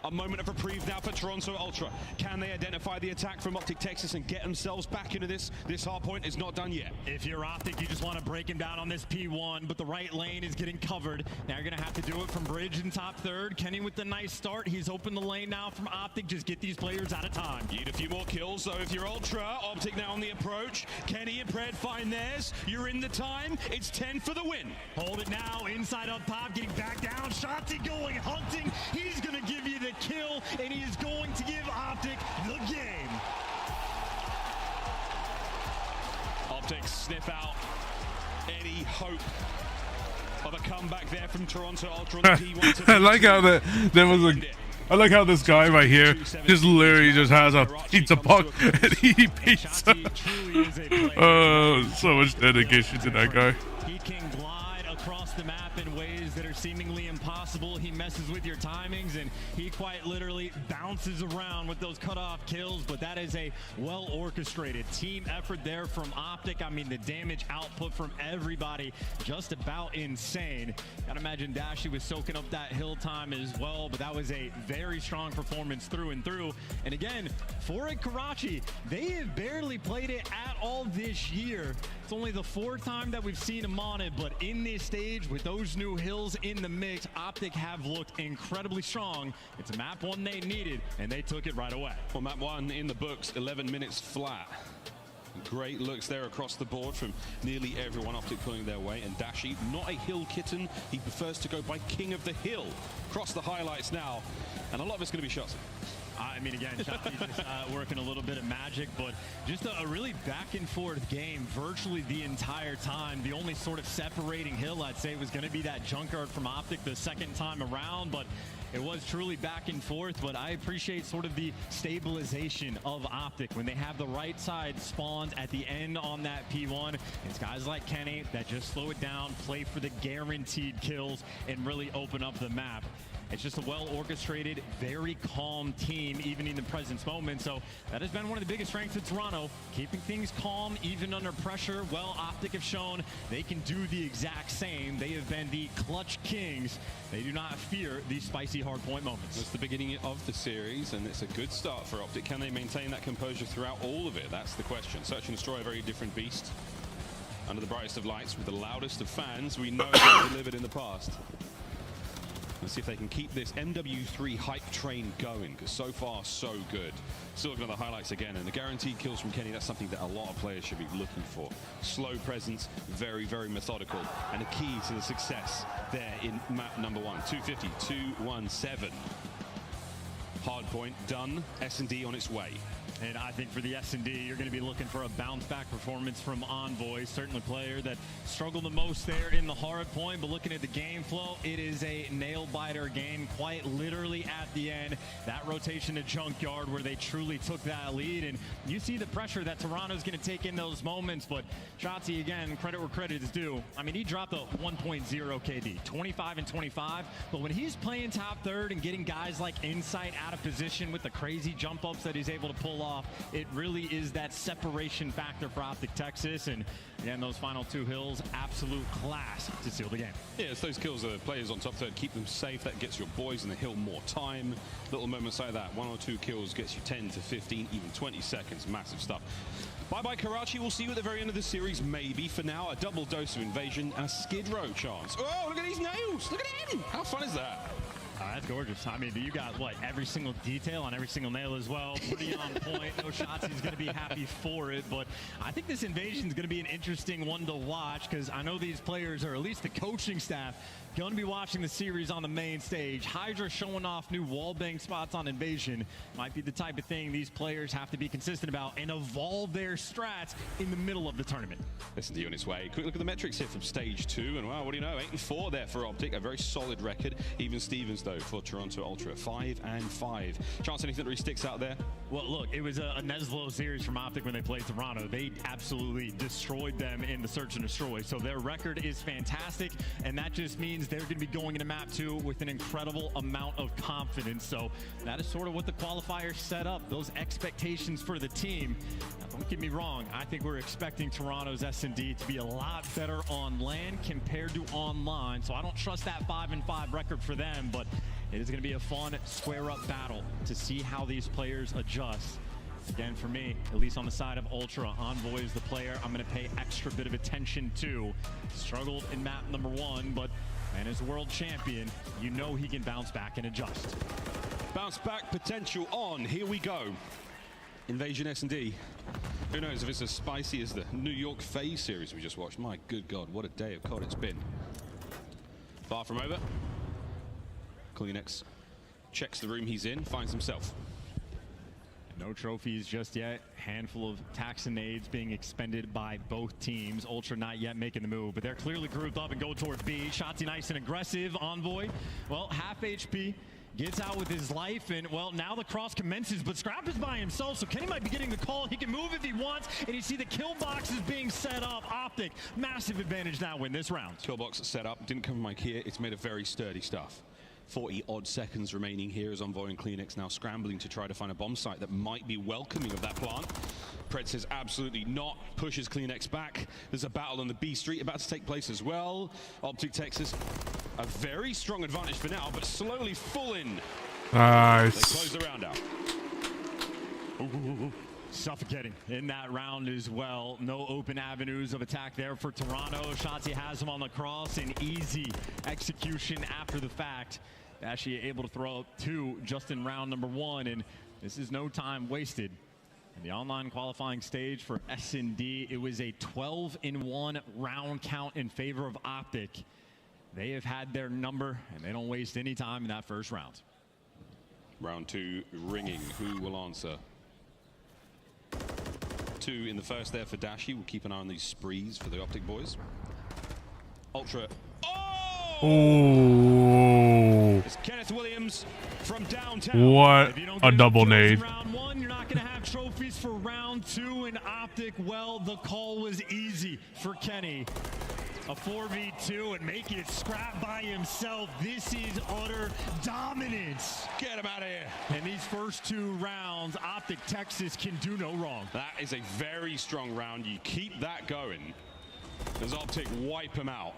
[SPEAKER 13] A moment of reprieve now for Toronto Ultra. Can they identify the attack from Optic Texas and get themselves back into this? This hard point is not done yet.
[SPEAKER 2] If you're Optic, you just want to break him down on this P1, but the right lane is getting covered. Now you're going to have to do it from bridge in top 3rd. Kenny with the nice start. He's opened the lane now from Optic. Just get these players out of time.
[SPEAKER 13] You need a few more kills, so if you're Ultra, Optic now on the approach. Kenny and Pred find theirs. You're in the time. It's 10 for the win.
[SPEAKER 2] Hold it now. Inside up top, getting back down. Shotzi going hunting. He's going to give you the kill, and he is going to give Optic the game.
[SPEAKER 13] Optic sniff out any hope of a comeback there from Toronto Ultra on the P1.
[SPEAKER 7] I like how there was a. I like how this guy right here just literally just has a pizza puck and he pizza. So much dedication to that guy.
[SPEAKER 2] He can glide across the map in ways that are seemingly impossible. He messes with your timings and he quite literally bounces around with those cutoff kills, but that is a well orchestrated team effort there from Optic. I mean, the damage output from everybody just about insane. Gotta imagine Dashy was soaking up that hill time as well, but that was a very strong performance through and through. And again, for Karachi, they have barely played it at all this year. It's only the 4th time that we've seen them on it, but in this stage with those new hills in the mix, Optic have looked incredibly strong. It's a map 1 they needed, and they took it right away.
[SPEAKER 13] Well, map 1 in the books, 11 minutes flat. Great looks there across the board from nearly everyone. Optic pulling their way, and Dashy, not a hill kitten. He prefers to go by King of the Hill. Across the highlights now, and a lot of it's going to be shots.
[SPEAKER 2] I mean, again, Shotzi's just working a little bit of magic, but just a really back and forth game virtually the entire time. The only sort of separating hill, I'd say, was going to be that junkyard from Optic the second time around, but it was truly back and forth. But I appreciate sort of the stabilization of Optic when they have the right side spawns at the end on that P1. It's guys like Kenny that just slow it down, play for the guaranteed kills, and really open up the map. It's just a well-orchestrated, very calm team, even in the present moment. So that has been one of the biggest strengths of Toronto, keeping things calm, even under pressure. Well, Optic have shown they can do the exact same. They have been the clutch kings. They do not fear these spicy hardpoint moments.
[SPEAKER 13] It's the beginning of the series, and it's a good start for Optic. Can they maintain that composure throughout all of it? That's the question. Search and Destroy, a very different beast. Under the brightest of lights, with the loudest of fans, we know they've delivered in the past. Let's see if they can keep this MW3 hype train going, because so far, so good. Still looking at the highlights again, and the guaranteed kills from Kenny, that's something that a lot of players should be looking for. Slow presence, very, very methodical, and a key to the success there in map number 1. 250, 217. Hardpoint done, S&D on its way.
[SPEAKER 2] And I think for the S&D, you're going to be looking for a bounce-back performance from Envoy. Certainly a player that struggled the most there in the hard point, but looking at the game flow, it is a nail-biter game, quite literally at the end. That rotation to Junkyard where they truly took that lead, and you see the pressure that Toronto's going to take in those moments, but Shotzi, again, credit where credit is due. I mean, he dropped a 1.0 KD, 25 and 25, but when he's playing top third and getting guys like Insight out of position with the crazy jump-ups that he's able to pull off, it really is that separation factor for Optic Texas. And again, those final 2 hills, absolute class to seal the game.
[SPEAKER 13] Yeah, it's those kills that the players on top third keep them safe. That gets your boys in the hill more time. Little moments like that, 1 or 2 kills gets you 10 to 15, even 20 seconds. Massive stuff. Bye-bye Karachi. We'll see you at the very end of the series, maybe. For now, a double dose of Invasion and a Skid Row chance. Oh, look at these nails. Look at him. How fun is that?
[SPEAKER 2] That's gorgeous. I mean, you got, what, every single detail on every single nail as well. Pretty on point. No shots. He's going to be happy for it. But I think this Invasion is going to be an interesting one to watch, because I know these players, or at least the coaching staff, going to be watching the series on the main stage. Hydra showing off new wallbang spots on Invasion might be the type of thing these players have to be consistent about and evolve their strats in the middle of the tournament.
[SPEAKER 13] Listen to you on its way. Quick look at the metrics here from stage 2, and wow, what do you know? 8 and 4 there for Optic. A very solid record. Even Stevens, though, for Toronto Ultra, 5 and 5. Chance, anything that really sticks out there?
[SPEAKER 2] Well, look, it was a Neslo series from Optic when they played Toronto. They absolutely destroyed them in the Search and Destroy. So their record is fantastic, and that just means they're going to be going into map 2 with an incredible amount of confidence. So that is sort of what the qualifiers set up, those expectations for the team. Now, don't get me wrong, I think we're expecting Toronto's S&D to be a lot better on land compared to online. So I don't trust that 5 and 5 record for them, but it is going to be a fun square-up battle to see how these players adjust. Again, for me, at least on the side of Ultra, Envoy is the player I'm going to pay extra bit of attention to. Struggled in map number 1, but man, as a world champion, you know he can bounce back and adjust.
[SPEAKER 13] Bounce back potential on. Here we go. Invasion S&D. Who knows if it's as spicy as the New York FaZe series we just watched. My good God, what a day of COD it's been. Far from over. Kleenex checks the room he's in, finds himself.
[SPEAKER 2] No trophies just yet. Handful of taxinades being expended by both teams. Ultra not yet making the move, but they're clearly grouped up and go towards B. Shotzi nice and aggressive. Envoy, well, half HP. Gets out with his life, and well, now the cross commences, but Scrap is by himself, so Kenny might be getting the call. He can move if he wants, and you see the kill box is being set up. Optic, massive advantage now in this round.
[SPEAKER 13] Kill box set up, didn't come from IKEA. It's made of very sturdy stuff. 40 odd seconds remaining here as Envoy and Kleenex now scrambling to try to find a bomb site that might be welcoming of that plant. Pred says absolutely not, pushes Kleenex back. There's a battle on the B street about to take place as well. Optic Texas, a very strong advantage for now, but slowly full in.
[SPEAKER 7] Nice.
[SPEAKER 13] They close the round out.
[SPEAKER 2] Suffocating in that round as well. No open avenues of attack there for Toronto. Shotzi has him on the cross, and easy execution after the fact. Actually able to throw up 2 just in round number 1, and this is no time wasted. In the online qualifying stage for S&D, it was a 12-1 round count in favor of Optic. They have had their number, and they don't waste any time in that first round.
[SPEAKER 13] Round 2 ringing. Who will answer? 2 in the first there for Dashi. We'll keep an eye on these sprees for the Optic boys. Ultra.
[SPEAKER 7] Oh!
[SPEAKER 13] It's Kenneth Williams from downtown.
[SPEAKER 7] What a double nade.
[SPEAKER 2] Round 1, you're not going to have trophies for round 2 in Optic. Well, the call was easy for Kenny. A 4v2 and making it scrap by himself. This is utter dominance.
[SPEAKER 13] Get him out of here.
[SPEAKER 2] And these first 2 rounds, Optic Texas can do no wrong.
[SPEAKER 13] That is a very strong round. You keep that going as Optic wipe him out.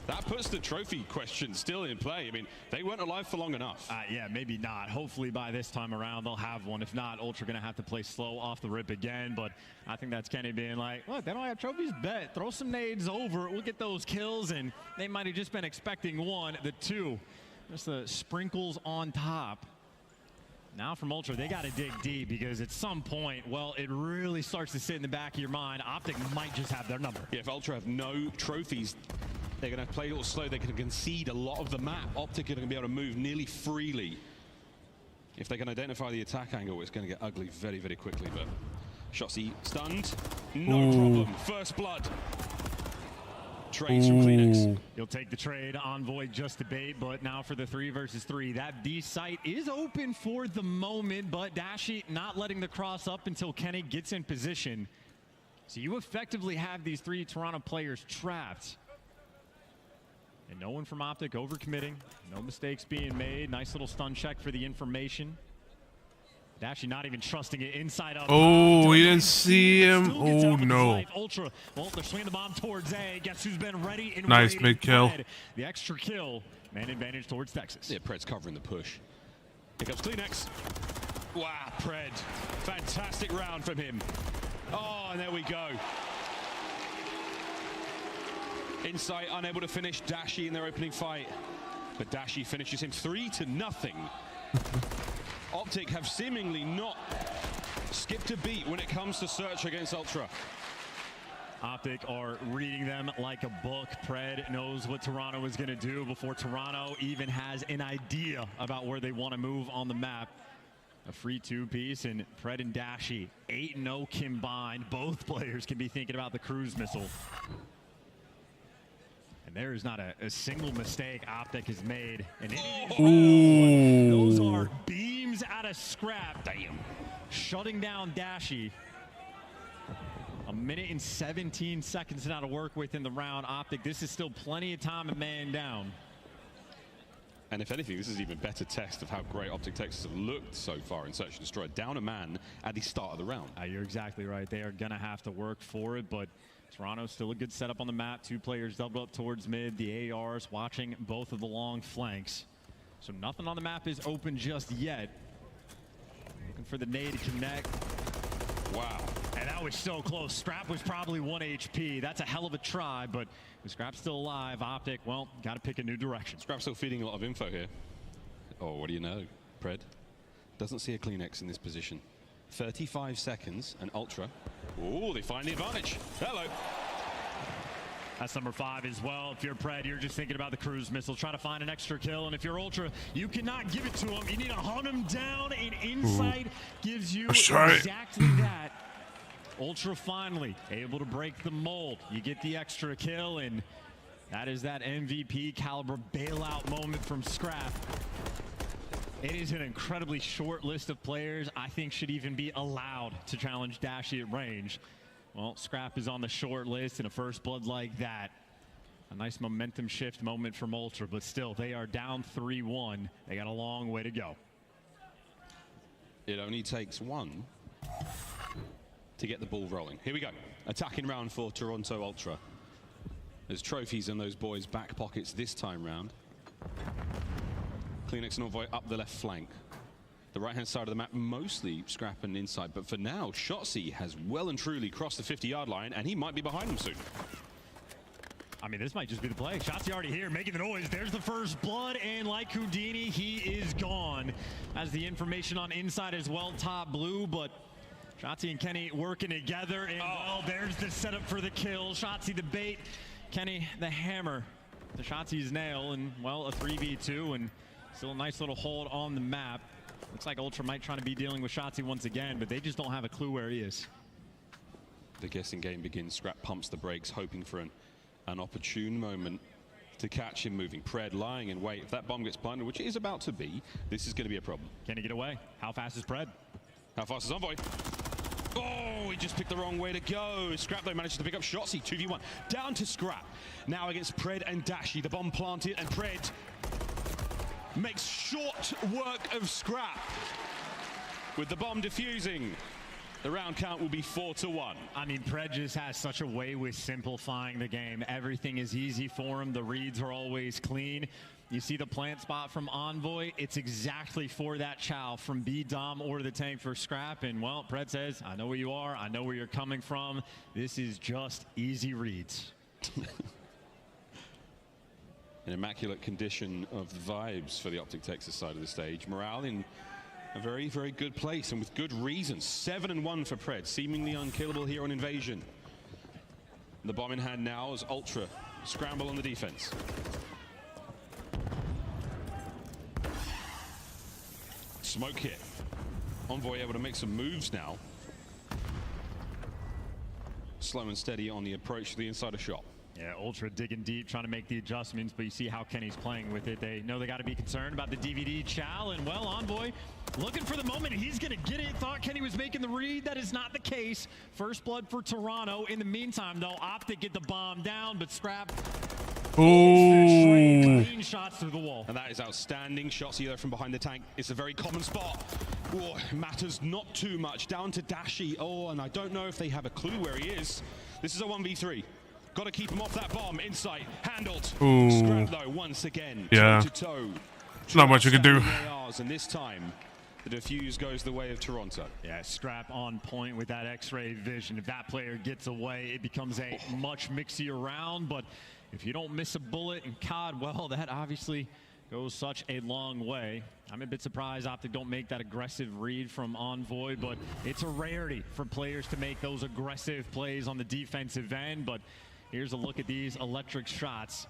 [SPEAKER 13] That puts the trophy question still in play. I mean, they weren't alive for long enough.
[SPEAKER 2] Yeah, maybe not. Hopefully by this time around they'll have one. If not, Ultra going to have to play slow off the rip again. But I think that's Kenny being like, look, they don't have trophies, bet. Throw some nades over. We'll get those kills. And they might have just been expecting 1. The 2, just the sprinkles on top. Now from Ultra, they got to dig deep because at some point, well, it really starts to sit in the back of your mind. Optic might just have their number.
[SPEAKER 13] Yeah, if Ultra have no trophies, they're going to play a little slow. They can concede a lot of the map. Optic are going to be able to move nearly freely. If they can identify the attack angle, it's going to get ugly very, very quickly. But Shotzi stunned. No problem. First blood. Trades from Kleenex.
[SPEAKER 2] He'll take the trade. Envoy just a bait, but now for the 3 versus 3. That B site is open for the moment, but Dashi not letting the cross up until Kenny gets in position. So you effectively have these 3 Toronto players trapped. And no one from Optic overcommitting. No mistakes being made. Nice little stun check for the information. Dashi not even trusting it inside up.
[SPEAKER 7] Oh, he didn't see him. Oh, no.
[SPEAKER 2] Ultra. Well, they're swinging the bomb towards A. Guess who's been ready and
[SPEAKER 7] nice
[SPEAKER 2] waiting?
[SPEAKER 7] mid kill.
[SPEAKER 2] The extra kill. Man advantage towards Texas.
[SPEAKER 13] Yeah, Pred's covering the push. Here comes Kleenex. Wow, Pred. Fantastic round from him. Oh, and there we go. Insight unable to finish Dashi in their opening fight. But Dashi finishes him 3-0. Optic have seemingly not skipped a beat when it comes to search against Ultra.
[SPEAKER 2] Optic are reading them like a book. Pred knows what Toronto is going to do before Toronto even has an idea about where they want to move on the map. A free 2-piece, and Pred and Dashi 8-0 combined. Both players can be thinking about the cruise missile. And there is not a single mistake Optic has made. And those are beams out of scrap. Damn. Shutting down Dashi. 1 minute and 17 seconds now to work with in the round. Optic, this is still plenty of time, a man down.
[SPEAKER 13] And if anything, this is even better test of how great Optic Texas have looked so far in Search and Destroy. Down a man at the start of the round.
[SPEAKER 2] You're exactly right. They are going to have to work for it, but Toronto's still a good setup on the map. 2 players doubled up towards mid. The ARs watching both of the long flanks. So nothing on the map is open just yet. Looking for the nade to connect.
[SPEAKER 13] Wow.
[SPEAKER 2] And that was so close. Scrap was probably 1 HP. That's a hell of a try, but Scrap's still alive. Optic, well, got to pick a new direction.
[SPEAKER 13] Scrap's still feeding a lot of info here. Oh, what do you know? Pred doesn't see a Kleenex in this position. 35 seconds and Ultra. Oh, they find the advantage. Hello.
[SPEAKER 2] That's number 5 as well. If you're Pred, you're just thinking about the cruise missile, trying to find an extra kill. And if you're Ultra, you cannot give it to him. You need to hunt him down, and Insight gives you exactly that. Ultra finally able to break the mold. You get the extra kill, and that is that MVP caliber bailout moment from Scrap. It is an incredibly short list of players I think should even be allowed to challenge Dashi at range. Well, Scrap is on the short list, and a first blood like that. A nice momentum shift moment from Ultra, but still, they are down 3-1. They got a long way to go.
[SPEAKER 13] It only takes 1 to get the ball rolling. Here we go. Attacking round for Toronto Ultra. There's trophies in those boys' back pockets this time round. Kleenex and Envoy up the left flank. The right-hand side of the map, mostly Scrap and Inside, but for now, Shotzi has well and truly crossed the 50-yard line, and he might be behind them soon.
[SPEAKER 2] I mean, this might just be the play. Shotzi already here, making the noise. There's the first blood, and like Houdini, he is gone. As the information on Inside as well, top blue, but Shotzi and Kenny working together, and well, there's the setup for the kill. Shotzi the bait, Kenny the hammer. The Shotzi's nail, and well, a 3v2, and Still a nice little hold on the map. Looks like Ultra might try to be dealing with Shotzzy once again, but they just don't have a clue where he is.
[SPEAKER 13] The guessing game begins. Scrap pumps the brakes, hoping for an opportune moment to catch him moving. Pred lying in wait. If that bomb gets planted, which it is about to be, this is going to be a problem.
[SPEAKER 2] Can he get away? How fast is Pred?
[SPEAKER 13] How fast is Envoy? Oh, he just picked the wrong way to go. Scrap, though, manages to pick up Shotzzy. 2v1. Down to Scrap. Now against Pred and Dashy. The bomb planted, and Pred makes short work of Scrap. With the bomb defusing, the round count will be 4-1.
[SPEAKER 2] I mean, Pred just has such a way with simplifying the game. Everything is easy for him. The reads are always clean. You see the plant spot from Envoy. It's exactly for that chow from B, Dom, or the tank for Scrap. And, well, Pred says, I know where you are. I know where you're coming from. This is just easy reads.
[SPEAKER 13] An immaculate condition of vibes for the Optic Texas side of the stage. Morale in a very, very good place, and with good reason. 7-1 for Pred, seemingly unkillable here on Invasion. The bomb in hand now as Ultra scramble on the defense. Smoke hit. Envoy able to make some moves now. Slow and steady on the approach to the insider shot.
[SPEAKER 2] Yeah, Ultra digging deep, trying to make the adjustments, but you see how Kenny's playing with it. They know they got to be concerned about the DVD chow, and, well, Envoy looking for the moment. He's going to get it. Thought Kenny was making the read. That is not the case. First blood for Toronto. In the meantime, though, Optic get the bomb down, but Scrap clean shots through the wall.
[SPEAKER 13] And that is outstanding. Shots either from behind the tank. It's a very common spot. Oh, matters not too much. Down to Dashy. Oh, and I don't know if they have a clue where he is. This is a 1v3. Got to keep him off that bomb. Insight handled.
[SPEAKER 7] Ooh.
[SPEAKER 13] Scrap, though, once again.
[SPEAKER 7] Yeah.
[SPEAKER 13] Toe to toe.
[SPEAKER 7] Not much you can do.
[SPEAKER 13] And this time, the defuse goes the way of Toronto.
[SPEAKER 2] Yeah, Scrap on point with that X-ray vision. If that player gets away, it becomes a much mixier round. But if you don't miss a bullet in COD, well, that obviously goes such a long way. I'm a bit surprised Optic don't make that aggressive read from Envoy, but it's a rarity for players to make those aggressive plays on the defensive end. But here's a look at these electric shots.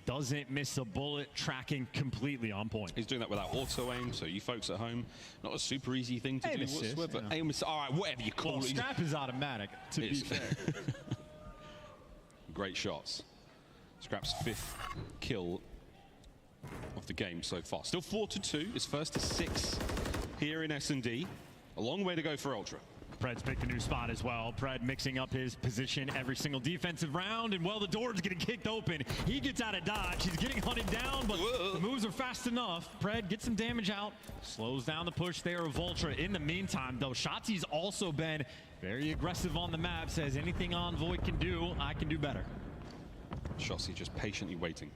[SPEAKER 2] Doesn't miss a bullet, tracking completely on point.
[SPEAKER 13] He's doing that without auto aim, so you folks at home, not a super easy thing to
[SPEAKER 2] Aim
[SPEAKER 13] do
[SPEAKER 2] assist,
[SPEAKER 13] whatsoever.
[SPEAKER 2] yeah.
[SPEAKER 13] Aim assist, all right, whatever you call
[SPEAKER 2] Well,
[SPEAKER 13] it.
[SPEAKER 2] Scrap is automatic, to be fair.
[SPEAKER 13] Great shots. Scrap's 5th kill of the game so far. Still 4-2, his first to 6 here in S&D. A long way to go for Ultra.
[SPEAKER 2] Pred's picked a new spot as well. Pred mixing up his position every single defensive round, and, well, the door's getting kicked open. He gets out of dodge. He's getting hunted down, but the moves are fast enough. Pred gets some damage out, slows down the push there of Ultra. In the meantime, though, Shotzzy's also been very aggressive on the map. Says anything Envoy can do, I can do better.
[SPEAKER 13] Shotzzy just patiently waiting.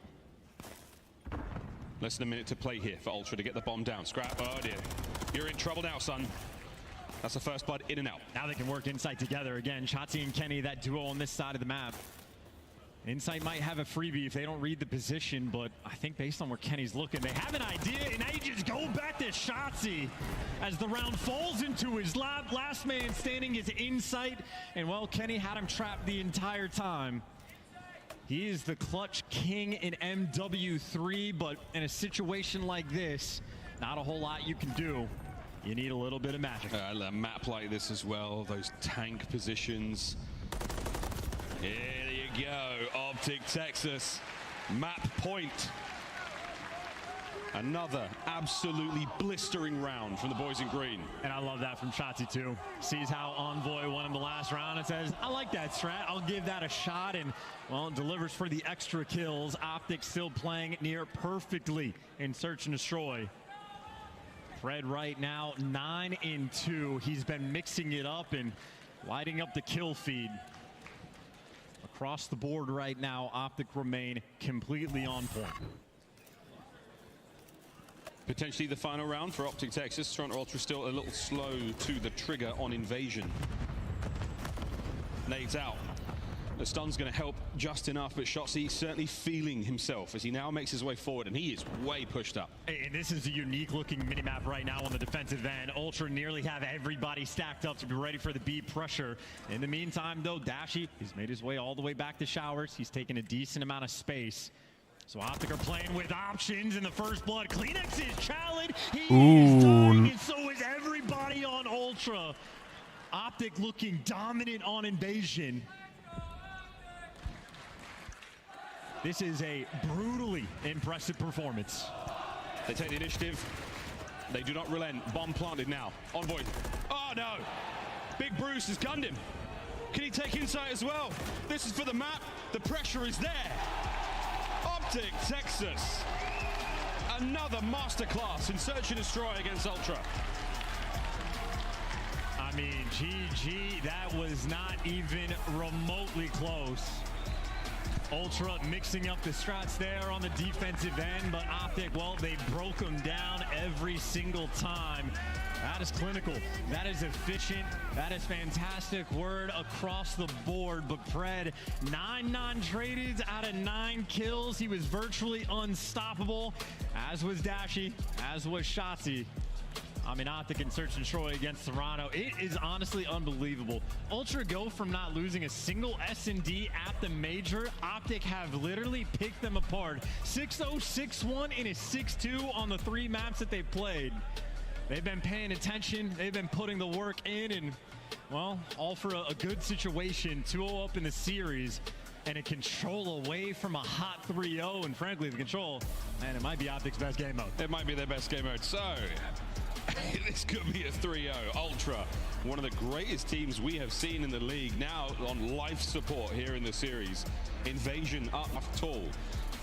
[SPEAKER 13] Less than a minute to play here for Ultra to get the bomb down. Scrap, oh dear. You're in trouble now, son. That's the first blood in and out.
[SPEAKER 2] Now they can work Insight together again. Shotzzy and Kenny, that duo on this side of the map. Insight might have a freebie if they don't read the position, but I think based on where Kenny's looking, they have an idea, and now you just go back to Shotzzy as the round falls into his lap. Last man standing is Insight, and, well, Kenny had him trapped the entire time. He is the clutch king in MW3, but in a situation like this, not a whole lot you can do. You need a little bit of magic.
[SPEAKER 13] A map like this as well, those tank positions. Here you go, Optic Texas, map point. Another absolutely blistering round from the boys in green.
[SPEAKER 2] And I love that from Shotzzy too. Sees how Envoy won him the last round and says, I like that strat, I'll give that a shot, and, well, it delivers for the extra kills. Optic still playing near perfectly in Search and Destroy. Pred right now 9-2. He's been mixing it up and lighting up the kill feed. Across the board right now, Optic remain completely on point.
[SPEAKER 13] Potentially the final round for Optic Texas. Toronto Ultra still a little slow to the trigger on Invasion. Nades out. The stun's going to help just enough, but Shotzzy certainly feeling himself as he now makes his way forward, and he is way pushed up.
[SPEAKER 2] And this is a unique-looking minimap right now on the defensive end. Ultra nearly have everybody stacked up to be ready for the B pressure. In the meantime, though, Dashy has made his way all the way back to Showers. He's taken a decent amount of space. So Optic are playing with options in the first blood. Kleenex is challenged. He
[SPEAKER 7] Ooh.
[SPEAKER 2] is dying, and so is everybody on Ultra. Optic looking dominant on Invasion. This is a brutally impressive performance.
[SPEAKER 13] They take the initiative. They do not relent. Bomb planted now. Envoy. Oh no! Big Bruce has gunned him. Can he take insight as well? This is for the map. The pressure is there. Optic Texas. Another masterclass in search and destroy against Ultra.
[SPEAKER 2] I mean, GG, that was not even remotely close. Ultra mixing up the strats there on the defensive end, but Optic, well, they broke them down every single time. That is clinical. That is efficient. That is fantastic word across the board. But Pred, 9 non-tradeds out of 9 kills. He was virtually unstoppable, as was Dashy, as was Shotzi. I mean, Optic in search and destroy against Toronto. It is honestly unbelievable. Ultra go from not losing a single S&D at the major. Optic have literally picked them apart. 6-0, 6-1, and a 6-2 on the 3 maps that they've played. They've been paying attention. They've been putting the work in, and, well, all for a good situation. 2-0 up in the series, and a control away from a hot 3-0. And frankly, the control, man, it might be Optic's best game mode.
[SPEAKER 13] It might be their best game mode. So, this could be a 3-0. Ultra, one of the greatest teams we have seen in the league, now on life support here in the series. Invasion up tall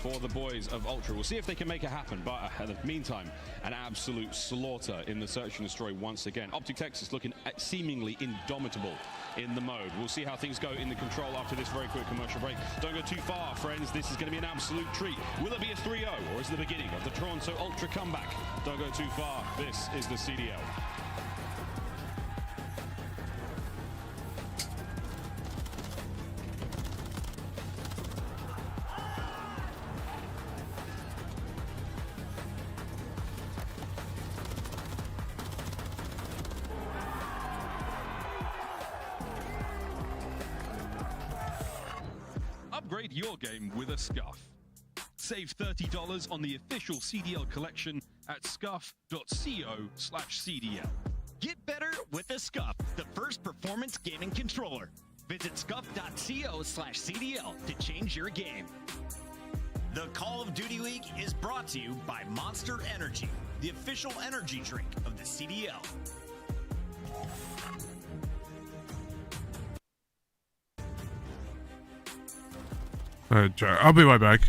[SPEAKER 13] for the boys of Ultra. We'll see if they can make it happen, but in the meantime, an absolute slaughter in the search and destroy once again. Optic Texas looking seemingly indomitable in the mode. We'll see how things go in the control after this very quick commercial break. Don't go too far, friends. This is going to be an absolute treat. Will it be a 3-0, or is it the beginning of the Toronto Ultra comeback? Don't go too far. This is the CDL.
[SPEAKER 21] Upgrade your game with a Scuff. Save $30 on the official CDL collection at scuff.co/CDL.
[SPEAKER 8] Get better with a Scuff, the first performance gaming controller. Visit scuff.co/CDL to change your game. The Call of Duty Week is brought to you by Monster Energy, the official energy drink of the CDL.
[SPEAKER 7] I'll be right back.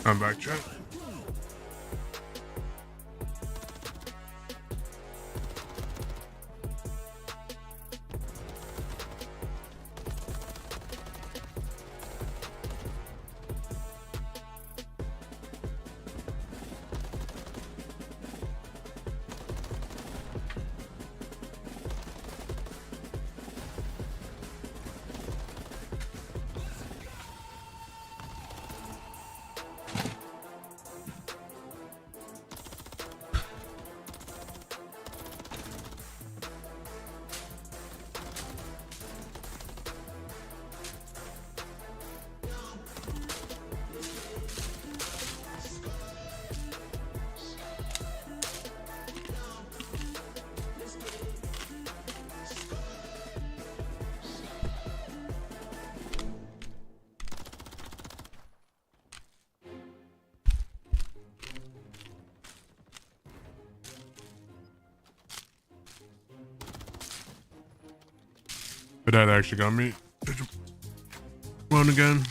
[SPEAKER 7] I'm back, chat. But that actually got me. Run again.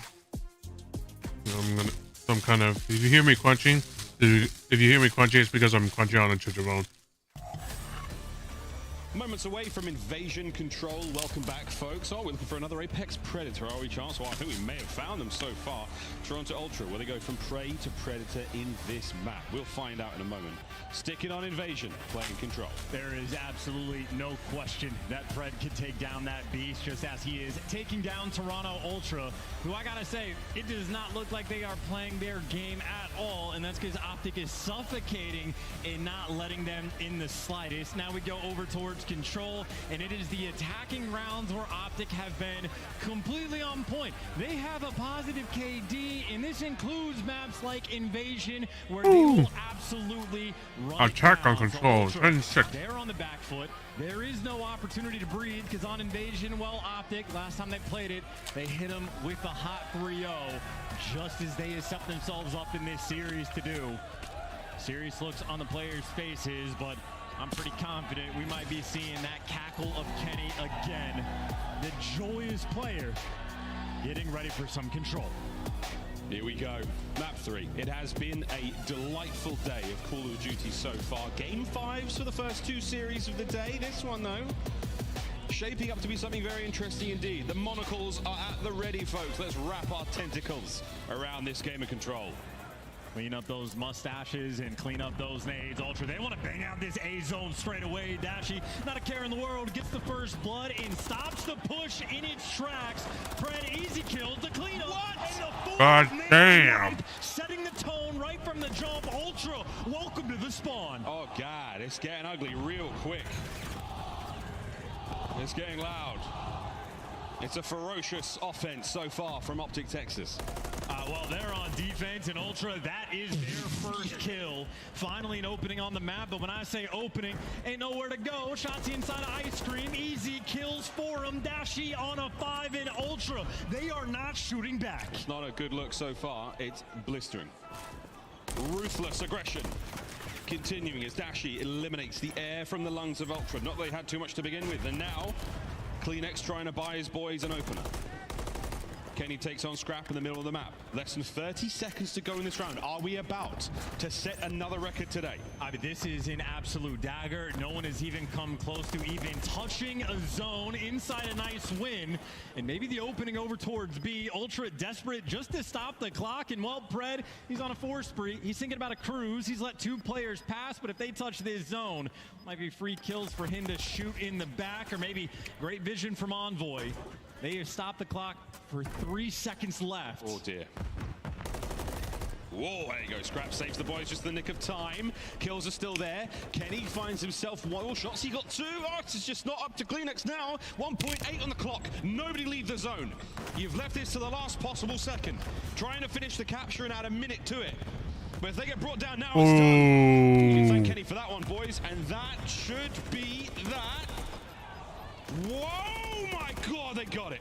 [SPEAKER 7] I'm gonna some kind of. If you hear me crunching, it's because I'm crunching on a chicharron.
[SPEAKER 13] Moments away from invasion control. Welcome back, folks. Oh, we're looking for another Apex Predator, are we, Chance? Well, I think we may have found them so far. Toronto Ultra, where they go from prey to predator in this map. We'll find out in a moment. Sticking on invasion, playing control.
[SPEAKER 2] There is absolutely no question that Pred can take down that beast, just as he is taking down Toronto Ultra, who I gotta say, it does not look like they are playing their game at all, and that's because Optic is suffocating and not letting them in the slightest. Now we go over towards control, and it is the attacking rounds where Optic have been completely on point. They have a positive KD, and this includes maps like Invasion, where they will absolutely run
[SPEAKER 7] Attack on
[SPEAKER 2] down.
[SPEAKER 7] control.
[SPEAKER 2] So
[SPEAKER 7] 10 seconds.
[SPEAKER 2] they're on the back foot. There is no opportunity to breathe, because on Invasion, well, Optic, last time they played it, they hit them with the hot 3-0, just as they have set themselves up in this series to do. Serious looks on the players' faces, but I'm pretty confident we might be seeing that cackle of Kenny again. The joyous player getting ready for some control.
[SPEAKER 13] Here we go. Map 3. It has been a delightful day of Call of Duty so far. Game 5s for the first 2 series of the day. This one, though, shaping up to be something very interesting indeed. The monocles are at the ready, folks. Let's wrap our tentacles around this game of control.
[SPEAKER 2] Clean up those mustaches and clean up those nades. Ultra, they want to bang out this A zone straight away. Dashy, not a care in the world, gets the first blood and stops the push in its tracks. Pred, easy kills to clean up.
[SPEAKER 7] God damn.
[SPEAKER 2] Setting the tone right from the jump. Ultra, welcome to the spawn.
[SPEAKER 13] Oh, God, it's getting ugly real quick. It's getting loud. It's a ferocious offense so far from Optic Texas.
[SPEAKER 2] Well, they're on defense, and Ultra, that is their first kill. Finally an opening on the map, but when I say opening, ain't nowhere to go. Shots inside of Ice Cream, easy kills for him. Dashy on a 5 in Ultra. They are not shooting back.
[SPEAKER 13] It's not a good look so far. It's blistering. Ruthless aggression. Continuing as Dashy eliminates the air from the lungs of Ultra. Not that they had too much to begin with, and now Kleenex trying to buy his boys an opener. Kenny takes on Scrap in the middle of the map. Less than 30 seconds to go in this round. Are we about to set another record today?
[SPEAKER 2] I mean, this is an absolute dagger. No one has even come close to even touching a zone inside a nice win. And maybe the opening over towards B. Ultra desperate just to stop the clock. And well, Pred, he's on a 4 spree. He's thinking about a cruise. He's let 2 players pass, but if they touch this zone, might be free kills for him to shoot in the back, or maybe great vision from Envoy. They have stopped the clock for 3 seconds left.
[SPEAKER 13] Oh, dear. Whoa, there you go. Scrap saves the boys just the nick of time. Kills are still there. Kenny finds himself 1 shots. He got 2. Oh, it's just not up to Kleenex now. 1.8 on the clock. Nobody leave the zone. You've left this to the last possible second. Trying to finish the capture and add a minute to it. But if they get brought down now, it's done. You can thank Kenny for that one, boys. And that should be that. Whoa, my God, they got it.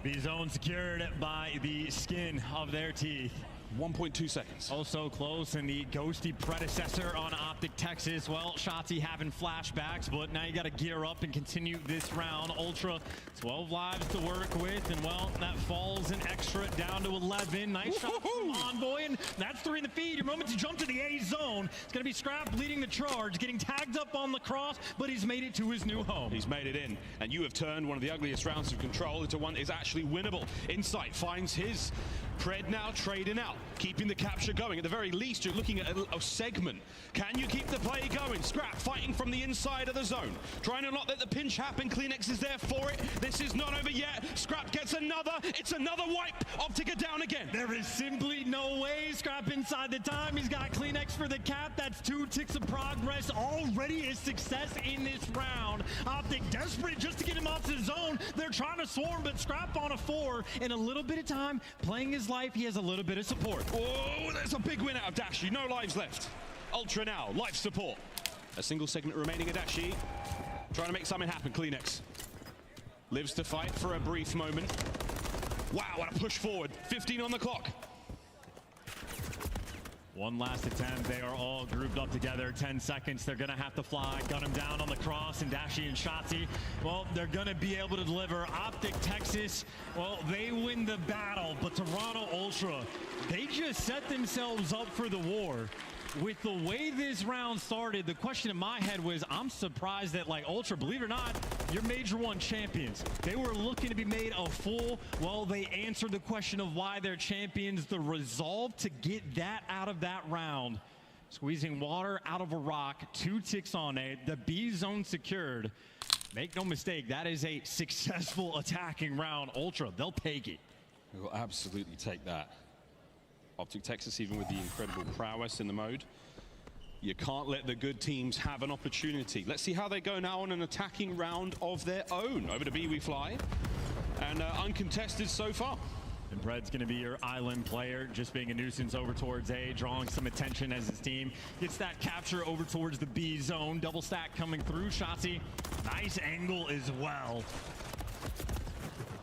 [SPEAKER 2] The zone secured by the skin of their teeth.
[SPEAKER 13] 1.2 seconds.
[SPEAKER 2] Oh, so close, and the ghosty predecessor on Optic Texas. Well, Shotzi having flashbacks, but now you got to gear up and continue this round. Ultra, 12 lives to work with, and well, that falls an extra down to 11. Nice shot from Envoy, and that's 3 in the feed. Your moment to jump to the A zone. It's going to be Scrap leading the charge, getting tagged up on the cross, but he's made it to his new home.
[SPEAKER 13] He's made it in, and you have turned one of the ugliest rounds of control into one that is actually winnable. Insight finds his. Pred now trading out, keeping the capture going. At the very least, you're looking at a segment. Can you keep the play going? Scrap fighting from the inside of the zone, trying to not let the pinch happen. Kleenex is there for it. This is not over yet. Scrap gets another. It's another wipe. Optic are down again.
[SPEAKER 2] There is simply no way. Scrap inside the time. He's got Kleenex for the cap. That's 2 ticks of progress. Already a success in this round. Optic desperate just to get him off the zone. They're trying to swarm, but Scrap on a 4. In a little bit of time, playing his life, he has a little bit of support.
[SPEAKER 13] Oh, that's a big win out of Dashy. No lives left. Ultra now, life support. A single segment remaining of Dashy. Trying to make something happen, Kleenex. Lives to fight for a brief moment. Wow, what a push forward. 15 on the clock.
[SPEAKER 2] One last attempt. They are all grouped up together. 10 seconds. They're going to have to fly. Gun him down on the cross. And Dashi and Shotzi, well, they're going to be able to deliver. Optic Texas, well, they win the battle. But Toronto Ultra, they just set themselves up for the war. With the way this round started, the question in my head was, I'm surprised that, like, Ultra, believe it or not, you're Major 1 champions. They were looking to be made a fool. Well, they answered the question of why they're champions. The resolve to get that out of that round. Squeezing water out of a rock, 2 ticks on it. The B zone secured. Make no mistake, that is a successful attacking round. Ultra, they'll take it.
[SPEAKER 13] We will absolutely take that. Optic Texas, even with the incredible prowess in the mode, you can't let the good teams have an opportunity. Let's see how they go now on an attacking round of their own. Over to B we fly, and uncontested so far.
[SPEAKER 2] And Bred's going to be your island player, just being a nuisance over towards A, drawing some attention as his team gets that capture over towards the B zone. Double stack coming through. Shotzi, nice angle as well.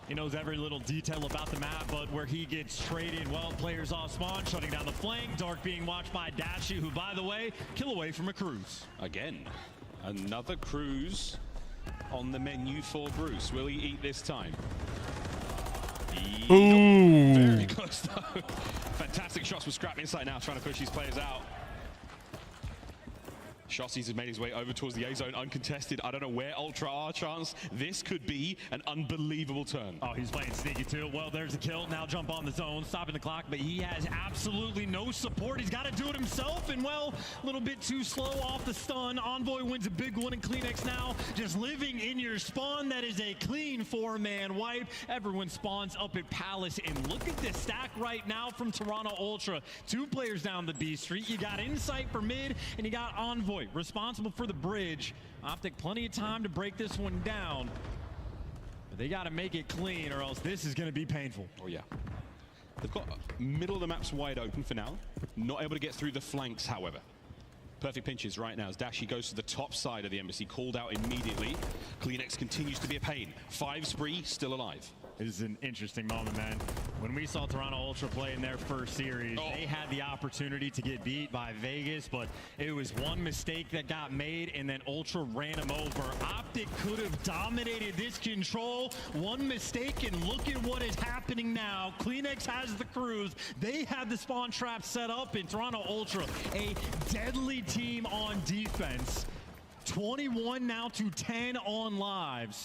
[SPEAKER 2] He knows every little detail about the map, but where he gets traded, well, players off spawn, shutting down the flank. Dark being watched by Dashi, who, by the way, kill away from a cruise.
[SPEAKER 13] Again, another cruise on the menu for Bruce. Will he eat this time?
[SPEAKER 7] Ooh.
[SPEAKER 13] Very close, though. Fantastic shots from Scrap inside now, trying to push these players out. Shotzi's has made his way over towards the A zone, uncontested. I don't know where Ultra are, Chance. This could be an unbelievable turn.
[SPEAKER 2] Oh, he's playing sneaky too. Well, there's a kill. Now jump on the zone, stopping the clock, but he has absolutely no support. He's got to do it himself, and well, a little bit too slow off the stun. Envoy wins a big one, and CleanX now just living in your spawn. That is a clean 4-man wipe. Everyone spawns up at Palace, and look at this stack right now from Toronto Ultra. 2 players down the B street. You got Insight for mid, and you got Envoy responsible for the bridge. Optic plenty of time to break this one down, but they got to make it clean or else this is going to be painful.
[SPEAKER 13] Oh yeah, they've got middle of the maps wide open for now, not able to get through the flanks. However, perfect pinches right now as Dashi goes to the top side of the embassy, called out immediately. CleanX continues to be a pain. 5 spree still alive.
[SPEAKER 2] This is an interesting moment, man. When we saw Toronto Ultra play in their first series, they had the opportunity to get beat by Vegas, but it was one mistake that got made, and then Ultra ran him over. Optic could have dominated this control. One mistake, and look at what is happening now. CleanX has the cruise. They have the spawn trap set up, and Toronto Ultra, a deadly team on defense. 21 now to 10 on lives.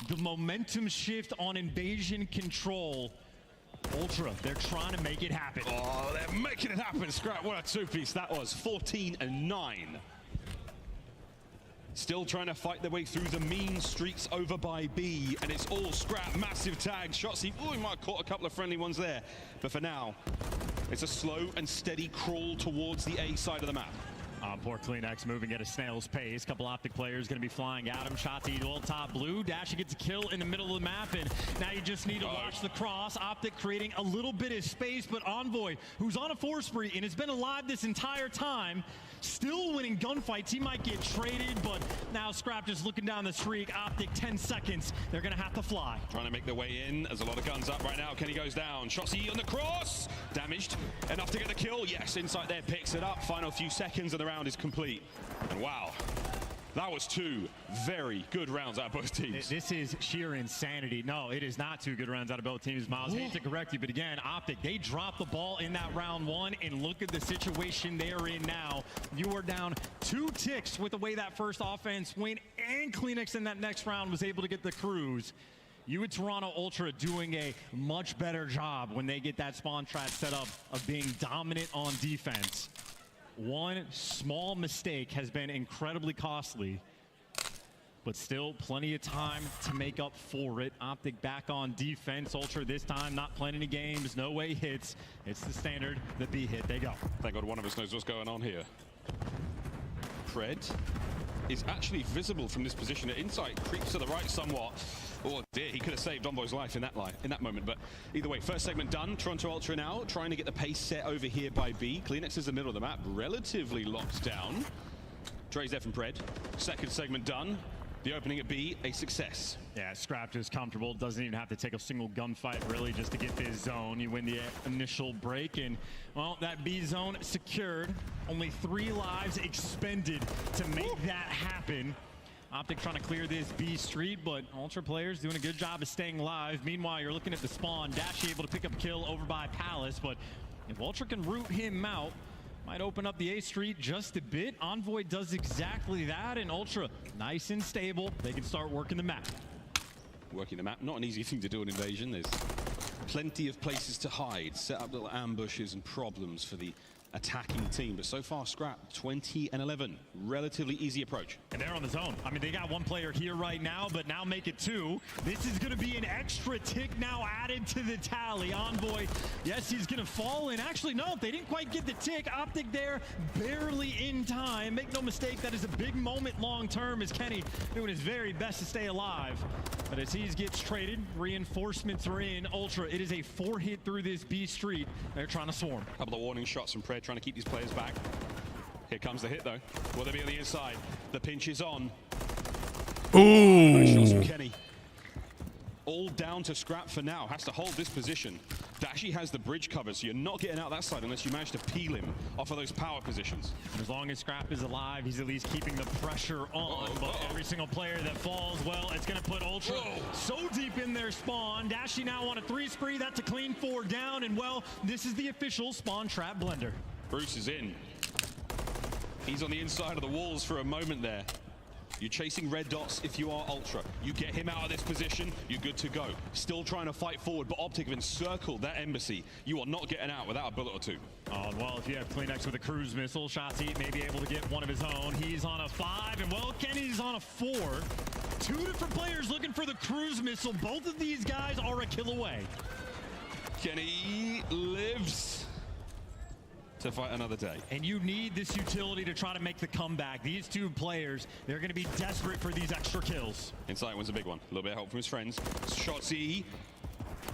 [SPEAKER 2] The momentum shift on invasion control. Ultra, they're trying to make it happen.
[SPEAKER 13] Oh, they're making it happen. Scrap, what a 2-piece that was. 14 and 9. Still trying to fight their way through the mean streaks over by B, and it's all Scrap. Massive tag. Shotzi, oh, he might have caught a couple of friendly ones there. But for now, it's a slow and steady crawl towards the A side of the map.
[SPEAKER 2] Poor CleanX moving at a snail's pace. Couple Optic players going to be flying at him. Shotzi all top blue. Dashi gets a kill in the middle of the map, and now you just need to watch the cross. Optic creating a little bit of space, but Envoy, who's on a 4 spree and has been alive this entire time, still winning gunfights. He might get traded, but now Scrap just looking down the streak. Optic 10 seconds. They're going to have to fly.
[SPEAKER 13] Trying to make their way in. There's a lot of guns up right now. Kenny goes down. Shotzi on the cross. Damaged. Enough to get the kill. Yes, Insight there picks it up. Final few seconds and the round is complete. And wow, that was 2 very good rounds out of both teams.
[SPEAKER 2] This is sheer insanity. No, it is not 2 good rounds out of both teams, Miles. Hate to correct you, but again, Optic, they dropped the ball in that round 1, and look at the situation they're in now. You are down 2 ticks with the way that first offense went, and CleanX in that next round was able to get the cruise. You at Toronto Ultra doing a much better job when they get that spawn trap set up of being dominant on defense. One small mistake has been incredibly costly, but still plenty of time to make up for it. Optic back on defense. Ultra this time not playing any games, no way hits. It's the standard, the B hit, they go.
[SPEAKER 13] Thank God one of us knows what's going on here. Pred is actually visible from this position. Insight creeps to the right somewhat. Oh dear, he could have saved Envoy's life in that moment, but either way, first segment done. Toronto Ultra now trying to get the pace set over here by B. CleanX is in the middle of the map, relatively locked down. Dre's there from Pred. Second segment done. The opening at B, a success.
[SPEAKER 2] Yeah, Scrap is comfortable. Doesn't even have to take a single gunfight, really, just to get this zone. You win the initial break, and, well, that B zone secured. Only 3 lives expended to make that happen. Optic trying to clear this B street, but Ultra players doing a good job of staying alive. Meanwhile, you're looking at the spawn. Dashi able to pick up a kill over by Palace, but if Ultra can root him out, might open up the A street just a bit. Envoy does exactly that, and Ultra nice and stable. They can start working the map.
[SPEAKER 13] Working the map, not an easy thing to do in Invasion. There's plenty of places to hide, set up little ambushes and problems for the attacking team, but so far Scrap 20 and 11, relatively easy approach.
[SPEAKER 2] And they're on the zone. I mean, they got 1 player here right now, but now make it 2. This is going to be an extra tick now added to the tally. Envoy, yes, he's going to fall, and actually, no, they didn't quite get the tick. Optic there, barely in time. Make no mistake, that is a big moment long term as Kenny doing his very best to stay alive. But as he gets traded, reinforcements are in. Ultra, it is a 4-hit through this B street. They're trying to swarm.
[SPEAKER 13] A couple of warning shots from Pred trying to keep these players back. Here comes the hit though. Will they be on the inside? The pinch is on.
[SPEAKER 7] Ooh.
[SPEAKER 13] Shots from Kenny. All down to Scrap for now. Has to hold this position. Dashi has the bridge covered, so you're not getting out that side unless you manage to peel him off of those power positions.
[SPEAKER 2] As long as Scrap is alive, he's at least keeping the pressure on. But every single player that falls, well, it's going to put Ultra so deep in their spawn. Dashi now on a 3 spree. That's a clean 4 down. And, well, this is the official spawn trap blender.
[SPEAKER 13] Bruce is in. He's on the inside of the walls for a moment there. You're chasing red dots if you are Ultra. You get him out of this position, you're good to go. Still trying to fight forward, but Optic have encircled that embassy. You are not getting out without a bullet or 2.
[SPEAKER 2] Oh, well, if you have Kleenex with a cruise missile, Shotzi may be able to get one of his own. He's on a 5, and, well, Kenny's on a 4. 2 different players looking for the cruise missile. Both of these guys are a kill away.
[SPEAKER 13] Kenny lives to fight another day.
[SPEAKER 2] And you need this utility to try to make the comeback. These 2 players, they're going to be desperate for these extra kills.
[SPEAKER 13] Inside one's a big one. A little bit of help from his friends. Shotzi.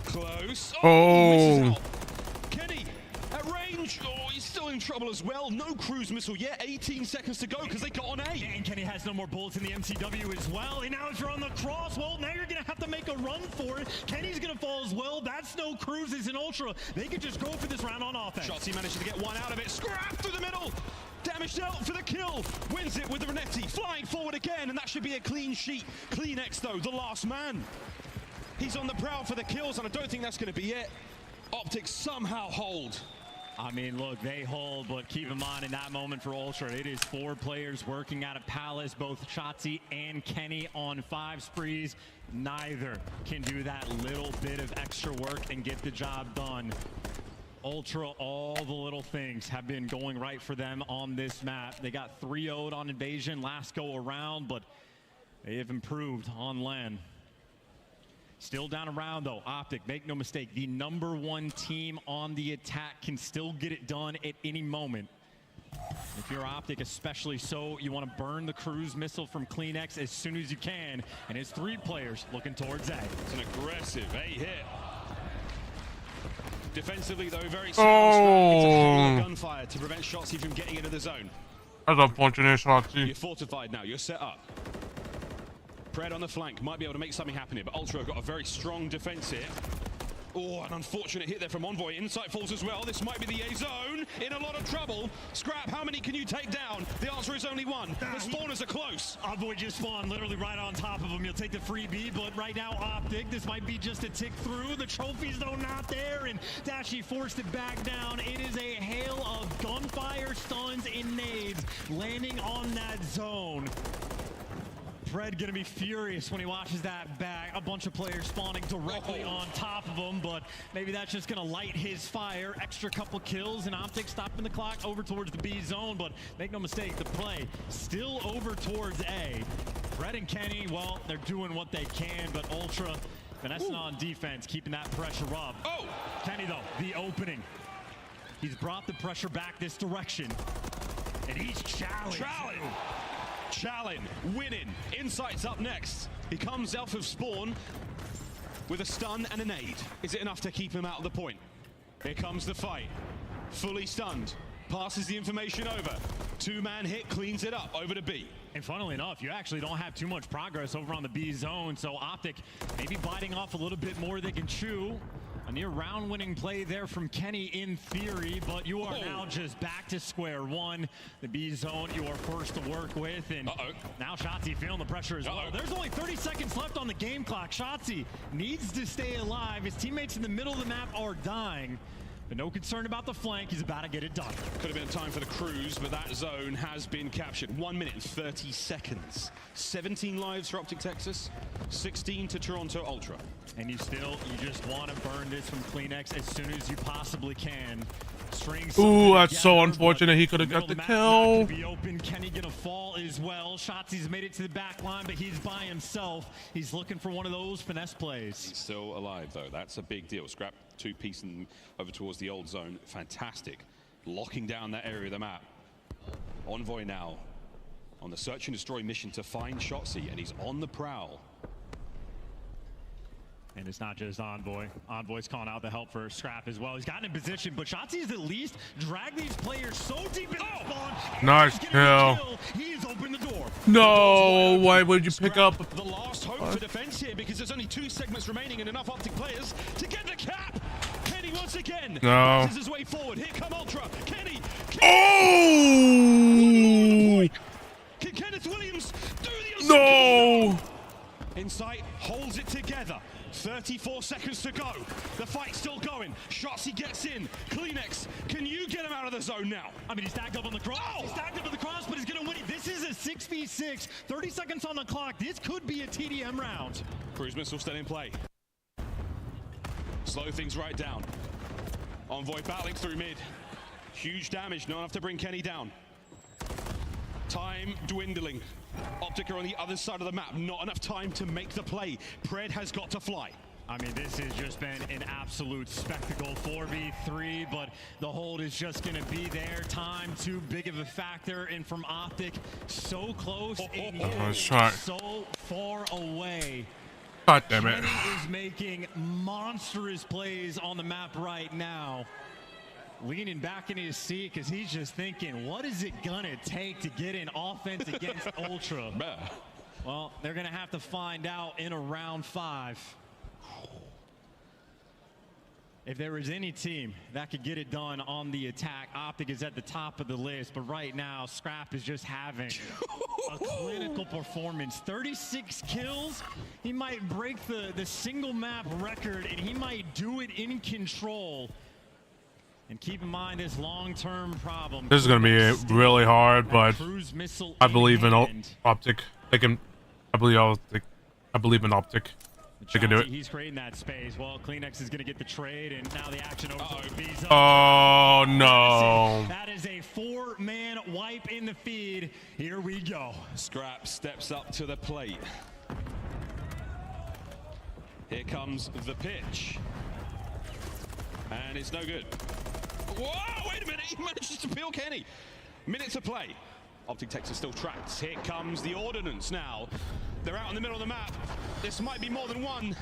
[SPEAKER 13] Close.
[SPEAKER 7] Oh.
[SPEAKER 13] Misses out. Kenny at range. Oh, he's still in trouble as well. No cruise missile yet. 18 seconds to go because they got on A.
[SPEAKER 2] And Kenny has no more bullets in the MCW as well. And now if you're on the cross, well, now you're going to have to make a run for it. Kenny's going to fall as well. That's no cruises in Ultra. They could just go for this round on offense.
[SPEAKER 13] Shotzi manages to get one out of it. Scrap through the middle. Damaged out for the kill. Wins it with the Renetti. Flying forward again, and that should be a clean sheet. Kleenex, though, the last man. He's on the prowl for the kills, and I don't think that's going to be it. Optic somehow hold.
[SPEAKER 2] I mean, look, they hold, but keep in mind in that moment for Ultra, it is 4 players working out of Palace, both Shotzi and Kenny on 5 sprees. Neither can do that little bit of extra work and get the job done. Ultra, all the little things have been going right for them on this map. They got 3-0'd on Invasion last go around, but they have improved on LAN. Still down around though. Optic, make no mistake, the #1 team on the attack can still get it done at any moment. If you're Optic, especially so, you want to burn the cruise missile from Kleenex as soon as you can. And it's 3 players looking towards A.
[SPEAKER 13] It's an aggressive A hit. Defensively though, very strong. It's a hell of gunfire to prevent Shotzi from getting into the zone.
[SPEAKER 7] That's unfortunate, Shotzi.
[SPEAKER 13] You're fortified now, you're set up. Pred on the flank, might be able to make something happen here, but Ultra have got a very strong defense here. Oh, an unfortunate hit there from Envoy. Insight falls as well. This might be the A zone. In a lot of trouble. Scrap, how many can you take down? The answer is only 1. The spawners are close.
[SPEAKER 2] Envoy just spawned literally right on top of him. You'll take the freebie, but right now Optic, this might be just a tick through. The trophies, though, not there, and Dashi forced it back down. It is a hail of gunfire, stuns, and nades landing on that zone. Pred gonna be furious when he watches that back. A bunch of players spawning directly on top of him, but maybe that's just gonna light his fire. Extra couple kills, and Optic stopping the clock over towards the B zone, but make no mistake, the play still over towards A. Pred and Kenny, well, they're doing what they can, but Ultra finessing on defense, keeping that pressure up.
[SPEAKER 13] Oh!
[SPEAKER 2] Kenny, though, the opening. He's brought the pressure back this direction, and he's challenged.
[SPEAKER 13] Challenge, winning. Insight's up next. He comes off of spawn with a stun and a nade. Is it enough to keep him out of the point? Here comes the fight. Fully stunned. passes the information over. Two-man hit cleans it up over to B.
[SPEAKER 2] And funnily enough, you actually don't have too much progress over on the B zone, so Optic maybe biting off a little bit more they can chew. A near round-winning play there from Kenny in theory, but you are now just back to square one. The B zone you are first to work with, and now Shotzi feeling the pressure as well. There's only 30 seconds left on the game clock. Shotzi needs to stay alive. His teammates in the middle of the map are dying. But no concern about the flank. He's about to get it done.
[SPEAKER 13] Could have been time for the cruise, but that zone has been captured. 1 minute and 30 seconds. 17 lives for Optic Texas, 16 to Toronto Ultra.
[SPEAKER 2] And you just want to burn this from Kleenex as soon as you possibly can.
[SPEAKER 7] Ooh, that's so unfortunate. He could have got the kill.
[SPEAKER 2] Be open. Kenny gonna fall as well. Shotzi's made it to the back line, but he's by himself. He's looking for one of those finesse plays.
[SPEAKER 13] He's still alive, though. That's a big deal. Scrap two-piece and over towards the old zone. Fantastic. Locking down that area of the map. Envoy now on the search and destroy mission to find Shotzi, and he's on the prowl.
[SPEAKER 2] And it's not just Envoy. Envoy's calling out the help for Scrap as well. He's gotten in position, but Shotzi's at least dragged these players so deep in the spawn.
[SPEAKER 7] Nice kill.
[SPEAKER 2] He's opened the door.
[SPEAKER 7] No, why would you pick up?
[SPEAKER 13] The last hope for defense here, because there's only 2 segments remaining and enough Optic players to get the cap. Kenny once again.
[SPEAKER 7] No.
[SPEAKER 13] His way forward. Here come Ultra. Kenny.
[SPEAKER 7] Oh!
[SPEAKER 13] Can Kenneth Williams do the
[SPEAKER 7] No!
[SPEAKER 13] Insight holds it together. 34 seconds to go. The fight's still going. Shotzi gets in. Kleenex, can you get him out of the zone now?
[SPEAKER 2] I mean, he's stacked up on the cross. He's stacked up on the cross, but he's going to win it. This is a 6v6. 30 seconds on the clock. This could be a TDM round.
[SPEAKER 13] Cruise missile still in play. Slow things right down. Envoy battling through mid. Huge damage, not enough to bring Kenny down. Time dwindling. Optic are on the other side of the map. Not enough time to make the play. Pred has got to fly.
[SPEAKER 2] I mean, this has just been an absolute spectacle. 4v3, but the hold is just going to be there. Time too big of a factor, and from Optic, so close and yet so far away.
[SPEAKER 7] God damn it.
[SPEAKER 2] Kenny is making monstrous plays on the map right now. Leaning back in his seat because he's just thinking, what is it gonna take to get in offense against Ultra? Well, they're gonna have to find out in a round 5. If there was any team that could get it done on the attack, Optic is at the top of the list, but right now Scrap is just having a clinical performance. 36 kills. He might break the single map record, and he might do it in control. And keep in mind this long-term problem.
[SPEAKER 7] This is going to be really hard, but I believe in Optic. I believe in Optic. They can do it.
[SPEAKER 2] He's creating that space. Well, Kleenex is going to get the trade, and now the action over to the B zone.
[SPEAKER 7] Oh, no.
[SPEAKER 2] That is a 4-man wipe in the feed. Here we go.
[SPEAKER 13] Scrap steps up to the plate. Here comes the pitch. And it's no good. Whoa, wait a minute. He manages to peel Kenny. Minute to play. Optic Texas still trapped. Here comes the Ordnance now. They're out in the middle of the map. This might be more than one.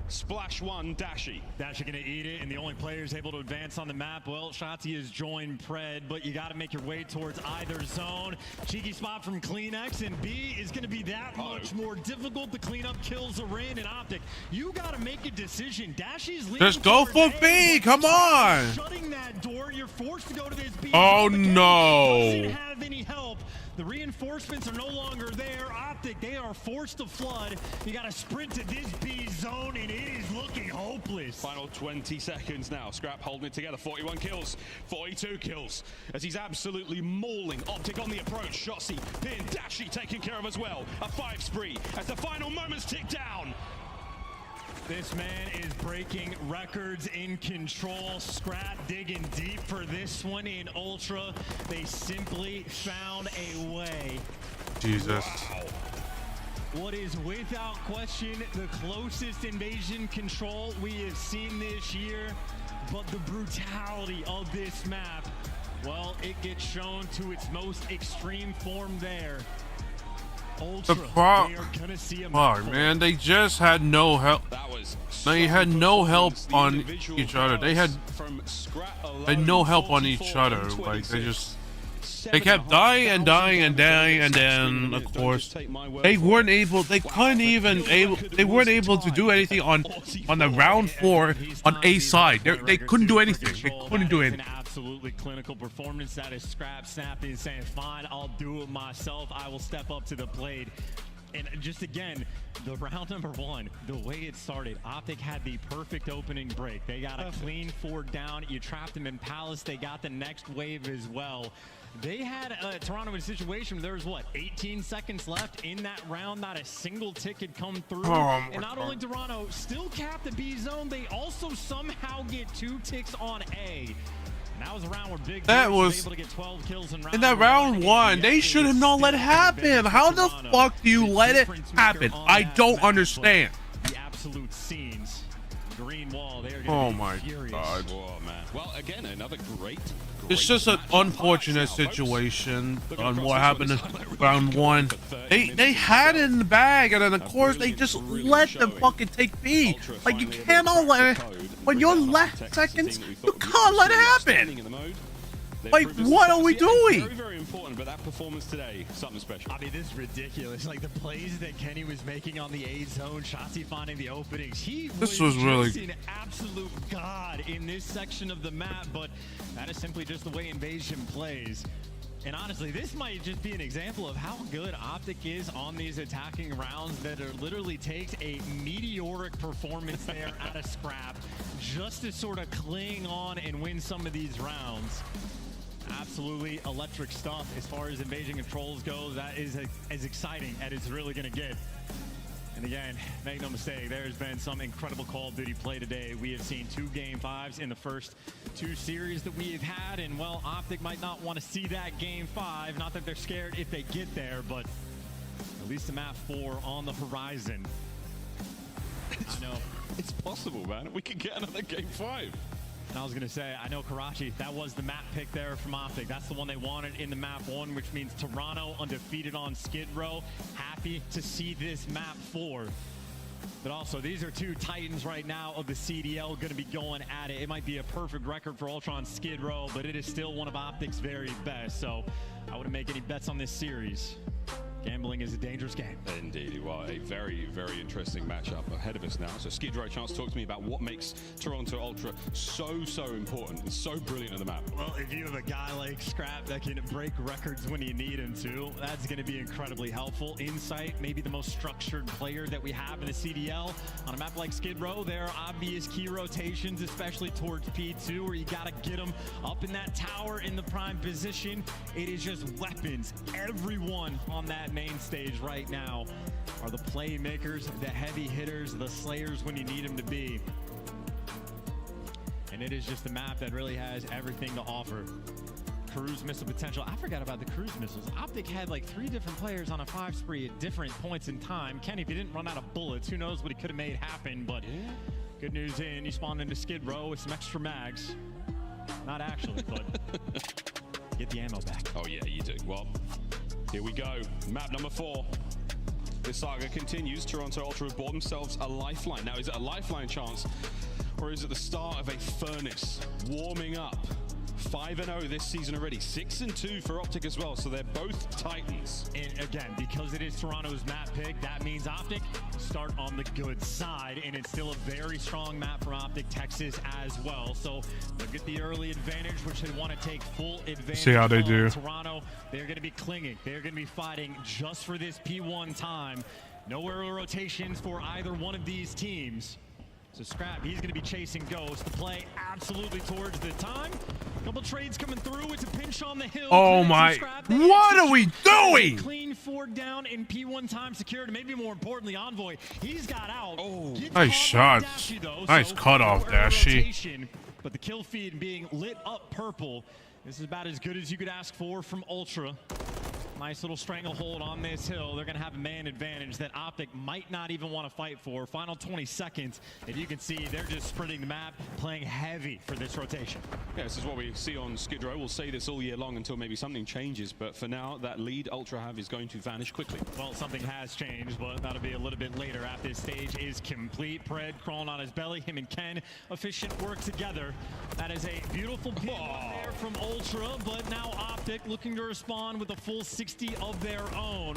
[SPEAKER 13] Splash one, Dashy.
[SPEAKER 2] Dashy gonna eat it, and the only players able to advance on the map, well, Shotzi has joined Pred, but you gotta make your way towards either zone. Cheeky spot from Kleenex, and B is gonna be that much more difficult to clean up kills are in, and Optic, you gotta make a decision. Dashy's leading.
[SPEAKER 7] Just go for B, come on!
[SPEAKER 2] Shutting that door, you're forced to go to this B.
[SPEAKER 7] Oh no!
[SPEAKER 2] Doesn't have any help. The reinforcements are no longer there. Optic, they are forced to flood. You got to sprint to this B zone, and it is looking hopeless.
[SPEAKER 13] Final 20 seconds now. Scrap holding it together. 41 kills, 42 kills. As he's absolutely mauling Optic on the approach. Shotzi, Pin, Dashy taken care of as well. A 5 spree as the final moments tick down.
[SPEAKER 2] This man is breaking records in control. Scrap digging deep for this one in Ultra. They simply found a way.
[SPEAKER 7] Jesus.
[SPEAKER 13] Wow.
[SPEAKER 2] What is without question the closest invasion control we have seen this year, but the brutality of this map, well, it gets shown to its most extreme form there. Ultra, they are gonna see a
[SPEAKER 7] man, they just had no help.
[SPEAKER 13] That was
[SPEAKER 7] They had no help on each other. They had no help on each other. Like they kept dying and dying and dying, and then of course they weren't able to do anything on the round 4 on A side. They couldn't do anything. They couldn't do anything.
[SPEAKER 2] Absolutely clinical performance. That is Scrap snapping and saying, fine, I'll do it myself. I will step up to the plate. And just again, the round number 1, the way it started, Optic had the perfect opening break. They got a clean 4 down. You trapped them in Palace. They got the next wave as well. They had Toronto in a situation where there was, 18 seconds left in that round. Not a single tick had come through. And not only Toronto still capped the B zone, they also somehow get 2 ticks on A. And that was a round where Big was able to get 12 kills in
[SPEAKER 7] that round 1. They should have not let it happen. How the fuck do you let it happen? I don't understand.
[SPEAKER 2] The absolute scenes. Green wall. They are
[SPEAKER 7] oh my god.
[SPEAKER 13] Oh, man. Well, again, another great.
[SPEAKER 7] It's just an unfortunate situation on what happened in round 1. They had it in the bag, and then of course they just let them fucking take B. Like you cannot let it. When you're last seconds, you can't let it happen. Like what are we doing?
[SPEAKER 13] Very, very important, but that performance today, something special.
[SPEAKER 2] I mean, this is ridiculous. Like the plays that Kenny was making on the A zone, shots he finding the openings.
[SPEAKER 7] This was really
[SPEAKER 2] an absolute god in this section of the map, but that is simply just the way Invasion plays. And honestly, this might just be an example of how good Optic is on these attacking rounds that literally takes a meteoric performance there out of Scrap just to sort of cling on and win some of these rounds. Absolutely electric stuff as far as Invasion Controls goes. That is as exciting as it's really going to get. And again, make no mistake, there's been some incredible Call of Duty play today. We have seen 2 Game 5s in the first 2 series that we have had, and well, Optic might not want to see that Game 5. Not that they're scared if they get there, but at least the map 4 on the horizon. I know.
[SPEAKER 13] It's possible, man. We could get another Game 5.
[SPEAKER 2] And I was going to say, I know Karachi, that was the map pick there from Optic. That's the one they wanted in the map 1, which means Toronto undefeated on Skid Row. Happy to see this map 4. But also, these are 2 titans right now of the CDL going to be going at it. It might be a perfect record for Ultra on Skid Row, but it is still one of Optic's very best. So I wouldn't make any bets on this series. Gambling is a dangerous game.
[SPEAKER 13] Indeed. Well, a very, very interesting matchup ahead of us now. So Skid Row, chance to talk to me about what makes Toronto Ultra so important and so brilliant on the map.
[SPEAKER 2] Well, if you have a guy like Scrap that can break records when you need him to, that's going to be incredibly helpful. Insight, maybe the most structured player that we have in the CDL. On a map like Skid Row, there are obvious key rotations, especially towards P2, where you got to get them up in that tower in the prime position. It is just weapons. Everyone on that main stage right now are the playmakers, the heavy hitters, the slayers when you need them to be. And it is just a map that really has everything to offer. Cruise missile potential. I forgot about the cruise missiles. Optic had like 3 different players on a 5 spree at different points in time. Kenny, if he didn't run out of bullets, who knows what he could have made happen, but good news you spawned into Skid Row with some extra mags. Not actually, but get the ammo back.
[SPEAKER 13] Oh yeah, you do. Well, here we go. Map number 4. This saga continues. Toronto Ultra have bought themselves a lifeline. Now, is it a lifeline chance, or is it the start of a furnace warming up? 5-0 this season already. 6-2 for Optic as well, so they're both titans.
[SPEAKER 2] And again, because it is Toronto's map pick, that means Optic start on the good side, and it's still a very strong map for Optic, Texas as well. So they'll get the early advantage, which they want to take full advantage.
[SPEAKER 7] See how they do.
[SPEAKER 2] Toronto, they're going to be clinging. They're going to be fighting just for this P1 time. No early rotations for either one of these teams. So Scrap, he's going to be chasing Ghost. The play absolutely towards the time. Couple trades coming through. It's a pinch on the hill.
[SPEAKER 7] Oh my! What are we doing?
[SPEAKER 2] Clean 4 down in P1 time secured. Maybe more importantly, Envoy, he's got out. Oh,
[SPEAKER 7] nice shots. Nice cutoff, Dashy.
[SPEAKER 2] But the kill feed being lit up purple. This is about as good as you could ask for from Ultra. Nice little stranglehold on this hill. They're going to have a man advantage that Optic might not even want to fight for. Final 20 seconds. If you can see, they're just spreading the map, playing heavy for this rotation.
[SPEAKER 13] Yeah, this is what we see on Skid Row. We'll say this all year long until maybe something changes. But for now, that lead Ultra have is going to vanish quickly.
[SPEAKER 2] Well, something has changed, but that'll be a little bit later after this stage is complete. Pred crawling on his belly. Him and Ken, efficient work together. That is a beautiful pin there from Ultra, but now Optic looking to respond with a full 60 of their own.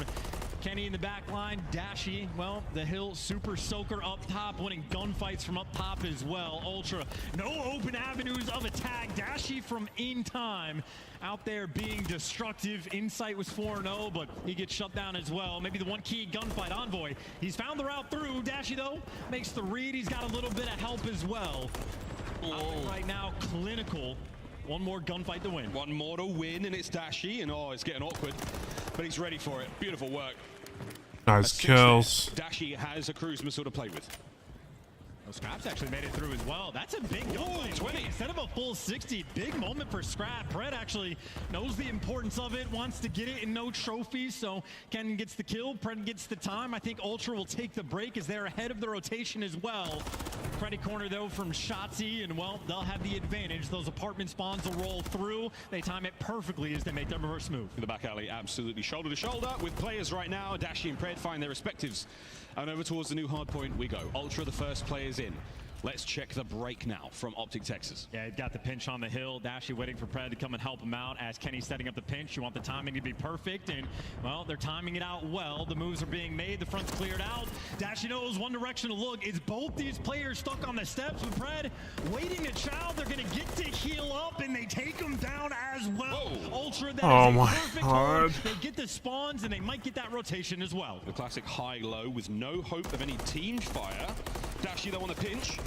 [SPEAKER 2] Kenny in the back line, Dashy, well, the Hill super soaker up top, winning gunfights from up top as well. Ultra, no open avenues of attack. Dashy from in time out there being destructive. Insight was 4-0, but he gets shut down as well. Maybe the one key gunfight. Envoy, he's found the route through. Dashy, though, makes the read. He's got a little bit of help as well. Right now, clinical. One more gunfight to win.
[SPEAKER 13] One more to win, and it's Dashy, and it's getting awkward, but he's ready for it. Beautiful work.
[SPEAKER 7] Nice kills.
[SPEAKER 13] Dashy has a cruise missile to play with.
[SPEAKER 2] Well, Scrap's actually made it through as well. That's a big gunfight. 20 instead of a full 60. Big moment for Scrap. Pred actually knows the importance of it, wants to get it and no trophies, so Ken gets the kill, Pred gets the time. I think Ultra will take the break as they're ahead of the rotation as well. Credit corner though from Shotzi, and well, they'll have the advantage. Those apartment spawns will roll through. They time it perfectly as they make their reverse move.
[SPEAKER 13] In the back alley, absolutely shoulder to shoulder with players right now. Dashy and Pred find their respectives. And over towards the new hard point we go. Ultra, the first players in. Let's check the break now from Optic Texas.
[SPEAKER 2] Yeah, he's got the pinch on the hill. Dashy waiting for Pred to come and help him out as Kenny's setting up the pinch. You want the timing to be perfect, and, well, they're timing it out well. The moves are being made. The front's cleared out. Dashy knows one direction to look. It's both these players stuck on the steps with Pred waiting to chow. They're going to get to heal up, and they take him down as well.
[SPEAKER 13] Whoa.
[SPEAKER 2] Ultra, that
[SPEAKER 7] Oh
[SPEAKER 2] is a
[SPEAKER 7] my
[SPEAKER 2] perfect
[SPEAKER 7] God.
[SPEAKER 2] hold. They get the spawns, and they might get that rotation as well.
[SPEAKER 13] The classic high-low with no hope of any team fire. Dashy, though, on the pinch.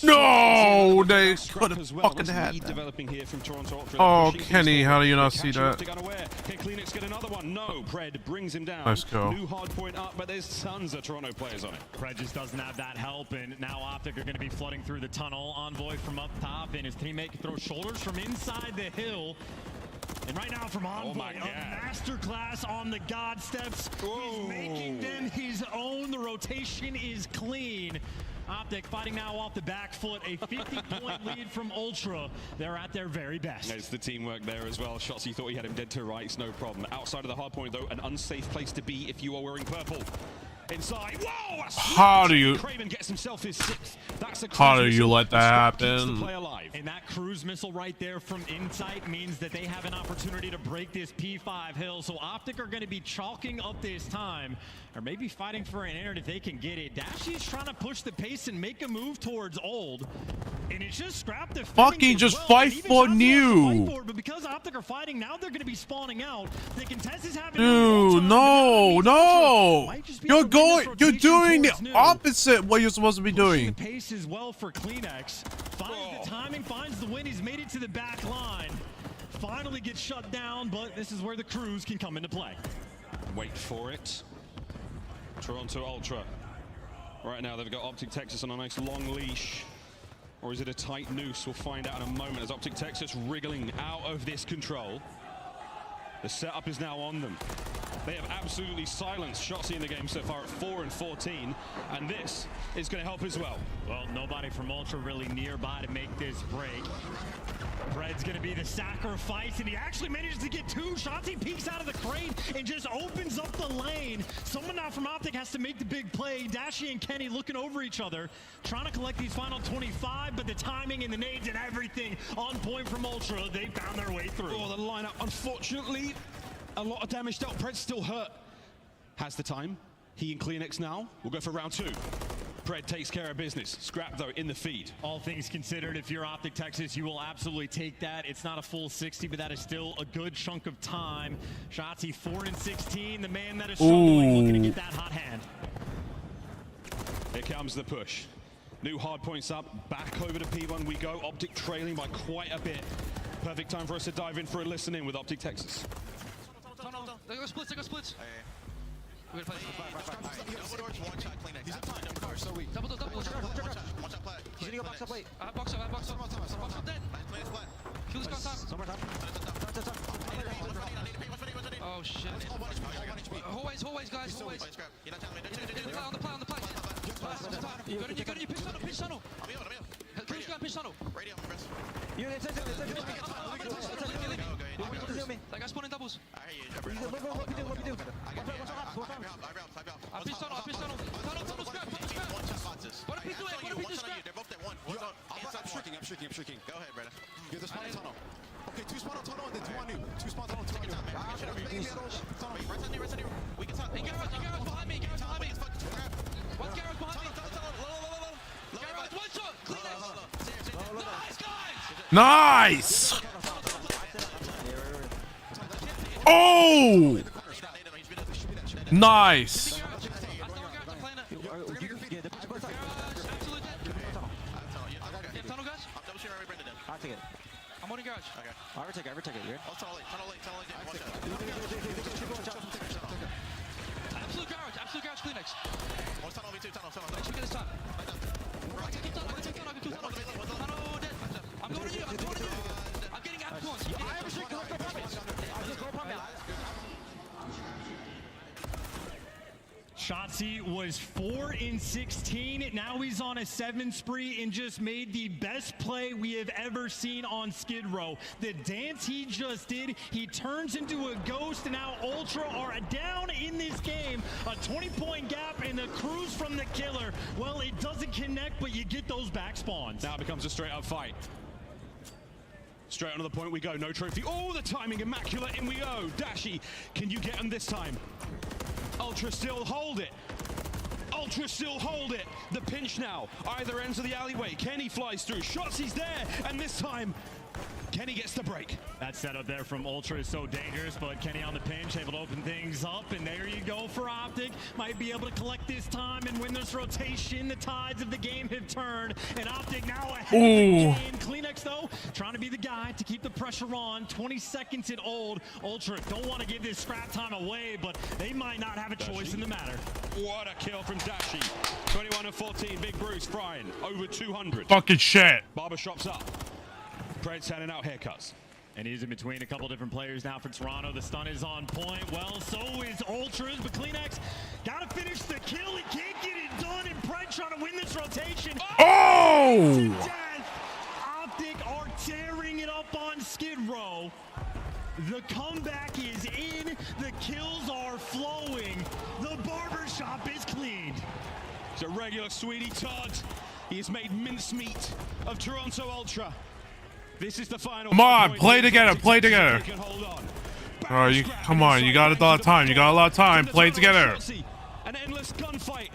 [SPEAKER 7] No, they could have
[SPEAKER 13] well.
[SPEAKER 7] fucking had that.
[SPEAKER 13] Developing here from Toronto.
[SPEAKER 7] Oh, Kenny, how do you not see that?
[SPEAKER 13] Can Kleenex get another one? No. Pred brings him down.
[SPEAKER 7] Nice go.
[SPEAKER 13] New hard point up, but there's tons of Toronto players on it.
[SPEAKER 2] Pred just doesn't have that help, and now Optic are going to be flooding through the tunnel. Envoy from up top, and his teammate can throw shoulders from inside the hill. And right now from Envoy, a masterclass on the God steps. He's making them his own. The rotation is clean. Optic fighting now off the back foot. A 50-point lead from Ultra. They're at their very best.
[SPEAKER 13] There's the teamwork there as well. Shotzi thought he had him dead to rights, no problem. Outside of the hard point, though, an unsafe place to be if you are wearing purple. Inside, whoa!
[SPEAKER 7] How do you?
[SPEAKER 13] Craven gets himself his 6th. That's a
[SPEAKER 7] How do you let that happen?
[SPEAKER 2] And that cruise missile right there from Insight means that they have an opportunity to break this P5 hill. So Optic are going to be chalking up this time, or maybe fighting for an inner if they can get it. Dashy's trying to push the pace and make a move towards Old. And it's just Scrap the
[SPEAKER 7] fucking just fight for new.
[SPEAKER 2] But because Optic are fighting, now they're going to be spawning out. The contest is happening.
[SPEAKER 7] Dude, no. You're doing the opposite what you're supposed to be doing.
[SPEAKER 2] The pace as well for Kleenex. Finds the timing, finds the win. He's made it to the back line. Finally gets shut down, but this is where the crews can come into play.
[SPEAKER 13] Wait for it. Toronto Ultra. Right now they've got Optic Texas on a nice long leash. Or is it a tight noose? We'll find out in a moment as Optic Texas wriggling out of this control. The setup is now on them. They have absolutely silenced Shotzi in the game so far at 4 and 14, and this is going to help as well.
[SPEAKER 2] Well, nobody from Ultra really nearby to make this break. Pred's going to be the sacrifice, and he actually manages to get 2. Shotzi peeks out of the crate and just opens up the lane. Someone now from Optic has to make the big play. Dashy and Kenny looking over each other, trying to collect these final 25, but the timing and the nades and everything on point from Ultra. They found their way through.
[SPEAKER 13] Oh, the lineup, unfortunately, a lot of damage dealt. Pred's still hurt. Has the time. He and Kleenex now. We'll go for round 2. Pred takes care of business. Scrap, though, in the feed.
[SPEAKER 2] All things considered, if you're Optic Texas, you will absolutely take that. It's not a full 60, but that is still a good chunk of time. Shotzi 4 and 16. The man that is struggling, looking to get that hot hand.
[SPEAKER 13] Here comes the push. New hard points up. Back over to P1 we go. Optic trailing by quite a bit. Perfect time for us to dive in for a listen in with Optic Texas.
[SPEAKER 4] They go splits, they go splits. We're gonna play.
[SPEAKER 20] Double doors, one shot, Kleenex. He's inside, double doors, so weak.
[SPEAKER 4] Double, double,
[SPEAKER 20] One shot play.
[SPEAKER 4] He's gonna go box up late. Box up, box up. Box up dead. Kill this guy top.
[SPEAKER 20] Somewhere top.
[SPEAKER 4] Oh, Oh shit. Always, guys, always. On the play. You got it, pitch tunnel. Cruz gun, pitch tunnel. That guy's spawning doubles. I pitch tunnel. Tunnel, scrap. What a piece of it, scrap.
[SPEAKER 3] They're both at one. I'm shrinking. Go ahead, brother. You're the spawn tunnel. Okay, 2 spawn on tunnel and then 2 on you. 2 spawn tunnel, 2 on you. Right on you. We can talk.
[SPEAKER 4] Hey, Garage behind me. What's Garage behind me? Garage, one shot. Clean it. Nice, guys.
[SPEAKER 7] Nice. Oh. Nice.
[SPEAKER 4] I'll take it. I'm on the garage. Okay. I'll take it. You're tunnel late. Absolute garage, Kleenex. One tunnel, me too, tunnel. Let's get this time. I can keep tunnel. Tunnel dead. I'm going to you. I'm getting out points. I have a streak. I'll just go pump out.
[SPEAKER 2] Shotzi was 4 in 16. Now he's on a 7 spree and just made the best play we have ever seen on Skid Row. The dance he just did, he turns into a ghost, and now Ultra are down in this game. A 20-point gap and the cruise from the killer. Well, it doesn't connect, but you get those back spawns.
[SPEAKER 13] Now it becomes a straight-up fight. Straight onto the point we go. No trophy. Oh, the timing immaculate. In we go. Dashy, can you get him this time? Ultra still hold it. The pinch now. Either ends of the alleyway. Kenny flies through. Shotzi's there. And this time, Kenny gets the break.
[SPEAKER 2] That setup there from Ultra is so dangerous, but Kenny on the pinch, able to open things up, and there you go for Optic. Might be able to collect this time and win this rotation. The tides of the game have turned, and Optic now ahead of the game. Kleenex, though, trying to be the guy to keep the pressure on. 20 seconds in old. Ultra don't want to give this scrap time away, but they might not have a choice in the matter.
[SPEAKER 13] What a kill from Dashy. 21 and 14. Big Bruce frying. Over 200.
[SPEAKER 7] Fucking shit.
[SPEAKER 13] Barbershop's up. Pred's handing out haircuts.
[SPEAKER 2] And he's in between a couple different players now for Toronto. The stun is on point. Well, so is Ultras, but Kleenex got to finish the kill. He can't get it done, and Pred trying to win this rotation.
[SPEAKER 7] Oh!
[SPEAKER 2] Optic are tearing it up on Skid Row. The comeback is in. The kills are flowing. The barbershop is cleaned.
[SPEAKER 13] It's a regular Sweetie Todd. He has made mincemeat of Toronto Ultra. This is the final.
[SPEAKER 7] Come on, play together. All right, come on, you got a lot of time. Play together.
[SPEAKER 13] An endless gunfight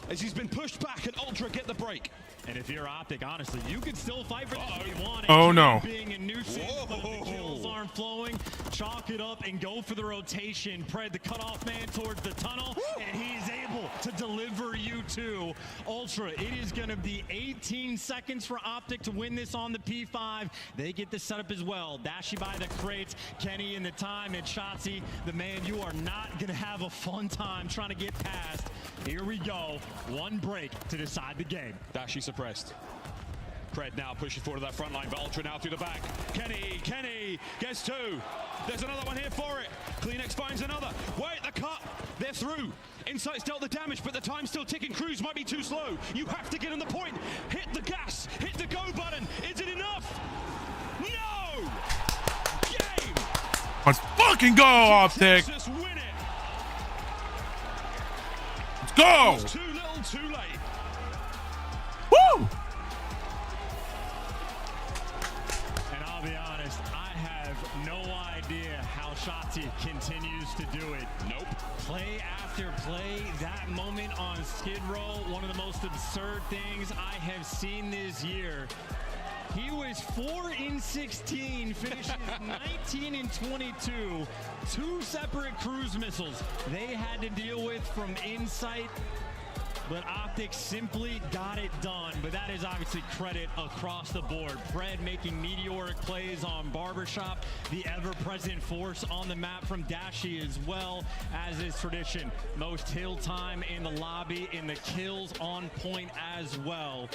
[SPEAKER 13] as he's been pushed back and Ultra get the break.
[SPEAKER 2] And if you're Optic, honestly, you can still fight for this if you want.
[SPEAKER 7] Oh no.
[SPEAKER 2] Being a nuisance, but if the kills aren't flowing, chalk it up and go for the rotation. Pred, the cutoff man towards the tunnel, and he's able to deliver you to Ultra. It is going to be 18 seconds for Optic to win this on the P5. They get the setup as well. Dashy by the crates, Kenny in the time, and Shotzi, the man, you are not going to have a fun time trying to get past. Here we go. One break to decide the game.
[SPEAKER 13] Dashy suppressed. Pred now pushing forward to that front line, but Ultra now through the back. Kenny gets 2. There's another one here for it. Kleenex finds another. Wait, the cut. They're through. Insight's dealt the damage, but the time's still ticking. Cruz might be too slow. You have to get on the point. Hit the gas. Hit the go button. Is it enough? No! Game!
[SPEAKER 7] Let's fucking go, Optic.
[SPEAKER 13] Texas win it.
[SPEAKER 7] Let's go.
[SPEAKER 13] Too little, too late.
[SPEAKER 7] Woo!
[SPEAKER 2] And I'll be honest, I have no idea how Shotzi continues to do it.
[SPEAKER 13] Nope.
[SPEAKER 2] Play after play, that moment on Skid Row, one of the most absurd things I have seen this year. He was 4 in 16, finishes 19 in 22. 2 separate cruise missiles they had to deal with from Insight. But Optic simply got it done. But that is obviously credit across the board. Pred making meteoric plays on Barbershop. The ever-present force on the map from Dashy as well, as is tradition. Most hill time in the lobby, and the kills on point as well.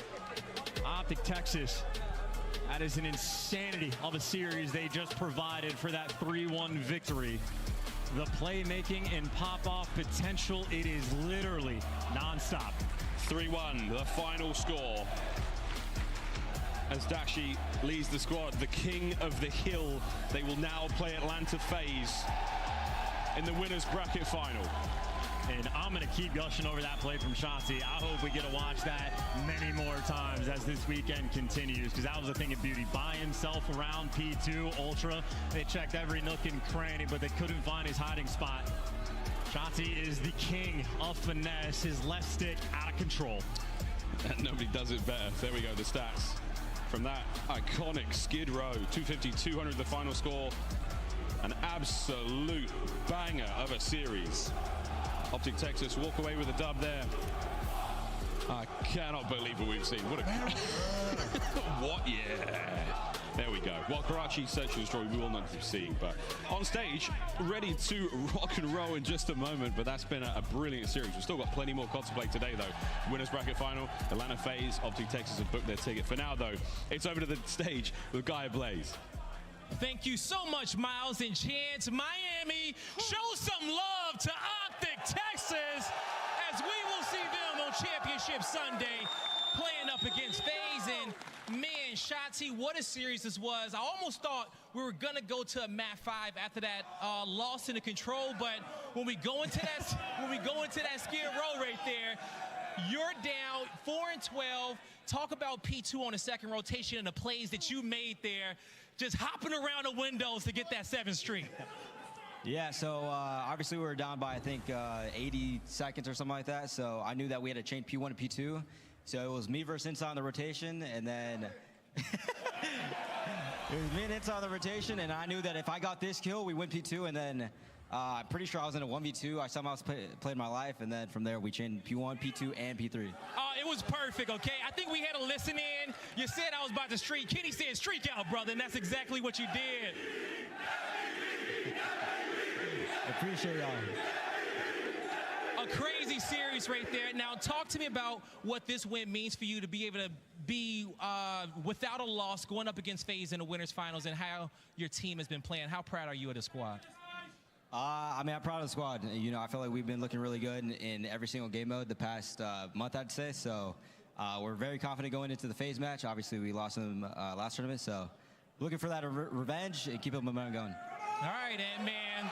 [SPEAKER 2] Optic Texas. That is an insanity of a series they just provided for that 3-1 victory. the playmaking and pop-off potential, it is literally non-stop.
[SPEAKER 13] 3-1, the final score. As Dashi leads the squad, the king of the hill, they will now play Atlanta FaZe in the winners bracket final.
[SPEAKER 2] And I'm going to keep gushing over that play from Shotzi. I hope we get to watch that many more times as this weekend continues, because that was a thing of beauty. By himself around P2 Ultra, they checked every nook and cranny, but they couldn't find his hiding spot. Shotzi is the king of finesse, his left stick out of control.
[SPEAKER 13] And nobody does it better. There we go, the stats from that iconic Skid Row. 250, 200 the final score. An absolute banger of a series. Optic Texas walk away with a dub there. I cannot believe what we've seen. What a what? Yeah. There we go. Well, Karachi searching the story we will not be seeing, but on stage, ready to rock and roll in just a moment. But that's been a brilliant series. We've still got plenty more COD to play today, though. Winners bracket final, Atlanta FaZe, Optic Texas have booked their ticket. For now, though, it's over to the stage with Guy Blaze.
[SPEAKER 10] Thank you so much, Miles and Chance. Miami, show some love to Optic Texas as we will see them on Championship Sunday playing up against FaZe. And man, Shotzi, what a series this was. I almost thought we were gonna go to a Mat 5 after that loss in the control, but when we go into that Skid Row right there, you're down 4-12. Talk about P2 on the second rotation and the plays that you made there, just hopping around the windows to get that 7th streak.
[SPEAKER 12] Yeah, so obviously we were down by, I think, 80 seconds or something like that. So I knew that we had to change P1 to P2. So it was me versus inside on the rotation, and then it was me and inside on the rotation, and I knew that if I got this kill, we win P2, and then I'm pretty sure I was in a 1v2. I somehow played my life, and then from there we changed P1, P2, and P3.
[SPEAKER 10] It was perfect, okay? I think we had to listen in. You said I was about to streak. Kenny said, streak out, brother, and that's exactly what you did.
[SPEAKER 12] Appreciate y'all.
[SPEAKER 10] A crazy series right there. Now, talk to me about what this win means for you to be able to be without a loss going up against FaZe in the winners finals, and how your team has been playing. How proud are you of the squad?
[SPEAKER 12] I mean, I'm proud of the squad. You know, I feel like we've been looking really good in every single game mode the past month, I'd say. So we're very confident going into the FaZe match. Obviously, we lost them last tournament, so looking for that revenge and keep the momentum going.
[SPEAKER 10] All right, Ant-Man.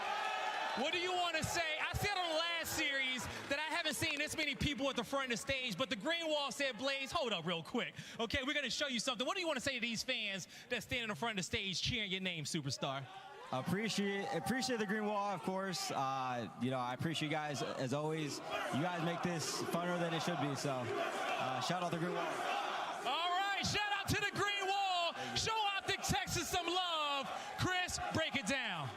[SPEAKER 10] What do you want to say? I said on the last series that I haven't seen this many people at the front of the stage, but the green wall said, Blaze, hold up real quick. Okay, we're going to show you something. What do you want to say to these fans that stand in the front of the stage cheering your name, superstar?
[SPEAKER 12] Appreciate the green wall, of course. You know, I appreciate you guys as always. You guys make this funner than it should be. So, shout out the green wall.
[SPEAKER 10] All right, shout out to the green wall. Show Optic Texas some love. Chris, break it down.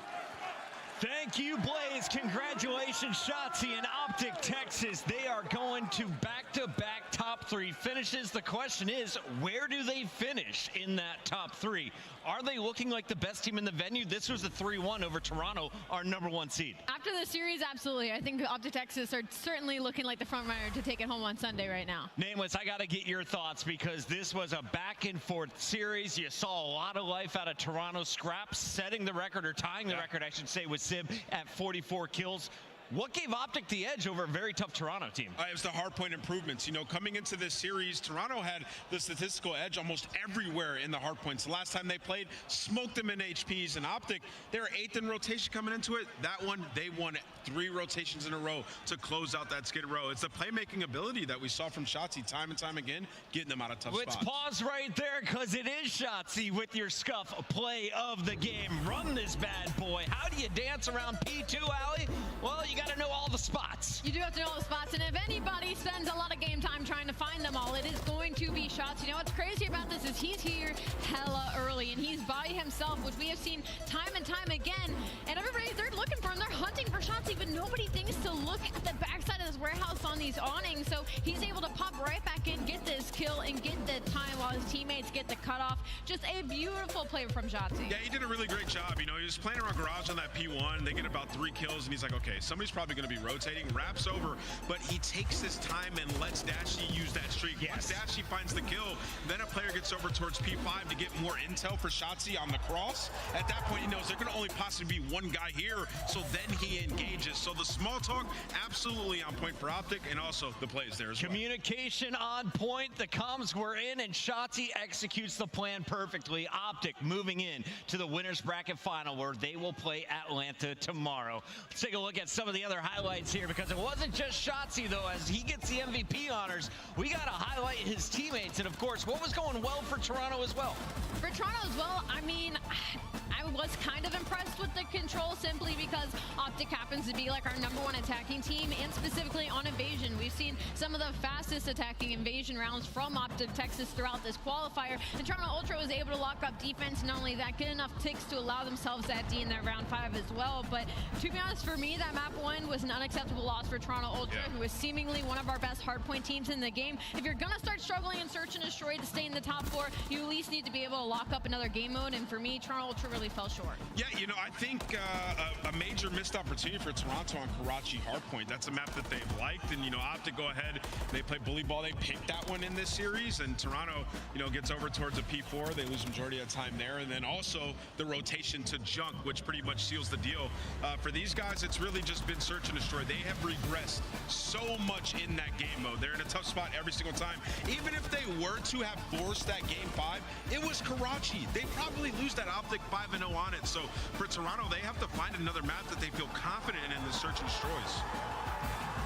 [SPEAKER 8] Thank you, Blaze. Congratulations, Shotzi and Optic Texas. They are going to back-to-back top 3 finishes. The question is, where do they finish in that top 3? Are they looking like the best team in the venue? This was a 3-1 over Toronto, our #1 seed.
[SPEAKER 9] After the series, absolutely. I think Optic Texas are certainly looking like the front runner to take it home on Sunday right now.
[SPEAKER 8] Nameless, I got to get your thoughts, because this was a back-and-forth series. You saw a lot of life out of Toronto. Scraps setting the record, or tying the record, I should say, with Sib at 44 kills. What gave Optic the edge over a very tough Toronto team?
[SPEAKER 5] It was the hardpoint improvements. You know, coming into this series, Toronto had the statistical edge almost everywhere in the hardpoints. The last time they played, smoked them in HPs, and Optic, they were 8th in rotation coming into it. That one, they won 3 rotations in a row to close out that Skid Row. It's the playmaking ability that we saw from Shotzi time and time again, getting them out of tough spots.
[SPEAKER 8] Let's pause right there, because it is Shotzi with your scuff play of the game. Run this bad boy. How do you dance around P2, Allie? Well, you got to know all the spots.
[SPEAKER 9] You do have to know all the spots, and if anybody spends a lot of game time trying to find them all, it is going to be Shotzi. You know what's crazy about this is he's here hella early, and he's by himself, which we have seen time and time again. And everybody, they're looking for him. They're hunting for Shotzi, but nobody thinks to look at the backside of this warehouse on these awnings. So he's able to pop right back in, get this kill, and get this the time while his teammates get the cutoff. Just a beautiful play from Shotzzy.
[SPEAKER 5] Yeah, he did a really great job. You know, he was playing around garage on that P1. They get about 3 kills, and he's like, okay, somebody's probably going to be rotating. Wraps over, but he takes his time and lets Dashy use that streak.
[SPEAKER 2] Yes.
[SPEAKER 5] Once Dashy finds the kill, then a player gets over towards P5 to get more intel for Shotzzy on the cross. At that point, he knows there can only possibly be one guy here, so then he engages. So the small talk, absolutely on point for Optic, and also the plays there as well.
[SPEAKER 8] Communication on point. The comms were in, and Shotzzy executes the plan perfectly. Optic moving in to the winners bracket final, where they will play Atlanta tomorrow. Let's take a look at some of the other highlights here, because it wasn't just Shotzzy, though. As he gets the MVP honors, we got to highlight his teammates, and of course, what was going well for Toronto as well.
[SPEAKER 9] For Toronto as well, I mean, I was kind of impressed with the control, simply because Optic happens to be like our #1 attacking team, and specifically on invasion. We've seen some of the fastest attacking invasion rounds from Optic Texas throughout this qualifier, and Toronto Ultra was able to lock up defense. Not only that, get enough ticks to allow themselves that D in that round 5 as well. But to be honest, for me, that map 1 was an unacceptable loss for Toronto Ultra, who is seemingly one of our best hardpoint teams in the game. If you're gonna start struggling in Search and Destroy to stay in the top 4, you at least need to be able to lock up another game mode, and for me, Toronto Ultra really fell short.
[SPEAKER 5] Yeah, you know, I think a major missed opportunity for Toronto on Karachi Hardpoint. That's a map that they've liked, and, you know, Optic go ahead, they play bully ball, they picked that one in this series, and Toronto, you know, gets over towards a P4, they lose majority of time there, and then also the rotation to Junk, which pretty much seals the deal. For these guys, it's really just been Search and Destroy. They have regressed so much in that game mode. They're in a tough spot every single time. Even if they were to have forced that game 5, it was Karachi. They probably lose that Optic 5-0 on it. So for Toronto, they have to find another map that they feel confident in the Search and Destroys.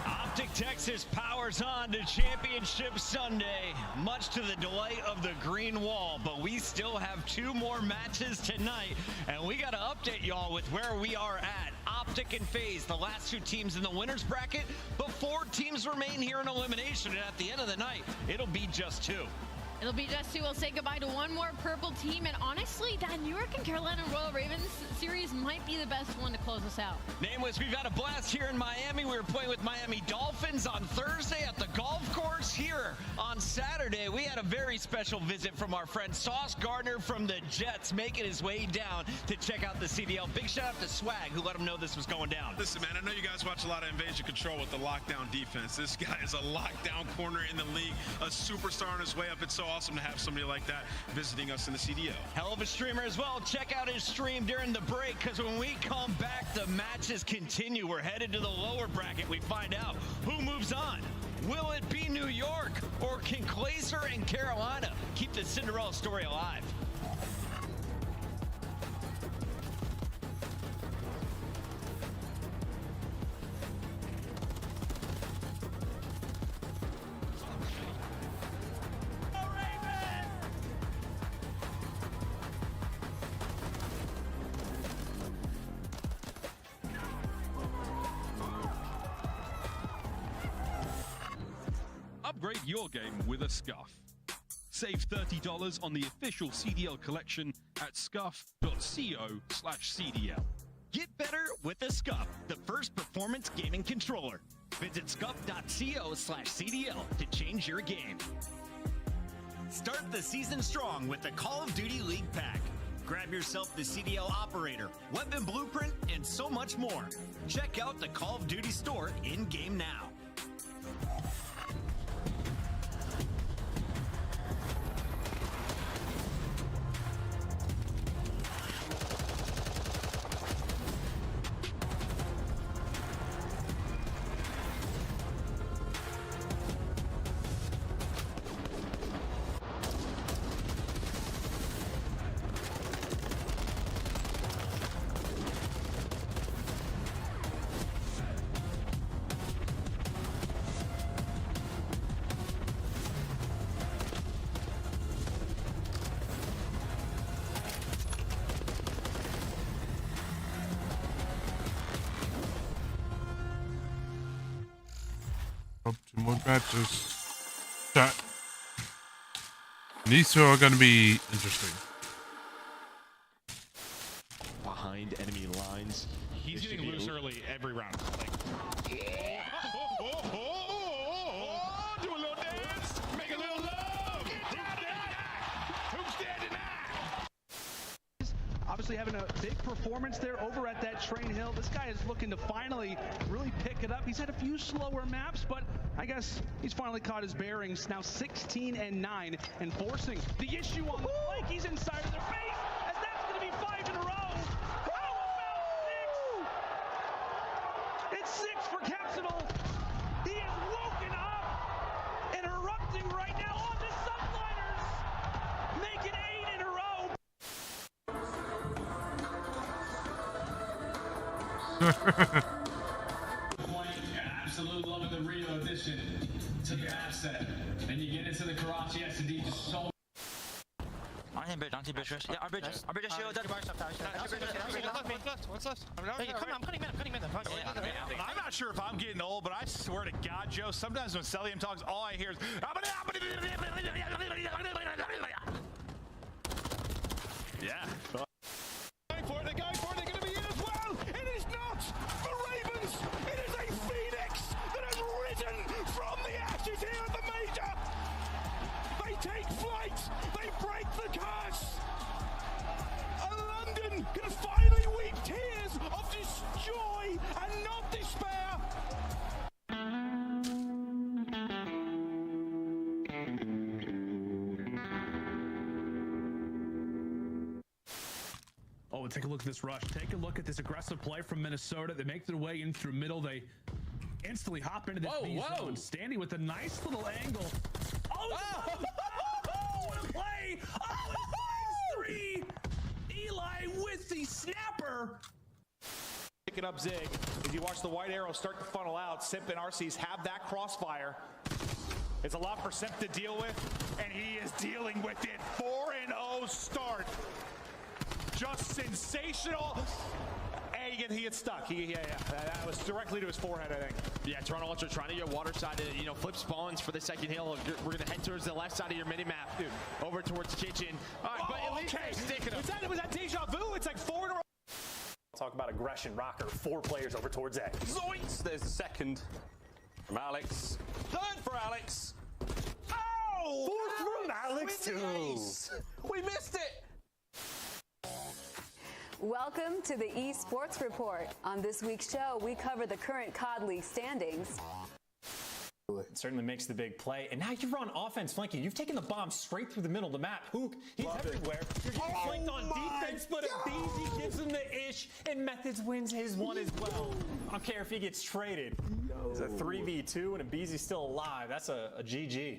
[SPEAKER 8] Optic Texas powers on to Championship Sunday, much to the delight of the green wall, but we still have 2 more matches tonight, and we got to update y'all with where we are at. Optic and FaZe, the last 2 teams in the winners bracket, but 4 teams remain here in elimination, and at the end of the night, it'll be just 2.
[SPEAKER 9] It'll be just 2. We'll say goodbye to 1 more purple team, and honestly, that New York and Carolina Royal Ravens series might be the best one to close us out.
[SPEAKER 8] Nameless, we've had a blast here in Miami. We were playing with Miami Dolphins on Thursday at the golf course. Here on Saturday, we had a very special visit from our friend Sauce Gardner from the Jets, making his way down to check out the CDL. Big shout out to Swag, who let him know this was going down.
[SPEAKER 5] Listen, man, I know you guys watch a lot of Invasion Control with the lockdown defense. This guy is a lockdown corner in the league, a superstar on his way up. It's so awesome to have somebody like that visiting us in the CDL.
[SPEAKER 8] Hell of a streamer as well. Check out his stream during the break, because when we come back, the matches continue. We're headed to the lower bracket. We find out who moves on. Will it be New York, or can Glazer and Carolina keep the Cinderella story alive?
[SPEAKER 21] Upgrade your game with a Scuff. Save $30 on the official CDL collection at scuff.co/CDL.
[SPEAKER 8] Get better with a Scuff, the first performance gaming controller. Visit scuff.co/CDL to change your game. Start the season strong with the Call of Duty League Pack. Grab yourself the CDL Operator, Weapon Blueprint, and so much more. Check out the Call of Duty store in-game now.
[SPEAKER 7] Up 2 more matches. Chat. These 2 are going to be interesting.
[SPEAKER 17] Behind enemy lines.
[SPEAKER 11] He's getting loose early every round. Like, do a little dance, make a little love.
[SPEAKER 1] obviously having a big performance there over at that Train Hill. This guy is looking to finally really pick it up. He's had a few slower maps, but I guess he's finally caught his bearings. Now 16-9 and forcing the issue on the flank. He's inside of their face, as that's going to be 5 in a row. How about 6? It's 6 for Capsidal. He is woken up and erupting right now on the subliners. Make it 8 in a row.
[SPEAKER 19] Absolute love of the Rio addition to the asset. And you get into the Karachi SD just so.
[SPEAKER 14] Anti-bridge, yeah, our bridge is shield.
[SPEAKER 22] What's left? I'm cutting mid. I'm not sure if I'm getting old, but I swear to God, Joe, sometimes when Celium talks, all I hear is. Yeah. They're going for it, they're going to be in as well! It is not the Ravens! It is a Phoenix that has risen from the ashes here at the Major! They take flight! They break the curse! And London can finally weep tears of joy and not despair!
[SPEAKER 18] Oh, take a look at this rush. Take a look at this aggressive play from Minnesota. They make their way in through middle. They instantly hop into this B zone. Standing with a nice little angle. Oh, what a play! Oh, it's 5-3! Eli with the snapper.
[SPEAKER 2] Pick it up, Zig. As you watch the white arrow start to funnel out, Simp and RCs have that crossfire. It's a lot for Simp to deal with, and he is dealing with it. 4-0 start. Just sensational. Hey, he gets stuck. That was directly to his forehead, I think.
[SPEAKER 23] Yeah, Toronto Ultra trying to get water side to, flip spawns for the second hill. We're going to head towards the left side of your mini-map. Dude, over towards Kitchen. All right, but at least they're sticking
[SPEAKER 2] Was that deja vu? It's like 4 in a row.
[SPEAKER 24] Talk about aggression, Rocker. 4 players over towards A.
[SPEAKER 17] Zoinks! There's the second from Alex. Third for Alex.
[SPEAKER 24] Oh! 4th from Alex, too.
[SPEAKER 17] We missed it.
[SPEAKER 25] Welcome to the Esports Report. On this week's show, we cover the current COD League standings.
[SPEAKER 2] It certainly makes the big play. And now you're on offense flanking. You've taken the bomb straight through the middle of the map. Hook, he's everywhere. You're getting flanked on defense, but Abeezy gives him the ish, and Methods wins his one as well. I don't care if he gets traded. It's a 3v2, and Abeezy's still alive. That's a GG.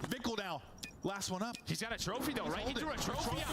[SPEAKER 3] Vickle now. Last one up.
[SPEAKER 23] He's got a trophy, though, right? He threw a trophy out.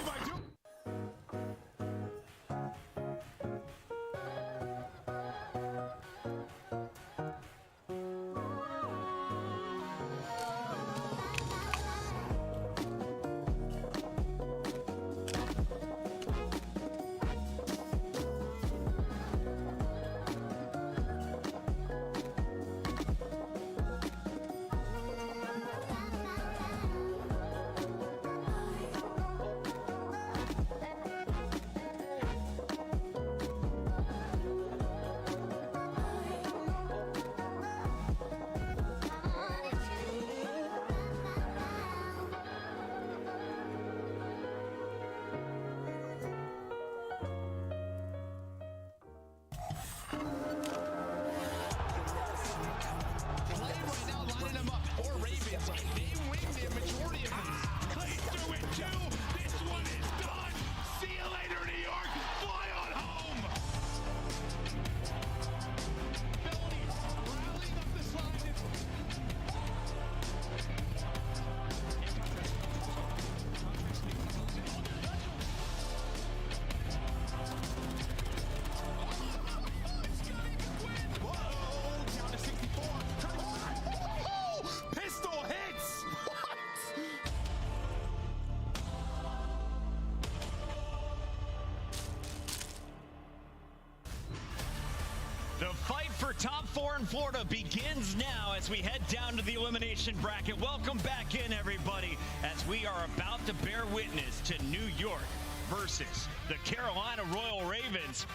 [SPEAKER 23] The fight for top 4 in Florida begins now as we head down to the elimination bracket. Welcome back in, everybody, as we are about to bear witness to New York versus the Carolina Royal Ravens.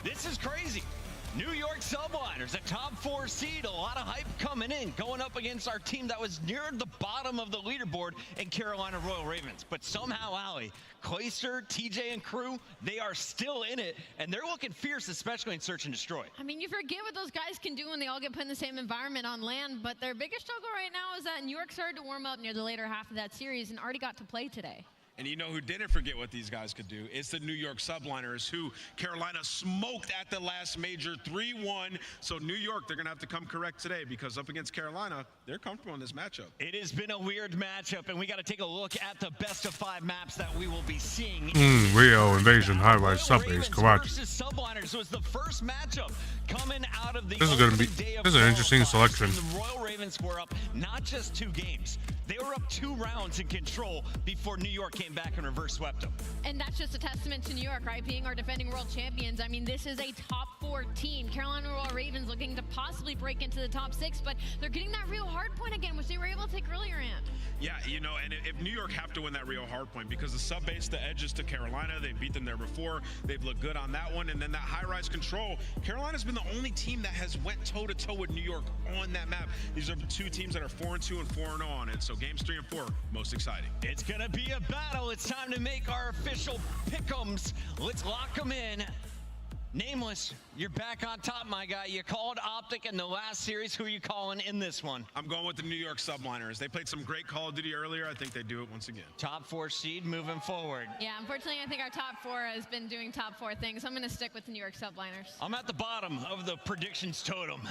[SPEAKER 23] This is crazy.
[SPEAKER 8] New York Subliners, a top 4 seed, a lot of hype coming in, going up against our team that was near the bottom of the leaderboard in Carolina Royal Ravens. But somehow, Allie, Clayster, TJ, and crew, they are still in it, and they're looking fierce, especially in Search and Destroy.
[SPEAKER 9] I mean, you forget what those guys can do when they all get put in the same environment on land, but their biggest struggle right now is that New York started to warm up near the later half of that series and already got to play today.
[SPEAKER 5] And you know who didn't forget what these guys could do? It's the New York Subliners, who Carolina smoked at the last major 3-1. So New York, they're going to have to come correct today, because up against Carolina, they're comfortable in this matchup.
[SPEAKER 8] It has been a weird matchup, and we got to take a look at the best of 5 maps that we will be seeing.
[SPEAKER 7] Rio Invasion High-Rise Subbase, Karachi.
[SPEAKER 8] Versus Subliners was the first matchup coming out of the
[SPEAKER 7] This is going to be, this is an interesting selection.
[SPEAKER 8] The Royal Ravens were up not just 2 games. They were up 2 rounds in control before New York came back and reverse swept them.
[SPEAKER 9] And that's just a testament to New York, right? Being our defending world champions. I mean, this is a top 4 team. Carolina Royal Ravens looking to possibly break into the top 6, but they're getting that real hard point again, which they were able to take earlier in.
[SPEAKER 5] Yeah, you know, and if New York have to win that real hard point, because the sub-base, the edges to Carolina, they beat them there before. They've looked good on that one. And then that high-rise control, Carolina's been the only team that has went toe-to-toe with New York on that map. These are 2 teams that are 4-2 and 4-0 on it. So games 3 and 4, most exciting.
[SPEAKER 8] It's going to be a battle. It's time to make our official pick'ems. Let's lock them in. Nameless, you're back on top, my guy. You called Optic in the last series. Who are you calling in this one?
[SPEAKER 5] I'm going with the New York Subliners. They played some great Call of Duty earlier. I think they do it once again.
[SPEAKER 8] Top 4 seed moving forward.
[SPEAKER 9] Yeah, unfortunately, I think our top 4 has been doing top 4 things. I'm going to stick with the New York Subliners.
[SPEAKER 8] I'm at the bottom of the predictions totem.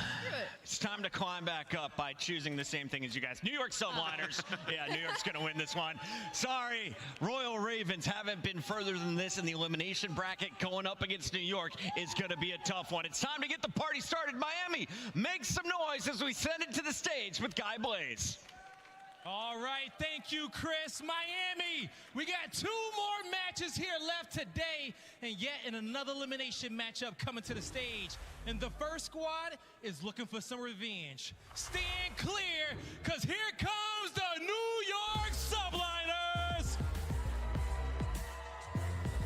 [SPEAKER 8] It's time to climb back up by choosing the same thing as you guys. New York Subliners. Yeah, New York's going to win this one. Sorry, Royal Ravens haven't been further than this in the elimination bracket. Going up against New York is going to be a tough one. It's time to get the party started. Miami, make some noise as we send it to the stage with Guy Blaze.
[SPEAKER 10] All right, thank you, Chris. Miami, we got 2 more matches here left today, and yet in another elimination matchup coming to the stage. And the first squad is looking for some revenge. Stand clear, because here comes the New York Subliners.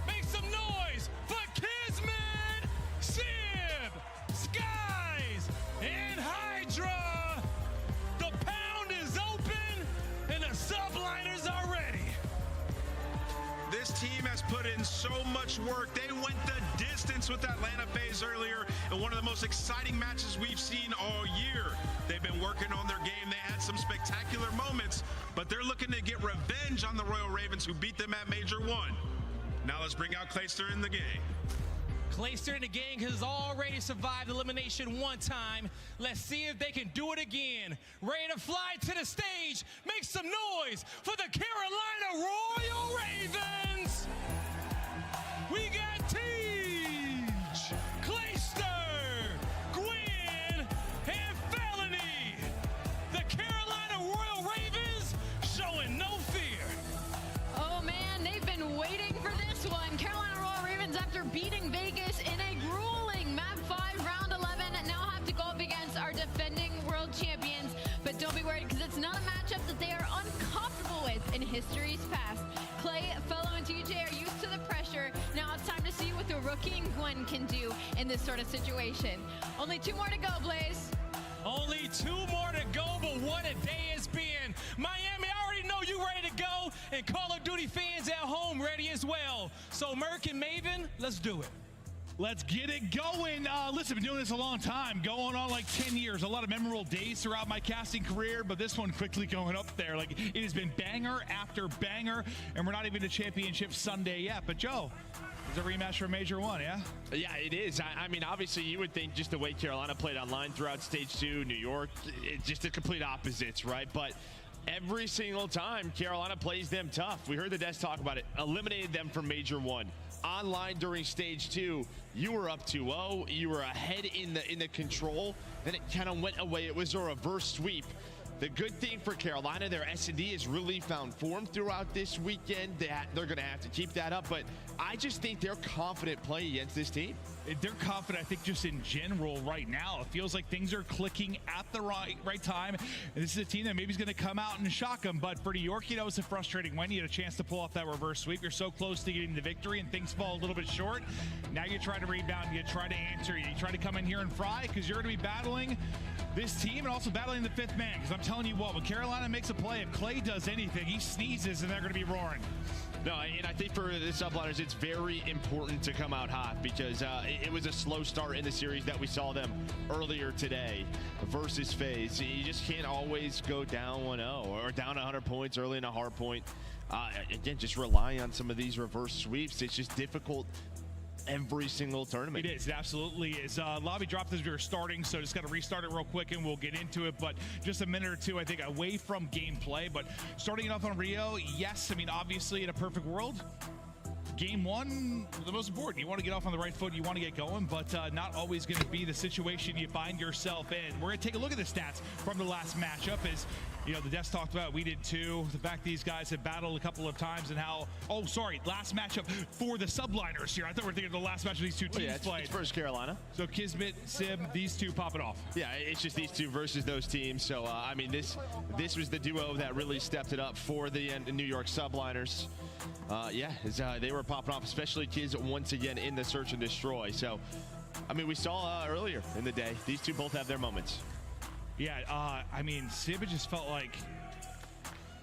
[SPEAKER 10] Make some noise for Kismet, Sib, Skies, and Hydra. The pound is open, and the Subliners are ready.
[SPEAKER 5] This team has put in so much work. They went the distance with Atlanta FaZe earlier in one of the most exciting matches we've seen all year. They've been working on their game. They had some spectacular moments, but they're looking to get revenge on the Royal Ravens, who beat them at Major 1. Now let's bring out Clayster in the game.
[SPEAKER 10] Clayster and the gang has already survived elimination 1 time. Let's see if they can do it again. Ready to fly to the stage. Make some noise for the Carolina Royal Ravens. We got Teej, Clayster, Gwen, and Felony. The Carolina Royal Ravens showing no fear.
[SPEAKER 9] Oh man, they've been waiting for this one. Carolina Royal Ravens, after beating Vegas in a grueling Map 5 Round 11, now have to go up against our defending world champions. But don't be worried, because it's not a matchup that they are uncomfortable with in history's past. Clay, Fellow, and TJ are used to the pressure. Now it's time to see what the rookie and Gwen can do in this sort of situation. Only 2 more to go, Blaze.
[SPEAKER 10] Only 2 more to go, but what a day it's been. Miami, I already know you ready to go, and Call of Duty fans at home ready as well. So Merc and Maven, let's do it.
[SPEAKER 11] Let's get it going. Listen, I've been doing this a long time, going on like 10 years. A lot of memorable days throughout my casting career, but this one quickly going up there. Like, it has been banger after banger, and we're not even to Championship Sunday yet. But Joe, it's a rematch for Major 1, yeah?
[SPEAKER 4] Yeah, it is. I mean, obviously, you would think just the way Carolina played online throughout Stage 2, New York, it's just the complete opposites, right? But every single time, Carolina plays them tough. We heard the Des talk about it. Eliminated them from Major 1. Online during Stage 2, you were up 2-0. You were ahead in the control. Then it kind of went away. It was a reverse sweep. The good thing for Carolina, their S&D has really found form throughout this weekend. They're going to have to keep that up. But I just think they're confident playing against this team.
[SPEAKER 11] they're confident, I think, just in general right now. It feels like things are clicking at the right time. And this is a team that maybe is going to come out and shock them. But for New York, you know, it's a frustrating win. You had a chance to pull off that reverse sweep. You're so close to getting the victory, and things fall a little bit short. Now you try to rebound. You try to answer. You try to come in here and fry, because you're going to be battling this team and also battling the fifth man. Because I'm telling you what, when Carolina makes a play, if Clay does anything, he sneezes and they're going to be roaring.
[SPEAKER 4] No, and I think for the subliners, it's very important to come out hot, because it was a slow start in the series that we saw them earlier today versus FaZe. You just can't always go down 1-0 or down 100 points early in a hard point. Again, just relying on some of these reverse sweeps. It's just difficult every single tournament.
[SPEAKER 11] It is, it absolutely is. Lobby dropped as we were starting, so just got to restart it real quick and we'll get into it. But just a minute or two, I think, away from gameplay. But starting it off on Rio, yes, I mean, obviously in a perfect world, game one, the most important. You want to get off on the right foot, you want to get going, but not always going to be the situation you find yourself in. We're going to take a look at the stats from the last matchup. As you know, the desk talked about, we did too. The fact these guys have battled a couple of times, and how, oh, sorry, last matchup for the subliners here. I thought we were thinking of the last match of these two teams played.
[SPEAKER 4] It's versus Carolina.
[SPEAKER 11] So Kismet, Sib, these two pop it off.
[SPEAKER 4] Yeah, it's just these two versus those teams. So, I mean, this was the duo that really stepped it up for the New York subliners. They were popping off, especially kids once again in the search and destroy. So, I mean, we saw earlier in the day, these two both have their moments.
[SPEAKER 11] Yeah, I mean, Sib just felt like,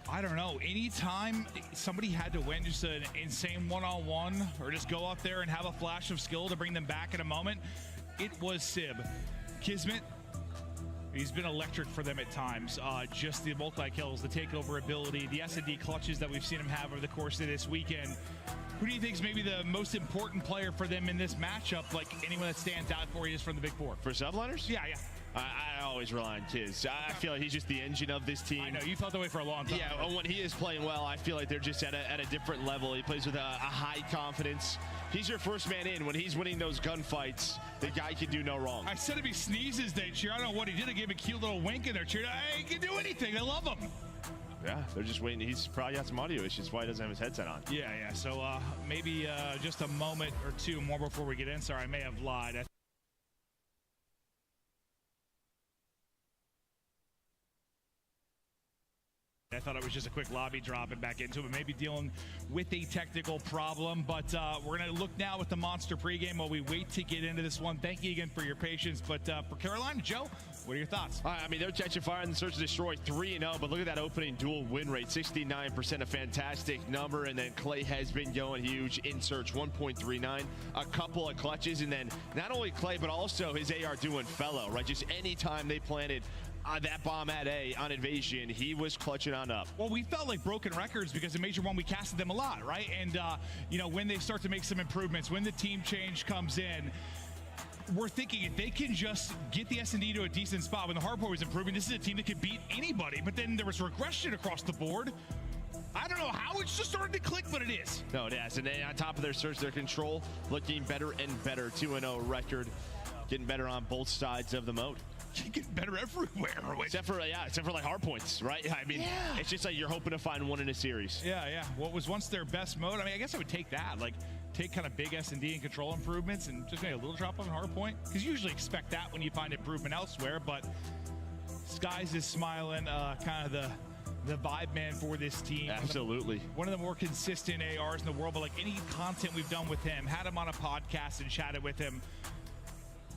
[SPEAKER 11] I don't know, anytime somebody had to win just an insane one-on-one or just go up there and have a flash of skill to bring them back in a moment, it was Sib. Kismet, he's been electric for them at times. Just the multi-kills, the takeover ability, the S&D clutches that we've seen him have over the course of this weekend. Who do you think is maybe the most important player for them in this matchup? Like anyone that stands out for you is from the Big Four?
[SPEAKER 4] For subliners?
[SPEAKER 11] Yeah.
[SPEAKER 4] I always rely on Kiz. I feel like he's just the engine of this team.
[SPEAKER 11] I know, you felt that way for a long time.
[SPEAKER 4] Yeah, when he is playing well, I feel like they're just at a different level. He plays with a high confidence. He's your first man in. When he's winning those gunfights, the guy can do no wrong.
[SPEAKER 11] I said if he sneezes, they cheer. I don't know what he did. I gave him a cute little wink in there. Cheered. He can do anything. I love him.
[SPEAKER 4] Yeah, they're just waiting. He's probably got some audio issues. That's why he doesn't have his headset on.
[SPEAKER 11] Yeah. So maybe just a moment or two more before we get in. Sorry, I may have lied. I thought it was just a quick lobby drop and back into it, maybe dealing with a technical problem. But we're going to look now at the Monster pregame while we wait to get into this one. Thank you again for your patience. But for Carolina, Joe, what are your thoughts?
[SPEAKER 4] I mean, they're catching fire in the search and destroy 3-0, but look at that opening duel win rate, 69%, a fantastic number. And then Clay has been going huge in search, 1.39, a couple of clutches. And then not only Clay, but also his AR doing fellow, right? Just anytime they planted that bomb at A on Invasion, he was clutching on up.
[SPEAKER 11] Well, we felt like broken records because in Major 1 we casted them a lot, right? And when they start to make some improvements, when the team change comes in, we're thinking if they can just get the S&D to a decent spot, when the hardpoint was improving, this is a team that could beat anybody. But then there was regression across the board. I don't know how it's just starting to click, but it is.
[SPEAKER 4] No, it has. And then on top of their search, their control looking better and better. 2-0 record, getting better on both sides of the moat.
[SPEAKER 11] You get better everywhere.
[SPEAKER 4] Except for like hard points, right? I mean, it's just like you're hoping to find one in a series.
[SPEAKER 11] Yeah. What was once their best mode, I mean, I guess I would take that. Like, take kind of big S&D and control improvements and just make a little drop off in hard point. Because you usually expect that when you find improvement elsewhere. But Skies is smiling, kind of the vibe man for this team.
[SPEAKER 4] Absolutely.
[SPEAKER 11] One of the more consistent ARs in the world. But like any content we've done with him, had him on a podcast and chatted with him.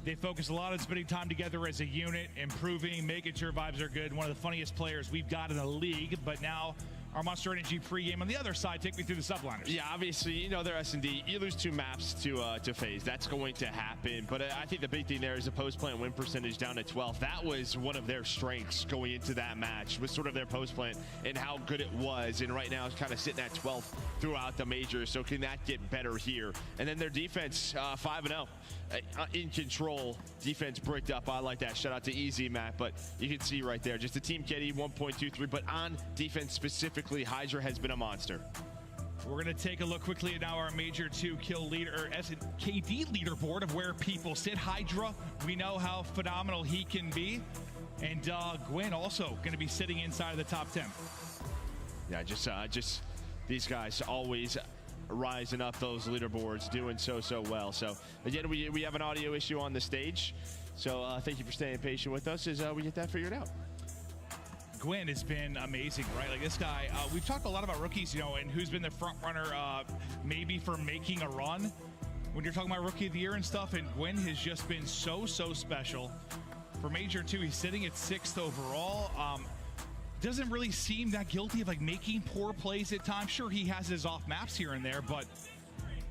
[SPEAKER 11] They focus a lot on spending time together as a unit, improving, making sure vibes are good. One of the funniest players we've got in the league. But now our Monster Energy pregame on the other side. Take me through the subliners.
[SPEAKER 4] Yeah, obviously, they're S&D. You lose 2 maps to FaZe. That's going to happen. But I think the big thing there is the post-plant win percentage down to 12. That was one of their strengths going into that match, was sort of their post-plant and how good it was. And right now it's kind of sitting at 12th throughout the majors. So can that get better here? And then their defense, 5-0. In control, defense bricked up. I like that. Shout out to Easy Matt, but you can see right there, just a team KD 1.23, but on defense specifically, Hydra has been a monster.
[SPEAKER 11] We're going to take a look quickly at now our Major 2 kill leader, or KD leaderboard of where people sit. Hydra, we know how phenomenal he can be, and Gwyn also going to be sitting inside of the top 10.
[SPEAKER 4] Yeah, just these guys always rising up those leaderboards, doing so well. So again, we have an audio issue on the stage. So thank you for staying patient with us as we get that figured out.
[SPEAKER 11] Gwyn has been amazing, right? Like this guy, we've talked a lot about rookies, you know, and who's been the front runner maybe for making a run when you're talking about rookie of the year and stuff. And Gwyn has just been so special. For Major 2, he's sitting at 6th overall. Doesn't really seem that guilty of like making poor plays at times. Sure, he has his off maps here and there, but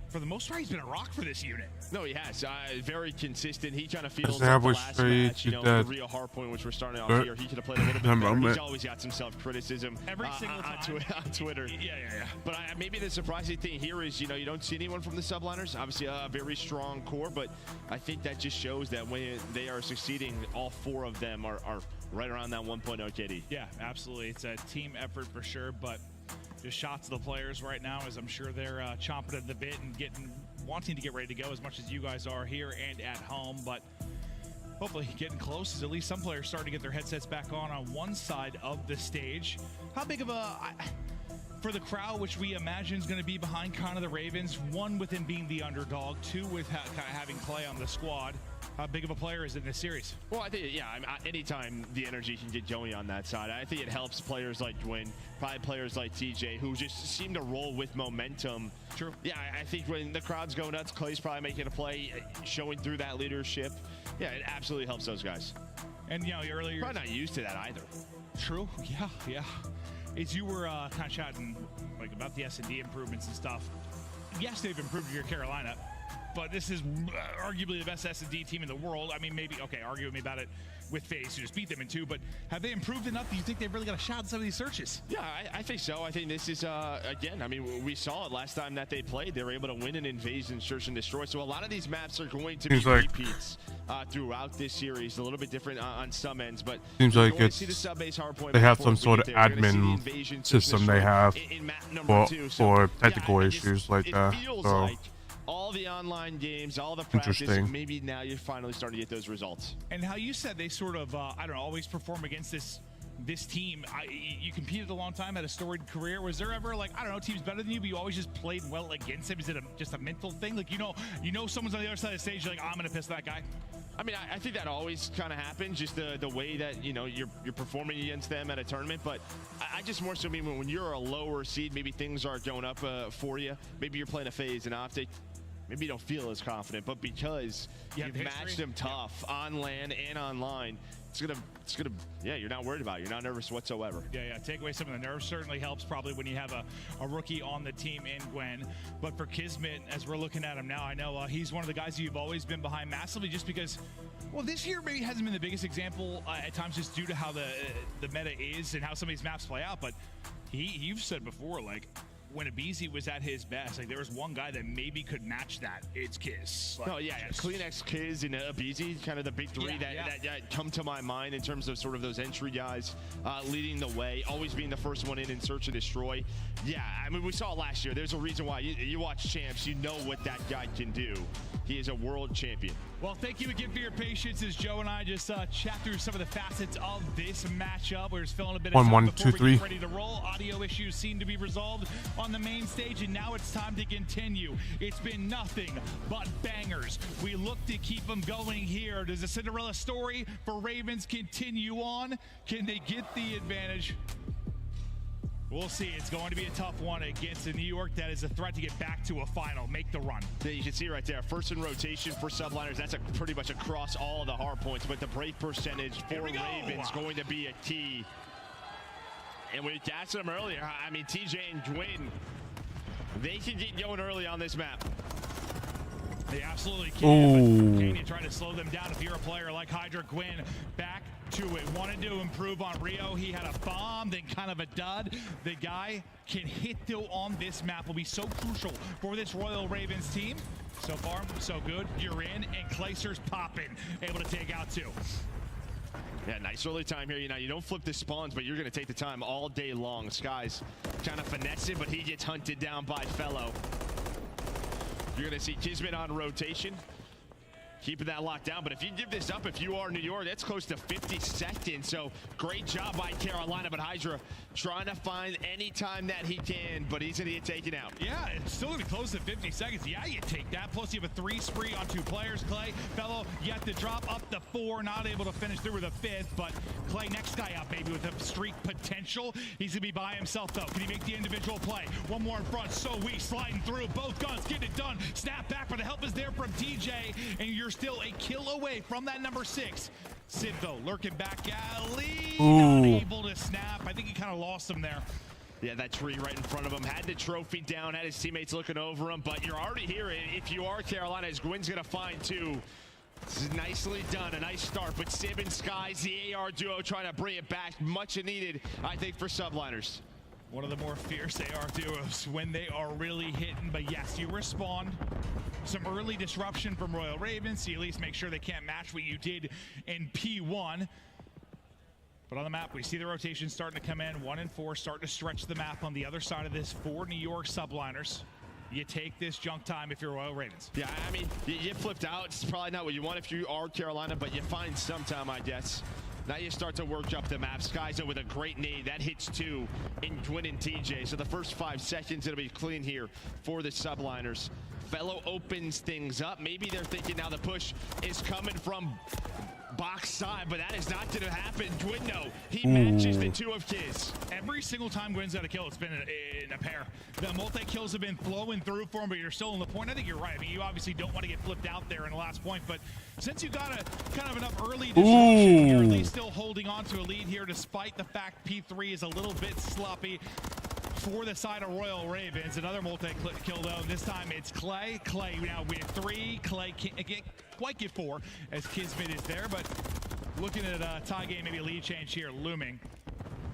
[SPEAKER 11] for the most part, he's been a rock for this unit.
[SPEAKER 4] No, he has. Very consistent. He kind of feels
[SPEAKER 7] I
[SPEAKER 4] like the
[SPEAKER 7] was
[SPEAKER 4] last
[SPEAKER 7] straight
[SPEAKER 4] match, you know,
[SPEAKER 7] to
[SPEAKER 4] the real hard point, which we're starting off here. He could have played a little bit better. He's always got some self-criticism
[SPEAKER 11] every single time
[SPEAKER 4] on Twitter.
[SPEAKER 11] Yeah.
[SPEAKER 4] But maybe the surprising thing here is, you know, you don't see anyone from the subliners. Obviously, a very strong core, but I think that just shows that when they are succeeding, all 4 of them are right around that 1.0 KD.
[SPEAKER 11] Yeah, absolutely. It's a team effort for sure, but just shots of the players right now, as I'm sure they're chomping at the bit and wanting to get ready to go as much as you guys are here and at home, but hopefully getting close as at least some players starting to get their headsets back on one side of the stage. How big of for the crowd, which we imagine is going to be behind kind of the Ravens, 1 with him being the underdog, 2 with kind of having Clay on the squad, how big of a player is it in this series?
[SPEAKER 4] Well, I think, yeah, anytime the energy can get going on that side, I think it helps players like Gwyn, probably players like TJ, who just seem to roll with momentum.
[SPEAKER 11] True.
[SPEAKER 4] Yeah, I think when the crowd's going nuts, Clay's probably making a play, showing through that leadership. Yeah, it absolutely helps those guys.
[SPEAKER 11] And, you know, earlier...
[SPEAKER 4] Probably not used to that either.
[SPEAKER 11] True. Yeah. As you were kind of chatting like about the S&D improvements and stuff, yes, they've improved your Carolina, but this is arguably the best S&D team in the world. I mean, maybe, okay, argue with me about it with FaZe, who just beat them in 2, but have they improved enough? Do you think they've really got a shot in some of these searches?
[SPEAKER 4] Yeah, I think so. I think this is, again, I mean, we saw it last time that they played. They were able to win an invasion, search, and destroy. So a lot of these maps are going to be repeats throughout this series. A little bit different on some ends, but
[SPEAKER 7] seems like it's, they have some sort of admin system they have for technical issues like that. So
[SPEAKER 4] all the online games, all the practice, maybe now you're finally starting to get those results.
[SPEAKER 11] And how you said they sort of, I don't know, always perform against this team. You competed a long time, had a storied career. Was there ever, like, I don't know, teams better than you, but you always just played well against them? Is it just a mental thing? Like, you know someone's on the other side of the stage, you're like, I'm going to piss that guy?
[SPEAKER 4] I mean, I think that always kind of happens, just the way that, you know, you're performing against them at a tournament. But I just more so mean when you're a lower seed, maybe things aren't going up for you. Maybe you're playing a FaZe and Optic. Maybe you don't feel as confident, but because you've matched them tough on LAN and online, it's gonna, yeah, you're not worried about it. You're not nervous whatsoever.
[SPEAKER 11] Yeah. Take away some of the nerves certainly helps probably when you have a rookie on the team in Gwyn. But for Kismet, as we're looking at him now, I know he's one of the guys you've always been behind massively just because, well, this year maybe hasn't been the biggest example at times just due to how the meta is and how some of these maps play out. But you've said before, like, when Abizi was at his best, like there was one guy that maybe could match that. It's Kiz.
[SPEAKER 4] Like, Kleenex, Kiz, and Abizi, kind of the big three that come to my mind in terms of sort of those entry guys leading the way, always being the first one in and search and destroy. Yeah, I mean, we saw it last year. There's a reason why you watch champs, you know what that guy can do. He is a world champion.
[SPEAKER 11] Well, thank you again for your patience as Joe and I just chat through some of the facets of this matchup. We're just filling a bit of time before we get ready to roll. Audio issues seem to be resolved on the main stage, and now it's time to continue. It's been nothing but bangers. We look to keep them going here. Does the Cinderella story for Ravens continue on? Can they get the advantage? We'll see. It's going to be a tough one against the New York that is a threat to get back to a final, make the run.
[SPEAKER 4] Yeah, you can see right there, first in rotation for subliners. That's pretty much across all of the hard points, but the break percentage for Ravens going to be a key. And we asked them earlier, I mean, TJ and Gwyn, they can get going early on this map.
[SPEAKER 11] They absolutely can. Can you try to slow them down if you're a player like Hydra? Gwyn back to it. Wanted to improve on Rio. He had a bomb, then kind of a dud. The guy can hit though on this map will be so crucial for this Royal Ravens team. So far, so good. You're in, and Clayster's popping, able to take out 2.
[SPEAKER 4] Yeah, nice early time here. You know, you don't flip the spawns, but you're going to take the time all day long. Sky's kind of finessing, but he gets hunted down by Fellow. You're going to see Kismet on rotation. keeping that locked down. But if you give this up, if you are New York, that's close to 50 seconds. So great job by Carolina, but Hydra trying to find any time that he can, but he's going to get taken out.
[SPEAKER 11] Yeah, it's still going to be close to 50 seconds. Yeah, you take that. Plus, you have a 3 spree on 2 players. Clay, Fellow, you have to drop up to 4, not able to finish through with a 5th, but Clay, next guy up, maybe with a streak potential. He's going to be by himself, though. Can he make the individual play? One more in front, so weak, sliding through. Both guns, getting it done. Snap back, but the help is there from TJ, and you're still a kill away from that number 6. Sid, though, lurking back. Ali, not able to snap. I think he kind of lost him there.
[SPEAKER 4] Yeah, that tree right in front of him. Had the trophy down, had his teammates looking over him, but you're already here. If you are Carolina, as Gwyn's going to find 2. This is nicely done, a nice start, but Sib and Skies, the AR duo, trying to bring it back. Much needed, I think, for subliners.
[SPEAKER 11] One of the more fierce AR duos when they are really hitting, but yes, you respond. Some early disruption from Royal Ravens, so you at least make sure they can't match what you did in P1. But on the map, we see the rotation starting to come in. 1 and 4, starting to stretch the map on the other side of this for New York subliners. You take this junk time if you're Royal Ravens.
[SPEAKER 4] Yeah, I mean, you get flipped out. It's probably not what you want if you are Carolina, but you find some time, I guess. Now you start to work up the map. Skyzo with a great nade. That hits 2 in Gwyn and TJ. So the first 5 seconds, it'll be clean here for the subliners. Fellow opens things up. Maybe they're thinking now the push is coming from box side, but that is not going to happen. Gwyn, no, he matches the 2 of Kiz.
[SPEAKER 11] Every single time Gwyn's got a kill, it's been in a pair. The multi-kills have been flowing through for him, but you're still in the point. I think you're right. I mean, you obviously don't want to get flipped out there in the last point, but since you got a kind of enough early disruption, you're at least still holding on to a lead here, despite the fact P3 is a little bit sloppy for the side of Royal Ravens. Another multi-kill, though. This time it's Clay. Clay now with 3. Clay can't quite get 4 as Kismet is there, but looking at a tie game, maybe a lead change here looming.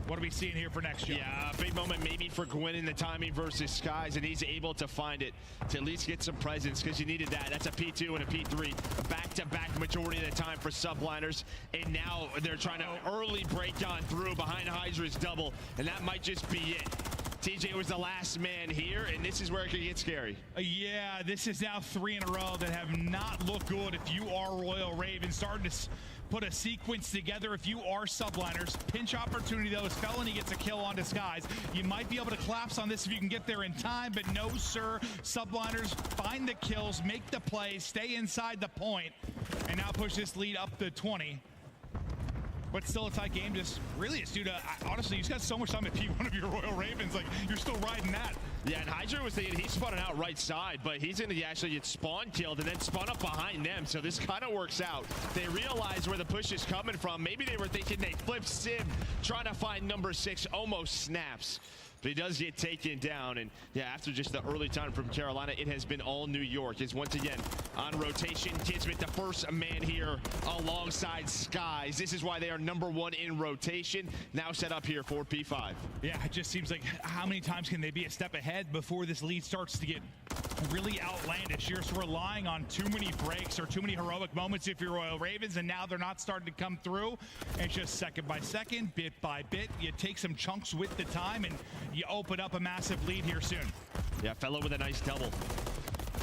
[SPEAKER 11] What are we seeing here for next year?
[SPEAKER 4] Yeah, a big moment maybe for Gwyn in the timing versus Skies, and he's able to find it to at least get some presence because you needed that. That's a P2 and a P3 back-to-back majority of the time for subliners, and now they're trying to early break on through behind Hydra's double, and that might just be it. TJ was the last man here, and this is where it could get scary.
[SPEAKER 11] Yeah, this is now 3 in a row that have not looked good if you are Royal Ravens. Starting to put a sequence together if you are subliners. Pinch opportunity, though, as Felony gets a kill on Disguise. You might be able to collapse on this if you can get there in time, but no, sir. Subliners find the kills, make the plays, stay inside the point, and now push this lead up to 20. But still a tight game, just really it's due to, honestly, you just got so much time at P1 of your Royal Ravens, like, you're still riding that.
[SPEAKER 4] Yeah, and Hydra was thinking he spun it out right side, but he's going to actually get spawn killed and then spun up behind them, so this kind of works out. They realize where the push is coming from. Maybe they were thinking they flipped Sim, trying to find number 6, almost snaps. But he does get taken down, and yeah, after just the early time from Carolina, it has been all New York. Is once again on rotation. Kismet, the first man here alongside Skies. This is why they are #1 in rotation. Now set up here for P5.
[SPEAKER 11] Yeah, it just seems like how many times can they be a step ahead before this lead starts to get really outlandish? You're just relying on too many breaks or too many heroic moments if you're Royal Ravens, and now they're not starting to come through. And it's just second by second, bit by bit. You take some chunks with the time, and you open up a massive lead here soon.
[SPEAKER 4] Yeah, Fellow with a nice double.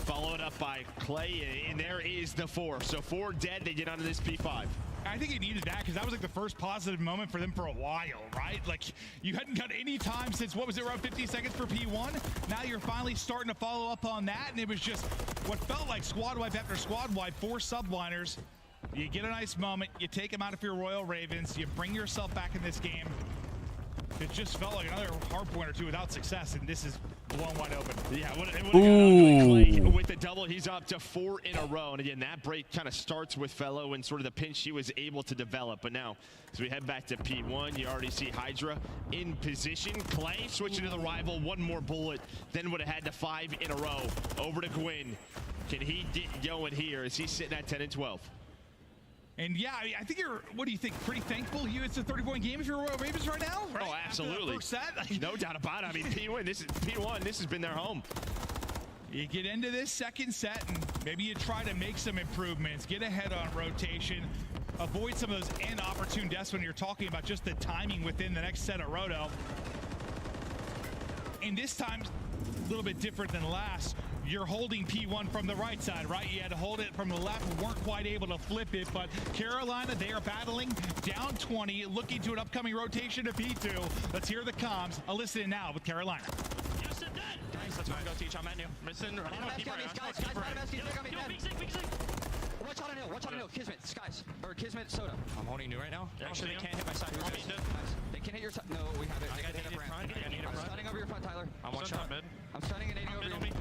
[SPEAKER 4] Followed up by Clay, and there is the 4. So 4 dead, they get onto this P5.
[SPEAKER 11] I think he needed that because that was like the first positive moment for them for a while, right? Like, you hadn't got any time since, what was it, around 50 seconds for P1? Now you're finally starting to follow up on that, and it was just what felt like squad wipe after squad wipe for subliners. You get a nice moment, you take them out of your Royal Ravens, you bring yourself back in this game. It just felt like another hard point or 2 without success, and this is blown wide open.
[SPEAKER 4] Yeah, Clay with the double, he's up to 4 in a row. And again, that break kind of starts with Fellow and sort of the pinch he was able to develop. But now, as we head back to P1, you already see Hydra in position. Clay switching to the rival, 1 more bullet, then would have had to 5 in a row. Over to Gwyn. Can he get going here? Is he sitting at 10 and 12?
[SPEAKER 11] And yeah, I think you're, what do you think, pretty thankful it's a 30-point game if you're Royal Ravens right now? Right?
[SPEAKER 4] Oh, absolutely.
[SPEAKER 11] First set?
[SPEAKER 4] No doubt about it. I mean, P1, this has been their home.
[SPEAKER 11] You get into this second set, and maybe you try to make some improvements, get ahead on rotation, avoid some of those inopportune deaths when you're talking about just the timing within the next set of Roto. And this time, a little bit different than last. you're holding P1 from the right side, right? You had to hold it from the left, weren't quite able to flip it, but Carolina, they are battling down 20, looking to an upcoming rotation to P2. Let's hear the comms. I'll listen in now with Carolina.
[SPEAKER 22] Let's go teach. I'm at you. Missing. Watch out on hill. Watch out on hill. Kismet. Skies. Or Kismet. Soda.
[SPEAKER 2] I'm holding new right now.
[SPEAKER 22] Actually, they can't hit my side. They can hit your side. No, we have it. I got needed front. I'm stunning over your front, Tyler.
[SPEAKER 2] I'm one shot mid.
[SPEAKER 22] I'm stunning and nading over you.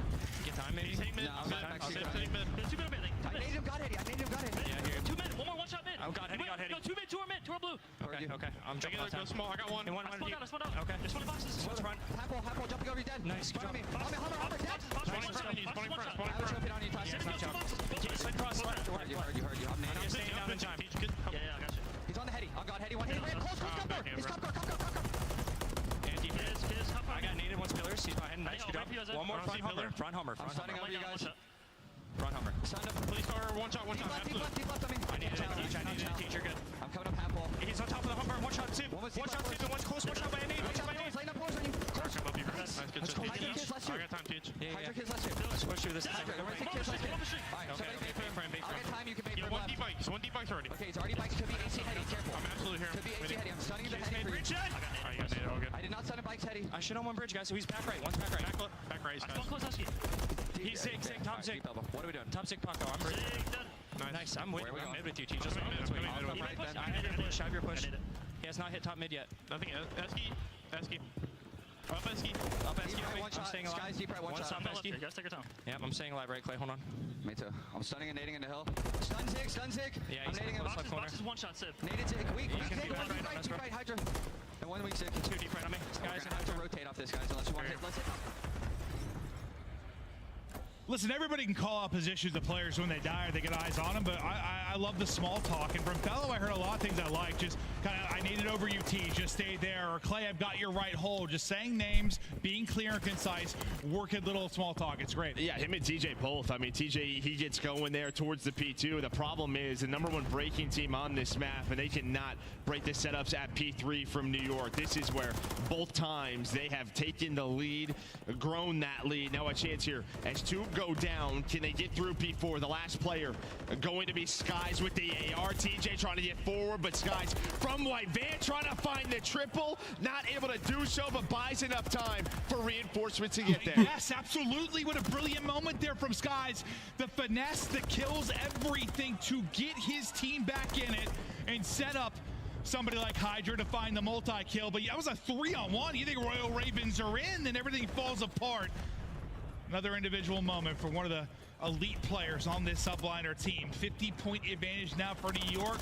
[SPEAKER 2] Get time, maybe?
[SPEAKER 22] No, I'm back.
[SPEAKER 2] There's 2 mid mid.
[SPEAKER 22] I naded him, got hit.
[SPEAKER 2] Yeah, here.
[SPEAKER 22] 2 mid. One more one shot mid.
[SPEAKER 2] Oh, got hit.
[SPEAKER 22] No, 2 mid, 2 are mid. 2 are blue.
[SPEAKER 2] Okay. I'm jumping on time.
[SPEAKER 22] Small. I got one.
[SPEAKER 2] One
[SPEAKER 22] down.
[SPEAKER 2] Okay.
[SPEAKER 22] There's 20 boxes.
[SPEAKER 2] What's front?
[SPEAKER 22] Half-wall jumping over you dead.
[SPEAKER 2] Nice.
[SPEAKER 22] Front of me. Hummer, dead.
[SPEAKER 2] Spawning front.
[SPEAKER 22] I was jumping on you, Tyler. You heard. I'm nading.
[SPEAKER 2] I'm staying down in time.
[SPEAKER 22] Yeah, I got you. He's on the heady. On God, heady. One heady. Close. Cup door. He's cup door.
[SPEAKER 2] I got native one's pillars. He's behind. Nice. Good job. One more front Hummer. Front Hummer.
[SPEAKER 22] I'm stunning over you guys.
[SPEAKER 2] Front Hummer.
[SPEAKER 22] Stunned him.
[SPEAKER 2] Please car. One shot.
[SPEAKER 22] Deep left on me.
[SPEAKER 2] I needed a teach. You're good.
[SPEAKER 22] I'm coming up half wall.
[SPEAKER 2] He's on top of the Hummer. One shot Sim. One shot Sim. And one's close. One shot by a nade. One shot by a nade.
[SPEAKER 22] Laying up doors on you.
[SPEAKER 2] Let's go.
[SPEAKER 22] Hydra kids, let's shoot.
[SPEAKER 2] I got time, teach.
[SPEAKER 22] Hydra kids, let's shoot.
[SPEAKER 2] Let's push through this.
[SPEAKER 22] Hydra, the rest of the kids, let's shoot. Alright, somebody bait for him. I'll get time, you can bait for him left.
[SPEAKER 2] One debunk's already.
[SPEAKER 22] Okay, he's already bikes. Could be AC heady. Careful.
[SPEAKER 2] I'm absolutely here.
[SPEAKER 22] Could be AC heady. I'm stunning the heady for you. I did not stun a bike's heady.
[SPEAKER 2] I should on one bridge, guys. So he's back right. One's back right. Back right, guys. He's sick. Top sick.
[SPEAKER 22] What are we doing?
[SPEAKER 2] Top sick Paco. I'm bridge. Nice. I'm with you. I'm mid with you, T. Just wait. I had your push. I have your push. He has not hit top mid yet.
[SPEAKER 22] Nothing. Esky.
[SPEAKER 2] Up Esky.
[SPEAKER 22] One shot.
[SPEAKER 2] Staying alive.
[SPEAKER 22] Skies deep right. One shot.
[SPEAKER 2] Esky. You guys take your time. Yep, I'm staying alive right, Clay. Hold on.
[SPEAKER 22] Me too. I'm stunning and nading in the hill. Stun Zig.
[SPEAKER 2] Yeah,
[SPEAKER 22] I'm nading him.
[SPEAKER 2] Boxes,
[SPEAKER 22] one shot, Civ. Naded Zig. Weak. Deep right. Hydra. And one weak Zig.
[SPEAKER 2] 2 deep right on me.
[SPEAKER 22] Guys, I have to rotate off this, guys, unless you want to hit. Let's hit.
[SPEAKER 11] Listen, everybody can call out positions of players when they die or they get eyes on them, but I love the small talk. And from Fellow, I heard a lot of things I like. Just kind of, I needed over UT, just stay there. Or Clay, I've got your right hold. Just saying names, being clear and concise, working little small talk. It's great.
[SPEAKER 4] Yeah, him and TJ both. I mean, TJ, he gets going there towards the P2. The problem is the #1 breaking team on this map, and they cannot break the setups at P3 from New York. This is where both times they have taken the lead, grown that lead. Now a chance here as 2 go down. Can they get through P4? The last player going to be Skies with the AR. TJ trying to get forward, but Skies from White Van trying to find the triple. Not able to do so, but buys enough time for reinforcements to get there.
[SPEAKER 11] Yes, absolutely. What a brilliant moment there from Skies. The finesse, the kills, everything to get his team back in it and set up somebody like Hydra to find the multi-kill. But that was a 3-on-1. You think Royal Ravens are in, then everything falls apart. Another individual moment for one of the elite players on this subliner team. 50-point advantage now for New York.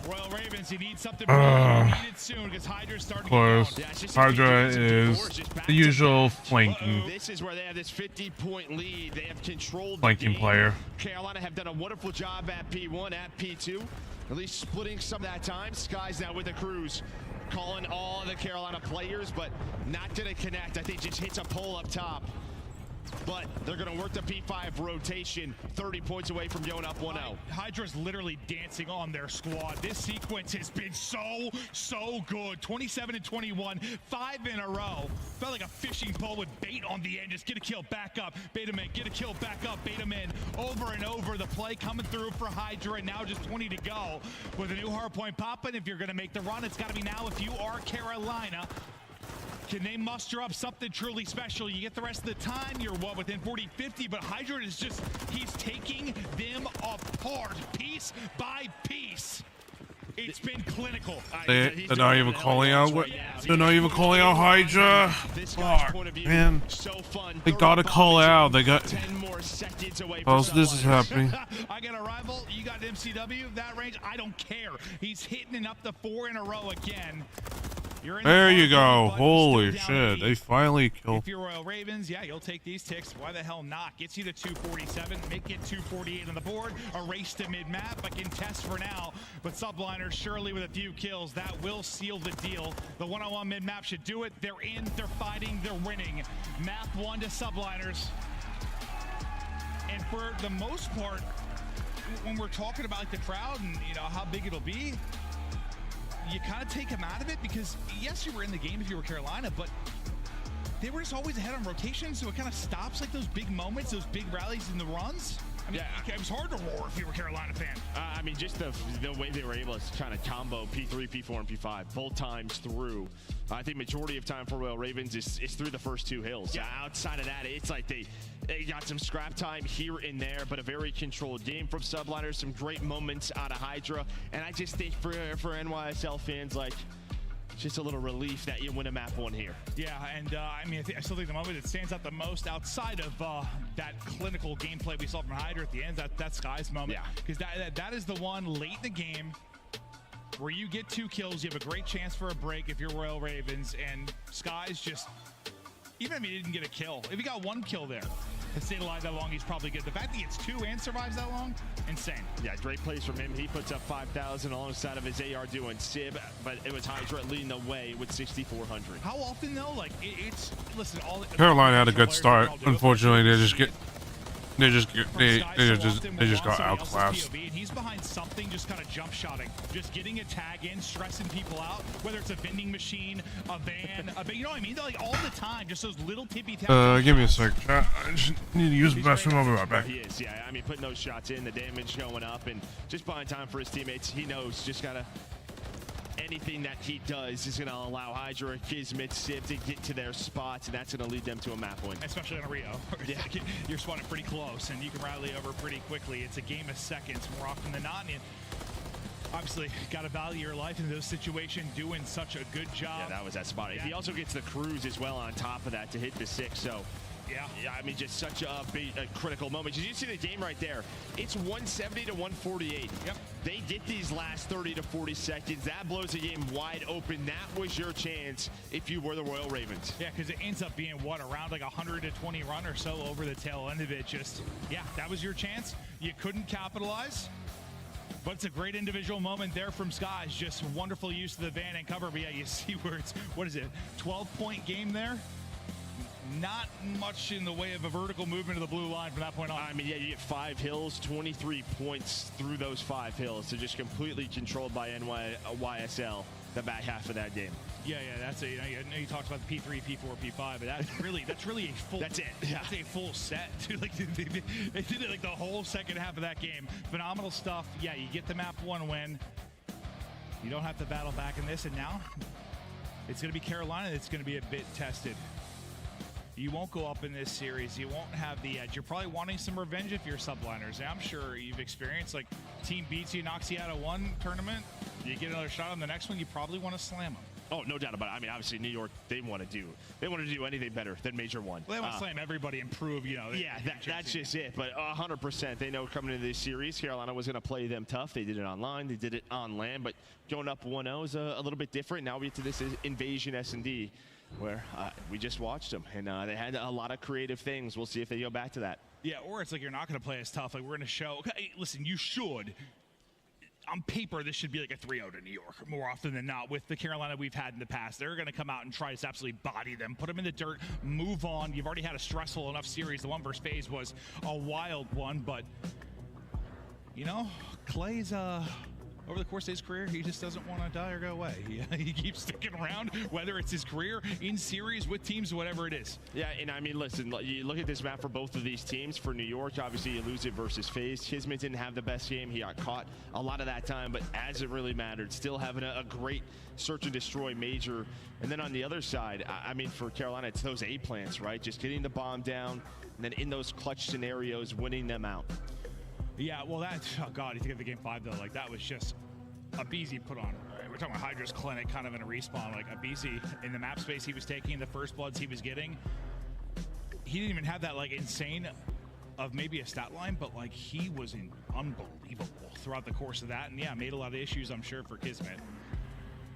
[SPEAKER 11] Royal Ravens, you need something needed soon because Hydra's starting
[SPEAKER 7] to
[SPEAKER 11] get down.
[SPEAKER 7] Hydra is the usual flanking.
[SPEAKER 4] This is where they have this 50-point lead. They have controlled
[SPEAKER 7] flanking player.
[SPEAKER 4] Carolina have done a wonderful job at P1, at P2, at least splitting some of that time. Skies now with the cruise, calling all the Carolina players, but not going to connect. I think just hits a pole up top. But they're going to work the P5 rotation, 30 points away from going up 1-0.
[SPEAKER 11] Hydra's literally dancing on their squad. This sequence has been so good. 27 and 21, 5 in a row. Felt like a fishing pole with bait on the end. Just get a kill, back up, bait him in, get a kill, back up, bait him in. Over and over, the play coming through for Hydra, and now just 20 to go. With a new hard point popping, if you're going to make the run, it's got to be now if you are Carolina. Can they muster up something truly special? You get the rest of the time, you're within 40-50, but Hydra is just, he's taking them apart piece by piece. It's been clinical.
[SPEAKER 7] They're not even calling out. They're not even calling out Hydra. Fuck, man. They gotta call out. They got.
[SPEAKER 4] 10 more seconds away.
[SPEAKER 7] How's this is happening?
[SPEAKER 11] I got a rival. You got MCW. That range, I don't care. He's hitting it up the 4 in a row again.
[SPEAKER 7] There you go. Holy shit. They finally killed.
[SPEAKER 11] If you're Royal Ravens, yeah, you'll take these ticks. Why the hell not? Gets you to 247. Make it 248 on the board. A race to mid-map. I can test for now. But Subliners, surely with a few kills, that will seal the deal. The one-on-one mid-map should do it. They're in. They're fighting. They're winning. Map 1 to Subliners. And for the most part, when we're talking about like the crowd and how big it'll be, you kind of take them out of it because yes, you were in the game if you were Carolina, but they were just always ahead on rotation, so it kind of stops like those big moments, those big rallies in the runs. I mean, yeah, it was hard to roar if you were a Carolina fan.
[SPEAKER 4] I mean, just the way they were able to kind of combo P3, P4, and P5 both times through. I think majority of time for Royal Ravens is through the first two hills. Yeah. Outside of that, it's like they got some scrap time here and there, but a very controlled game from Subliners, some great moments out of Hydra. And I just think for NYSL fans, like, just a little relief that you win a map 1 here.
[SPEAKER 11] Yeah, and I mean, I still think the moment that stands out the most outside of that clinical gameplay we saw from Hydra at the end, that Sky's moment. Yeah. Because that is the one late in the game where you get 2 kills, you have a great chance for a break if you're Royal Ravens, and Sky's just, even if he didn't get a kill, if he got 1 kill there, and stayed alive that long, he's probably good. The fact that he gets 2 and survives that long, insane.
[SPEAKER 4] Yeah, great plays from him. He puts up 5,000 alongside of his AR doing Sib, but it was Hydra leading the way with 6,400.
[SPEAKER 11] How often though? Like it's listen, all
[SPEAKER 7] Carolina had a good start. Unfortunately, they just got outclassed.
[SPEAKER 11] He's behind something, just kind of jump shotting, just getting a tag in, stressing people out. Whether it's a vending machine, a van, you know what I mean? They're like all the time, just those little tippy taps.
[SPEAKER 7] Give me a sec, chat. I just need to use the bathroom. I'll be right back.
[SPEAKER 4] He is, yeah. I mean, putting those shots in, the damage going up, and just buying time for his teammates. He knows just gotta. Anything that he does is going to allow Hydra, Kismet, Sib to get to their spots, and that's going to lead them to a map win.
[SPEAKER 11] Especially on a Rio. Yeah. You're spawning pretty close, and you can rally over pretty quickly. It's a game of seconds more often than not. And obviously, got to value your life in those situations, doing such a good job.
[SPEAKER 4] Yeah, that was that spot. Yeah. He also gets the cruise as well on top of that to hit the 6, so... Yeah, I mean, just such a critical moment. Did you see the game right there? It's 170 to 148.
[SPEAKER 11] Yep.
[SPEAKER 4] They get these last 30 to 40 seconds. That blows the game wide open. That was your chance if you were the Royal Ravens.
[SPEAKER 11] Yeah, because it ends up being, what, around like 120 run or so over the tail end of it. Just, yeah, that was your chance. You couldn't capitalize. But it's a great individual moment there from Skies. Just wonderful use of the van and cover. But yeah, you see where it's, what is it, 12-point game there? Not much in the way of a vertical movement of the blue line from that point on.
[SPEAKER 4] I mean, yeah, you get 5 hills, 23 points through those 5 hills. So just completely controlled by NYSL the back half of that game.
[SPEAKER 11] Yeah, that's a. I know you talked about the P3, P4, P5, but that's really a full.
[SPEAKER 4] That's it. Yeah.
[SPEAKER 11] That's a full set. Like they did it like the whole second half of that game. Phenomenal stuff. Yeah, you get the map 1 win. You don't have to battle back in this, and now it's going to be Carolina that's going to be a bit tested. You won't go up in this series. You won't have the edge. You're probably wanting some revenge if you're subliners. I'm sure you've experienced, like, team beats you, knocks you out of one tournament. You get another shot on the next one, you probably want to slam them.
[SPEAKER 4] Oh, no doubt about it. I mean, obviously, New York, they want to do anything better than Major 1.
[SPEAKER 11] Well, they want to slam everybody and prove, you know.
[SPEAKER 4] Yeah, that's just it. But 100%, they know coming into this series, Carolina was going to play them tough. They did it online. They did it on land. But going up 1-0 is a little bit different. Now we get to this Invasion S&D, where we just watched them, and they had a lot of creative things. We'll see if they go back to that.
[SPEAKER 11] Yeah, or it's like you're not going to play as tough. Like, we're going to show, okay, listen, you should. On paper, this should be like a 3-0 to New York more often than not with the Carolina we've had in the past. They're going to come out and try to absolutely body them, put them in the dirt, move on. You've already had a stressful enough series. The one versus FaZe was a wild one, but, you know, Clay's over the course of his career, he just doesn't want to die or go away. He keeps sticking around, whether it's his career, in series, with teams, whatever it is.
[SPEAKER 4] Yeah, and I mean, listen, you look at this map for both of these teams. For New York, obviously, you lose it versus FaZe. Kismet didn't have the best game. He got caught a lot of that time, but as it really mattered, still having a great search and destroy major. And then on the other side, I mean, for Carolina, it's those A plants, right? Just getting the bomb down, and then in those clutch scenarios, winning them out.
[SPEAKER 11] Yeah, well, oh God, you think of the game 5, though, like that was just a BZ put on. We're talking about Hydra's clinic kind of in a respawn, like a BZ in the map space he was taking, the first bloods he was getting. He didn't even have that like insane of maybe a stat line, but like he was unbelievable throughout the course of that. And yeah, made a lot of issues, I'm sure, for Kismet.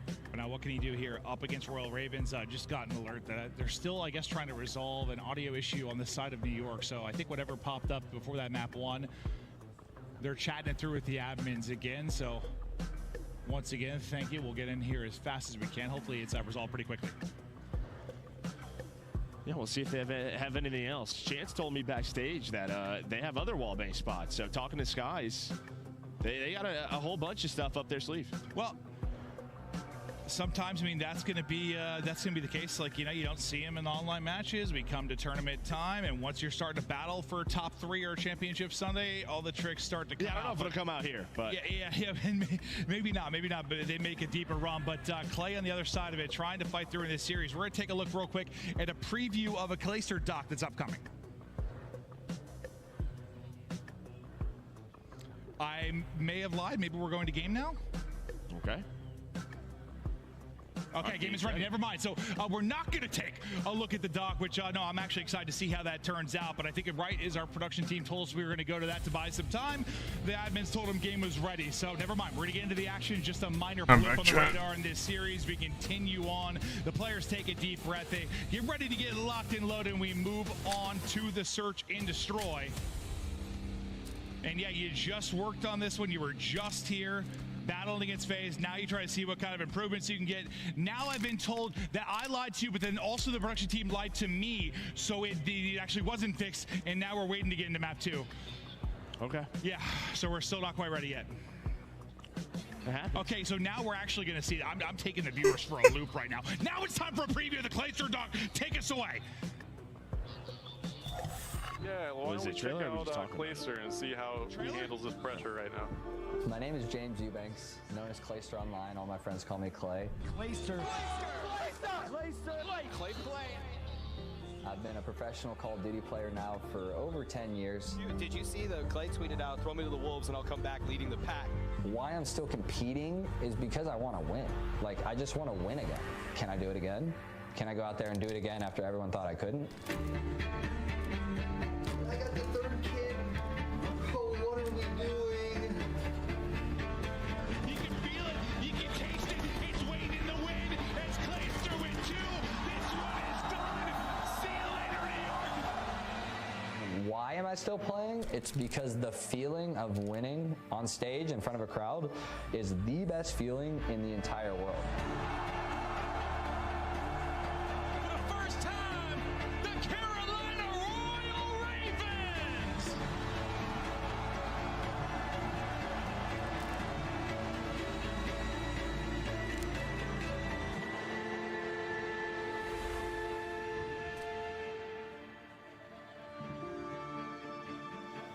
[SPEAKER 11] But now what can he do here up against Royal Ravens? Just got an alert that they're still, I guess, trying to resolve an audio issue on this side of New York. So I think whatever popped up before that map 1, they're chatting it through with the admins again. So once again, thank you. We'll get in here as fast as we can. Hopefully it's resolved pretty quickly.
[SPEAKER 4] Yeah, we'll see if they have anything else. Chance told me backstage that they have other wallbang spots. So talking to Skies, they got a whole bunch of stuff up their sleeve.
[SPEAKER 11] Well, sometimes, I mean, that's gonna be the case. Like, you know, you don't see him in the online matches. We come to tournament time, and once you're starting to battle for top 3 or championship Sunday, all the tricks start to come out.
[SPEAKER 4] I don't know if it'll come out here, but
[SPEAKER 11] yeah, maybe not, but they make a deeper run. But Clay on the other side of it, trying to fight through in this series. We're gonna take a look real quick at a preview of a Clayster doc that's upcoming. I may have lied. Maybe we're going to game now.
[SPEAKER 4] Okay.
[SPEAKER 11] Okay, game is ready. Never mind. So we're not going to take a look at the doc, which no, I'm actually excited to see how that turns out. But I think right as our production team told us we were going to go to that to buy some time, the admins told them game was ready. So never mind. We're going to get into the action. Just a minor blip on the radar in this series. We continue on. The players take a deep breath. They get ready to get locked and loaded, and we move on to the search and destroy. And yeah, you just worked on this one. You were just here battling against FaZe. Now you try to see what kind of improvements you can get. Now I've been told that I lied to you, but then also the production team lied to me, so it actually wasn't fixed, and now we're waiting to get into map 2.
[SPEAKER 4] Okay.
[SPEAKER 11] Yeah, so we're still not quite ready yet. Okay, so now we're actually going to see it. I'm taking the viewers for a loop right now. Now it's time for a preview of the Clayster doc. Take us away.
[SPEAKER 6] Yeah, well, why don't we check out Clayster and see how he handles this pressure right now.
[SPEAKER 13] My name is James Eubanks, known as Clayster online. All my friends call me Clay.
[SPEAKER 22] Clayster. Clay.
[SPEAKER 13] I've been a professional Call of Duty player now for over 10 years.
[SPEAKER 15] Did you see the Clay tweeted out, throw me to the wolves and I'll come back leading the pack?
[SPEAKER 13] Why I'm still competing is because I want to win. Like, I just want to win again. Can I do it again? Can I go out there and do it again after everyone thought I couldn't?
[SPEAKER 16] I got the third kid. Oh, what are we doing?
[SPEAKER 22] You can feel it. You can taste it. It's waiting in the wind. It's Clayster with 2. This one is done. See you later, New York.
[SPEAKER 13] Why am I still playing? It's because the feeling of winning on stage in front of a crowd is the best feeling in the entire world.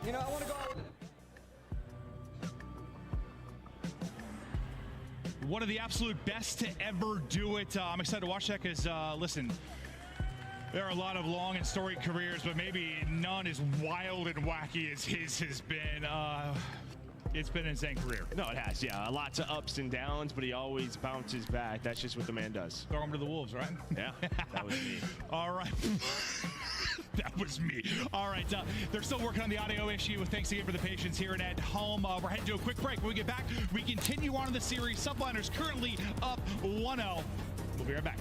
[SPEAKER 15] You know, I want to go with it.
[SPEAKER 11] One of the absolute best to ever do it. I'm excited to watch that because, listen, there are a lot of long and storied careers, but maybe none as wild and wacky as his has been. It's been an insane career.
[SPEAKER 4] No, it has, yeah. Lots of ups and downs, but he always bounces back. That's just what the man does.
[SPEAKER 11] Throw him to the wolves, right?
[SPEAKER 4] Yeah, that was me.
[SPEAKER 11] All right. That was me. All right, they're still working on the audio issue. Thanks again for the patience here and at home. We're heading to a quick break. When we get back, we continue on in the series. Subliners currently up 1-0. We'll be right back.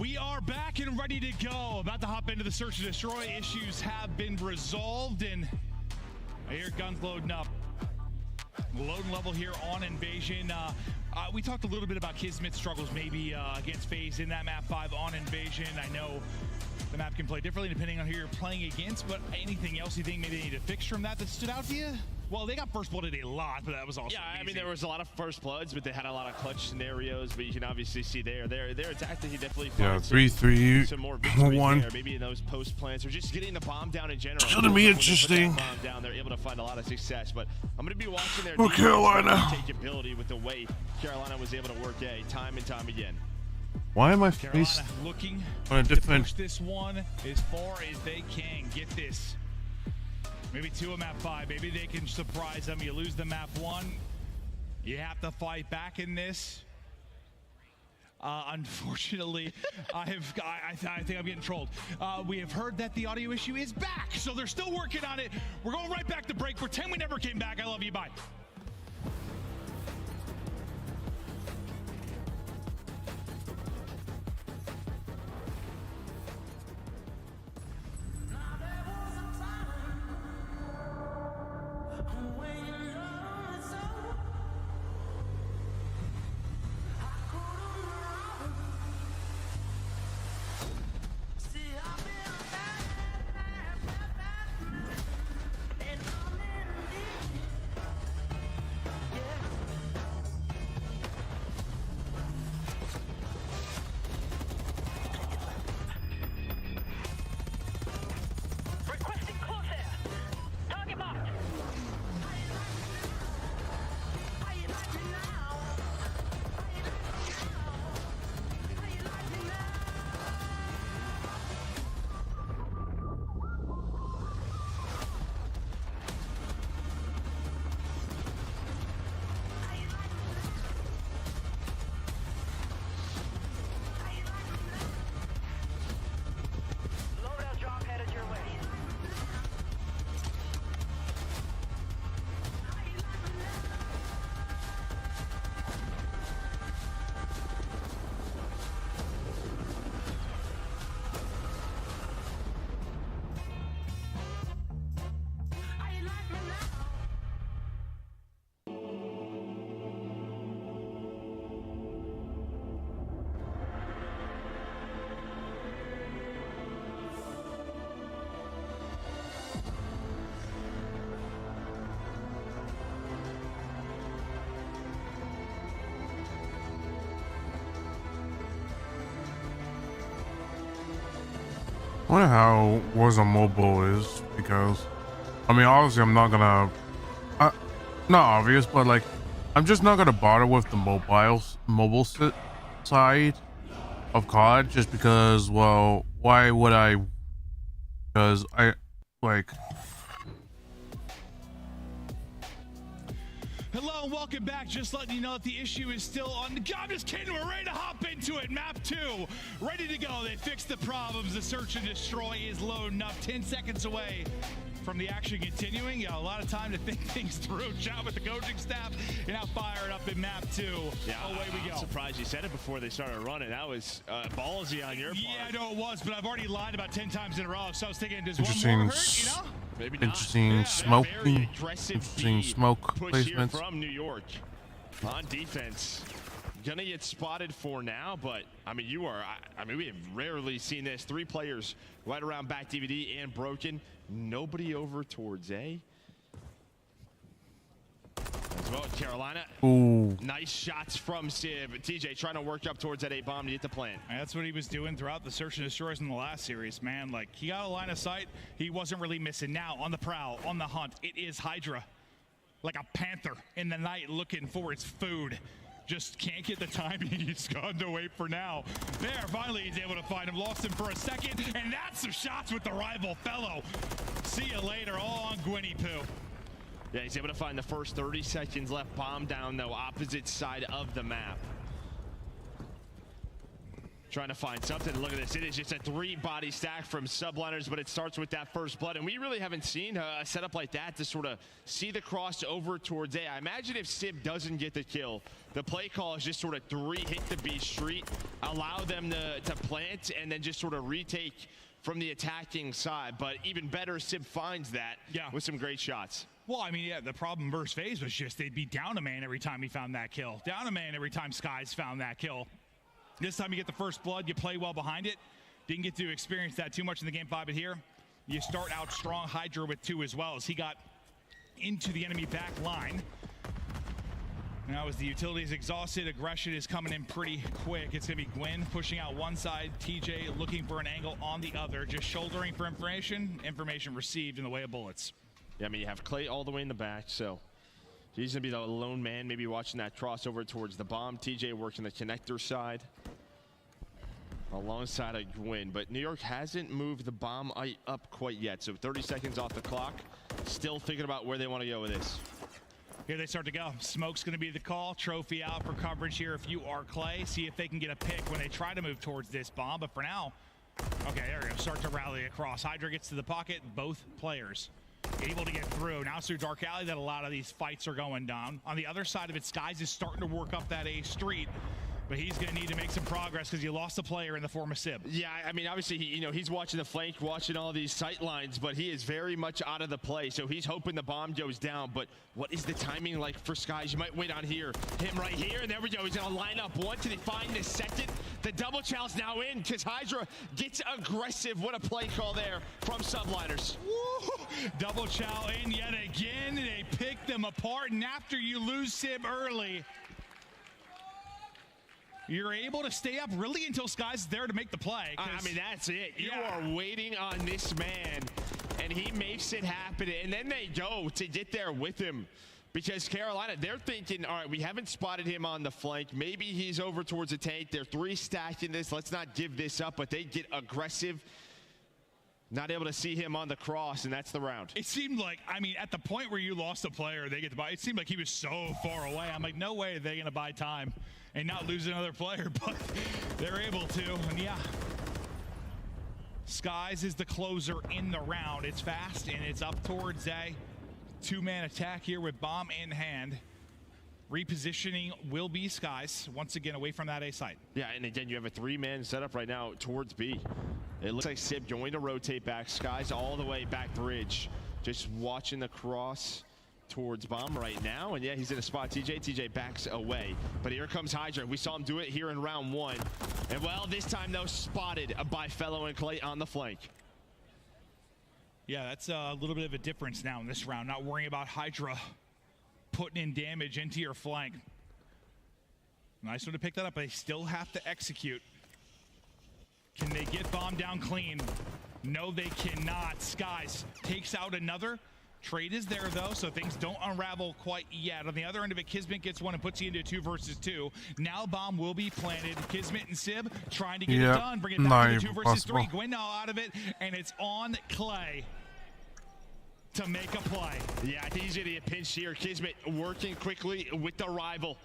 [SPEAKER 11] We are back and ready to go. About to hop into the search and destroy. Issues have been resolved, and I hear guns loading up. Loading level here on Invasion. We talked a little bit about Kismet's struggles maybe against FaZe in that map 5 on Invasion. I know the map can play differently depending on who you're playing against, but anything else you think maybe they need to fix from that stood out to you? Well, they got first blooded a lot, but that was also
[SPEAKER 4] I
[SPEAKER 11] easy.
[SPEAKER 4] mean, there was a lot of first bloods, but they had a lot of clutch scenarios. But you can obviously see their tactic. He definitely found
[SPEAKER 7] 3-3,
[SPEAKER 4] some more victories
[SPEAKER 7] 1.
[SPEAKER 4] there, maybe in those post plants or just getting the bomb down in general.
[SPEAKER 7] Shouldn't be interesting.
[SPEAKER 4] Bomb down, they're able to find a lot of success. But I'm going to be watching their
[SPEAKER 7] Carolina
[SPEAKER 4] capability with the way Carolina was able to work A time and time again.
[SPEAKER 7] Why am I
[SPEAKER 11] Carolina
[SPEAKER 7] faced
[SPEAKER 11] looking
[SPEAKER 7] on a
[SPEAKER 11] to
[SPEAKER 7] different?
[SPEAKER 11] push this one as far as they can. Get this. Maybe 2 of map 5. Maybe they can surprise them. You lose the map 1. You have to fight back in this. Unfortunately, I think I'm getting trolled. We have heard that the audio issue is back, so they're still working on it. We're going right back to break. Pretend we never came back. I love you. Bye.
[SPEAKER 7] I wonder how Warzone Mobile is, because I mean, obviously I'm not gonna not obvious, but like I'm just not gonna bother with the mobile side of COD just because, well, why would I? Because I like.
[SPEAKER 11] Hello and welcome back. Just letting you know that the issue is still on. I'm just kidding. We're ready to hop into it. Map 2, ready to go. They fixed the problems. The search and destroy is loading up. 10 seconds away from the action continuing. You got a lot of time to think things through. Chat with the coaching staff and now fire it up in map 2.
[SPEAKER 4] Yeah,
[SPEAKER 11] away we go.
[SPEAKER 4] I'm surprised you said it before they started running. That was ballsy on your part.
[SPEAKER 11] Yeah, I know it was, but I've already lied about 10 times in a row. So I was thinking, does
[SPEAKER 7] Interesting,
[SPEAKER 11] one more hurt, you know?
[SPEAKER 4] Maybe not.
[SPEAKER 7] interesting smoking, interesting smoke
[SPEAKER 4] push here
[SPEAKER 7] placements.
[SPEAKER 4] from New York on defense. Gonna get spotted for now, but I mean, I mean, we have rarely seen this. 3 players right around back DVD and broken. Nobody over towards A. As well, Carolina.
[SPEAKER 7] Ooh.
[SPEAKER 4] Nice shots from Civ. TJ trying to work up towards that A bomb to get the plant.
[SPEAKER 11] And that's what he was doing throughout the search and destroys in the last series, man. Like, he got a line of sight. He wasn't really missing. Now, on the prowl, on the hunt, it is Hydra. Like a panther in the night looking for its food. Just can't get the timing. He's gone to wait for now. There, finally he's able to find him. Lost him for a second, and that's some shots with the rival fellow. See you later, all on Gwynny Poo.
[SPEAKER 4] Yeah, he's able to find the first 30 seconds left. Bomb down, though, opposite side of the map. Trying to find something. Look at this. It is just a 3-body stack from subliners, but it starts with that first blood. And we really haven't seen a setup like that to sort of see the cross over towards A. I imagine if Sib doesn't get the kill, the play call is just sort of 3 hit the B street, allow them to plant, and then just sort of retake from the attacking side. But even better, Sib finds that with some great shots.
[SPEAKER 11] Well, I mean, yeah, the problem versus FaZe was just they'd be down a man every time he found that kill. Down a man every time Skies found that kill. This time you get the first blood, you play well behind it. Didn't get to experience that too much in the game 5, but here you start out strong. Hydra with 2 as well as he got into the enemy back line. Now as the utility is exhausted, aggression is coming in pretty quick. It's going to be Gwyn pushing out one side, TJ looking for an angle on the other, just shouldering for information received in the way of bullets.
[SPEAKER 4] Yeah, I mean, you have Clay all the way in the back, so he's going to be the lone man, maybe watching that crossover towards the bomb. TJ working the connector side alongside a Gwyn, but New York hasn't moved the bomb up quite yet, so 30 seconds off the clock. Still thinking about where they want to go with this.
[SPEAKER 11] Here they start to go. Smoke's going to be the call. Trophy out for coverage here if you are Clay. See if they can get a pick when they try to move towards this bomb, but for now, okay, there we go. Start to rally across. Hydra gets to the pocket. Both players able to get through. Now it's through Dark Alley that a lot of these fights are going down. On the other side of it, Skies is starting to work up that A street, but he's going to need to make some progress because you lost a player in the form of Sib.
[SPEAKER 4] Yeah, I mean, obviously, he's watching the flank, watching all these sight lines, but he is very much out of the play, so he's hoping the bomb goes down. But what is the timing like for Skies? You might wait on here. Him right here, and there we go. He's going to line up one till they find the second. The double chow's now in because Hydra gets aggressive. What a play call there from subliners.
[SPEAKER 11] Woo! Double chow in yet again. They pick them apart, and after you lose Sib early, you're able to stay up really until Skies is there to make the play.
[SPEAKER 4] I mean, that's it. You are waiting on this man, and he makes it happen. And then they go to get there with him because Carolina, they're thinking, all right, we haven't spotted him on the flank. Maybe he's over towards the tank. They're 3 stacking this. Let's not give this up, but they get aggressive. Not able to see him on the cross, and that's the round.
[SPEAKER 11] It seemed like, I mean, at the point where you lost a player, they get to buy. It seemed like he was so far away. I'm like, no way are they going to buy time and not lose another player, but they're able to. And yeah, Skies is the closer in the round. It's fast, and it's up towards a 2-man attack here with bomb in hand. Repositioning will be Skies once again away from that A site.
[SPEAKER 4] Yeah, and again, you have a 3-man setup right now towards B. It looks like Sib going to rotate back. Skies all the way back bridge. Just watching the cross towards bomb right now. And yeah, he's in a spot. TJ backs away. But here comes Hydra. We saw him do it here in round 1. And well, this time though, spotted by Fellow and Clay on the flank.
[SPEAKER 11] Yeah, that's a little bit of a difference now in this round. Not worrying about Hydra putting in damage into your flank. Nice one to pick that up, but they still have to execute. Can they get bomb down clean? No, they cannot. Skies takes out another. Trade is there, though, so things don't unravel quite yet. On the other end of it, Kismet gets one and puts you into 2 versus 2. Now bomb will be planted. Kismet and Sib trying to get it done. Bring it back to 2 versus 3. Gwyn now out of it, and it's on Clay to make a play.
[SPEAKER 4] Yeah, I think he's going to get pinched here. Kismet working quickly with the rival.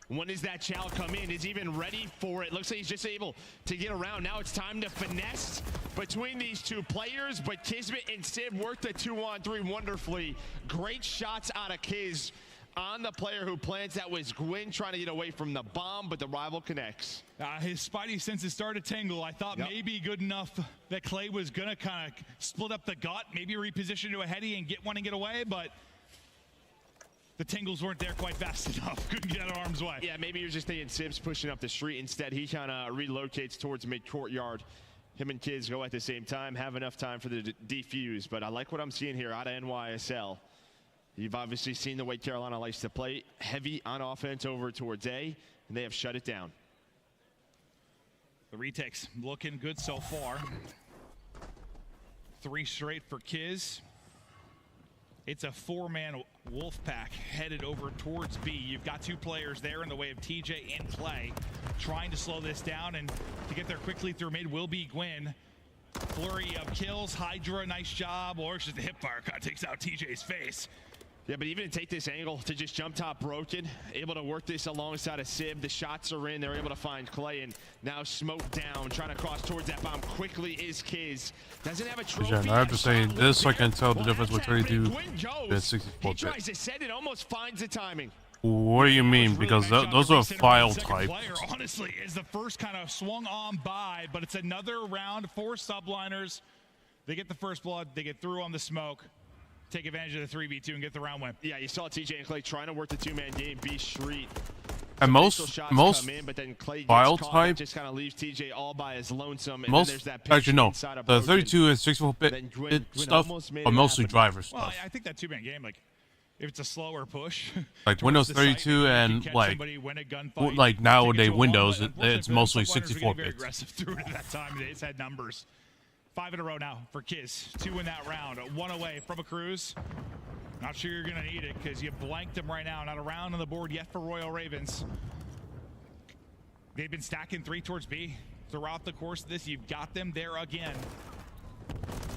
[SPEAKER 4] When does that chow come in? Is even ready for it? Looks like he's just able to get around. Now it's time to finesse between these 2 players, but Kismet and Sib worked the 2-on-3 wonderfully. Great shots out of Kiz on the player who plants. That was Gwyn trying to get away from the bomb, but the rival connects.
[SPEAKER 11] His spidey senses started to tingle. I thought maybe good enough that Clay was going to kind of split up the gut, maybe reposition to a heady and get one and get away, but the tingles weren't there quite fast enough. Couldn't get out of harm's way.
[SPEAKER 4] Yeah, maybe you're just thinking Sib's pushing up the street. Instead, he kind of relocates towards mid-courtyard. Him and Kids go at the same time, have enough time for the defuse. But I like what I'm seeing here out of NYSL. You've obviously seen the way Carolina likes to play. Heavy on offense over towards A, and they have shut it down.
[SPEAKER 11] The retakes looking good so far. 3 straight for Kiz. It's a 4-man wolf pack headed over towards B. You've got 2 players there in the way of TJ and Clay trying to slow this down, and to get there quickly through mid will be Gwyn. Flurry of kills. Hydra, nice job. Or it's just a hip fire cut, takes out TJ's face.
[SPEAKER 4] Yeah, but even to take this angle to just jump top broken, able to work this alongside a Sib. The shots are in. They're able to find Clay, and now smoke down, trying to cross towards that bomb quickly is Kiz. Doesn't have a trophy.
[SPEAKER 7] Again, I have to say, this I can tell the difference between 32 and 64
[SPEAKER 4] He tries
[SPEAKER 7] bit.
[SPEAKER 4] to set it, almost finds the timing.
[SPEAKER 7] What do you mean? Because those are file type.
[SPEAKER 11] Player, honestly, is the first kind of swung on by, but it's another round for subliners. They get the first blood. They get through on the smoke. Take advantage of the 3v2 and get the round win.
[SPEAKER 4] Yeah, you saw TJ and Clay trying to work the two-man game, B Street.
[SPEAKER 7] And most
[SPEAKER 4] in, but then Clay
[SPEAKER 7] file
[SPEAKER 4] gets caught,
[SPEAKER 7] type,
[SPEAKER 4] just kind of leaves TJ all by his lonesome. And
[SPEAKER 7] most
[SPEAKER 4] then there's that
[SPEAKER 7] actually no,
[SPEAKER 4] inside of
[SPEAKER 7] the
[SPEAKER 4] Broken.
[SPEAKER 7] 32 and 64 bit
[SPEAKER 4] Gwyn
[SPEAKER 7] stuff
[SPEAKER 4] almost made
[SPEAKER 7] are
[SPEAKER 4] it
[SPEAKER 7] mostly
[SPEAKER 4] happen.
[SPEAKER 7] driver stuff.
[SPEAKER 11] Well, I think that two-man game, like, if it's a slower push,
[SPEAKER 7] like Windows 32 and like nowadays Windows, it's mostly 64
[SPEAKER 11] very
[SPEAKER 7] bits.
[SPEAKER 11] aggressive through to that time. It's had numbers. 5 in a row now for Kiz. 2 in that round. 1 away from a cruise. Not sure you're going to need it because you blanked them right now. Not a round on the board yet for Royal Ravens. They've been stacking 3 towards B throughout the course of this. You've got them there again.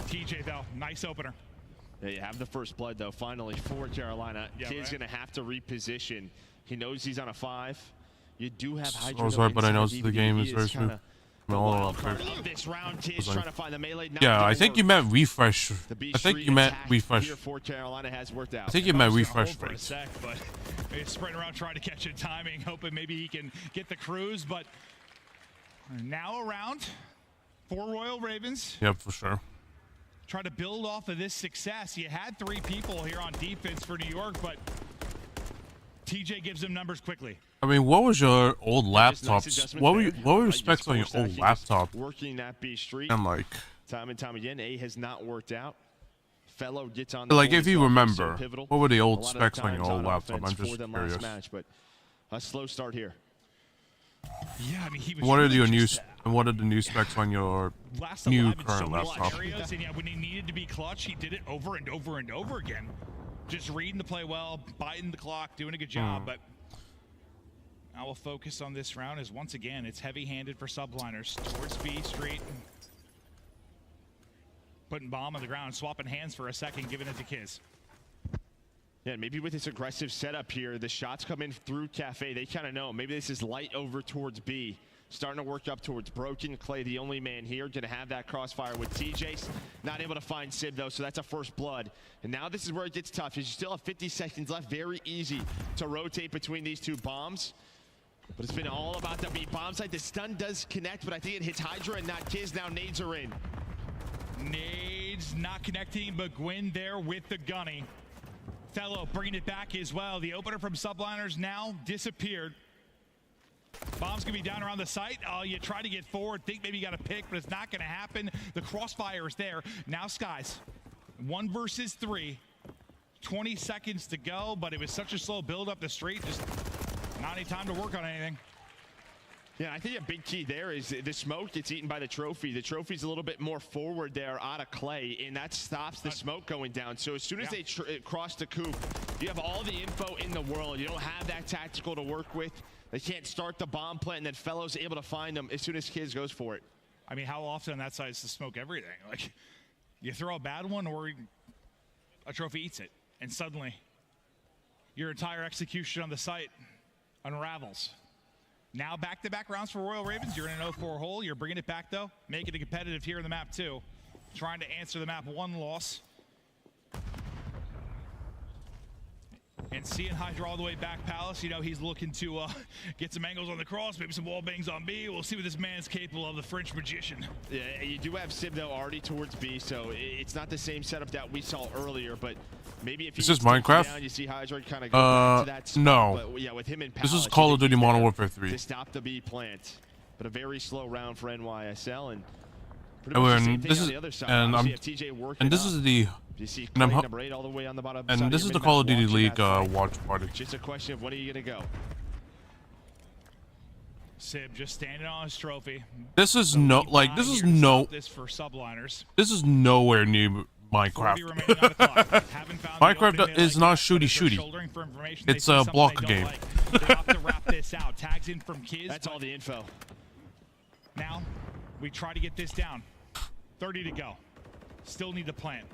[SPEAKER 11] TJ, though, nice opener.
[SPEAKER 4] Yeah, you have the first blood, though, finally, for Carolina.
[SPEAKER 11] Yeah,
[SPEAKER 4] Kid's
[SPEAKER 11] right.
[SPEAKER 4] going to have to reposition. He knows he's on a 5. You do have
[SPEAKER 7] So
[SPEAKER 4] Hydra.
[SPEAKER 7] sorry, but I know the game is very smooth.
[SPEAKER 4] This round, Kid's trying to find the melee.
[SPEAKER 7] Yeah, I think you meant refresh. I think you meant refresh.
[SPEAKER 4] For Carolina has worked out.
[SPEAKER 7] I think you meant refresh
[SPEAKER 11] For a
[SPEAKER 7] rate.
[SPEAKER 11] sec, but he's sprinting around trying to catch it timing, hoping maybe he can get the cruise. But now around for Royal Ravens.
[SPEAKER 7] Yep, for sure.
[SPEAKER 11] Try to build off of this success. You had 3 people here on defense for New York, but TJ gives them numbers quickly.
[SPEAKER 7] I mean, what was your old laptops? What were your specs on your old laptop?
[SPEAKER 4] Working that B Street.
[SPEAKER 7] And like,
[SPEAKER 4] time and time again, A has not worked out. Fellow gets on.
[SPEAKER 7] like
[SPEAKER 4] board
[SPEAKER 7] if you
[SPEAKER 4] so
[SPEAKER 7] remember,
[SPEAKER 4] pivotal.
[SPEAKER 7] what were the
[SPEAKER 4] A
[SPEAKER 7] old
[SPEAKER 4] lot of
[SPEAKER 7] specs on your
[SPEAKER 4] times
[SPEAKER 7] old laptop?
[SPEAKER 4] offense
[SPEAKER 7] I'm just
[SPEAKER 4] for them
[SPEAKER 7] curious.
[SPEAKER 4] last match, but a slow start here.
[SPEAKER 11] Yeah, I mean, he was
[SPEAKER 7] What are
[SPEAKER 11] really
[SPEAKER 7] your new
[SPEAKER 11] just,
[SPEAKER 7] what are the new specs on your
[SPEAKER 11] last
[SPEAKER 7] new
[SPEAKER 11] 11
[SPEAKER 7] current
[SPEAKER 11] so many
[SPEAKER 7] laptop?
[SPEAKER 11] areas, and yeah, when he needed to be clutch, he did it over and over and over again. Just reading the play well, biting the clock, doing a good job. But I will focus on this round as once again it's heavy-handed for subliners towards B Street. Putting bomb on the ground, swapping hands for a second, giving it to Kiz.
[SPEAKER 4] Yeah, maybe with this aggressive setup here, the shots come in through Cafe. They kind of know. Maybe this is light over towards B. Starting to work up towards Broken. Clay, the only man here, going to have that crossfire with TJ. Not able to find Sib, though, so that's a first blood. And now this is where it gets tough, because you still have 50 seconds left. Very easy to rotate between these 2 bombs. But it's been all about the B bomb site. The stun does connect, but I think it hits Hydra and not Kiz. Now nades are in.
[SPEAKER 11] Nades not connecting, but Gwyn there with the gunny. Fellow bringing it back as well. The opener from subliners now disappeared. Bomb's gonna be down around the site. Oh, you try to get forward, think maybe you got a pick, but it's not gonna happen. The crossfire is there. Now Skies, 1 versus 3. 20 seconds to go, but it was such a slow build up the street. Just not any time to work on anything.
[SPEAKER 4] Yeah, I think a big key there is the smoke gets eaten by the trophy. The trophy's a little bit more forward there out of Clay, and that stops the smoke going down. So as soon as they cross the coop, you have all the info in the world. You don't have that tactical to work with. They can't start the bomb plant, and then Fellow's able to find them as soon as Kiz goes for it.
[SPEAKER 11] I mean, how often on that side is to smoke everything? Like, you throw a bad one or a trophy eats it, and suddenly your entire execution on the site unravels. Now back-to-back rounds for Royal Ravens. You're in an 0-4 hole. You're bringing it back, though. Making it competitive here in the map, too. Trying to answer the map 1 loss. And seeing Hydra all the way back Palace, you know, he's looking to get some angles on the cross, maybe some wall bangs on B. We'll see what this man's capable of, the French magician.
[SPEAKER 4] Yeah, you do have Sib, though, already towards B, so it's not the same setup that we saw earlier, but maybe if
[SPEAKER 7] Is this Minecraft?
[SPEAKER 4] Down, you see Hydra kind of go back to that spot,
[SPEAKER 7] no.
[SPEAKER 4] But, yeah, with him in Palace,
[SPEAKER 7] This is Call of Duty Modern Warfare 3.
[SPEAKER 4] to stop the B plant. But a very slow round for NYSL, and pretty much the same thing on the other side. Obviously, you have TJ working
[SPEAKER 7] this
[SPEAKER 4] up.
[SPEAKER 7] is the
[SPEAKER 4] You see
[SPEAKER 7] and,
[SPEAKER 4] Clay, number 8 all the way on the bottom
[SPEAKER 7] and
[SPEAKER 4] side
[SPEAKER 7] this
[SPEAKER 4] of
[SPEAKER 7] is
[SPEAKER 4] your
[SPEAKER 7] the Call of
[SPEAKER 4] mid-map,
[SPEAKER 7] Duty
[SPEAKER 4] watching
[SPEAKER 7] League
[SPEAKER 4] that fight.
[SPEAKER 7] watch party.
[SPEAKER 4] Just a question of when are you going to go?
[SPEAKER 11] Sib just standing on his trophy.
[SPEAKER 7] This is
[SPEAKER 11] So
[SPEAKER 7] no
[SPEAKER 11] keep
[SPEAKER 7] like
[SPEAKER 11] an
[SPEAKER 7] this
[SPEAKER 11] eye
[SPEAKER 7] is
[SPEAKER 11] here to
[SPEAKER 7] no
[SPEAKER 11] stop this for subliners.
[SPEAKER 7] this is nowhere near Minecraft. Minecraft is not shooty. It's a block game.
[SPEAKER 11] They have to wrap this out. Tags in from Kiz.
[SPEAKER 4] That's all the info.
[SPEAKER 11] Now we try to get this down. 30 to go. Still need to plant.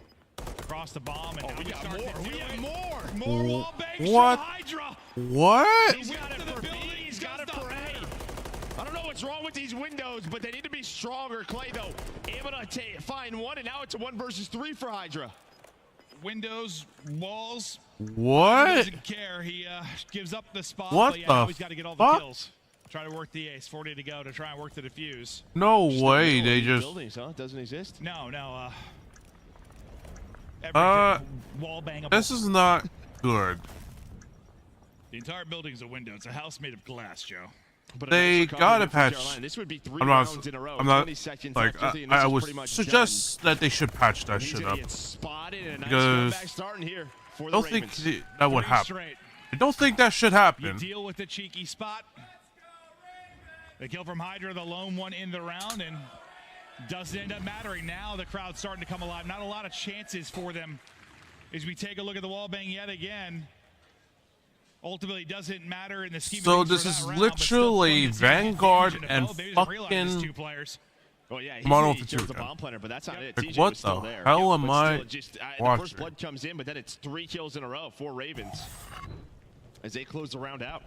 [SPEAKER 11] across the bomb, and now
[SPEAKER 4] we got more.
[SPEAKER 11] We have more wall bangs
[SPEAKER 7] What?
[SPEAKER 11] from Hydra.
[SPEAKER 7] What?
[SPEAKER 4] He's got it for B. He's got it for A. I don't know what's wrong with these windows, but they need to be stronger. Clay, though, able to find one, and now it's a 1 versus 3 for Hydra.
[SPEAKER 11] Windows, walls.
[SPEAKER 7] What?
[SPEAKER 11] He doesn't care. He gives up the spot.
[SPEAKER 7] What
[SPEAKER 11] but yeah,
[SPEAKER 7] the
[SPEAKER 11] now he's got to get all the
[SPEAKER 7] fuck?
[SPEAKER 11] kills. Try to work the ace. 40 to go to try and work the defuse.
[SPEAKER 7] No way. They just.
[SPEAKER 4] Buildings, huh? Doesn't exist.
[SPEAKER 11] No. Wall bangable.
[SPEAKER 7] This is not good.
[SPEAKER 11] The entire building's a window. It's a house made of glass, Joe.
[SPEAKER 4] But
[SPEAKER 7] They gotta patch.
[SPEAKER 4] This would be 3
[SPEAKER 7] I'm
[SPEAKER 4] rounds in a row.
[SPEAKER 7] not. I'm not.
[SPEAKER 4] 20 seconds
[SPEAKER 7] Like
[SPEAKER 4] left, and
[SPEAKER 7] I
[SPEAKER 4] this is
[SPEAKER 7] would
[SPEAKER 4] pretty much
[SPEAKER 7] suggest that they should patch that
[SPEAKER 4] He's
[SPEAKER 7] shit
[SPEAKER 4] gonna
[SPEAKER 7] up.
[SPEAKER 4] get spotted, and a nice
[SPEAKER 7] Because
[SPEAKER 4] comeback starting here for
[SPEAKER 7] I
[SPEAKER 4] the
[SPEAKER 7] don't think
[SPEAKER 4] Ravens.
[SPEAKER 7] that would
[SPEAKER 11] 3
[SPEAKER 7] happen.
[SPEAKER 11] straight.
[SPEAKER 7] I don't think that should
[SPEAKER 11] You
[SPEAKER 7] happen.
[SPEAKER 11] deal with the cheeky spot. The kill from Hydra, the lone one in the round, and doesn't end up mattering. Now the crowd's starting to come alive. Not a lot of chances for them as we take a look at the wall bang yet again. Ultimately, doesn't matter in the scheme of
[SPEAKER 7] So
[SPEAKER 11] things
[SPEAKER 7] this
[SPEAKER 11] for
[SPEAKER 7] is
[SPEAKER 11] that round, but still
[SPEAKER 7] literally
[SPEAKER 11] fun to see that
[SPEAKER 7] Vanguard
[SPEAKER 11] damage
[SPEAKER 7] and
[SPEAKER 11] both. They just realized it's
[SPEAKER 7] fucking
[SPEAKER 11] 2 players.
[SPEAKER 4] Oh yeah,
[SPEAKER 7] Model
[SPEAKER 4] he kills the
[SPEAKER 7] Vtuber.
[SPEAKER 4] bomb planner, but that's not it.
[SPEAKER 7] Like,
[SPEAKER 4] TJ
[SPEAKER 7] what
[SPEAKER 4] was still
[SPEAKER 7] the
[SPEAKER 4] there.
[SPEAKER 7] hell
[SPEAKER 4] But
[SPEAKER 7] am I
[SPEAKER 4] still, just, the first
[SPEAKER 7] watching?
[SPEAKER 4] blood comes in, but then it's 3 kills in a row for Ravens as they close the round out.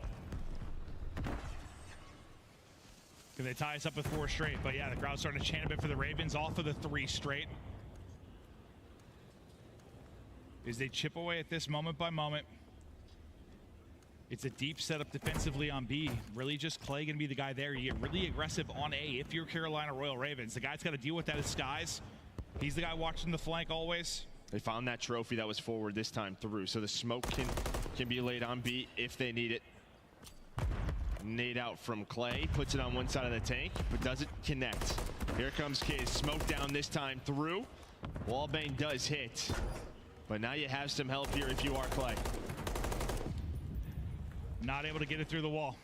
[SPEAKER 11] Can they tie us up with 4 straight? But yeah, the crowd's starting to chant a bit for the Ravens off of the 3 straight. As they chip away at this moment by moment. It's a deep setup defensively on B. Really just Clay going to be the guy there. You get really aggressive on A if you're Carolina Royal Ravens. The guy's got to deal with that is Skies. He's the guy watching the flank always.
[SPEAKER 4] They found that trophy that was forward this time through, so the smoke can be laid on B if they need it. Nade out from Clay, puts it on one side of the tank, but doesn't connect. Here comes Kiz, smoke down this time through. Wallbang does hit, but now you have some help here if you are Clay.
[SPEAKER 11] Not able to get it through the wall.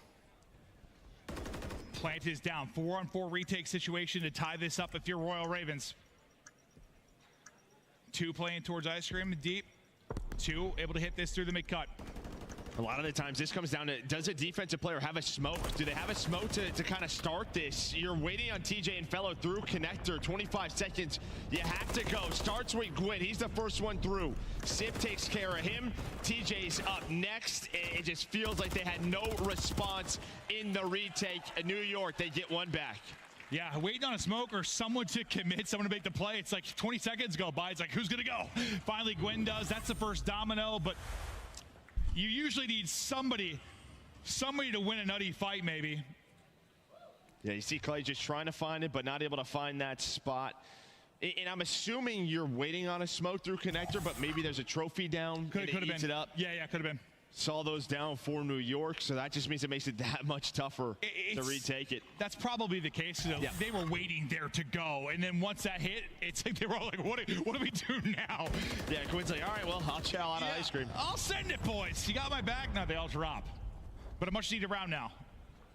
[SPEAKER 11] Plant is down. 4-on-4 retake situation to tie this up if you're Royal Ravens. 2 playing towards ice cream deep. 2 able to hit this through the mid-cut.
[SPEAKER 4] A lot of the times this comes down to, does a defensive player have a smoke? Do they have a smoke to kind of start this? You're waiting on TJ and Fellow through connector. 25 seconds. You have to go. Starts with Gwyn. He's the first one through. Sip takes care of him. TJ's up next. It just feels like they had no response in the retake. In New York, they get one back.
[SPEAKER 11] Yeah, waiting on a smoke or someone to commit, someone to make the play. It's like 20 seconds go by. It's like, who's going to go? Finally, Gwyn does. That's the first domino, but you usually need somebody to win a nutty fight, maybe.
[SPEAKER 4] Yeah, you see Clay just trying to find it, but not able to find that spot. And I'm assuming you're waiting on a smoke through connector, but maybe there's a trophy down.
[SPEAKER 11] Could have
[SPEAKER 4] been. It up.
[SPEAKER 11] Yeah, could have been.
[SPEAKER 4] Saw those down for New York, so that just means it makes it that much tougher to retake it.
[SPEAKER 11] That's probably the case. So
[SPEAKER 4] yeah.
[SPEAKER 11] They were waiting there to go, and then once that hit, it's like they were all like, what do we do now?
[SPEAKER 4] Yeah, Quinn's like, all right, well, I'll chow out of ice cream.
[SPEAKER 11] I'll send it, boys. You got my back? No, they all drop. But a much-needed round now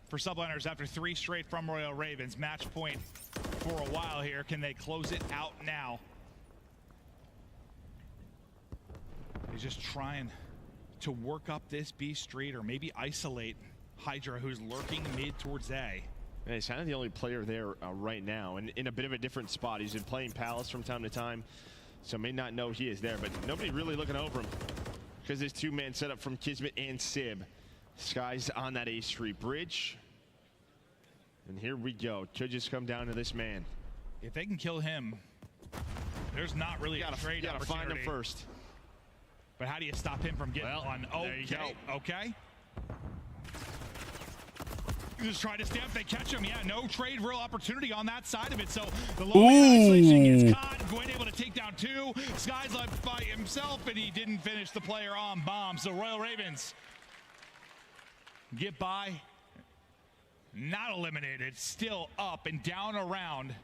[SPEAKER 11] for subliners after 3 straight from Royal Ravens. Match point for a while here. Can they close it out now? He's just trying to work up this B street or maybe isolate Hydra, who's lurking mid towards A.
[SPEAKER 4] Yeah, he's kind of the only player there right now, and in a bit of a different spot. He's been playing Palace from time to time, so may not know he is there, but nobody really looking over him because this 2-man setup from Kismet and Sib. Sky's on that A Street bridge, and here we go. Could just come down to this man.
[SPEAKER 11] If they can kill him, there's not really a trade opportunity.
[SPEAKER 4] Gotta find him first.
[SPEAKER 11] But how do you stop him from getting one?
[SPEAKER 4] there you go.
[SPEAKER 11] Okay. Just try to stay up. They catch him. Yeah, no trade, real opportunity on that side of it. So the low isolation gets caught. Gwyn able to take down 2. Sky's left by himself, and he didn't finish the player on bomb. So Royal Ravens get by. Not eliminated. Still up and down around.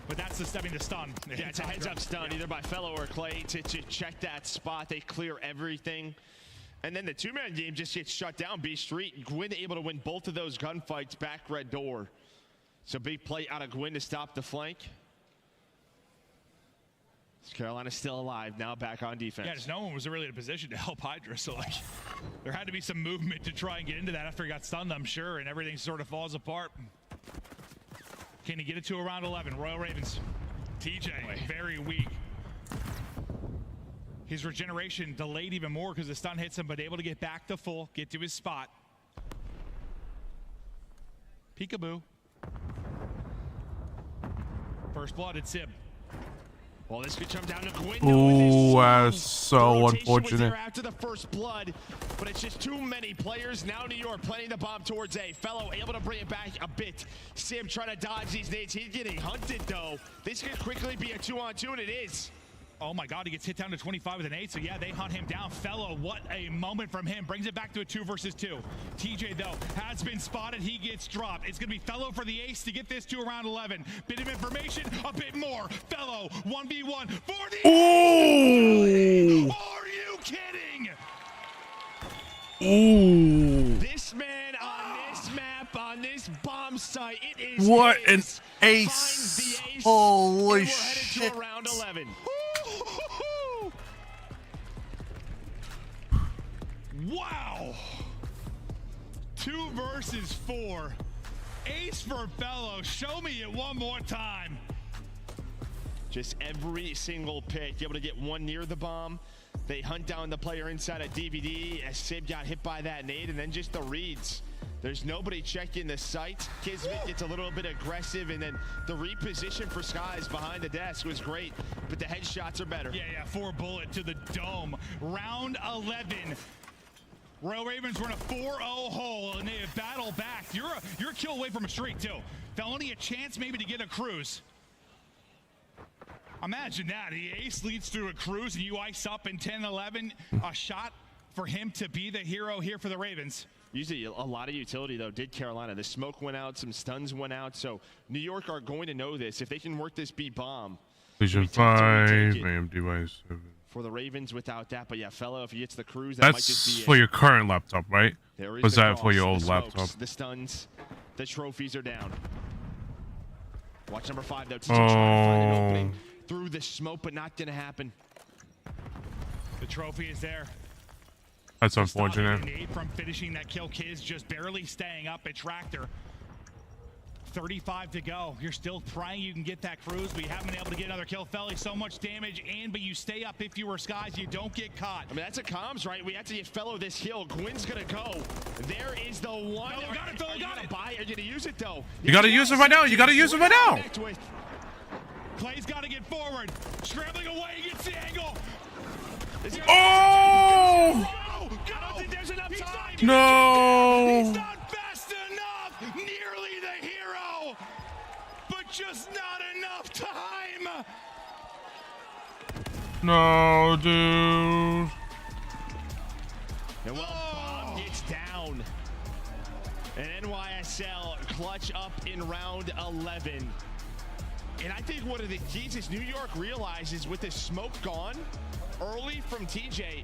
[SPEAKER 11] But that's the stepping to stun.
[SPEAKER 4] Yeah, it's a heads-up stun, either by Fellow or Clay to check that spot. They clear everything. And then the 2-man game just gets shut down. B Street, Gwyn able to win both of those gunfights back red door. So big play out of Gwyn to stop the flank. Carolina's still alive, now back on defense.
[SPEAKER 11] Yeah, just no one was really in a position to help Hydra, so like there had to be some movement to try and get into that after he got stunned, I'm sure, and everything sort of falls apart. Can he get it to around 11? Royal Ravens. TJ, very weak. His regeneration delayed even more because the stun hits him, but able to get back to full, get to his spot. Peekaboo. First blood at Sib.
[SPEAKER 4] Well, this could come down to Gwyn.
[SPEAKER 7] Ooh, that's so unfortunate.
[SPEAKER 4] After the first blood, but it's just too many players. Now New York planting the bomb towards A. Fellow able to bring it back a bit. Sib trying to dodge these nades. He's getting hunted, though. This could quickly be a 2-on-2, and it is.
[SPEAKER 11] Oh my God, he gets hit down to 25 with an 8, so yeah, they hunt him down. Fellow, what a moment from him. Brings it back to a 2 versus 2. TJ, though, has been spotted. He gets dropped. It's going to be Fellow for the ace to get this to around 11. Bit of information, a bit more. Fellow, 1v1 for the
[SPEAKER 7] Ooh!
[SPEAKER 11] Are you kidding?
[SPEAKER 7] Ooh!
[SPEAKER 4] This man on this map, on this bomb site, it is
[SPEAKER 7] What
[SPEAKER 4] his.
[SPEAKER 7] an ace! Holy shit!
[SPEAKER 4] Headed to around 11.
[SPEAKER 11] Wow! 2 versus 4. Ace for Fellow. Show me it one more time.
[SPEAKER 4] Just every single pick, able to get one near the bomb. They hunt down the player inside a DVD as Sib got hit by that nade, and then just the reads. There's nobody checking the site. Kismet gets a little bit aggressive, and then the reposition for Skies behind the desk was great, but the headshots are better.
[SPEAKER 11] Yeah, 4 bullet to the dome. Round 11. Royal Ravens run a 4-0 hole, and they battle back. You're a kill away from a streak, too. Felony a chance maybe to get a cruise. Imagine that. The ace leads to a cruise, and you ice up in 10-11. A shot for him to be the hero here for the Ravens.
[SPEAKER 4] Usually a lot of utility, though, did Carolina. The smoke went out, some stuns went out, so New York are going to know this. If they can work this B bomb.
[SPEAKER 7] Vision 5, AMD device 7.
[SPEAKER 4] For the Ravens without that, but yeah, Fellow, if he gets the cruise, that might just
[SPEAKER 7] That's
[SPEAKER 4] be
[SPEAKER 7] for
[SPEAKER 4] it.
[SPEAKER 7] your current laptop, right? Was that for your old laptop?
[SPEAKER 4] The stuns, the trophies are down. Watch number 5, though. TJ trying to find an opening through the smoke, but not going to happen.
[SPEAKER 11] The trophy is there.
[SPEAKER 7] That's unfortunate.
[SPEAKER 11] Nade from finishing that kill. Kiz just barely staying up at Tractor. 35 to go. You're still trying. You can get that cruise, but you haven't been able to get another kill. Felly, so much damage, but you stay up if you were Skies. You don't get caught.
[SPEAKER 4] I mean, that's a comms, right? We have to get Fellow this hill. Gwyn's going to go. There is the one.
[SPEAKER 11] Fellow got it, Fellow got it.
[SPEAKER 4] Are you going to use it, though?
[SPEAKER 7] You got to use it right now. You got to use it right now.
[SPEAKER 11] Clay's got to get forward. Scrambling away. He gets the angle.
[SPEAKER 7] Oh!
[SPEAKER 11] I don't think there's enough time.
[SPEAKER 7] No!
[SPEAKER 11] He's not fast enough. Nearly the hero, but just not enough time.
[SPEAKER 7] No, dude.
[SPEAKER 4] And Bomb gets down. And NYSL clutch up in round 11. And I think one of the keys is New York realizes with the smoke gone early from TJ,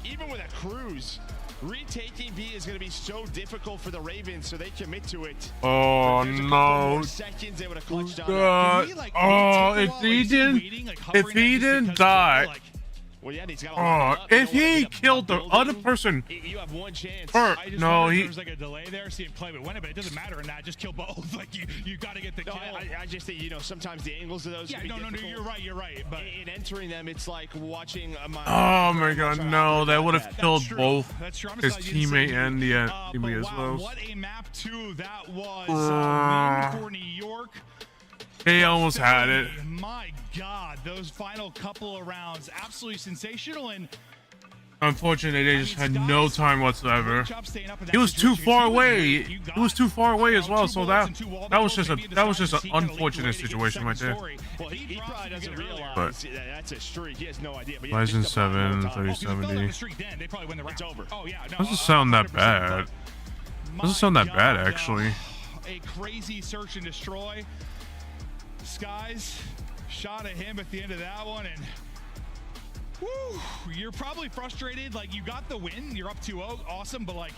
[SPEAKER 4] even with a cruise, retaking B is going to be so difficult for the Ravens, so they commit to it.
[SPEAKER 7] Oh no!
[SPEAKER 4] Seconds, they would have clutched on.
[SPEAKER 7] If he didn't die.
[SPEAKER 4] Well, yeah, he's got a lot up.
[SPEAKER 7] If he killed the other person,
[SPEAKER 4] you have one chance.
[SPEAKER 11] There's like a delay there. See him play with Winner, but it doesn't matter in that. Just kill both. Like you got to get the kill.
[SPEAKER 4] I just think sometimes the angles of those.
[SPEAKER 11] Yeah, no, you're right. But
[SPEAKER 4] in entering them, it's like watching
[SPEAKER 7] oh my God, no! That would have killed both his teammate and the teammate as well.
[SPEAKER 11] What a map 2 that was. Win for New York.
[SPEAKER 7] He almost had it.
[SPEAKER 11] My God, those final couple of rounds, absolutely sensational. And
[SPEAKER 7] unfortunately, they just had no time whatsoever. He was too far away. He was too far away as well. So that was just an unfortunate situation right there.
[SPEAKER 4] Well, he probably doesn't realize that's a streak. He has no idea.
[SPEAKER 7] Ryzen 7 3070.
[SPEAKER 11] It's over. Oh yeah.
[SPEAKER 7] Doesn't sound that bad. Doesn't sound that bad actually.
[SPEAKER 11] A crazy search and destroy. Skies shot at him at the end of that one, and whew, you're probably frustrated. Like, you got the win, you're up 2-0, awesome, but like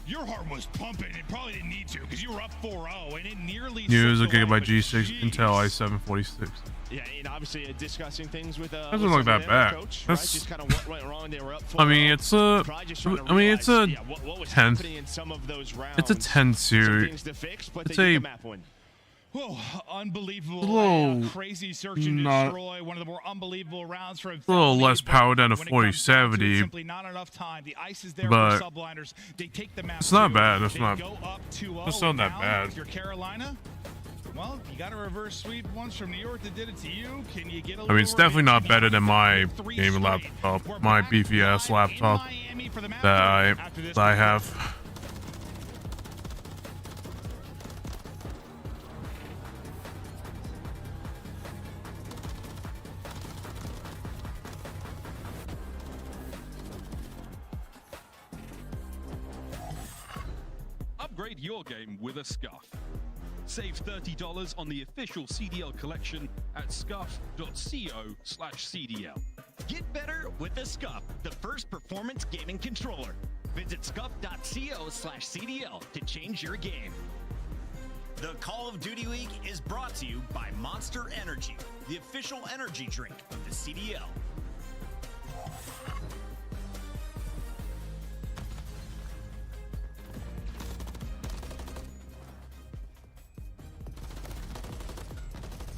[SPEAKER 11] your heart was pumping. It probably didn't need to because you were up 4-0, and it nearly.
[SPEAKER 7] News a Gigabyte G6 Intel i7-46.
[SPEAKER 4] Yeah, and obviously discussing things with
[SPEAKER 7] doesn't look that bad.
[SPEAKER 4] Coach,
[SPEAKER 7] that's
[SPEAKER 4] right? Just kind of what went wrong. They were up 4-0.
[SPEAKER 7] I mean, it's a 10th.
[SPEAKER 4] What was
[SPEAKER 7] It's a 10 series.
[SPEAKER 4] to fix, but
[SPEAKER 7] it's a
[SPEAKER 11] Whoa, unbelievable.
[SPEAKER 7] Little
[SPEAKER 11] Crazy search and
[SPEAKER 7] not-
[SPEAKER 11] destroy. One of the more unbelievable rounds from
[SPEAKER 7] A little less power than a
[SPEAKER 11] when it comes down to it,
[SPEAKER 7] 4070,
[SPEAKER 11] simply not enough time. The ice is there
[SPEAKER 7] but
[SPEAKER 11] for subliners. They take the map.
[SPEAKER 7] it's not
[SPEAKER 11] too.
[SPEAKER 7] bad. It's
[SPEAKER 11] They
[SPEAKER 7] not.
[SPEAKER 11] go up 2-0,
[SPEAKER 7] It's not
[SPEAKER 11] and
[SPEAKER 7] that
[SPEAKER 11] now,
[SPEAKER 7] bad.
[SPEAKER 11] If you're Carolina, well, you got a reverse sweep once from New York that did it to you. Can you get a
[SPEAKER 7] I mean, it's
[SPEAKER 11] little
[SPEAKER 7] definitely not
[SPEAKER 11] revenge?
[SPEAKER 7] better than my gaming laptop, my beefy ass laptop that I have.
[SPEAKER 1] Upgrade your game with a Scuff. Save $30 on the official CDL collection at scuff.co/CDL.
[SPEAKER 23] Get better with a Scuff, the first performance gaming controller. Visit scuff.co/CDL to change your game. The Call of Duty League is brought to you by Monster Energy, the official energy drink of the CDL.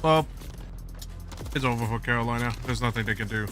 [SPEAKER 7] Well, it's over for Carolina. There's nothing they can do.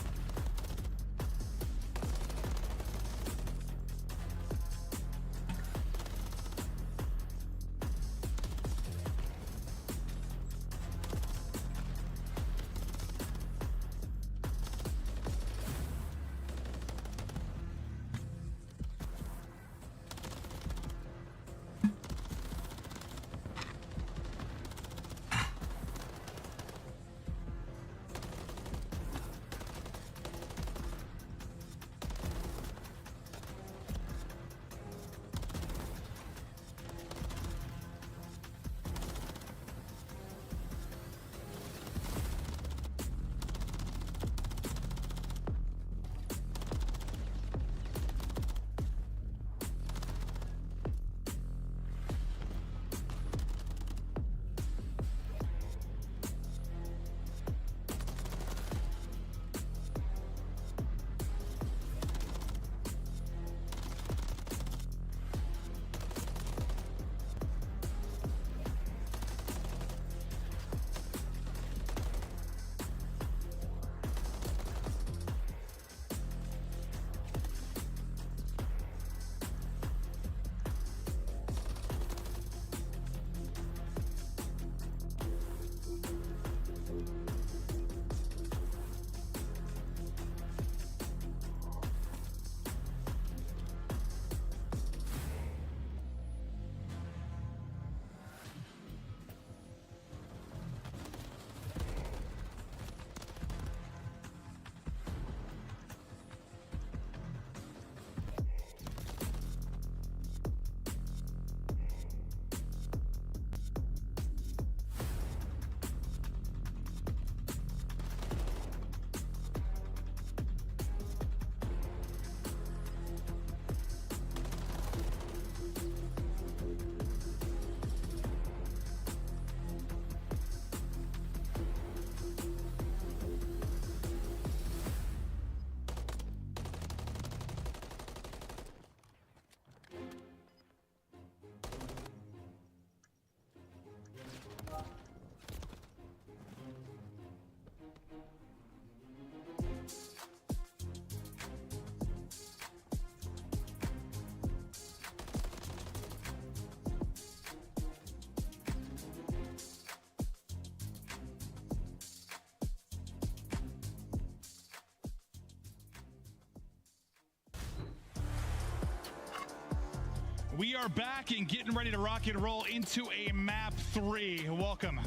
[SPEAKER 11] We are back and getting ready to rock and roll into a map 3. Welcome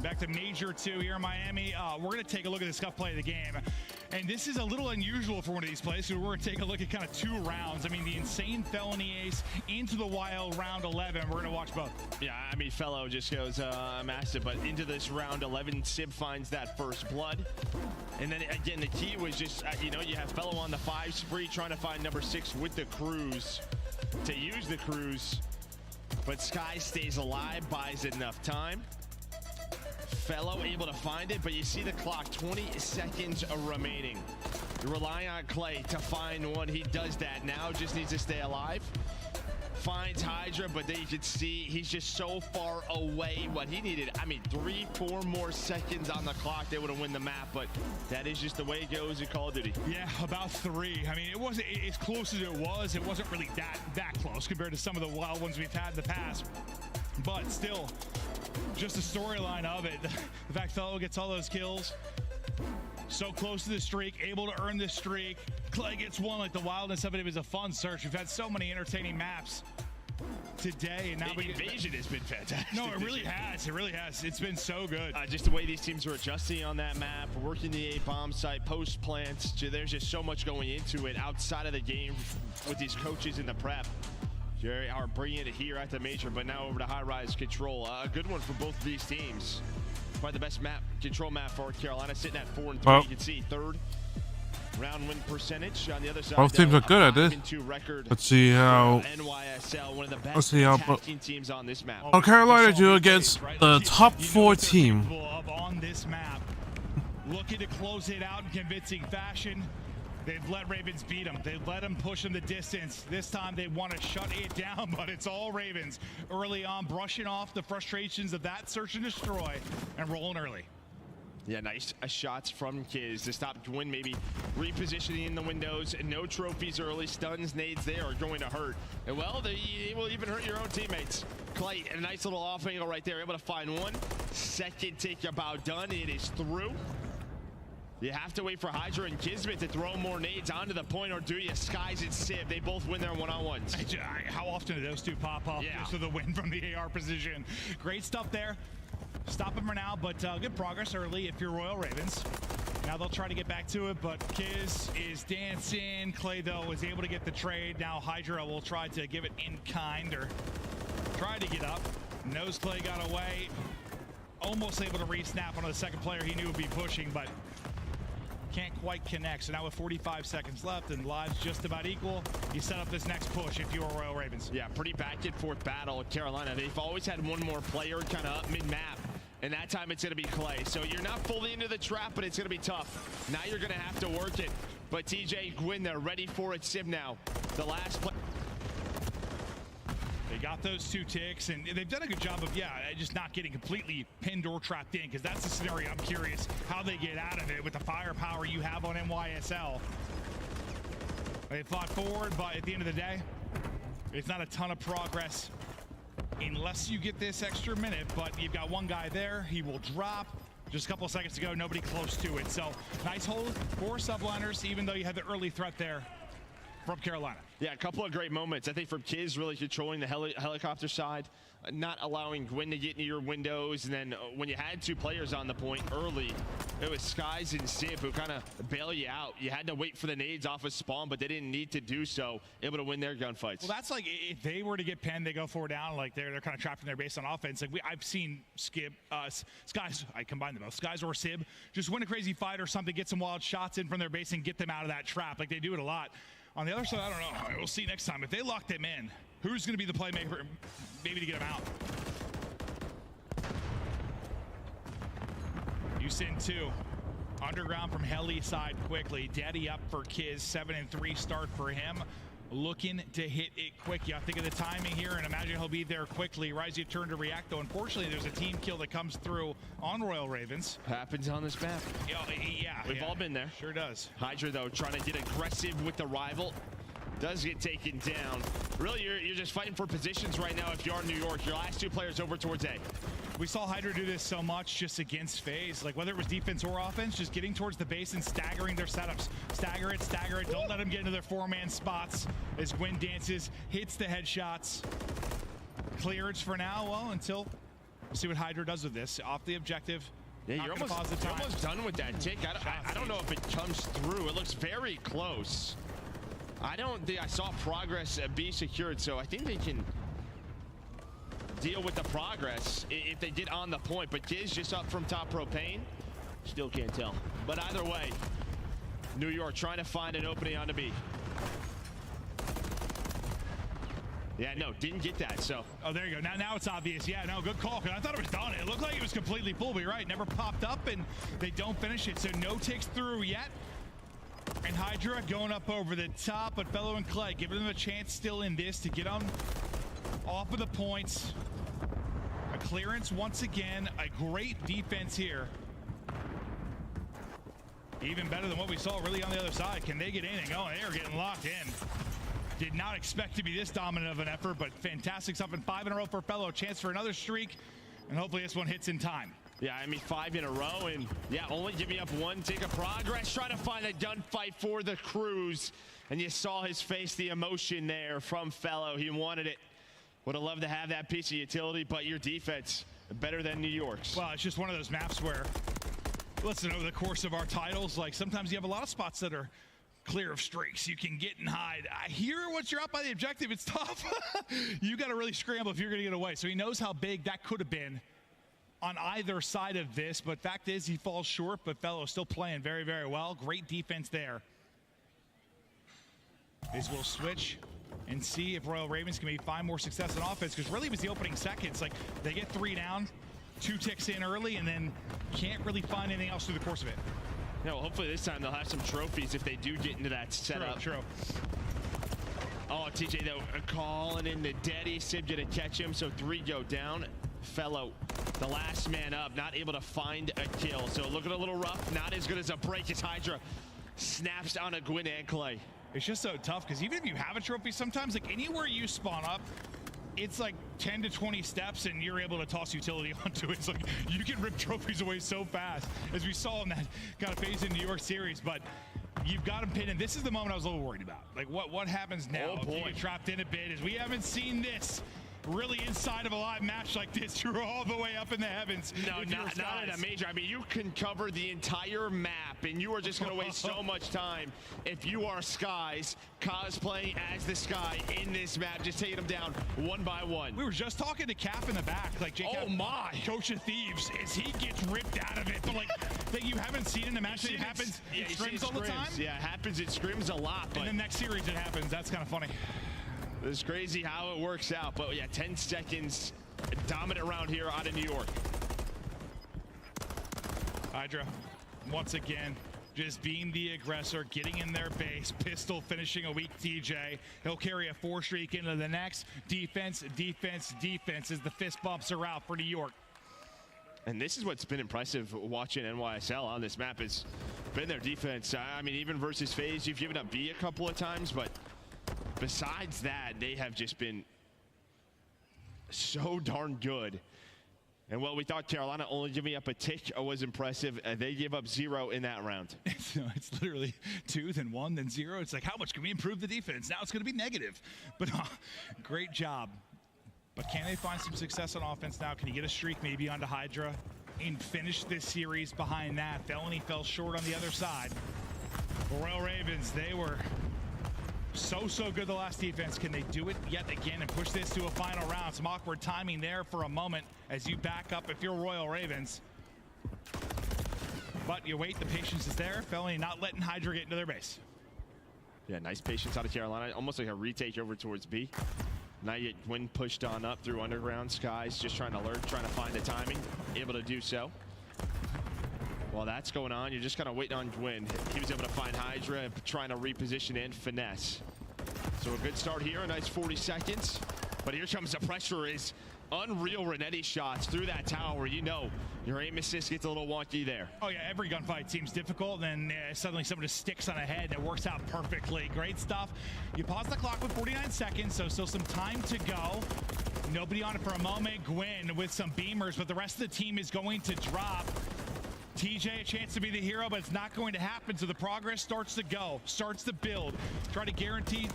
[SPEAKER 11] back to Major 2 here in Miami. We're going to take a look at the Scuff play of the game. And this is a little unusual for one of these plays, so we're going to take a look at kind of 2 rounds. I mean, the insane felony ace into the wild round 11. We're going to watch both.
[SPEAKER 4] Yeah, I mean, Fellow just goes massive, but into this round 11, Sib finds that first blood. And then, again, the key was just, you know, you have Fellow on the 5 spree trying to find number 6 with the cruise to use the cruise. But Sky stays alive, buys enough time. Fellow able to find it, but you see the clock, 20 seconds remaining. You rely on Clay to find one. He does that now, just needs to stay alive. finds Hydra, but then you can see he's just so far away. What he needed, I mean, 3-4 more seconds on the clock, they would have won the map, but that is just the way it goes in Call of Duty.
[SPEAKER 11] Yeah, about 3. I mean, it wasn't as close as it wasn't really that close compared to some of the wild ones we've had in the past. But still, just the storyline of it. The fact Fellow gets all those kills, so close to the streak, able to earn this streak. Clay gets one. Like, the wildness of it was a fun search. We've had so many entertaining maps today, and now
[SPEAKER 4] the invasion has been fantastic.
[SPEAKER 11] No, it really has. It really has. It's been so good.
[SPEAKER 4] Just the way these teams are adjusting on that map, working the A bomb site, post plants. There's just so much going into it outside of the game with these coaches in the prep. They are bringing it here at the major, but now over to high-rise control. A good one for both of these teams. Probably the best control map for Carolina, sitting at 4-3.
[SPEAKER 7] Well,
[SPEAKER 4] you can see third round win percentage on the other side.
[SPEAKER 7] Both teams are good at this. Let's see how.
[SPEAKER 4] NYSL, one of the best
[SPEAKER 7] Let's see how
[SPEAKER 4] teams on this map.
[SPEAKER 7] Carolina do against the top 4 team.
[SPEAKER 11] On this map, looking to close it out in convincing fashion. They've let Ravens beat them. They've let them push them the distance. This time they want to shut it down, but it's all Ravens. Early on, brushing off the frustrations of that search and destroy and rolling early.
[SPEAKER 4] Yeah, nice shots from Kiz to stop Gwyn, maybe repositioning in the windows. No trophies early. Stuns, nades there are going to hurt. And well, they will even hurt your own teammates. Clay, a nice little off angle right there. Able to find one. Second take about done. It is through. You have to wait for Hydra and Kismet to throw more nades onto the point, or do you? Skies and Civ, they both win their one-on-ones.
[SPEAKER 11] How often do those two pop up?
[SPEAKER 4] Yeah.
[SPEAKER 11] So the win from the AR position. Great stuff there. Stop them for now, but good progress early if you're Royal Ravens. Now they'll try to get back to it, but Kiz is dancing. Clay, though, is able to get the trade. Now Hydra will try to give it in kind, or try to get up. Knows Clay got away. Almost able to re-snap onto the second player he knew would be pushing, but can't quite connect. So now with 45 seconds left and lives just about equal, you set up this next push if you are Royal Ravens.
[SPEAKER 4] Yeah, pretty back and forth battle with Carolina. They've always had one more player kind of up mid-map, and that time it's going to be Clay. So you're not fully into the trap, but it's going to be tough. Now you're going to have to work it. But TJ, Gwyn, they're ready for it. Civ now, the last play.
[SPEAKER 11] They got those 2 ticks, and they've done a good job of, just not getting completely pinned or trapped in, because that's the scenario I'm curious how they get out of it with the firepower you have on NYSL. They fought forward, but at the end of the day, it's not a ton of progress unless you get this extra minute, but you've got one guy there. He will drop. Just a couple of seconds to go, nobody close to it. So nice hold for subliners, even though you had the early threat there from Carolina.
[SPEAKER 4] Yeah, a couple of great moments. I think from Kiz really controlling the helicopter side, not allowing Gwyn to get into your windows, and then when you had 2 players on the point early, it was Skies and Civ who kind of bail you out. You had to wait for the nades off of spawn, but they didn't need to do so, able to win their gunfights.
[SPEAKER 11] Well, that's like if they were to get pinned, they go 4 down, like they're kind of trapped in their base on offense. Like I've seen Skies, I combine them both, Skies or Civ, just win a crazy fight or something, get some wild shots in from their base and get them out of that trap. Like they do it a lot. On the other side, I don't know. We'll see next time. If they lock them in, who's going to be the playmaker maybe to get them out? You send 2. Underground from Heli side quickly. Daddy up for Kiz. 7-3 start for him. Looking to hit it quick. You think of the timing here and imagine he'll be there quickly. Rise your turn to react, though. Unfortunately, there's a team kill that comes through on Royal Ravens.
[SPEAKER 4] Happens on this map.
[SPEAKER 11] Yeah.
[SPEAKER 4] We've all been there.
[SPEAKER 11] Sure does.
[SPEAKER 4] Hydra, though, trying to get aggressive with the rival. Does get taken down. Really, you're just fighting for positions right now if you are New York. Your last 2 players over towards A.
[SPEAKER 11] We saw Hydra do this so much just against FaZe. Like, whether it was defense or offense, just getting towards the base and staggering their setups. Stagger it. Don't let them get into their 4-man spots as Gwyn dances, hits the headshots. Clearance for now, well, until we'll see what Hydra does with this. Off the objective.
[SPEAKER 4] Yeah, you're almost done with that tick. I don't know if it comes through. It looks very close. I don't think I saw progress be secured, so I think they can deal with the progress if they get on the point. But Kiz just up from top propane. Still can't tell. But either way, New York trying to find an opening on the B. Yeah, no, didn't get that, so.
[SPEAKER 11] Oh, there you go. Now it's obvious. Yeah, no, good call, because I thought it was done. It looked like it was completely full, but you're right. Never popped up, and they don't finish it. So no ticks through yet. And Hydra going up over the top, but Fellow and Clay giving them a chance still in this to get on off of the points. A clearance once again. A great defense here. Even better than what we saw really on the other side. Can they get anything going? They are getting locked in. Did not expect to be this dominant of an effort, but fantastic stuff. And 5 in a row for Fellow. Chance for another streak, and hopefully this one hits in time.
[SPEAKER 4] Yeah, I mean 5 in a row, and yeah, only giving up one tick of progress, trying to find a gunfight for the Cruise. And you saw his face, the emotion there from Fellow. He wanted it. Would have loved to have that piece of utility, but your defense better than New York's.
[SPEAKER 11] Well, it's just one of those maps where, listen, over the course of our titles, like sometimes you have a lot of spots that are clear of streaks. You can get and hide. I hear once you're out by the objective, it's tough. You got to really scramble if you're going to get away. So he knows how big that could have been on either side of this, but fact is he falls short, but Fellow still playing very, very well. Great defense there. Is we'll switch and see if Royal Ravens can maybe find more success in offense, because really it was the opening seconds. Like, they get 3 down, 2 ticks in early, and then can't really find anything else through the course of it.
[SPEAKER 4] Yeah, well, hopefully this time they'll have some trophies if they do get into that setup.
[SPEAKER 11] True.
[SPEAKER 4] Oh, TJ, though, calling in the daddy. Sib gonna catch him, so 3 go down. Fellow, the last man up, not able to find a kill. So looking a little rough, not as good as a break as Hydra snaps on a Gwyn and Clay.
[SPEAKER 11] It's just so tough, because even if you have a trophy, sometimes like anywhere you spawn up, it's like 10 to 20 steps and you're able to toss utility onto it. It's like you can rip trophies away so fast, as we saw in that kind of phase in New York series. But you've got him pinned, and this is the moment I was a little worried about. Like what happens now?
[SPEAKER 4] Oh boy,
[SPEAKER 11] if you get trapped in a bit, is we haven't seen this really inside of a live match like this. You're all the way up in the heavens.
[SPEAKER 4] No, not in a major. I mean, you can cover the entire map, and you are just going to waste so much time if you are Skies cosplaying as the Sky in this map, just taking them down one by one.
[SPEAKER 11] We were just talking to Cap in the back, like Jake.
[SPEAKER 4] Oh my,
[SPEAKER 11] Coach of Thieves, as he gets ripped out of it, but like that you haven't seen in the match. That it happens.
[SPEAKER 4] Yeah,
[SPEAKER 11] it scrims all the time.
[SPEAKER 4] Yeah, it happens. It scrims a lot. But
[SPEAKER 11] in the next series, it happens. That's kind of funny.
[SPEAKER 4] It's crazy how it works out, but yeah, 10 seconds, dominant round here out of New York.
[SPEAKER 11] Hydra, once again, just being the aggressor, getting in their base, pistol finishing a weak TJ. He'll carry a 4 streak into the next. Defense, defense, defense as the fist bumps are out for New York.
[SPEAKER 4] And this is what's been impressive watching NYSL on this map, has been their defense. I mean, even versus FaZe, you've given up B a couple of times, but besides that, they have just been so darn good. And well, we thought Carolina only giving up a tick was impressive. They gave up 0 in that round.
[SPEAKER 11] It's literally 2, then 1, then 0. It's like, how much can we improve the defense? Now it's going to be negative. But great job. But can they find some success on offense now? Can you get a streak maybe onto Hydra and finish this series behind that? Felony fell short on the other side. Royal Ravens, they were so good the last defense. Can they do it yet again and push this to a final round? Some awkward timing there for a moment as you back up if you're Royal Ravens. But you wait, the patience is there. Felony not letting Hydra get into their base.
[SPEAKER 4] Yeah, nice patience out of Carolina. Almost like a retake over towards B. Now you Gwyn pushed on up through underground. Skies just trying to lurk, trying to find the timing. Able to do so. While that's going on, you're just kind of waiting on Gwyn. He was able to find Hydra and trying to reposition and finesse. So a good start here, a nice 40 seconds. But here comes the pressure, is unreal Renetti shots through that tower. You know your aim assist gets a little wonky there.
[SPEAKER 11] Oh yeah, every gunfight seems difficult, and then suddenly someone just sticks on a head and it works out perfectly. Great stuff. You pause the clock with 49 seconds, so still some time to go. Nobody on it for a moment. Gwyn with some beamers, but the rest of the team is going to drop. TJ a chance to be the hero, but it's not going to happen, so the progress starts to go, starts to build. Try to guarantee,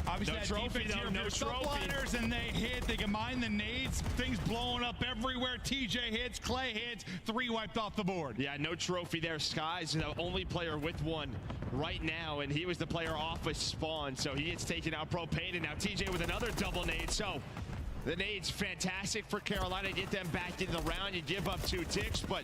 [SPEAKER 11] obviously,
[SPEAKER 4] no
[SPEAKER 11] that
[SPEAKER 4] trophy,
[SPEAKER 11] defense
[SPEAKER 4] though,
[SPEAKER 11] here.
[SPEAKER 4] no
[SPEAKER 11] Subliners, and they hit. They combine the nades. Things blowing up everywhere. TJ hits, Clay hits. 3 wiped off the board.
[SPEAKER 4] Yeah, no trophy there. Skies the only player with one right now, and he was the player off a spawn, so he gets taken out. Propane, and now TJ with another double nade. So the nade's fantastic for Carolina. Get them back in the round. You give up 2 ticks, but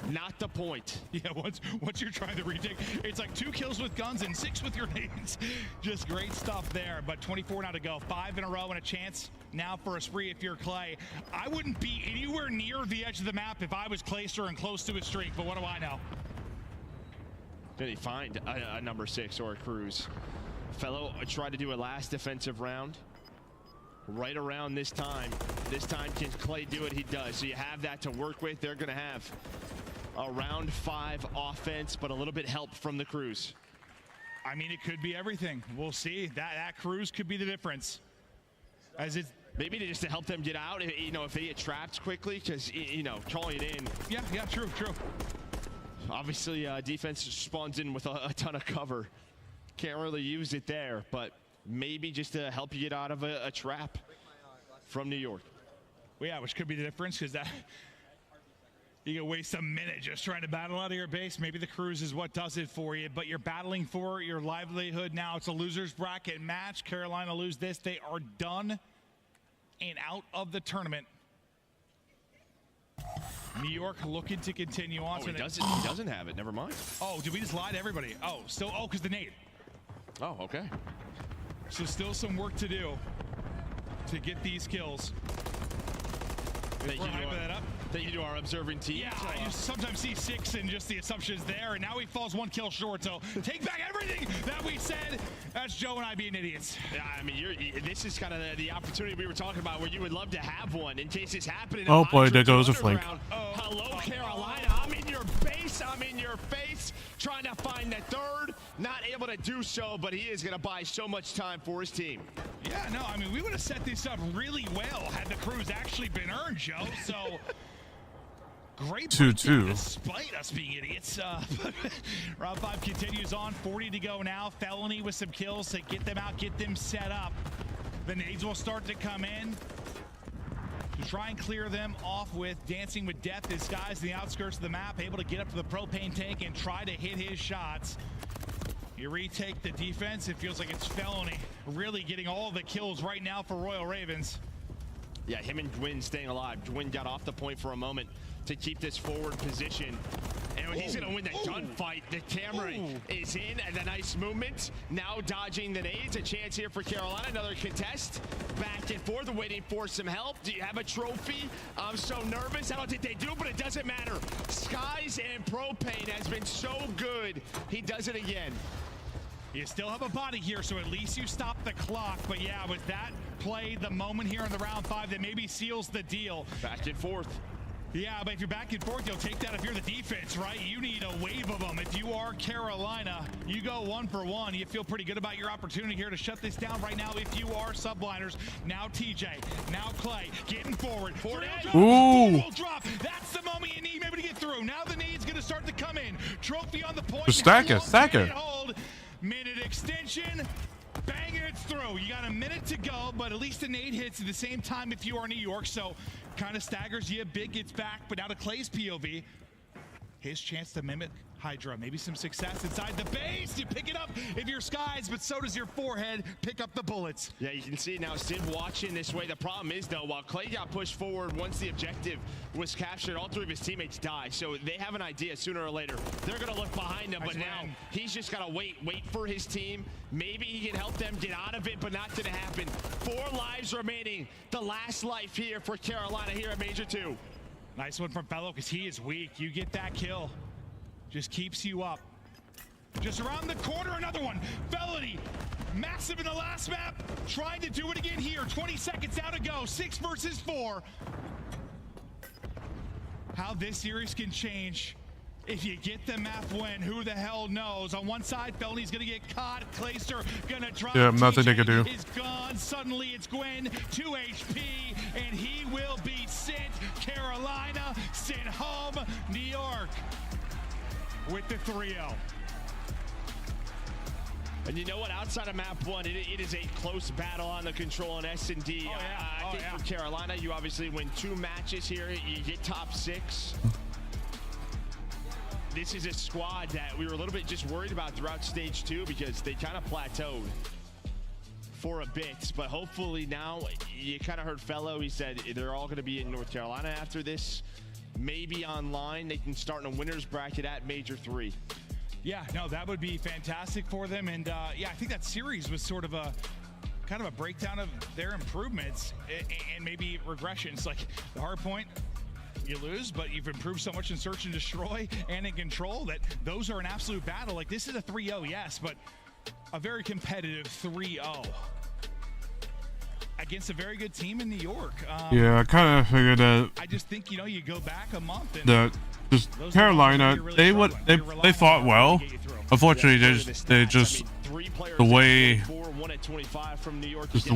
[SPEAKER 4] not the point.
[SPEAKER 11] Yeah, once you're trying to retake, it's like 2 kills with guns and 6 with your nades. Just great stuff there, but 24 now to go. 5 in a row and a chance now for a spree if you're Clay. I wouldn't be anywhere near the edge of the map if I was Clayster and close to a streak, but what do I know?
[SPEAKER 4] Did he find a number 6 or a Cruise? Fellow tried to do a last defensive round. right around this time. This time, can Clay do it? He does. So you have that to work with. They're going to have a round 5 offense, but a little bit help from the Crews.
[SPEAKER 11] I mean, it could be everything. We'll see. That Crews could be the difference. As it's
[SPEAKER 4] maybe just to help them get out, you know, if they get trapped quickly, because, you know, calling it in.
[SPEAKER 11] Yeah, true.
[SPEAKER 4] Obviously, defense spawns in with a ton of cover. Can't really use it there, but maybe just to help you get out of a trap from New York.
[SPEAKER 11] Well, yeah, which could be the difference, because that you can waste a minute just trying to battle out of your base. Maybe the Crews is what does it for you, but you're battling for your livelihood now. It's a loser's bracket match. Carolina lose this, they are done and out of the tournament. New York looking to continue on.
[SPEAKER 4] Oh, he doesn't have it. Never mind.
[SPEAKER 11] Oh, did we just lie to everybody? Oh, still. Oh, because the nade.
[SPEAKER 4] Oh, okay.
[SPEAKER 11] So still some work to do to get these kills.
[SPEAKER 4] Thank you to our observing team.
[SPEAKER 11] Yeah, I just sometimes see 6 and just the assumptions there, and now he falls 1 kill short. So take back everything that we said. That's Joe and I being idiots.
[SPEAKER 4] Yeah, I mean, this is kind of the opportunity we were talking about, where you would love to have one in case it's happening.
[SPEAKER 7] Oh boy, there goes a flank.
[SPEAKER 4] Hello, Carolina. I'm in your base. I'm in your face. Trying to find the third. Not able to do so, but he is going to buy so much time for his team.
[SPEAKER 11] Yeah, no, I mean, we would have set this up really well had the Crews actually been earned, Joe. So great
[SPEAKER 7] 2-2.
[SPEAKER 11] Despite us being idiots. Round 5 continues on. 40 to go now. Felony with some kills to get them out, get them set up. The nades will start to come in to try and clear them off with Dancing with Death. This guy's in the outskirts of the map, able to get up to the propane tank and try to hit his shots. You retake the defense. It feels like it's Felony really getting all the kills right now for Royal Ravens.
[SPEAKER 4] Yeah, him and Gwyn staying alive. Gwyn got off the point for a moment to keep this forward position. And he's going to win the gunfight. The camera is in, and the nice movement. Now dodging the nades. A chance here for Carolina. Another contest. Back and forth, waiting for some help. Do you have a trophy? I'm so nervous. I don't think they do, but it doesn't matter. Skies and Propane has been so good. He does it again.
[SPEAKER 11] You still have a body here, so at least you stop the clock. But yeah, was that play the moment here in the round 5 that maybe seals the deal?
[SPEAKER 4] Back and forth.
[SPEAKER 11] Yeah, but if you're back and forth, you'll take that if you're the defense, right? You need a wave of them. If you are Carolina, you go 1 for 1. You feel pretty good about your opportunity here to shut this down right now. If you are subliners, now TJ, now Clay, getting forward.
[SPEAKER 7] Ooh.
[SPEAKER 11] Drop. That's the moment you need maybe to get through. Now the nade's going to start to come in. Trophy on the point.
[SPEAKER 7] Stacker.
[SPEAKER 11] Minute extension. Bang it through. You got a minute to go, but at least the nade hits at the same time if you are New York, so kind of staggers you. Big gets back, but now to Clay's POV. His chance to mimic Hydra. Maybe some success inside the base. You pick it up if you're Skies, but so does your forehead. Pick up the bullets.
[SPEAKER 4] Yeah, you can see now Sid watching this way. The problem is, though, while Clay got pushed forward, once the objective was captured, all 3 of his teammates died. So they have an idea sooner or later. They're going to look behind him, but now he's just got to wait for his team. Maybe he can help them get out of it, but not going to happen. 4 lives remaining. The last life here for Carolina here at Major 2.
[SPEAKER 11] Nice one from Fellow, because he is weak. You get that kill. Just keeps you up. Just around the corner, another one. Felony, massive in the last map. Trying to do it again here. 20 seconds out to go. 6 versus 4. How this series can change if you get the map win, who the hell knows? On one side, Felony's gonna get caught. Clayster gonna drop.
[SPEAKER 7] Yeah, nothing they can do.
[SPEAKER 11] Is gone. Suddenly it's Gwyn, 2 HP, and he will be sent. Carolina sent home. New York with the 3-0.
[SPEAKER 4] And you know what? Outside of map 1, it is a close battle on the control on S&D. I think for Carolina, you obviously win 2 matches here. You get top 6. This is a squad that we were a little bit just worried about throughout stage 2 because they kind of plateaued for a bit. But hopefully now, you kind of heard Fellow. He said they're all going to be in North Carolina after this. Maybe online, they can start in a winner's bracket at Major 3.
[SPEAKER 11] Yeah, no, that would be fantastic for them. And yeah, I think that series was sort of a kind of a breakdown of their improvements and maybe regressions. Like the hard point, you lose, but you've improved so much in search and destroy and in control that those are an absolute battle. Like this is a 3-0, yes, but a very competitive 3-0. against a very good team in New York.
[SPEAKER 7] Yeah, I kind of figured that.
[SPEAKER 11] I just think, you know, you go back a month and
[SPEAKER 7] The just Carolina, they fought well. Unfortunately, they just the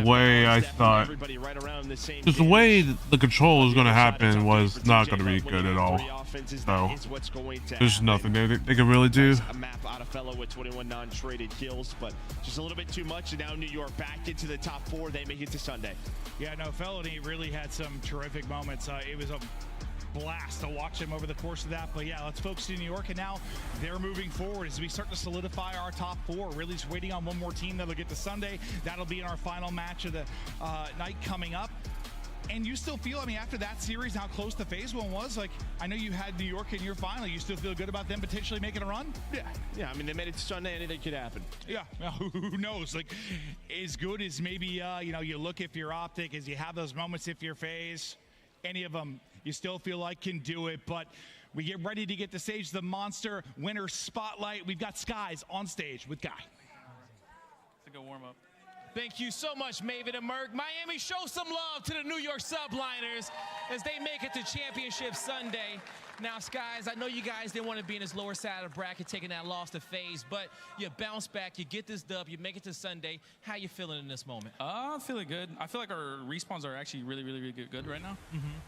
[SPEAKER 7] way I thought, just the way the control was going to happen was not going to be good at all. So there's nothing they can really do.
[SPEAKER 4] A map out of fellow with 21 non-traded kills, but just a little bit too much. And now New York back into the top 4. They make it to Sunday.
[SPEAKER 11] Yeah, no, Felony really had some terrific moments. It was a blast to watch him over the course of that. But yeah, let's focus in New York, and now they're moving forward as we start to solidify our top 4. Really just waiting on one more team that'll get to Sunday. That'll be in our final match of the night coming up. And you still feel, I mean, after that series, how close the phase one was, like, I know you had New York in your final. You still feel good about them potentially making a run?
[SPEAKER 4] Yeah, I mean, they made it to Sunday. Anything could happen.
[SPEAKER 11] Yeah, who knows? Like, as good as maybe, you know, you look if you're Optic, as you have those moments if you're phase, any of them, you still feel like can do it. But we get ready to get to stage the Monster Winner Spotlight. We've got Skies on stage with Guy.
[SPEAKER 10] It's a good warm-up. Thank you so much, Maven and Merc. Miami, show some love to the New York Subliners as they make it to Championship Sunday. Now, Skies, I know you guys didn't want to be in this lower side of the bracket, taking that loss to FaZe, but you bounce back, you get this dub, you make it to Sunday. How you feeling in this moment?
[SPEAKER 12] I'm feeling good. I feel like our respawns are actually really good right now.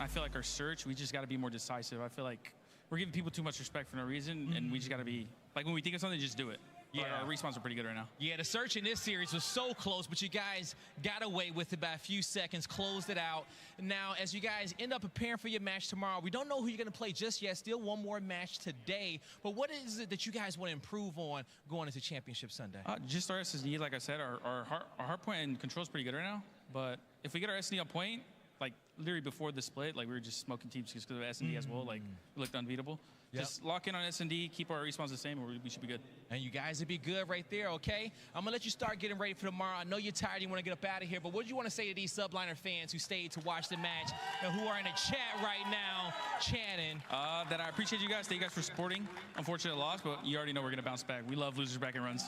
[SPEAKER 12] I feel like our search, we just got to be more decisive. I feel like we're giving people too much respect for no reason, and we just got to be, like, when we think of something, just do it. Yeah, our respawns are pretty good right now.
[SPEAKER 10] Yeah, the search in this series was so close, but you guys got away with it by a few seconds, closed it out. Now, as you guys end up preparing for your match tomorrow, we don't know who you're going to play just yet. Still one more match today. But what is it that you guys want to improve on going into Championship Sunday?
[SPEAKER 12] Just our SSD, like I said, our hard point and control is pretty good right now. But if we get our SSD on point, like literally before the split, like we were just smoking teams just because of SSD as well. Like we looked unbeatable. Just lock in on S&D, keep our respawns the same, and we should be good.
[SPEAKER 10] And you guys will be good right there, okay? I'm going to let you start getting ready for tomorrow. I know you're tired, you want to get up out of here, but what do you want to say to these Subliner fans who stayed to watch the match and who are in the chat right now chatting?
[SPEAKER 12] That I appreciate you guys. Thank you guys for supporting. Unfortunate loss, but you already know we're going to bounce back. We love losers bracket runs.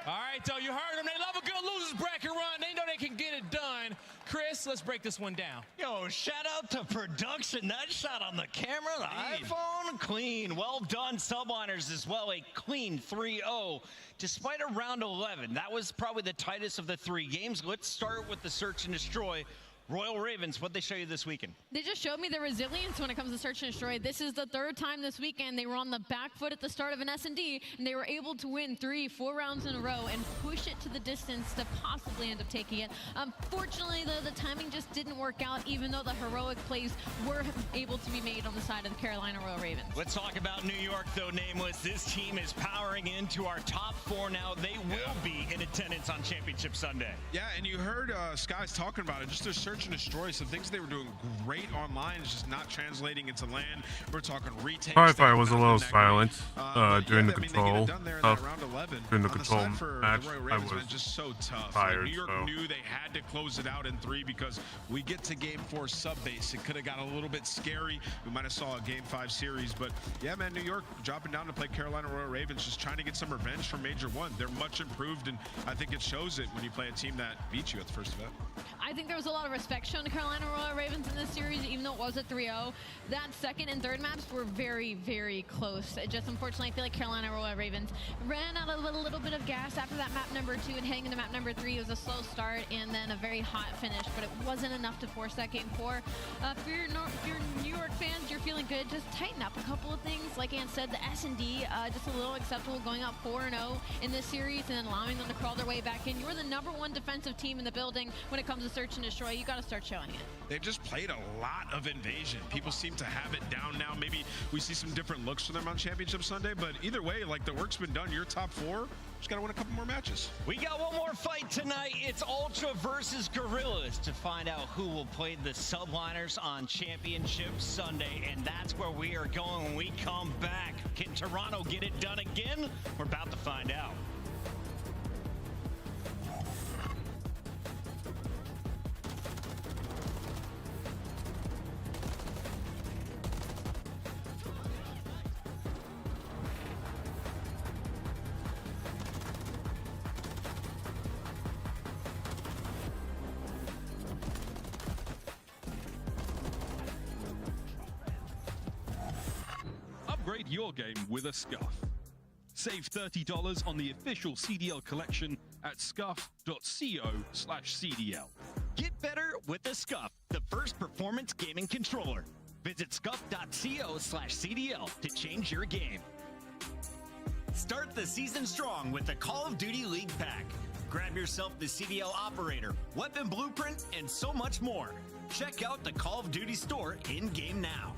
[SPEAKER 10] All right, though, you heard them. They love a good losers bracket run. They know they can get it done. Chris, let's break this one down.
[SPEAKER 23] Yo, shout out to production. That shot on the camera, the iPhone, clean. Well done, Subliners as well. A clean 3-0. Despite a round 11, that was probably the tightest of the 3 games. Let's start with the search and destroy. Royal Ravens, what'd they show you this weekend?
[SPEAKER 9] They just showed me the resilience when it comes to search and destroy. This is the 3rd time this weekend they were on the back foot at the start of an S&D, and they were able to win 3-4 rounds in a row and push it to the distance to possibly end up taking it. Unfortunately, though, the timing just didn't work out, even though the heroic plays were able to be made on the side of the Carolina Royal Ravens.
[SPEAKER 23] Let's talk about New York, though, Nameless. This team is powering into our top 4 now. They will be in attendance on Championship Sunday.
[SPEAKER 5] Yeah, and you heard Skies talking about it. Just their search and destroy. Some things they were doing great online is just not translating into land. We're talking retake.
[SPEAKER 7] Firefire was a little silent during the control stuff. During the control match, I was
[SPEAKER 5] just so tough.
[SPEAKER 7] tired.
[SPEAKER 5] New York knew they had to close it out in 3 because we get to Game 4 sub base. It could have got a little bit scary. We might have saw a Game 5 series, but yeah, man, New York dropping down to play Carolina Royal Ravens, just trying to get some revenge from Major 1. They're much improved, and I think it shows it when you play a team that beats you at the first event.
[SPEAKER 9] I think there was a lot of respect shown to Carolina Royal Ravens in this series, even though it was a 3-0. That 2nd and 3rd maps were very close. Just unfortunately, I feel like Carolina Royal Ravens ran out of a little bit of gas after that map number 2 and heading into map number 3. It was a slow start and then a very hot finish, but it wasn't enough to force that Game 4. If you're New York fans, you're feeling good. Just tighten up a couple of things. Like Ann said, the S&D just a little acceptable, going up 4-0 in this series and then allowing them to crawl their way back in. You're the #1 defensive team in the building when it comes to search and destroy. You got to start showing it.
[SPEAKER 5] They've just played a lot of invasion. People seem to have it down now. Maybe we see some different looks for them on Championship Sunday, but either way, like, the work's been done. You're top 4. Just got to win a couple more matches.
[SPEAKER 23] We got one more fight tonight. It's Ultra versus Gorillas to find out who will play the Subliners on Championship Sunday, and that's where we are going when we come back. Can Toronto get it done again? We're about to find out.
[SPEAKER 1] your game with a scuff. Save $30 on the official CDL collection at scuff.co/CDL.
[SPEAKER 23] Get better with a Scuff, the first performance gaming controller. Visit scuff.co/CDL to change your game. Start the season strong with the Call of Duty League Pack. Grab yourself the CDL Operator, Weapon Blueprint, and so much more. Check out the Call of Duty store in-game now.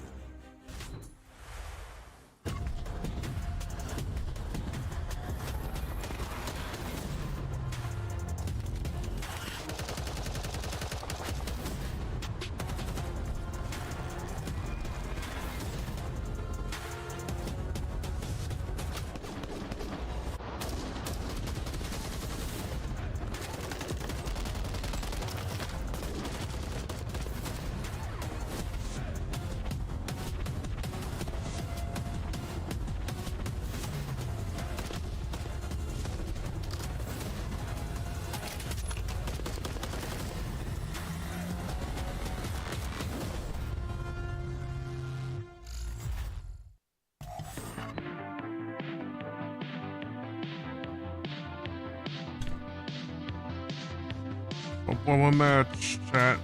[SPEAKER 7] One match, chat.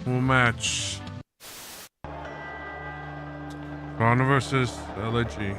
[SPEAKER 7] One match. Toronto versus LG.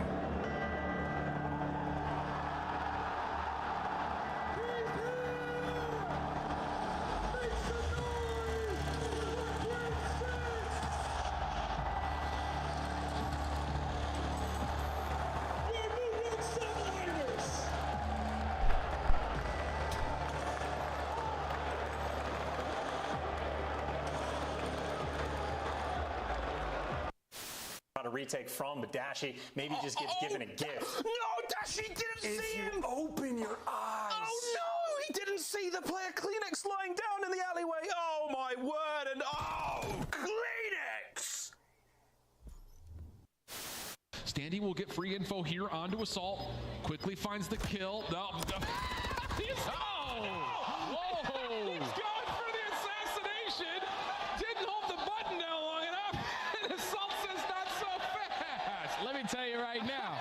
[SPEAKER 24] A retake from, but Dashy maybe just gets given a gift.
[SPEAKER 14] No, Dashy didn't see him.
[SPEAKER 24] If you open your eyes.
[SPEAKER 14] Oh no, he didn't see the player Kleenex lying down in the alleyway. Oh my word, and oh, Kleenex.
[SPEAKER 18] Standy will get free info here onto Assault. Quickly finds the kill. No. Whoa! He's going for the assassination. Didn't hold the button down long enough. And Assault says not so fast.
[SPEAKER 19] Let me tell you right now,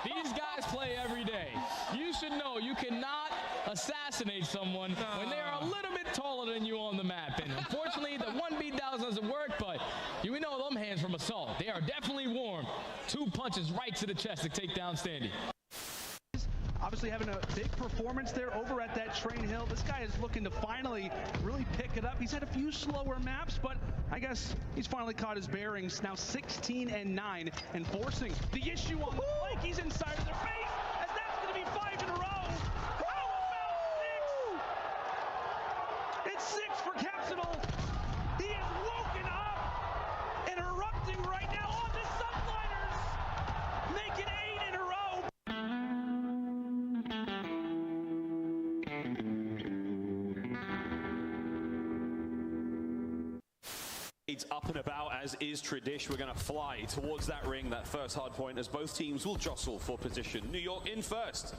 [SPEAKER 19] these guys play every day. You should know you cannot assassinate someone when they are a little bit taller than you on the map. And unfortunately, the 1 down doesn't work, but you know them hands from Assault. They are definitely warm. 2 punches right to the chest to take down Standy.
[SPEAKER 20] Obviously having a big performance there over at that Train Hill. This guy is looking to finally really pick it up. He's had a few slower maps, but I guess he's finally caught his bearings. Now 16-9 and forcing the issue on the flank. He's inside of their face, as that's going to be 5 in a row. How about 6? It's 6 for Capsidal. He is woken up and erupting right now on the subliners. Make it 8 in a row.
[SPEAKER 17] It's up and about, as is tradition. We're going to fly towards that ring, that first hard point, as both teams will jostle for position. New York in first.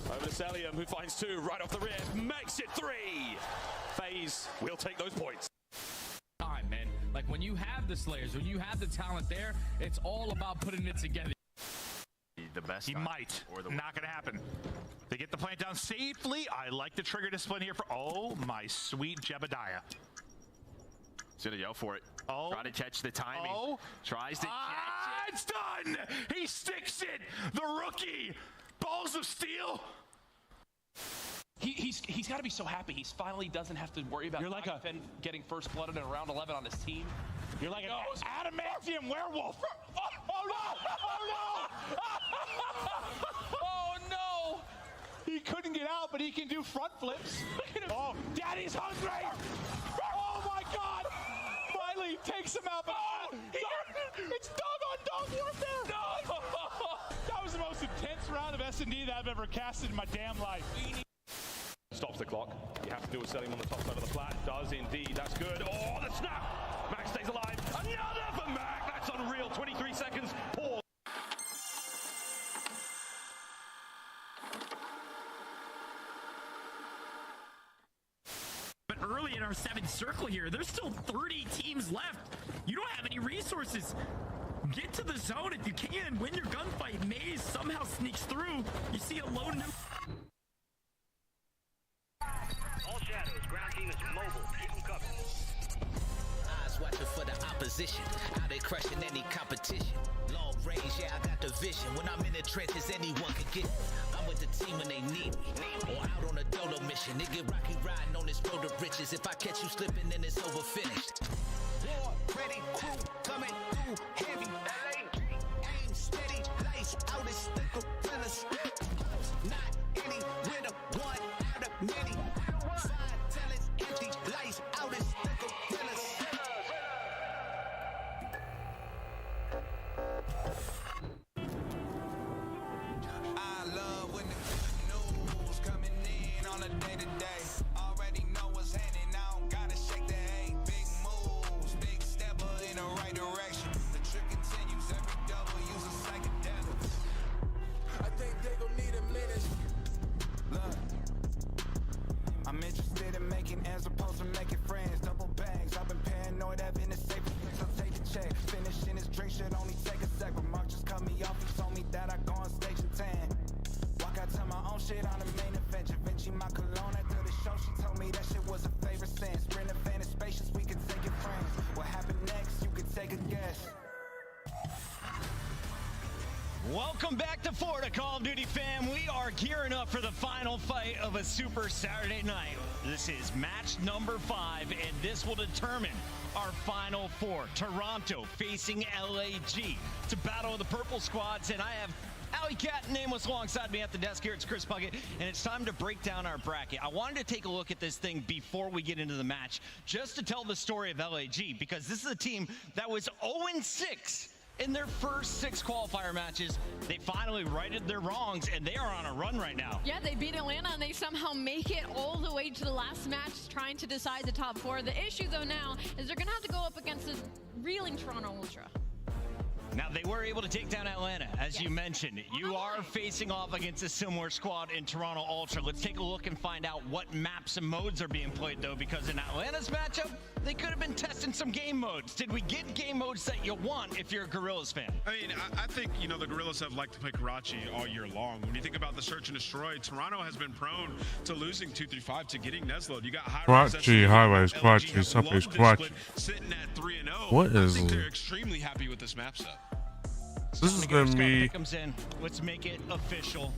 [SPEAKER 17] Over to Celium, who finds 2 right off the rip, makes it 3. FaZe will take those points.
[SPEAKER 19] Time, man. Like when you have the Slayers, when you have the talent there, it's all about putting it together.
[SPEAKER 11] The best. He might. Not going to happen. They get the plant down safely. I like the trigger discipline here for, oh, my sweet Jebediah.
[SPEAKER 4] He's gonna go for it.
[SPEAKER 11] Oh.
[SPEAKER 4] Try to catch the timing.
[SPEAKER 11] Oh.
[SPEAKER 4] Tries to catch it.
[SPEAKER 11] It's done! He sticks it! The rookie! Balls of steel!
[SPEAKER 19] He's got to be so happy. He finally doesn't have to worry about getting first blood in round 11 on his team.
[SPEAKER 11] You're like an adamantium werewolf! Oh no! Oh no!
[SPEAKER 19] Oh no!
[SPEAKER 11] He couldn't get out, but he can do front flips. Oh, Daddy's hungry! Oh my God! Finally takes him out, but it's dog-on-dog warfare! No! That was the most intense round of S&D that I've ever casted in my damn life.
[SPEAKER 17] Stops the clock. You have to do a selling on the top side of the flat. Does indeed. That's good. Oh, the snap! Mac stays alive. Another for Mac. That's unreal. 23 seconds. Pause.
[SPEAKER 5] But early
[SPEAKER 2] in our 7th circle here. There's still 30 teams left. You don't have any resources. Get to the zone if you can. Win your gunfight. Maze somehow sneaks through. You see a lone nuke.
[SPEAKER 3] All shadows. Ground team is mobile. Keep them covered.
[SPEAKER 8] Eyes watching for the opposition. How they crushing any competition. Long range, yeah, I got the vision. When I'm in the trenches, anyone can get me. I'm with the team when they need me. Or out on a dolo mission. Nigga rocky riding on this road to riches. If I catch you slipping, then it's over finished. War, ready, crew, coming through heavy. Aim steady, lights out as the gorillas. Not any winner, one out of many. Five talents, empty, lights out as the gorillas.
[SPEAKER 21] I love when the news coming in on a day-to-day. Already know what's happening, I don't gotta shake the hay. Big moves, big stepper in the right direction. The trick continues, every double use a psychedelic. I think they gon' need a minute. Look, I'm interested in making as opposed to making friends. Double bags, I've been paranoid, having the safety, so take the check. Finishing this drink should only take a sec. But Mark just cut me off, he told me that I go on stage and tan. Walk out to my own shit on the main event. Vinci my cologne after the show, she told me that shit was a favorite sense. Sprint advantage spacious, we can take it friends. What happened next, you can take a guess.
[SPEAKER 23] Welcome back to Florida, Call of Duty fam. We are gearing up for the final fight of a Super Saturday night. This is match number 5, and this will determine our final 4. Toronto facing LAG. It's a battle of the purple squads, and I have Alley Cat Nameless alongside me at the desk here. It's Chris Puckett, and it's time to break down our bracket. I wanted to take a look at this thing before we get into the match, just to tell the story of LAG, because this is a team that was 0-6 in their first 6 qualifier matches. They finally righted their wrongs, and they are on a run right now.
[SPEAKER 9] Yeah, they beat Atlanta, and they somehow make it all the way to the last match, trying to decide the top 4. The issue, though, now is they're going to have to go up against the reeling Toronto Ultra.
[SPEAKER 23] Now, they were able to take down Atlanta, as you mentioned. You are facing off against a similar squad in Toronto Ultra. Let's take a look and find out what maps and modes are being played, though, because in Atlanta's matchup, they could have been testing some game modes. Did we get game modes that you want if you're a Guerrillas fan?
[SPEAKER 5] I mean, I think, you know, the Guerrillas have liked to play Karachi all year long. When you think about the search and destroy, Toronto has been prone to losing 2-3-5 to getting Nesloed. You got
[SPEAKER 7] Karachi, highways, Karachi, something's Karachi.
[SPEAKER 5] Sitting at 3-0.
[SPEAKER 7] What is?
[SPEAKER 5] I think they're extremely happy with this map set.
[SPEAKER 7] This is gonna be.
[SPEAKER 23] Comes in. Let's make it official.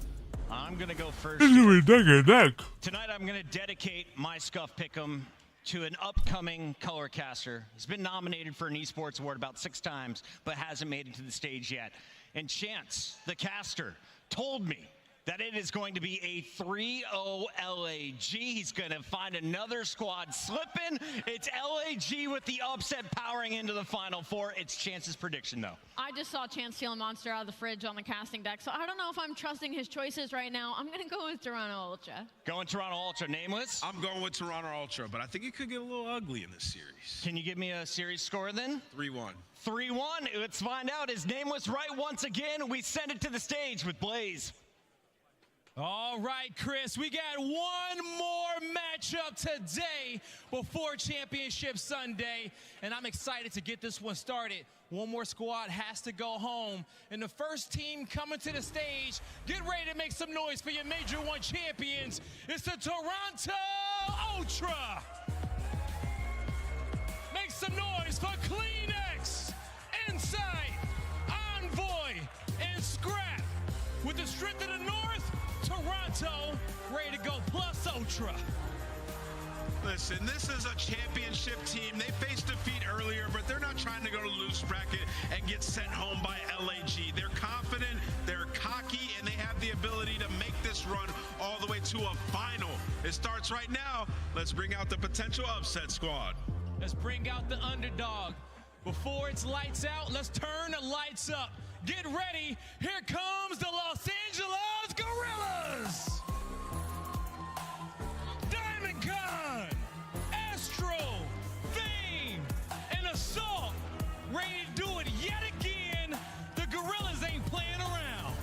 [SPEAKER 23] I'm gonna go first.
[SPEAKER 7] This is gonna be neck and neck.
[SPEAKER 23] Tonight, I'm gonna dedicate my Scuff Pick'em to an upcoming color caster. He's been nominated for an esports award about 6 times, but hasn't made it to the stage yet. And Chance, the caster, told me that it is going to be a 3-0 LAG. He's going to find another squad slipping. It's LAG with the upset powering into the Final 4. It's Chance's prediction, though.
[SPEAKER 9] I just saw Chance steal a monster out of the fridge on the casting deck, so I don't know if I'm trusting his choices right now. I'm going to go with Toronto Ultra.
[SPEAKER 23] Going Toronto Ultra. Nameless?
[SPEAKER 5] I'm going with Toronto Ultra, but I think it could get a little ugly in this series.
[SPEAKER 23] Can you give me a series score, then?
[SPEAKER 5] 3-1.
[SPEAKER 23] 3-1. Let's find out. Is Nameless right once again? We send it to the stage with Blaze.
[SPEAKER 10] All right, Chris, we got one more matchup today before Championship Sunday, and I'm excited to get this one started. One more squad has to go home, and the first team coming to the stage, get ready to make some noise for your Major 1 champions. It's the Toronto Ultra. Make some noise for Kleenex, Insight, Envoy, and Scrap. With the strength of the North, Toronto ready to go plus Ultra.
[SPEAKER 5] Listen, this is a championship team. They faced defeat earlier, but they're not trying to go to loose bracket and get sent home by LAG. They're confident, they're cocky, and they have the ability to make this run all the way to a final. It starts right now. Let's bring out the potential upset squad.
[SPEAKER 10] Let's bring out the underdog. Before it's lights out, let's turn the lights up. Get ready. Here comes the Los Angeles Guerrillas. Diamond Con, Astro, Fame, and Assault. Ready to do it yet again. The Guerrillas ain't playing around.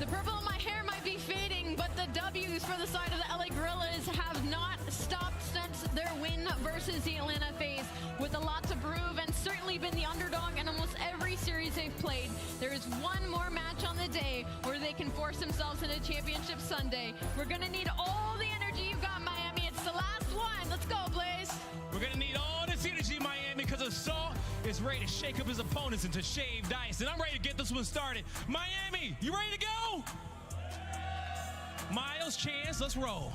[SPEAKER 9] The purple in my hair might be fading, but the the W's for the side of the LA Guerrillas have not stopped since their win versus the Atlanta FaZe. With a lot to prove and certainly been the underdog in almost every series they've played, there is one more match on the day where they can force themselves into Championship Sunday. We're going to need all the energy you got, Miami. It's the last one. Let's go, Blaze.
[SPEAKER 10] We're going to need all this energy, Miami, because Assault is ready to shake up his opponents into shaved ice. And I'm ready to get this one started. Miami, you ready to go? Miles, Chance, let's roll.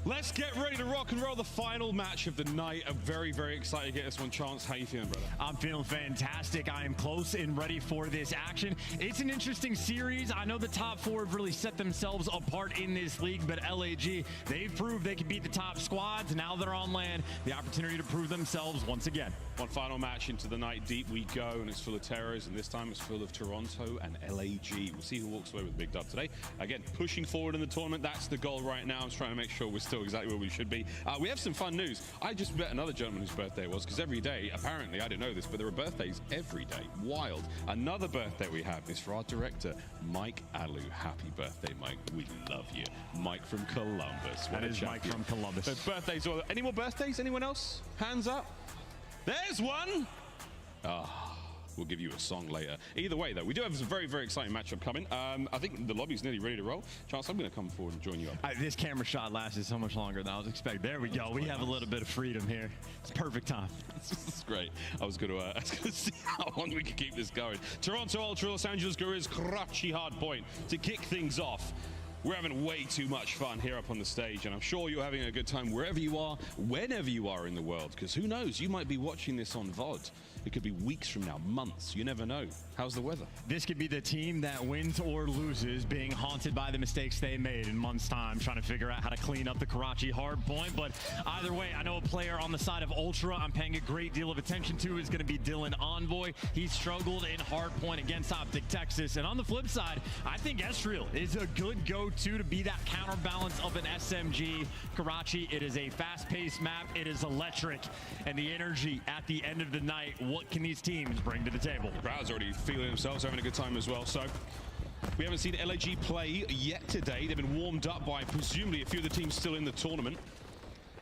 [SPEAKER 6] Let's get ready to rock and roll the final match of the night. I'm very, very excited to get this one. Chance, how you feeling, brother?
[SPEAKER 2] I'm feeling fantastic. I am close and ready for this action. It's an interesting series. I know the top four have really set themselves apart in this league, but LAG, they've proved they can beat the top squads. Now they're on land. The opportunity to prove themselves once again.
[SPEAKER 6] One final match into the night deep we go, and it's full of terrors, and this time it's full of Toronto and LAG. We'll see who walks away with a big dub today. Again, pushing forward in the tournament. That's the goal right now. I'm trying to make sure we're still exactly where we should be. We have some fun news. I just met another gentleman whose birthday it was, because every day, apparently, I didn't know this, but there are birthdays every day. Wild. Another birthday we have is for our director, Mike Alu. Happy birthday, Mike. We love you. Mike from Columbus.
[SPEAKER 2] That is Mike from Columbus.
[SPEAKER 6] There's birthdays. Any more birthdays? Anyone else? Hands up. There's one. We'll give you a song later. Either way, though, we do have a very, very exciting matchup coming. I think the lobby's nearly ready to roll. Chance, I'm going to come forward and join you up.
[SPEAKER 2] This camera shot lasted so much longer than I was expecting. There we go. We have a little bit of freedom here. It's perfect time.
[SPEAKER 6] This is great. I was going to see how long we could keep this going. Toronto Ultra, Los Angeles Guerrillas, Karachi Hardpoint to kick things off. We're having way too much fun here up on the stage, and I'm sure you're having a good time wherever you are, whenever you are in the world, because who knows, you might be watching this on VOD. It could be weeks from now, months, you never know. How's the weather?
[SPEAKER 2] This could be the team that wins or loses, being haunted by the mistakes they made in months' time, trying to figure out how to clean up the Karachi hard point. But either way, I know a player on the side of Ultra I'm paying a great deal of attention to is going to be Dylan Envoy. He struggled in hard point against Optic Texas. And on the flip side, I think Esriel is a good go-to to be that counterbalance of an SMG. Karachi, it is a fast-paced map. It is electric. And the energy at the end of the night, what can these teams bring to the table?
[SPEAKER 6] The crowd's already feeling themselves, having a good time as well. So we haven't seen LAG play yet today. They've been warmed up by presumably a few of the teams still in the tournament.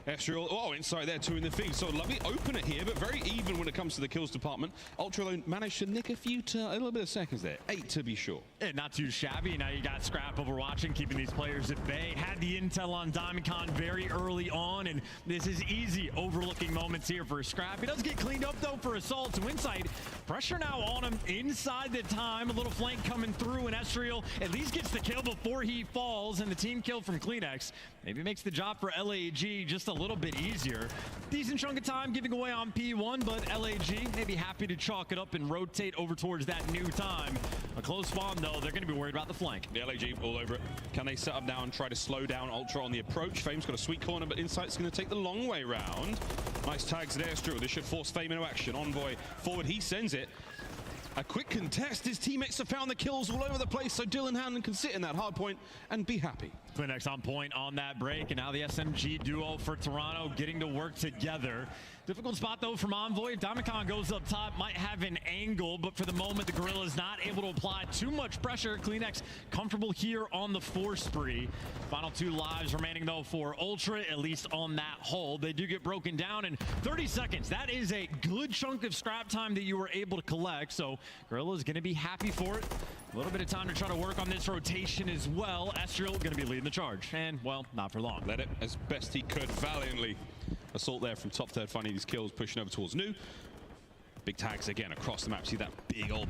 [SPEAKER 6] Esriel, inside there, two in the feed. So lovely opener here, but very even when it comes to the kills department. Ultra Lone managed to nick a little bit of seconds there. 8 to be sure.
[SPEAKER 2] Yeah, not too shabby. Now you got Scrap overwatching, keeping these players at bay. Had the intel on DiamondCon very early on, and this is easy overlooking moments here for Scrap. He does get cleaned up, though, for Assault to Insight. Pressure now on him inside the time. A little flank coming through, and Esriel at least gets the kill before he falls, and the team kill from Kleenex maybe makes the job for LAG just a little bit easier. Decent chunk of time giving away on P1, but LAG may be happy to chalk it up and rotate over towards that new time. A close spawn, though. They're going to be worried about the flank.
[SPEAKER 6] The LAG all over it. Can they set up now and try to slow down Ultra on the approach? Fame's got a sweet corner, but Insight's going to take the long way round. Nice tags there, Stu. This should force Fame into action. Envoy forward, he sends it. A quick contest. His teammates have found the kills all over the place, so Dylan Hanlon can sit in that hard point and be happy.
[SPEAKER 2] Kleenex on point on that break, and now the SMG duo for Toronto getting to work together. Difficult spot, though, from Envoy. If DiamondCon goes up top, might have an angle, but for the moment, the Guerrillas not able to apply too much pressure. Kleenex comfortable here on the 4 spree. Final 2 lives remaining, though, for Ultra, at least on that hold. They do get broken down in 30 seconds. That is a good chunk of scrap time that you were able to collect, so Guerrillas going to be happy for it. A little bit of time to try to work on this rotation as well. Esriel going to be leading the charge, and, well, not for long.
[SPEAKER 6] Led it as best he could valiantly. Assault there from top third, finding these kills, pushing over towards New. Big tags again across the map. See that big old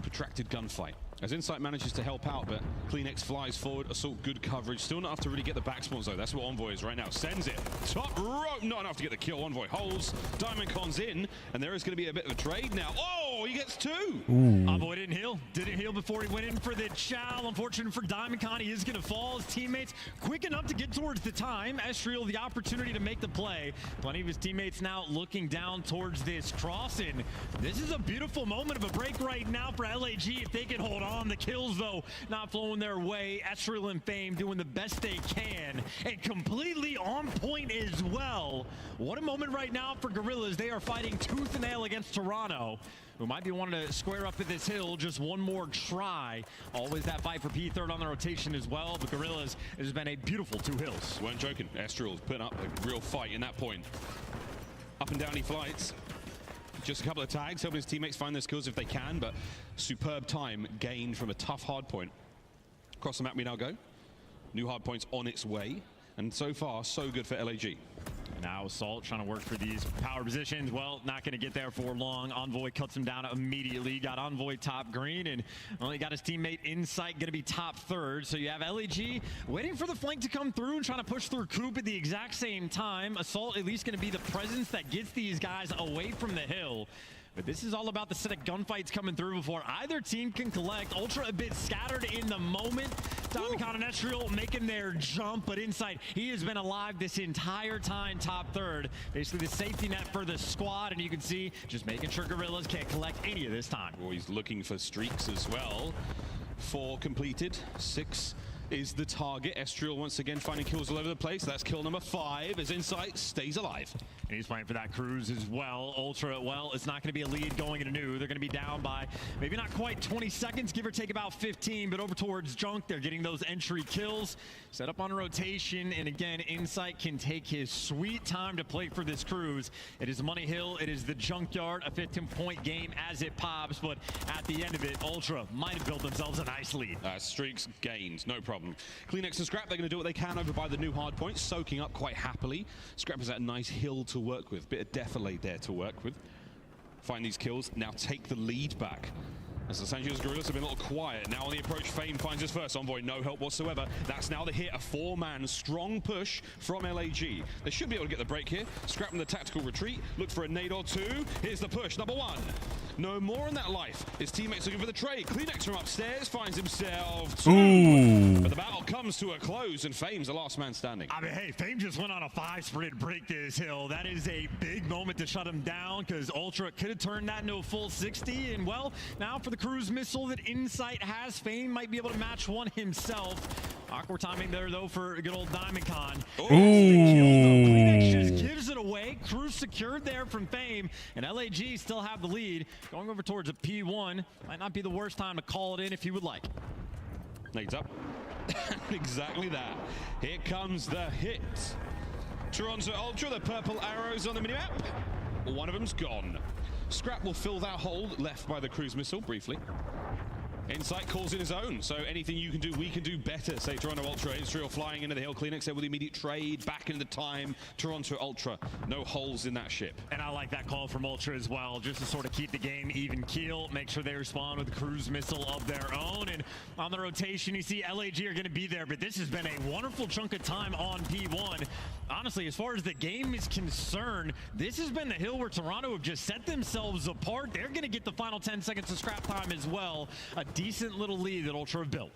[SPEAKER 6] protracted gunfight. As Insight manages to help out, but Kleenex flies forward. Assault, good coverage. Still not enough to really get the back spawns, though. That's what Envoy is right now. Sends it. Top rope. Not enough to get the kill. Envoy holds. DiamondCon's in, and there is going to be a bit of a trade now. Oh, he gets 2.
[SPEAKER 2] Envoy didn't heal. Didn't heal before he went in for the chow. Unfortunate for DiamondCon, he is going to fall. His teammates quick enough to get towards the time. Esriel, the opportunity to make the play. Plenty of his teammates now looking down towards this crossing. This is a beautiful moment of a break right now for LAG if they can hold on. The kills, though, not flowing their way. Esriel and Fame doing the best they can and completely on point as well. What a moment right now for Guerrillas. They are fighting tooth and nail against Toronto. who might be wanting to square up at this hill. Just one more try. Always that fight for P3rd on the rotation as well. But Gorillas, it has been a beautiful 2 hills.
[SPEAKER 6] Weren't joking. Estriel's putting up a real fight in that point. Up and down he flies. Just a couple of tags, helping his teammates find their skills if they can, but superb time gained from a tough hard point. Across the map we now go. New hard points on its way, and so far, so good for LAG.
[SPEAKER 2] Now Assault trying to work for these power positions. Well, not going to get there for long. Envoy cuts him down immediately. Got Envoy top green and only got his teammate Insight going to be top 3rd. So you have LAG waiting for the flank to come through and trying to push through Coop at the exact same time. Assault at least going to be the presence that gets these guys away from the hill. But this is all about the set of gunfights coming through before either team can collect. Ultra a bit scattered in the moment. Domicon and Estriel making their jump, but Insight, he has been alive this entire time, top 3rd. Basically the safety net for the squad, and you can see just making sure Gorillas can't collect any of this time.
[SPEAKER 6] Well, he's looking for streaks as well. 4 completed, 6 is the target. Estriel once again finding kills all over the place. That's kill number 5 as Insight stays alive.
[SPEAKER 2] And he's playing for that cruise as well. Ultra, well, it's not going to be a lead going into new. They're going to be down by maybe not quite 20 seconds, give or take about 15, but over towards Junk, they're getting those entry kills. Set up on a rotation, and again, Insight can take his sweet time to play for this cruise. It is Money Hill, it is the Junkyard, a 15-point game as it pops, but at the end of it, Ultra might have built themselves a nice lead.
[SPEAKER 6] Streaks gained, no problem. Kleenex and Scrap, they're going to do what they can over by the new hard point, soaking up quite happily. Scrap has that nice hill to work with, bit of defilade there to work with. Find these kills, now take the lead back. As the San Angeles Gorillas have been a little quiet. Now on the approach, Fame finds his first. Envoy, no help whatsoever. That's now the hit, a 4-man strong push from LAG. They should be able to get the break here. Scrap in the tactical retreat. Look for a nade or 2. Here's the push, number 1. No more in that life. His teammates looking for the trade. Kleenex from upstairs finds himself 2.
[SPEAKER 7] Ooh.
[SPEAKER 6] But the battle comes to a close, and Fame's the last man standing.
[SPEAKER 2] I mean, hey, Fame just went on a 5 sprint to break this hill. That is a big moment to shut him down, because Ultra could have turned that into a full 60. And well, now for the cruise missile that Insight has, Fame might be able to match one himself. Awkward timing there, though, for good old Diamondcon. Kleenex just gives it away. Cruise secured there from Fame, and LAG still have the lead. Going over towards a P1. Might not be the worst time to call it in if you would like.
[SPEAKER 6] Nades up. Exactly that. Here comes the hit. Toronto Ultra, the purple arrows on the minimap. One of them's gone. Scrap will fill that hole left by the cruise missile briefly. Insight calls in his own, so anything you can do, we can do better, say Toronto Ultra. Israel flying into the hill. Kleenex there with the immediate trade, back into the time. Toronto Ultra, no holes in that ship.
[SPEAKER 2] And I like that call from Ultra as well, just to sort of keep the game even keel, make sure they respond with a cruise missile of their own. And on the rotation, you see LAG are going to be there, but this has been a wonderful chunk of time on P1. Honestly, as far as the game is concerned, this has been the hill where Toronto have just set themselves apart. They're going to get the final 10 seconds of scrap time as well. A decent little lead that Ultra have built.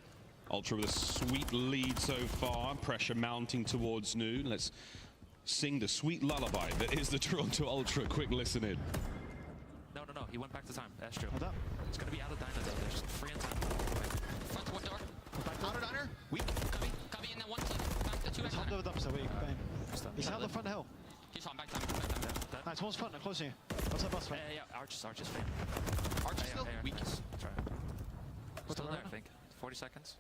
[SPEAKER 6] Ultra with a sweet lead so far. Pressure mounting towards noon. Let's sing the sweet lullaby that is the Toronto Ultra. Quick listen in.
[SPEAKER 13] No. He went back to time. That's true. It's going to be out of diner. They're just free on time. Front one door. Outer diner. Weak. Copy in that one. Back to 2
[SPEAKER 15] He's held over the dumpster. He's held the front hill.
[SPEAKER 13] He's on back time.
[SPEAKER 15] Nice. One's front. Close to you. What's that bus?
[SPEAKER 13] Yeah. Arches fame. Arches still weak. That's right. Still there, I think. 40 seconds.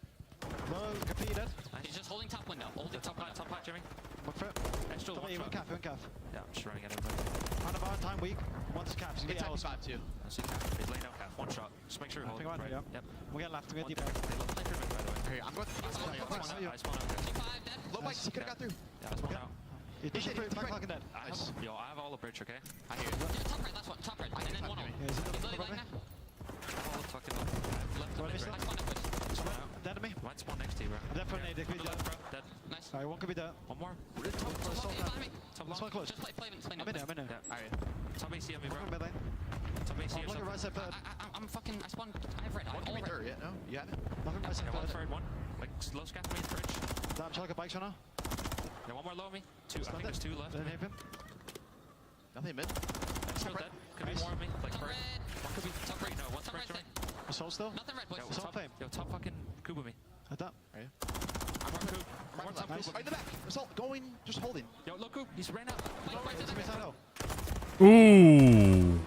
[SPEAKER 15] No, completed.
[SPEAKER 13] He's just holding top window. Holding top right, Jimmy.
[SPEAKER 15] Look for it.
[SPEAKER 13] Extra one
[SPEAKER 15] calf.
[SPEAKER 13] Yeah, I'm just running at everybody.
[SPEAKER 15] Out of our time, weak. One's calf. He's getting out.
[SPEAKER 13] Too. I see calf. He's laying out calf. One shot. Just make sure you hold it. Right. Yep.
[SPEAKER 15] We're getting left. We're getting deep.
[SPEAKER 13] They love play pyramid, by the way.
[SPEAKER 16] Hey, I'm going.
[SPEAKER 13] I spawn out.
[SPEAKER 16] Low bikes. He could have got through.
[SPEAKER 13] Yeah, I spawn out.
[SPEAKER 15] He's pushing through. Back dead.
[SPEAKER 13] Nice. Yo, I have all the bridge, okay?
[SPEAKER 16] I hear you.
[SPEAKER 13] Yeah, top right, last one. Top right. And then one on.
[SPEAKER 15] Yeah, he's
[SPEAKER 13] literally laying now. All the fucking left to mid, right? I spawned up with.
[SPEAKER 15] Dead to me.
[SPEAKER 13] Might spawn next to you, bro.
[SPEAKER 15] Dead for nade.
[SPEAKER 13] Dead. Nice.
[SPEAKER 15] Alright, one could be dead.
[SPEAKER 13] One more.
[SPEAKER 15] Top long. Close.
[SPEAKER 13] Just play
[SPEAKER 15] I'm in there.
[SPEAKER 13] Yeah, alright. Top AC on me, bro.
[SPEAKER 15] Mid lane.
[SPEAKER 13] Top AC or
[SPEAKER 15] something. Right side third.
[SPEAKER 13] I'm fucking. I spawned. I have red.
[SPEAKER 16] One can be third, yeah? No? You have it?
[SPEAKER 15] Nothing right side
[SPEAKER 13] One
[SPEAKER 15] third.
[SPEAKER 13] third, one. Like, low scat main bridge.
[SPEAKER 15] I'm trying to get bikes right now.
[SPEAKER 13] Yeah, one more low me. 2. I think there's 2 left.
[SPEAKER 16] Nothing mid.
[SPEAKER 13] Still dead. Could be more of me. Like, first. One could be top right. No, one top right.
[SPEAKER 15] Assault still?
[SPEAKER 13] Nothing red, boys.
[SPEAKER 15] Assault Fame.
[SPEAKER 13] Yo, top fucking Kuba me.
[SPEAKER 15] Head up.
[SPEAKER 16] Are you?
[SPEAKER 13] I'm on Kub. I'm on top
[SPEAKER 16] Nice.
[SPEAKER 13] Kuba.
[SPEAKER 16] Right in the back. Assault going, just holding.
[SPEAKER 13] Yo, look Kub. He's ran out. Right to the
[SPEAKER 15] Ooh.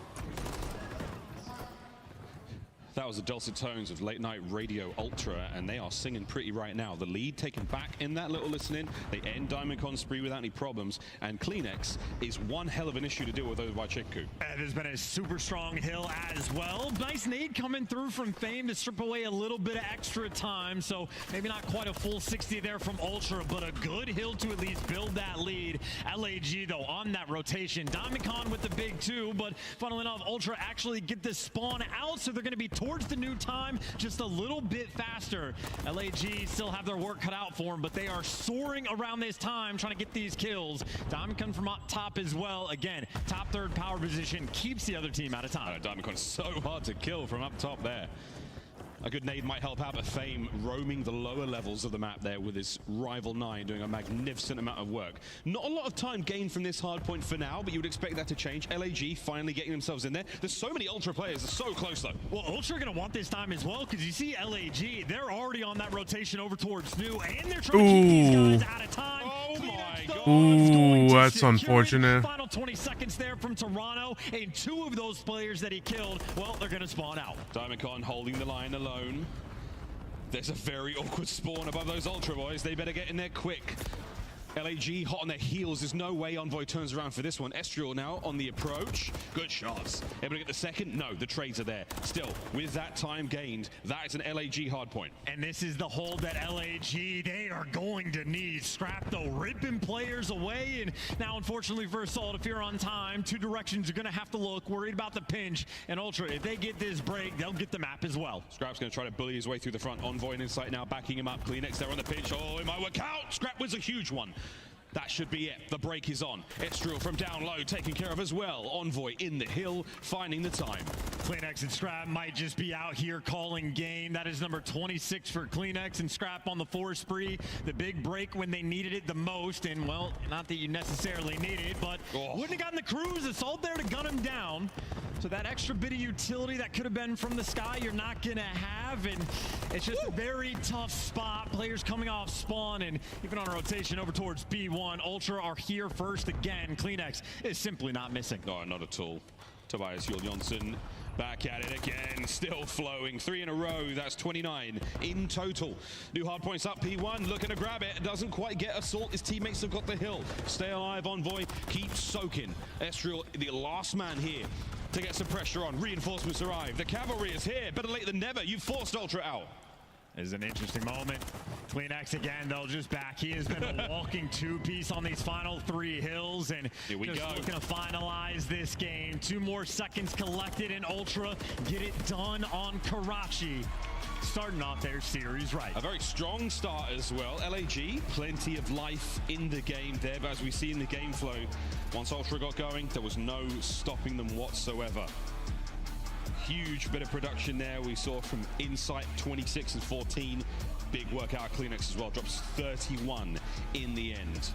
[SPEAKER 6] was the dulcet tones of late night radio Ultra, and they are singing pretty right now. The lead taken back in that little listen-in. They end Diamondcon spree without any problems, and Kleenex is one hell of an issue to deal with over by Chiku.
[SPEAKER 2] It has been a super strong hill as well. Nice nade coming through from Fame to strip away a little bit of extra time, so maybe not quite a full 60 there from Ultra, but a good hill to at least build that lead. LAG, though, on that rotation. Diamondcon with the big 2, but funnily enough, Ultra actually get this spawn out, so they're going to be towards the new time just a little bit faster. LAG still have their work cut out for them, but they are soaring around this time trying to get these kills. Diamondcon from up top as well. Again, top 3rd power position keeps the other team out of time.
[SPEAKER 6] Diamondcon is so hard to kill from up top there. A good nade might help out, but Fame roaming the lower levels of the map there with his rival 9 doing a magnificent amount of work. Not a lot of time gained from this hard point for now, but you would expect that to change. LAG finally getting themselves in there. There's so many Ultra players. They're so close, though.
[SPEAKER 2] Well, Ultra are going to want this time as well, because you see LAG, they're already on that rotation over towards New, and they're trying to keep these guys out of time.
[SPEAKER 6] Oh my God.
[SPEAKER 7] Ooh, that's unfortunate.
[SPEAKER 2] Final 20 seconds there from Toronto, and 2 of those players that he killed, well, they're going to spawn out.
[SPEAKER 6] Diamondcon holding the line alone. There's a very awkward spawn above those Ultra boys. They better get in there quick. LAG hot on their heels. There's no way Envoy turns around for this one. Estriel now on the approach. Good shots. Able to get the second? No, the trades are there. Still, with that time gained, that is an LAG hard point.
[SPEAKER 2] And this is the hold that LAG, they are going to need. Scrap, though, ripping players away. And now, unfortunately for Assault, if you're on time, 2 directions are going to have to look. Worried about the pinch. And Ultra, if they get this break, they'll get the map as well.
[SPEAKER 6] Scrap's going to try to bully his way through the front. Envoy in insight now, backing him up. Kleenex there on the pinch. Oh, it might work out. Scrap was a huge one. That should be it. The break is on. Estriel from down low taken care of as well. Envoy in the hill, finding the time.
[SPEAKER 2] Kleenex and Scrap might just be out here calling game. That is number 26 for Kleenex and Scrap on the 4 spree. The big break when they needed it the most. And, well, not that you necessarily need it, but wouldn't have gotten the cruise. Assault there to gun him down. So that extra bit of utility that could have been from the sky, you're not going to have. And it's just a very tough spot. Players coming off spawn and even on a rotation over towards B1. Ultra are here first again. Kleenex is simply not missing.
[SPEAKER 6] No, not at all. Tobias Jonsson back at it again, still flowing. 3 in a row, that's 29 in total. New hard points up, P1 looking to grab it, doesn't quite get Assault. His teammates have got the hill. Stay alive, Envoy, keep soaking. Estriel, the last man here to get some pressure on. Reinforcements arrive. The cavalry is here. Better late than never. You've forced Ultra out.
[SPEAKER 2] Is an interesting moment. Kleenex again, though, just back. He has been a walking 2-piece on these final 3 hills, and
[SPEAKER 6] here we
[SPEAKER 2] just
[SPEAKER 6] go.
[SPEAKER 2] Looking to finalize this game. 2 more seconds collected, and Ultra get it done on Karachi. Starting off their series right.
[SPEAKER 6] A very strong start as well. LAG, plenty of life in the game there, but as we see in the game flow, once Ultra got going, there was no stopping them whatsoever. Huge bit of production there we saw from Insight, 26 and 14. Big work out of Kleenex as well, drops 31 in the end.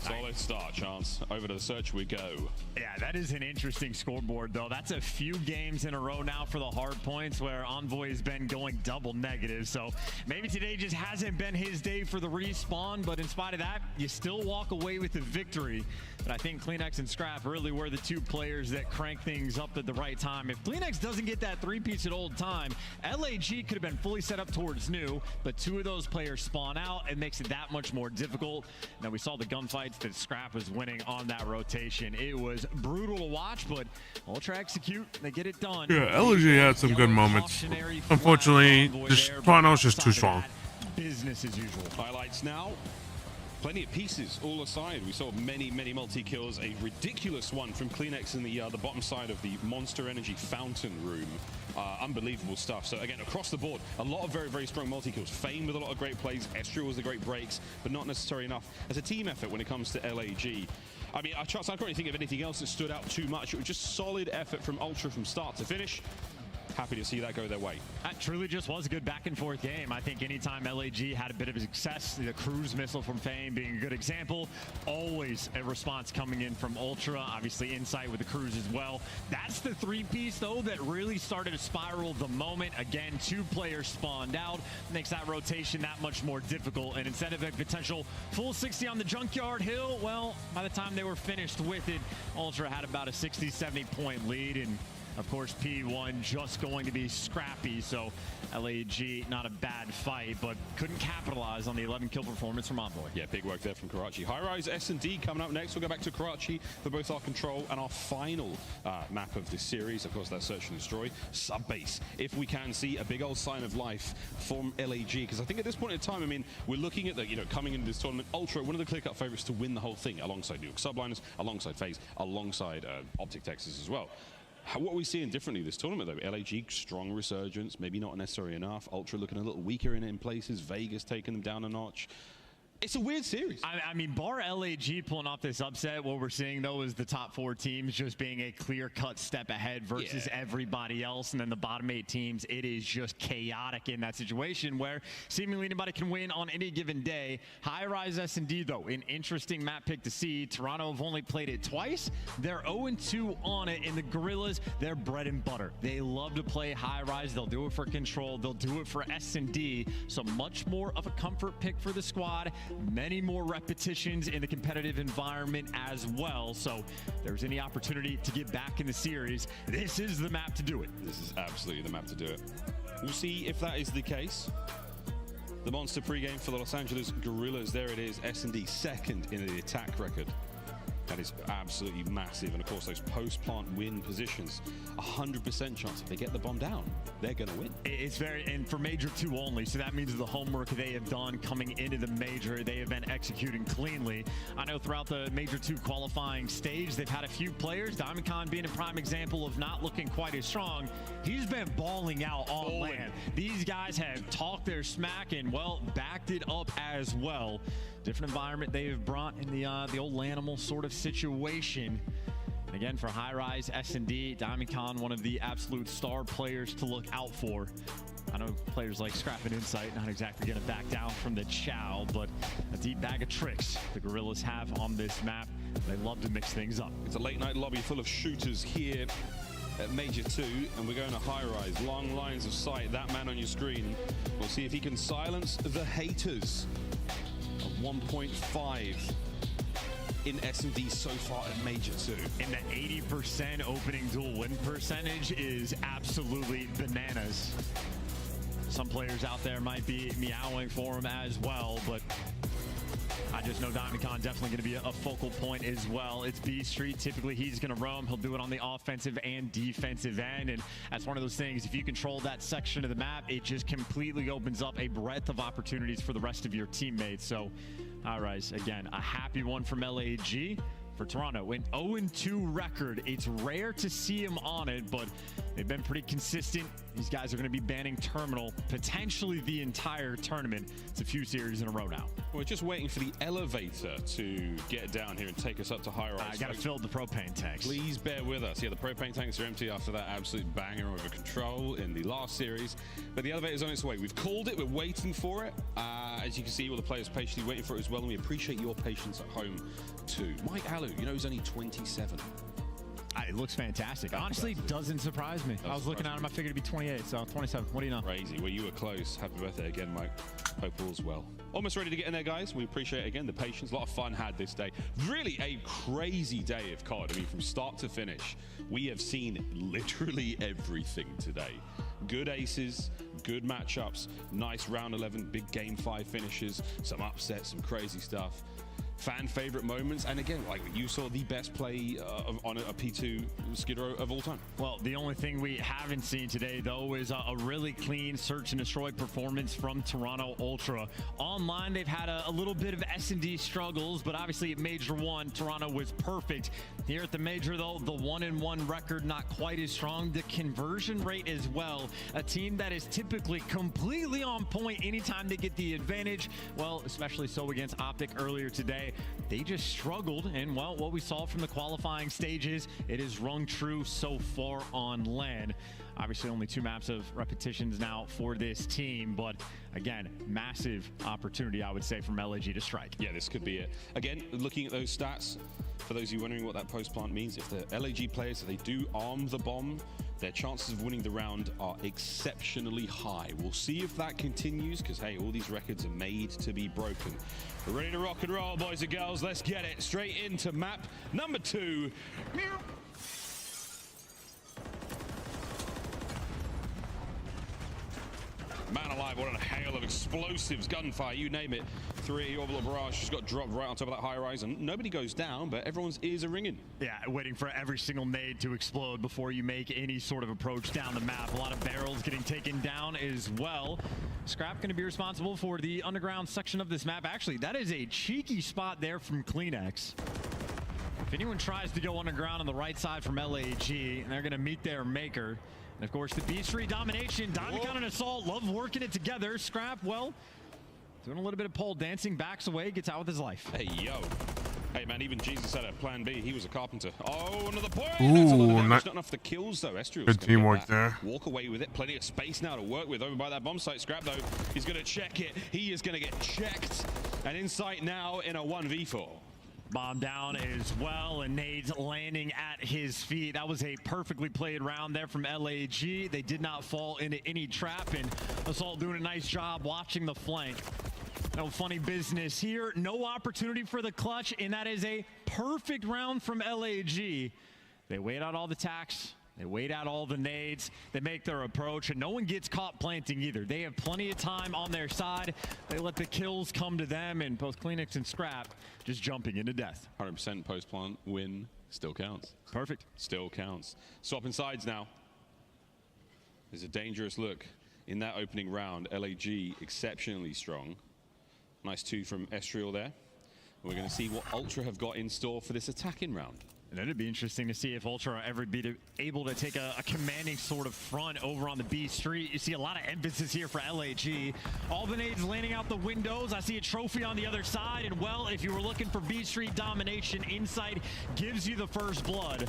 [SPEAKER 6] Solid start, Chance. Over to the search we go.
[SPEAKER 2] Yeah, that is an interesting scoreboard, though. That's a few games in a row now for the hard points where Envoy has been going double negative. So maybe today just hasn't been his day for the respawn, but in spite of that, you still walk away with the victory. But I think Kleenex and Scrap really were the 2 players that crank things up at the right time. If Kleenex doesn't get that 3-piece at old time, LAG could have been fully set up towards New, but 2 of those players spawn out and makes it that much more difficult. Now we saw the gunfights that Scrap was winning on that rotation. It was brutal to watch, but Ultra execute. They get it done.
[SPEAKER 7] Yeah, LG had some good moments. Unfortunately, Toronto's just too strong.
[SPEAKER 2] Business as usual.
[SPEAKER 6] Highlights now. Plenty of pieces all aside. We saw many multi-kills. A ridiculous one from Kleenex in the bottom side of the Monster Energy Fountain room. Unbelievable stuff. So again, across the board, a lot of very strong multi-kills. Fame with a lot of great plays. Estriel was the great breaks, but not necessarily enough as a team effort when it comes to LAG. I mean, I can't really think of anything else that stood out too much. It was just solid effort from Ultra from start to finish. Happy to see that go their way.
[SPEAKER 2] That truly just was a good back and forth game. I think anytime LAG had a bit of success, the cruise missile from Fame being a good example, always a response coming in from Ultra, obviously Insight with the cruise as well. That's the 3-piece though that really started to spiral the moment. Again, 2 players spawned out, makes that rotation that much more difficult. And instead of a potential full 60 on the Junkyard Hill, well, by the time they were finished with it, Ultra had about a 60-70 point lead. And Of course, P1 just going to be scrappy, so LAG not a bad fight, but couldn't capitalize on the 11-kill performance from Envoy.
[SPEAKER 6] Yeah, big work there from Karachi. High-Rise S&D coming up next. We'll go back to Karachi for both our control and our final map of this series. Of course, that's Search and Destroy. Sub-base. If we can see a big old sign of life from LAG, because I think at this point in time, I mean, we're looking at the, coming into this tournament, Ultra, one of the clear-cut favorites to win the whole thing, alongside New York Subliners, alongside FaZe, alongside Optic Texas as well. What are we seeing differently this tournament, though? LAG, strong resurgence, maybe not necessarily enough. Ultra looking a little weaker in places. Vegas taking them down a notch. It's a weird series.
[SPEAKER 2] I mean, bar LAG pulling off this upset, what we're seeing, though, is the top 4 teams just being a clear-cut step ahead versus everybody else. And then the bottom 8 teams, it is just chaotic in that situation where seemingly anybody can win on any given day. High-Rise S&D, though, an interesting map pick to see. Toronto have only played it twice. They're 0-2 on it. And the Gorillas, they're bread and butter. They love to play High-Rise. They'll do it for control. They'll do it for S&D. So much more of a comfort pick for the squad. Many more repetitions in the competitive environment as well. So if there's any opportunity to get back in the series, this is the map to do it.
[SPEAKER 6] This is absolutely the map to do it. We'll see if that is the case. The monster pregame for the Los Angeles Gorillas. There it is. S&D second in the attack record. That is absolutely massive. And of course, those post-plant win positions, 100% chance if they get the bomb down, they're going to win.
[SPEAKER 2] It's very, and for Major 2 only, so that means the homework they have done coming into the Major, they have been executing cleanly. I know throughout the Major 2 qualifying stage, they've had a few players, Diamond being a prime example of not looking quite as strong. He's been balling out on land. These guys have talked their smack and, well, backed it up as well. Different environment they have brought in the old Lanimal sort of situation. And again, for High-Rise S&D, Diamond one of the absolute star players to look out for. I know players like Scrap and Insight not exactly going to back down from the chow, but a deep bag of tricks the Gorillas have on this map. They love to mix things up.
[SPEAKER 6] It's a late-night lobby full of shooters here at Major 2, and we're going to High-Rise. Long lines of sight. That man on your screen. We'll see if he can silence the haters. 1.5 in S&D so far at Major 2.
[SPEAKER 2] And that 80% opening duel win percentage is absolutely bananas. Some players out there might be meowing for him as well, but I just know Diamond definitely going to be a focal point as well. It's B Street. Typically, he's going to roam. He'll do it on the offensive and defensive end. And that's one of those things. If you control that section of the map, it just completely opens up a breadth of opportunities for the rest of your teammates. So, High-Rise, again, a happy one from LAG. For Toronto, an 0-2 record. It's rare to see him on it, but they've been pretty consistent. These guys are going to be banning Terminal potentially the entire tournament. It's a few series in a row now.
[SPEAKER 6] We're just waiting for the elevator to get down here and take us up to High-Rise.
[SPEAKER 2] I got to fill the propane tanks.
[SPEAKER 6] Please bear with us. Yeah, the propane tanks are empty after that absolute banger over control in the last series. But the elevator's on its way. We've called it. We're waiting for it. As you can see, all the players patiently waiting for it as well. And we appreciate your patience at home too. Mike Allu, he's only 27.
[SPEAKER 2] It looks fantastic. Honestly, doesn't surprise me. I was looking at him, I figured it'd be 28, so 27. What do you know?
[SPEAKER 6] Crazy. Well, you were close. Happy birthday again, Mike. Hope all's well. Almost ready to get in there, guys. We appreciate, again, the patience. A lot of fun had this day. Really a crazy day of COD. I mean, from start to finish, we have seen literally everything today. Good aces, good matchups, nice round 11, big game 5 finishes, some upsets, some crazy stuff. Fan favorite moments, and again, like you saw the best play on a P2 Skid Row of all time.
[SPEAKER 2] Well, the only thing we haven't seen today, though, is a really clean search and destroy performance from Toronto Ultra. Online, they've had a little bit of S&D struggles, but obviously at Major 1, Toronto was perfect. Here at the Major, though, the 1-1 record not quite as strong. The conversion rate as well. A team that is typically completely on point anytime they get the advantage. Well, especially so against Optic earlier today. They just struggled, and well, what we saw from the qualifying stages, it has rung true so far on LAN. Obviously, only 2 maps of repetitions now for this team, but again, massive opportunity, I would say, from LAG to strike.
[SPEAKER 6] Yeah, this could be it. Again, looking at those stats, for those of you wondering what that post plant means, if the LAG players, if they do arm the bomb, their chances of winning the round are exceptionally high. We'll see if that continues, because hey, all these records are made to be broken. We're ready to rock and roll, boys and girls. Let's get it straight into map number 2. Man alive, what a hail of explosives, gunfire, you name it. 3 orbital barrage just got dropped right on top of that high rise, and nobody goes down, but everyone's ears are ringing.
[SPEAKER 2] Yeah, waiting for every single nade to explode before you make any sort of approach down the map. A lot of barrels getting taken down as well. Scrap going to be responsible for the underground section of this map. Actually, that is a cheeky spot there from Kleenex. If anyone tries to go underground on the right side from LAG, they're going to meet their maker. And of course, the B3 domination, Diamond Con and Assault love working it together. Scrap, well, doing a little bit of pole dancing, backs away, gets out with his life.
[SPEAKER 6] Hey, yo. Hey, man, even Jesus had a plan B. He was a carpenter. Oh, another point.
[SPEAKER 7] Ooh,
[SPEAKER 6] not enough for kills, though. Estriel's
[SPEAKER 7] good teamwork there.
[SPEAKER 6] Walk away with it. Plenty of space now to work with over by that bomb site. Scrap, though, he's going to check it. He is going to get checked. And Insight now in a 1v4.
[SPEAKER 2] Bomb down as well, and nades landing at his feet. That was a perfectly played round there from LAG. They did not fall into any trap, and Assault doing a nice job watching the flank. No funny business here. No opportunity for the clutch, and that is a perfect round from LAG. They wait out all the tacks. They wait out all the nades. They make their approach, and no one gets caught planting either. They have plenty of time on their side. They let the kills come to them, and both Kleenex and Scrap just jumping into death.
[SPEAKER 6] 100% post-plant win still counts.
[SPEAKER 2] Perfect.
[SPEAKER 6] Still counts. Swapping sides now. There's a dangerous look in that opening round. LAG exceptionally strong. Nice 2 from Estriel there. We're going to see what Ultra have got in store for this attacking round.
[SPEAKER 2] And then it'd be interesting to see if Ultra are ever be able to take a commanding sort of front over on the B Street. You see a lot of emphasis here for LAG. All the nades landing out the windows. I see a trophy on the other side. And well, if you were looking for B Street domination, Insight gives you the first blood.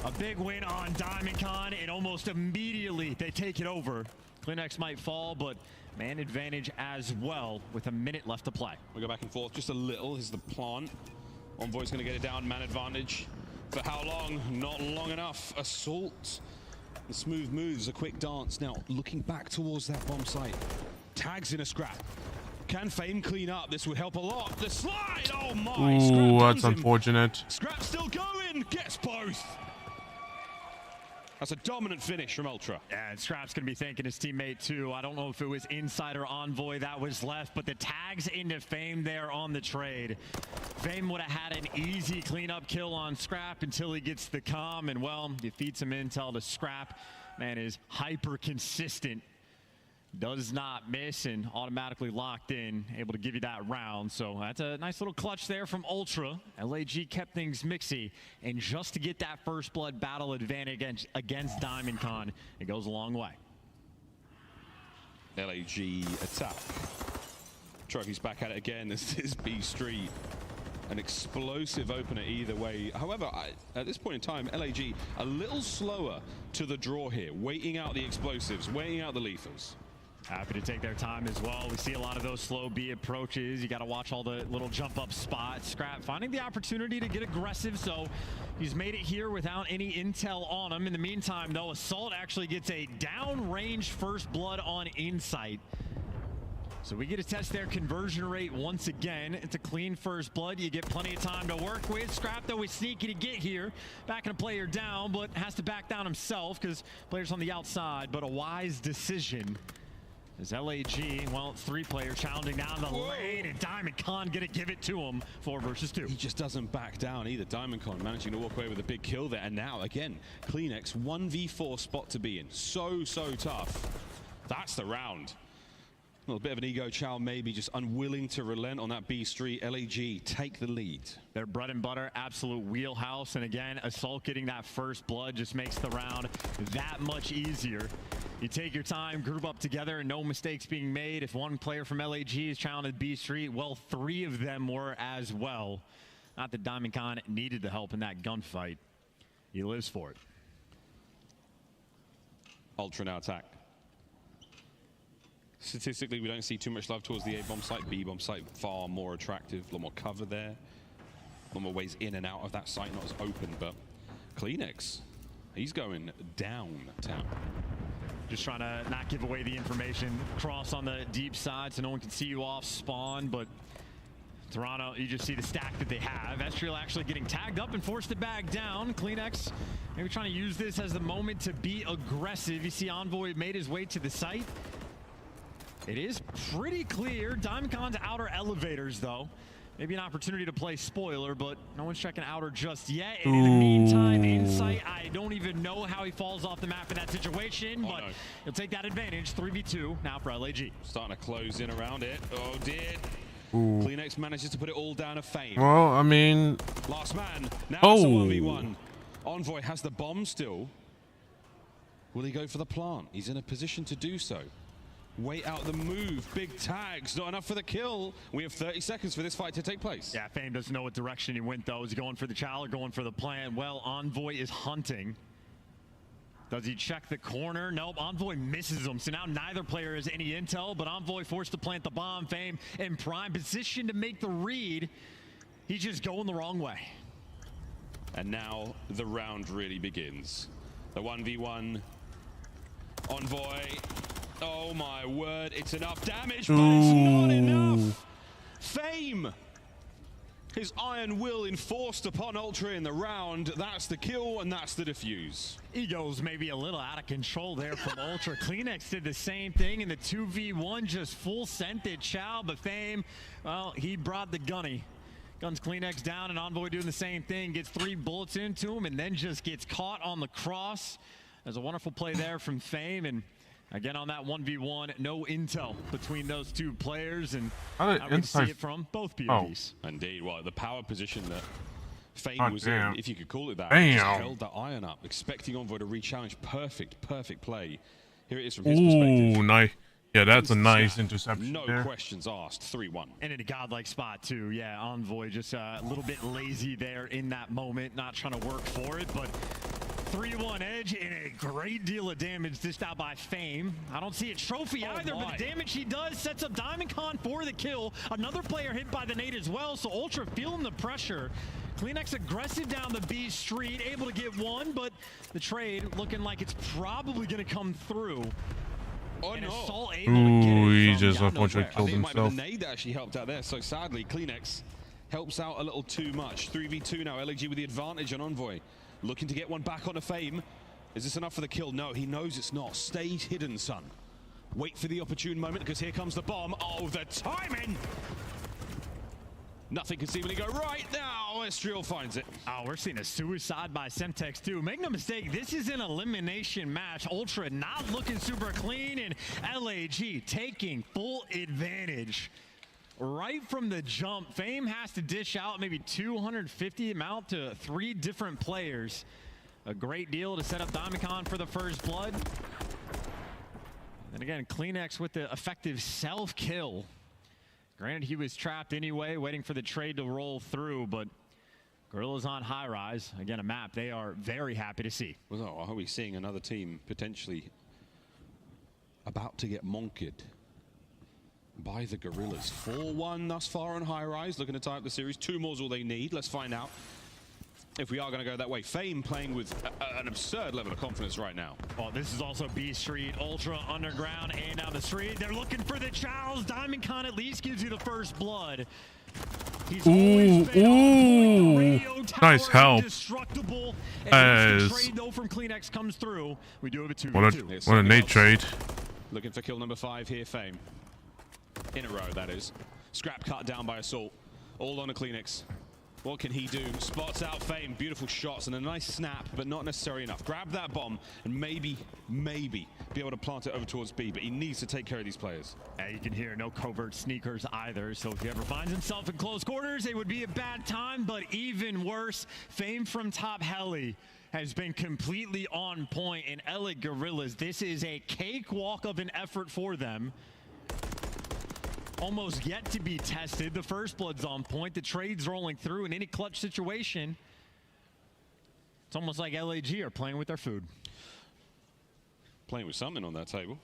[SPEAKER 2] A big win on Diamond Con, and almost immediately they take it over. Kleenex might fall, but man advantage as well with a minute left to play.
[SPEAKER 6] We go back and forth just a little. Here's the plant. Envoy's going to get it down, man advantage. For how long? Not long enough. Assault. The smooth moves, a quick dance. Now, looking back towards that bomb site. Tags in a Scrap. Can Fame clean up? This would help a lot. The slide! Oh my!
[SPEAKER 7] Ooh, that's unfortunate.
[SPEAKER 6] Scrap still going! Gets both! That's a dominant finish from Ultra.
[SPEAKER 2] Yeah, and Scrap's going to be thanking his teammate, too. I don't know if it was Inside or Envoy that was left, but the tags into Fame there on the trade. Fame would have had an easy cleanup kill on Scrap until he gets the comm, and, well, defeats some intel to Scrap. Man is hyper consistent. Does not miss and automatically locked in, able to give you that round. So that's a nice little clutch there from Ultra. LAG kept things mixy, and just to get that first blood battle advantage against Diamond Con, it goes a long way.
[SPEAKER 6] LAG attack. Trophy's back at it again. This is B Street. An explosive opener either way. However, at this point in time, LAG a little slower to the draw here, waiting out the explosives, waiting out the lethals.
[SPEAKER 2] Happy to take their time as well. We see a lot of those slow B approaches. You got to watch all the little jump up spots. Scrap finding the opportunity to get aggressive, so he's made it here without any intel on him. In the meantime, though, Assault actually gets a downrange first blood on Insight. So we get to test their conversion rate once again. It's a clean first blood. You get plenty of time to work with. Scrap, though, is sneaky to get here. Backing a player down, but has to back down himself because player's on the outside, but a wise decision. As LAG, well, it's 3 players challenging down the lane, and Diamond Con gonna give it to him. 4 versus 2.
[SPEAKER 6] He just doesn't back down either. Diamond Con managing to walk away with a big kill there. And now, again, Kleenex, 1v4 spot to be in. So tough. That's the round. A little bit of an ego chow, maybe just unwilling to relent on that B Street. LAG take the lead.
[SPEAKER 2] Their bread and butter, absolute wheelhouse. And again, Assault getting that first blood just makes the round that much easier. You take your time, group up together, and no mistakes being made. If one player from LAG is challenged B Street, well, 3 of them were as well. Not that Diamond Con needed the help in that gunfight. He lives for it.
[SPEAKER 6] Ultra now attack. Statistically, we don't see too much love towards the A bomb site. B bomb site far more attractive, a lot more cover there, a lot more ways in and out of that site, not as open. But Kleenex, he's going downtown.
[SPEAKER 2] Just trying to not give away the information. Cross on the deep side so no one can see you off spawn, but Toronto, you just see the stack that they have. Estriel actually getting tagged up and forced to back down. Kleenex maybe trying to use this as the moment to be aggressive. You see Envoy made his way to the site. It is pretty clear. Diamondcon's outer elevators, though. Maybe an opportunity to play spoiler, but no one's checking outer just yet. And in the meantime, Insight, I don't even know how he falls off the map in that situation, but he'll take that advantage. 3v2 now for LAG.
[SPEAKER 6] Starting to close in around it. Oh, dear. Kleenex manages to put it all down to Fame.
[SPEAKER 7] Well, I mean...
[SPEAKER 6] Last man. Now it's a 1v1. Envoy has the bomb still. Will he go for the plant? He's in a position to do so. Wait out the move. Big tags. Not enough for the kill. We have 30 seconds for this fight to take place.
[SPEAKER 2] Yeah, Fame doesn't know what direction he went, though. Is he going for the chow or going for the plant? Well, Envoy is hunting. Does he check the corner? Nope, Envoy misses him. So now neither player has any intel, but Envoy forced to plant the bomb. Fame in prime position to make the read. He's just going the wrong way.
[SPEAKER 6] And now the round really begins. The 1v1. Envoy. Oh my word, it's enough damage, but it's not enough. Fame. His iron will enforced upon Ultra in the round. That's the kill and that's the defuse.
[SPEAKER 2] Ego's maybe a little out of control there from Ultra. Kleenex did the same thing in the 2v1, just full scented chow, but Fame, well, he brought the gunny. Guns Kleenex down, and Envoy doing the same thing. Gets 3 bullets into him and then just gets caught on the cross. There's a wonderful play there from Fame, and again, on that 1v1, no intel between those two players, and I would see it from both POVs.
[SPEAKER 6] Indeed. Well, the power position that Fame was in, if you could call it that, just held that iron up, expecting Envoy to re-challenge. Perfect play. Here it is from his perspective.
[SPEAKER 7] Ooh, nice. Yeah, that's a nice interception.
[SPEAKER 6] No
[SPEAKER 7] there.
[SPEAKER 6] questions asked. 3-1.
[SPEAKER 2] And in a godlike spot, too. Yeah, Envoy just a little bit lazy there in that moment, not trying to work for it, but 3-1 edge and a great deal of damage dished out by Fame. I don't see a trophy either, but the damage he does sets up Diamondcon for the kill. Another player hit by the nade as well, so Ultra feeling the pressure. Kleenex aggressive down the B street, able to get one, but the trade looking like it's probably going to come through.
[SPEAKER 6] Oh,
[SPEAKER 2] and
[SPEAKER 6] no.
[SPEAKER 2] Assault able to get it
[SPEAKER 7] he
[SPEAKER 2] from
[SPEAKER 7] just unfortunately killed
[SPEAKER 6] I think it might be
[SPEAKER 7] himself.
[SPEAKER 6] the nade that actually helped out there. So sadly, Kleenex helps out a little too much. 3v2 now. LG with the advantage on Envoy. Looking to get one back on a Fame. Is this enough for the kill? No, he knows it's not. Stay hidden, son. Wait for the opportune moment, because here comes the bomb. Oh, the timing! Nothing can seemingly go right now. Estriel finds it.
[SPEAKER 2] Oh, we're seeing a suicide by Semtex too. Make no mistake, this is an elimination match. Ultra not looking super clean, and LAG taking full advantage. Right from the jump, Fame has to dish out maybe 250 amount to 3 different players. A great deal to set up Diamondcon for the first blood. And again, Kleenex with the effective self-kill. Granted, he was trapped anyway, waiting for the trade to roll through, but Gorillas on high rise. Again, a map they are very happy to see.
[SPEAKER 6] Well, are we seeing another team potentially about to get monked by the Gorillas? 4-1 thus far on high rise, looking to tie up the series. 2 more is all they need. Let's find out if we are going to go that way. Fame playing with an absurd level of confidence right now.
[SPEAKER 2] Oh, this is also B Street, Ultra underground and down the street. They're looking for the chows. Diamondcon at least gives you the first blood. He's
[SPEAKER 7] nice help.
[SPEAKER 2] As trade though from Kleenex comes through, we do have a 2v2.
[SPEAKER 7] What a nade trade.
[SPEAKER 6] Looking for kill number 5 here, Fame. In a row, that is. Scrap cut down by Assault. All on a Kleenex. What can he do? Spots out Fame. Beautiful shots and a nice snap, but not necessarily enough. Grab that bomb and maybe be able to plant it over towards B, but he needs to take care of these players.
[SPEAKER 2] Yeah, you can hear no covert sneakers either, so if he ever finds himself in close quarters, it would be a bad time, but even worse, Fame from top heli has been completely on point, and LA Gorillas, this is a cakewalk of an effort for them. Almost yet to be tested. The first blood's on point. The trade's rolling through in any clutch situation. It's almost like LAG are playing with their food.
[SPEAKER 6] Playing with something on that table.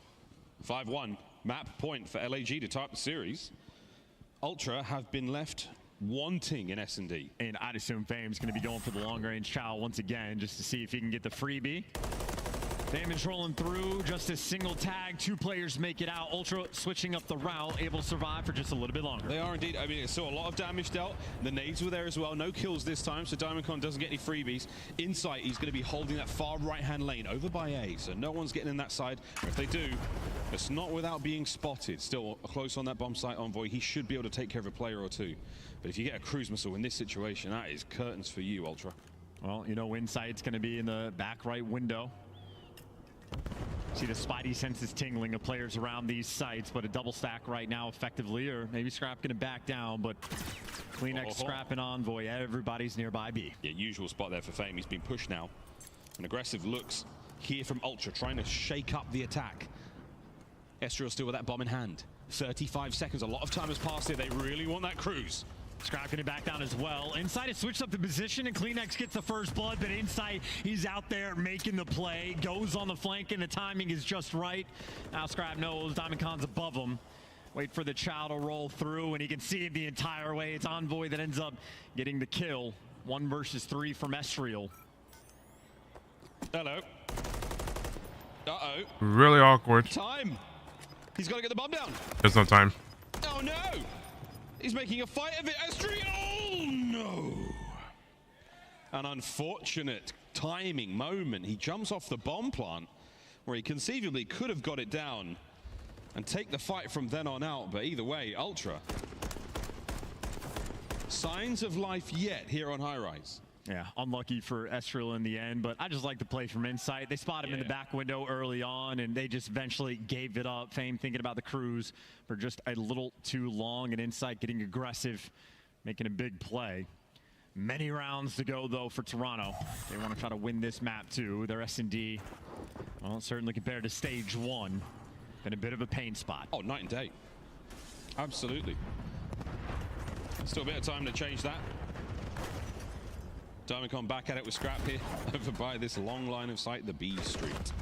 [SPEAKER 6] 5-1. Map point for LAG to tie up the series. Ultra have been left wanting in S&D.
[SPEAKER 2] And I'd assume Fame's going to be going for the long-range chow once again just to see if he can get the freebie. Damage rolling through, just a single tag. 2 players make it out. Ultra switching up the route, able to survive for just a little bit longer.
[SPEAKER 6] They are indeed. I mean, it's still a lot of damage dealt. The nades were there as well. No kills this time, so DiamondKon doesn't get any freebies. Inside, he's going to be holding that far right-hand lane over by A, so no one's getting in that side. If they do, it's not without being spotted. Still close on that bomb site Envoy. He should be able to take care of a player or two. But if you get a cruise missile in this situation, that is curtains for you, Ultra.
[SPEAKER 2] Well, you know, Insight's going to be in the back right window. See the spidey senses tingling of players around these sites, but a double stack right now effectively, or maybe Scrap gonna back down, but Kleenex, Scrap, and Envoy, everybody's nearby B.
[SPEAKER 6] Yeah, usual spot there for Fame. He's been pushed now. An aggressive looks here from Ultra, trying to shake up the attack. Estriel still with that bomb in hand. 35 seconds, a lot of time has passed here. They really want that cruise.
[SPEAKER 2] Scrap gonna back down as well. Insight has switched up the position, and Kleenex gets the first blood, but Insight, he's out there making the play, goes on the flank, and the timing is just right. Now Scrap knows DiamondKon's above him. Wait for the chow to roll through, and he can see it the entire way. It's Envoy that ends up getting the kill. 1 versus 3 from Estriel.
[SPEAKER 6] Hello. Uh-oh.
[SPEAKER 7] Really awkward.
[SPEAKER 6] Time. He's got to get the bomb down.
[SPEAKER 7] There's no time.
[SPEAKER 6] Oh, no. He's making a fight of it. Estriel. Oh, no. An unfortunate timing moment. He jumps off the bomb plant where he conceivably could have got it down and take the fight from then on out. But either way, Ultra. Signs of life yet here on High Rise.
[SPEAKER 2] Yeah, unlucky for Estriel in the end, but I just like the play from Insight. They spot him in the back window early on, and they just eventually gave it up. Fame thinking about the cruise for just a little too long, and Insight getting aggressive, making a big play. Many rounds to go, though, for Toronto. They want to try to win this map, too. Their S&D, well, certainly compared to Stage 1, been a bit of a pain spot.
[SPEAKER 6] Oh, night and day. Absolutely. Still a bit of time to change that. DiamondKon back at it with Scrap here, over by this long line of sight, the B Street.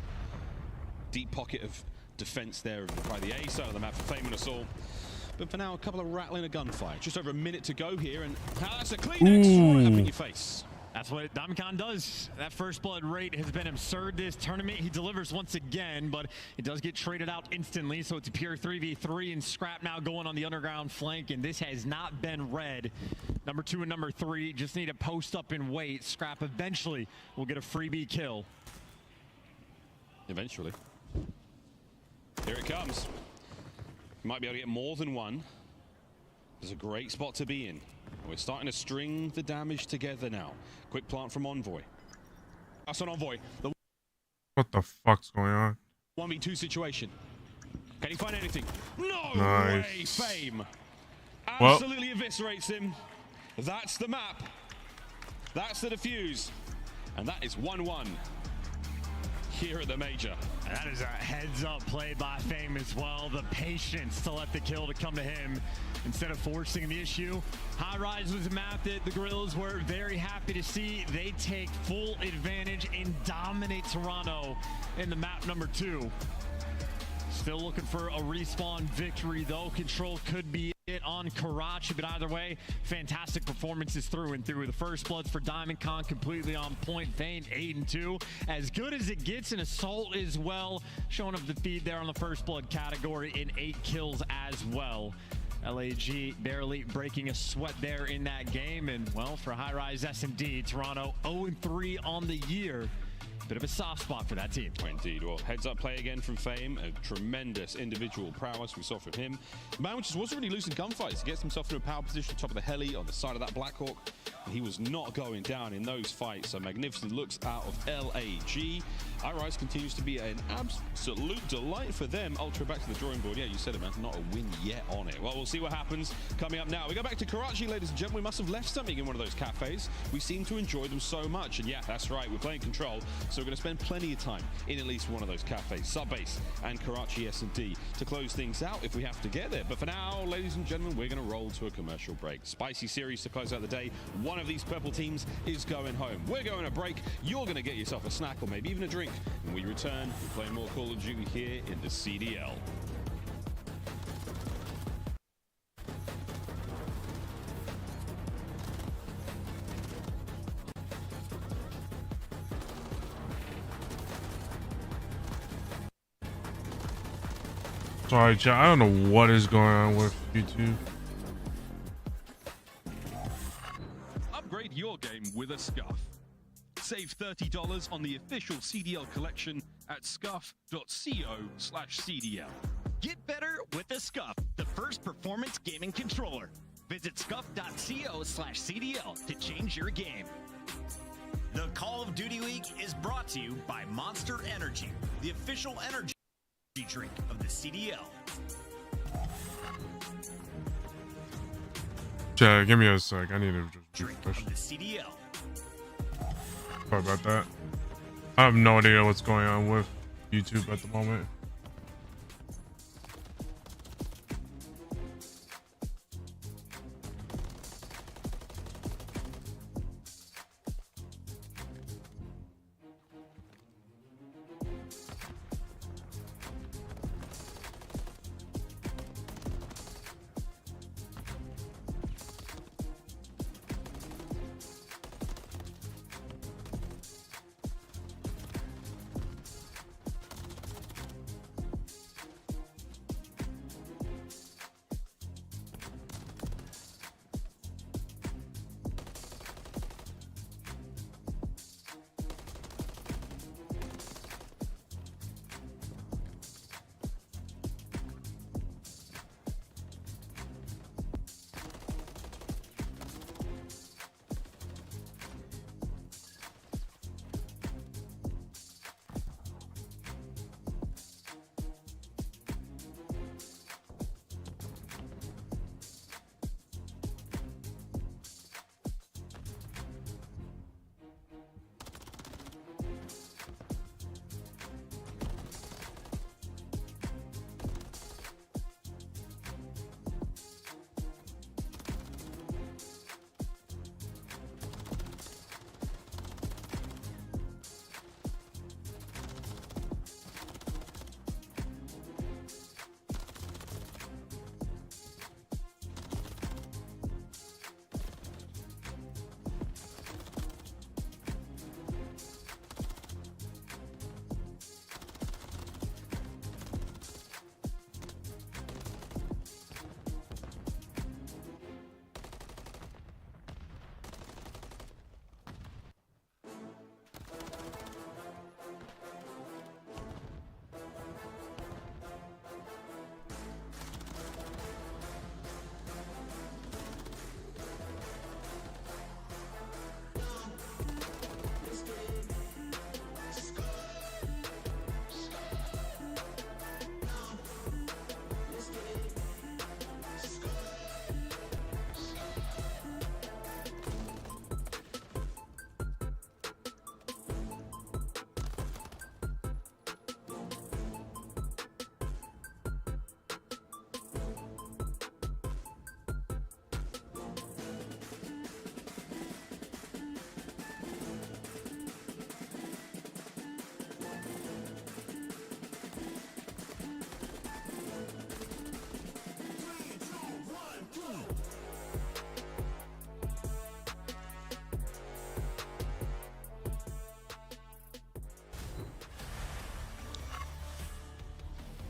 [SPEAKER 6] Deep pocket of defense there by the A side of the map for Fame and Assault. But for now, a couple of rattling of gunfire. Just over a minute to go here, and that's a Kleenex right up in your face.
[SPEAKER 2] That's what DiamondKon does. That first blood rate has been absurd this tournament. He delivers once again, but it does get traded out instantly, so it's a pure 3v3, and Scrap now going on the underground flank, and this has not been read. Number 2 and number 3 just need to post up and wait. Scrap eventually will get a freebie kill.
[SPEAKER 6] Eventually. Here it comes. You might be able to get more than one. There's a great spot to be in. We're starting to string the damage together now. Quick plant from Envoy. That's on Envoy. The
[SPEAKER 7] What the fuck's going on?
[SPEAKER 6] 1v2 situation. Can he find anything? No
[SPEAKER 7] Nice.
[SPEAKER 6] way! Fame
[SPEAKER 7] Well.
[SPEAKER 6] absolutely eviscerates him. That's the map. That's the defuse. And that is 1-1 here at the Major.
[SPEAKER 2] And that is a heads-up play by Fame as well. The patience to let the kill to come to him instead of forcing the issue. High Rise was a map that the Gorillas were very happy to see. They take full advantage and dominate Toronto in the map number 2. Still looking for a respawn victory, though. Control could be it on Karachi, but either way, fantastic performances through and through. The first bloods for DiamondKon completely on point. Vane 8-2, as good as it gets. In Assault as well, showing up the feed there on the first blood category in 8 kills as well. LAG barely breaking a sweat there in that game, and well, for High Rise S&D, Toronto 0-3 on the year. Bit of a soft spot for that team.
[SPEAKER 6] Indeed. Well, heads up play again from Fame. A tremendous individual prowess we saw from him. The man just wasn't really losing gunfights. He gets himself in a power position, top of the heli, on the side of that Blackhawk. And he was not going down in those fights. So magnificent looks out of LAG. High Rise continues to be an absolute delight for them. Ultra back to the drawing board. Yeah, you said it, man. Not a win yet on it. Well, we'll see what happens coming up now. We go back to Karachi, ladies and gentlemen. We must have left something in one of those cafes. We seem to enjoy them so much. And yeah, that's right. We're playing Control. So we're going to spend plenty of time in at least one of those cafes, Subbase and Karachi S&D, to close things out if we have to get there. But for now, ladies and gentlemen, we're going to roll to a commercial break. Spicy series to close out the day. One of these purple teams is going home. We're going to break. You're going to get yourself a snack or maybe even a drink. When we return, we play more Call of Duty here in the CDL.
[SPEAKER 7] Sorry, chat. I don't know what is going on with YouTube.
[SPEAKER 1] Upgrade your game with a Scuff. Save $30 on the official CDL collection at scuff.co/CDL.
[SPEAKER 23] Get better with a Scuff, the first performance gaming controller. Visit scuff.co/CDL to change your game. The Call of Duty League is brought to you by Monster Energy, the official energy drink of the CDL.
[SPEAKER 7] Chat, give me a sec. I need to just refresh.
[SPEAKER 23] The CDL.
[SPEAKER 7] Sorry about that. I have no idea what's going on with YouTube at the moment.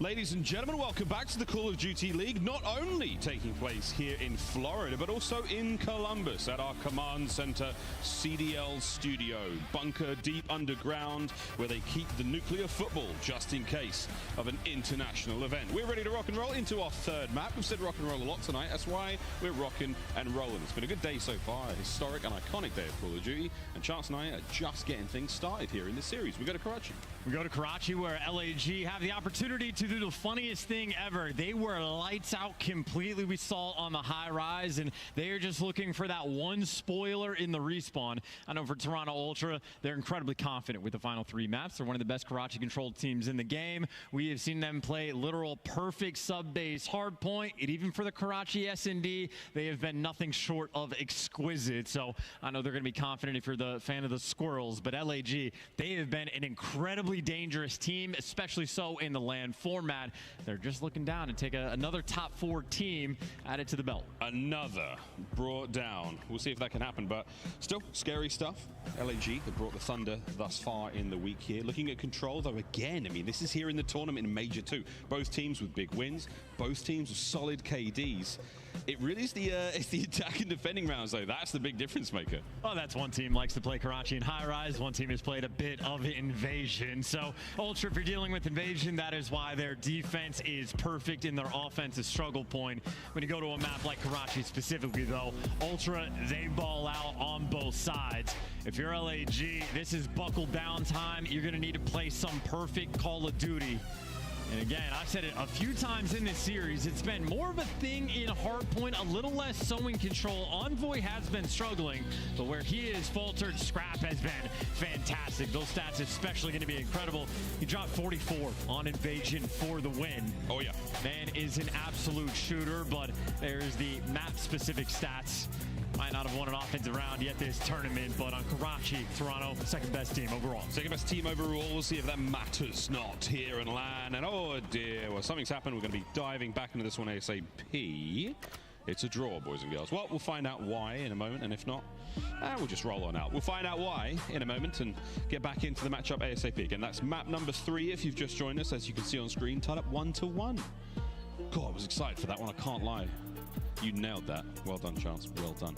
[SPEAKER 6] Ladies and gentlemen, welcome back to the Call of Duty League, not only taking place here in Florida, but also in Columbus at our Command Center CDL studio, bunker deep underground, where they keep the nuclear football just in case of an international event. We're ready to rock and roll into our third map. We've said rock and roll a lot tonight. That's why we're rocking and rolling. It's been a good day so far, a historic and iconic day of Call of Duty, and Chance and I are just getting things started here in this series. We go to Karachi.
[SPEAKER 2] We go to Karachi, where LAG have the opportunity to do the funniest thing ever. They were lights out completely. We saw on the high rise, and they are just looking for that one spoiler in the respawn. I know for Toronto Ultra, they're incredibly confident with the final three maps. They're one of the best Karachi controlled teams in the game. We have seen them play literal perfect sub-base hardpoint, and even for the Karachi S&D, they have been nothing short of exquisite. So I know they're going to be confident if you're the fan of the squirrels, but LAG, they have been an incredibly incredibly dangerous team, especially so in the LAN format. They're just looking down and take another top 4 team added to the belt.
[SPEAKER 6] Another brought down. We'll see if that can happen, but still scary stuff. LAG have brought the Thunder thus far in the week here. Looking at control, though, again, I mean, this is here in the tournament in Major 2. Both teams with big wins, both teams with solid KDs. It really is it's the attack and defending rounds, though. That's the big difference maker.
[SPEAKER 2] Well, that's one team likes to play Karachi and high rise. One team has played a bit of invasion. So, Ultra, if you're dealing with invasion, that is why their defense is perfect and their offense is struggle point. When you go to a map like Karachi specifically, though, Ultra, they ball out on both sides. If you're LAG, this is buckle down time. You're going to need to play some perfect Call of Duty. And again, I've said it a few times in this series, it's been more of a thing in hardpoint, a little less so in control. Envoy has been struggling, but where he is faltered, Scrap has been fantastic. Those stats especially going to be incredible. He dropped 44 on invasion for the win.
[SPEAKER 6] Oh, yeah.
[SPEAKER 2] Man is an absolute shooter, but there's the map-specific stats. Might not have won an offensive round yet this tournament, but on Karachi, Toronto, second best team overall.
[SPEAKER 6] Second best team overall. We'll see if that matters not here in LAN. And oh dear, well, something's happened. We're going to be diving back into this one ASAP. It's a draw, boys and girls. Well, we'll find out why in a moment, and if not, we'll just roll on out. We'll find out why in a moment and get back into the matchup ASAP. Again, that's map number 3 if you've just joined us. As you can see on screen, tied up 1-1. God, I was excited for that one, I can't lie. You nailed that. Well done, Chance. Well done.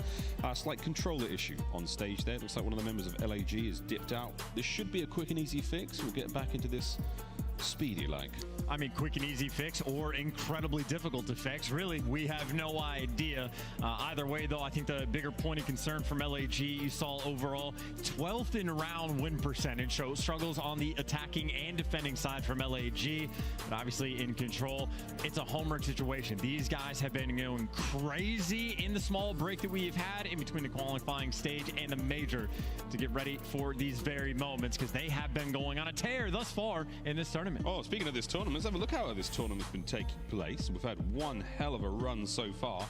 [SPEAKER 6] Slight controller issue on stage there. Looks like one of the members of LAG is dipped out. This should be a quick and easy fix. We'll get back into this speedy like.
[SPEAKER 2] I mean, quick and easy fix or incredibly difficult to fix. Really, we have no idea. Either way, though, I think the bigger point of concern from LAG, you saw overall 12th in round win percentage. So struggles on the attacking and defending side from LAG. But obviously in control, it's a homework situation. These guys have been going crazy in the small break that we've had in between the qualifying stage and the major to get ready for these very moments, because they have been going on a tear thus far in this tournament.
[SPEAKER 6] Oh, speaking of this tournament, let's have a look how this tournament's been taking place. We've had one hell of a run so far.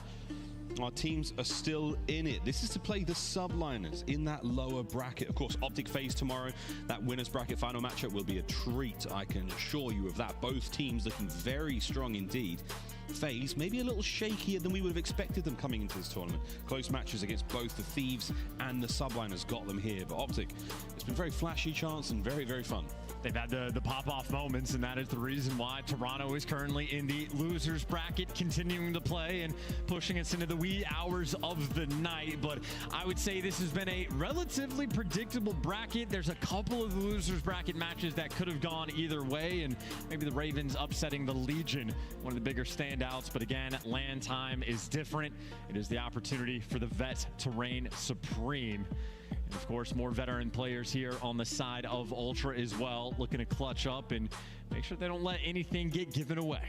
[SPEAKER 6] Our teams are still in it. This is to play the subliners in that lower bracket. Of course, Optic FaZe tomorrow. That winner's bracket final matchup will be a treat, I can assure you of that. Both teams looking very strong indeed. FaZe maybe a little shakier than we would have expected them coming into this tournament. Close matches against both the Thieves and the subliners got them here. But Optic, it's been very flashy, Chance, and very, very fun.
[SPEAKER 2] They've had the pop-off moments, and that is the reason why Toronto is currently in the losers bracket, continuing to play and pushing us into the wee hours of the night. But I would say this has been a relatively predictable bracket. There's a couple of the losers bracket matches that could have gone either way, and maybe the Ravens upsetting the Legion, one of the bigger standouts. But again, LAN time is different. It is the opportunity for the vet to reign supreme. And of course, more veteran players here on the side of Ultra as well, looking to clutch up and make sure they don't let anything get given away.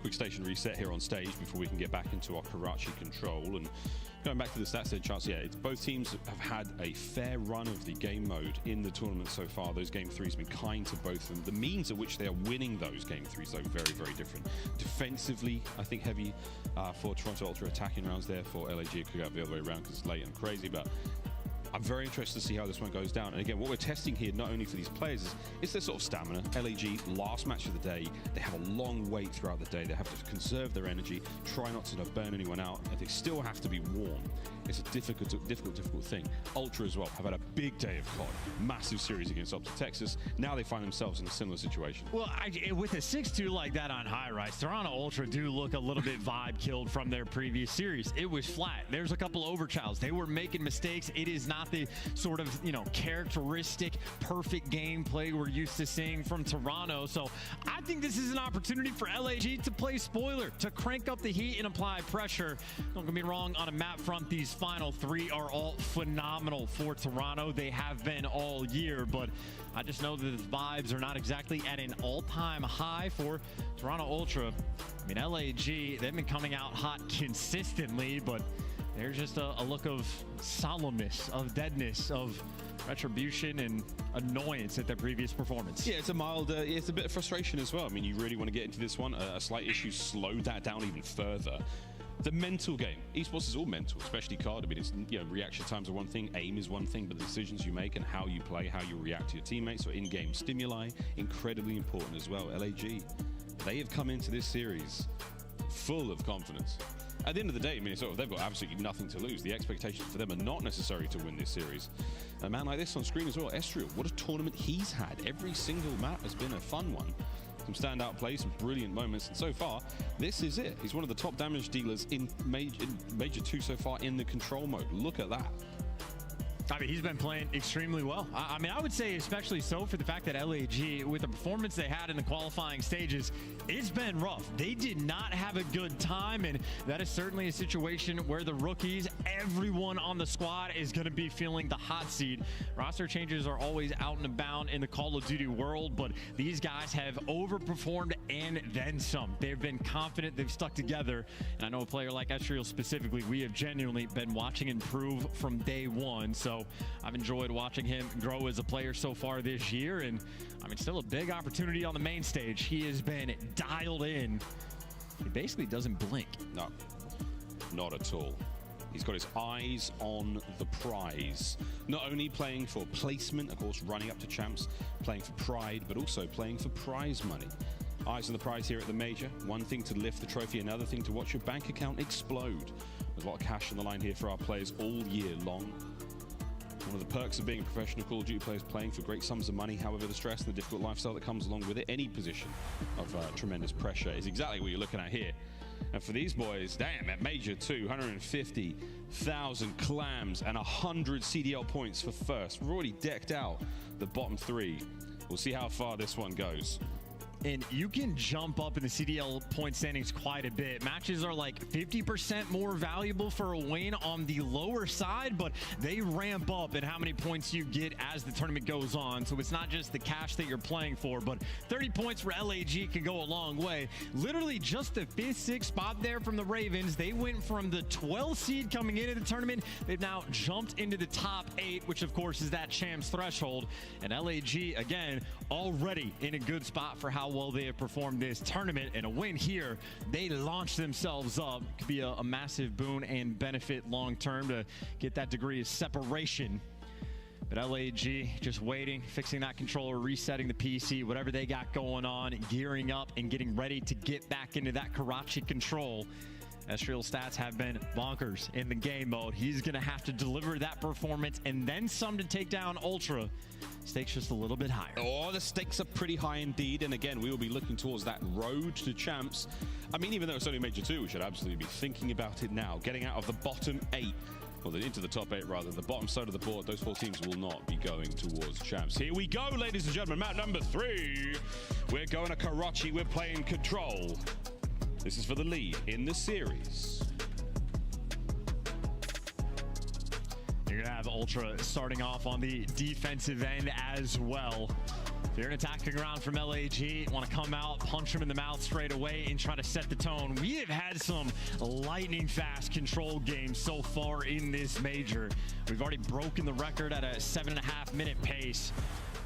[SPEAKER 6] Quick station reset here on stage before we can get back into our Karachi control. And going back to the stats there, Chance, yeah, both teams have had a fair run of the game mode in the tournament so far. Those game threes have been kind to both of them. The means at which they are winning those game threes, though, very, very different. Defensively, I think heavy for Toronto Ultra, attacking rounds there for LAG. It could go the other way around because it's late and crazy, but I'm very interested to see how this one goes down. And again, what we're testing here, not only for these players, is their sort of stamina. LAG, last match of the day, they have a long wait throughout the day. They have to conserve their energy, try not to burn anyone out, and they still have to be warm. It's a difficult thing. Ultra as well have had a big day of COD. Massive series against Optic Texas. Now they find themselves in a similar situation.
[SPEAKER 2] Well, with a 6-2 like that on high rise, Toronto Ultra do look a little bit vibe killed from their previous series. It was flat. There's a couple overchilds. They were making mistakes. It is not the sort of, characteristic perfect gameplay we're used to seeing from Toronto. So I think this is an opportunity for LAG to play spoiler, to crank up the heat and apply pressure. Don't get me wrong, on a map front, these final 3 are all phenomenal for Toronto. They have been all year, but I just know that the vibes are not exactly at an all-time high for Toronto Ultra. I mean, LAG, they've been coming out hot consistently, but there's just a look of solemnness, of deadness, of retribution and annoyance at their previous performance.
[SPEAKER 6] Yeah, it's a mild, it's a bit of frustration as well. I mean, you really want to get into this one. A slight issue slowed that down even further. The mental game. Esports is all mental, especially card. I mean, it's, you know, reaction times are one thing, aim is one thing, but the decisions you make and how you play, how you react to your teammates or in-game stimuli, incredibly important as well. LAG, they have come into this series full of confidence. At the end of the day, I mean, they've got absolutely nothing to lose. The expectations for them are not necessary to win this series. A man like this on screen as well, Estriel, what a tournament he's had. Every single map has been a fun one. Some standout plays, some brilliant moments, and so far, this is it. He's one of the top damage dealers in Major 2 so far in the control mode. Look at that.
[SPEAKER 2] I mean, he's been playing extremely well. I mean, I would say especially so for the fact that LAG, with the performance they had in the qualifying stages, it's been rough. They did not have a good time, and that is certainly a situation where the rookies, everyone on the squad is going to be feeling the hot seat. Roster changes are always out and about in the Call of Duty world, but these guys have overperformed and then some. They've been confident, they've stuck together, and I know a player like Estriel specifically, we have genuinely been watching improve from day one, so I've enjoyed watching him grow as a player so far this year, and I mean, still a big opportunity on the main stage. He has been dialed in. He basically doesn't blink.
[SPEAKER 6] No, not at all. He's got his eyes on the prize. Not only playing for placement, of course, running up to champs, playing for pride, but also playing for prize money. Eyes on the prize here at the Major. One thing to lift the trophy, another thing to watch your bank account explode. There's a lot of cash on the line here for our players all year long. One of the perks of being a professional Call of Duty player is playing for great sums of money. However, the stress and the difficult lifestyle that comes along with it, any position of tremendous pressure, is exactly what you're looking at here. And for these boys, damn, at Major 2, 150,000 clams and 100 CDL points for first. We've already decked out the bottom three. We'll see how far this one goes.
[SPEAKER 2] And you can jump up in the CDL point standings quite a bit. Matches are like 50% more valuable for a win on the lower side, but they ramp up in how many points you get as the tournament goes on. So it's not just the cash that you're playing for, but 30 points for LAG can go a long way. Literally just the 5th, 6th spot there from the Ravens. They went from the 12th seed coming into the tournament. They've now jumped into the top 8, which of course is that champs threshold. And LAG, again, already in a good spot for how well they have performed this tournament, and a win here, they launch themselves up. Could be a massive boon and benefit long term to get that degree of separation. But LAG just waiting, fixing that controller, resetting the PC, whatever they got going on, gearing up and getting ready to get back into that Karachi control. Estriel's stats have been bonkers in the game mode. He's going to have to deliver that performance and then some to take down Ultra. Stakes just a little bit higher.
[SPEAKER 6] Oh, the stakes are pretty high indeed. And again, we will be looking towards that road to champs. I mean, even though it's only Major 2, we should absolutely be thinking about it now. Getting out of the bottom 8, well, into the top 8 rather, the bottom side of the board, those 4 teams will not be going towards champs. Here we go, ladies and gentlemen, map number 3. We're going to Karachi, we're playing Control. This is for the lead in the series.
[SPEAKER 2] You're going to have Ultra starting off on the defensive end as well. If you're an attacking round from LAG, want to come out, punch him in the mouth straight away and try to set the tone. We have had some lightning fast control games so far in this major. We've already broken the record at a 7.5 minute pace.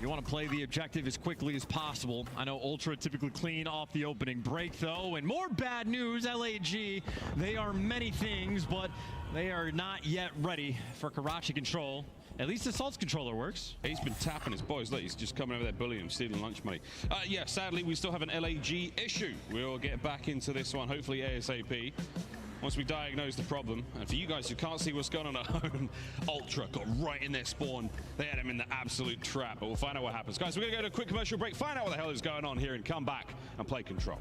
[SPEAKER 2] You want to play the objective as quickly as possible. I know Ultra typically clean off the opening break, though. And more bad news, LAG, they are many things, but they are not yet ready for Karachi control. At least the Salt's controller works.
[SPEAKER 6] He's been tapping his boys. Look, he's just coming over there bullying him, stealing lunch money. Yeah, sadly, we still have an LAG issue. We'll get back into this one, hopefully ASAP. Once we diagnose the problem. And for you guys who can't see what's going on at home, Ultra got right in their spawn. They had him in the absolute trap, but we'll find out what happens. Guys, we're going to go to a quick commercial break, find out what the hell is going on here, and come back and play Control.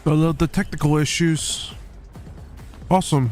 [SPEAKER 7] The technical issues. Awesome.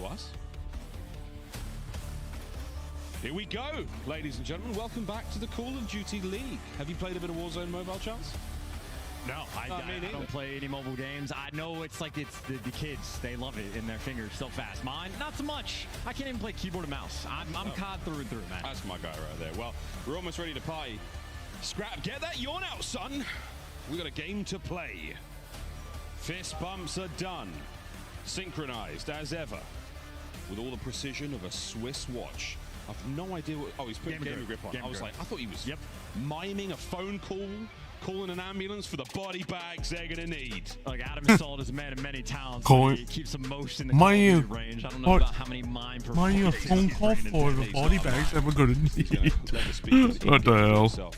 [SPEAKER 6] to us. Here we go, ladies and gentlemen. Welcome back to the Call of Duty League. Have you played a bit of Warzone Mobile, Chance?
[SPEAKER 2] No, I don't play any mobile games. I know it's like it's the kids. They love it in their fingers so fast. Mine, not so much. I can't even play keyboard and mouse. I'm COD through and through, man.
[SPEAKER 6] That's my guy right there. Well, we're almost ready to party. Scrap, get that yawn out, son. We got a game to play. Fist bumps are done. Synchronized as ever. With all the precision of a Swiss watch. I've no idea what... Oh, he's putting Gamer Grip on. I was like, I thought he was miming a phone call, calling an ambulance for the body bags they're going to need.
[SPEAKER 2] Look, Adam Assault is a man of many talents. He keeps them most in the range. I don't know about how many mine per
[SPEAKER 7] Mine a phone call for the body bags that we're going to need. What the hell?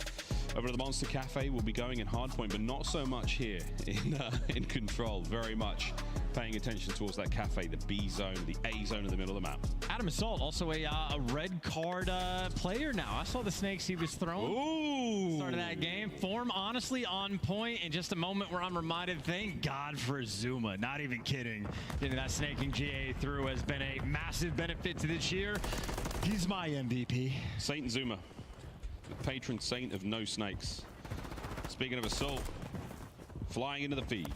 [SPEAKER 6] Over to the Monster Cafe, we'll be going in hardpoint, but not so much here in Control. Very much paying attention towards that cafe, the B zone, the A zone in the middle of the map.
[SPEAKER 2] Adam Assault, also a red card player now. I saw the snakes he was throwing.
[SPEAKER 6] Ooh!
[SPEAKER 2] Started that game. Form honestly on point. In just a moment where I'm reminded, thank God for Zuma. Not even kidding. Getting that snaking GA through has been a massive benefit to this year. He's my MVP.
[SPEAKER 6] Saint Zuma. The patron saint of no snakes. Speaking of Assault, flying into the feed.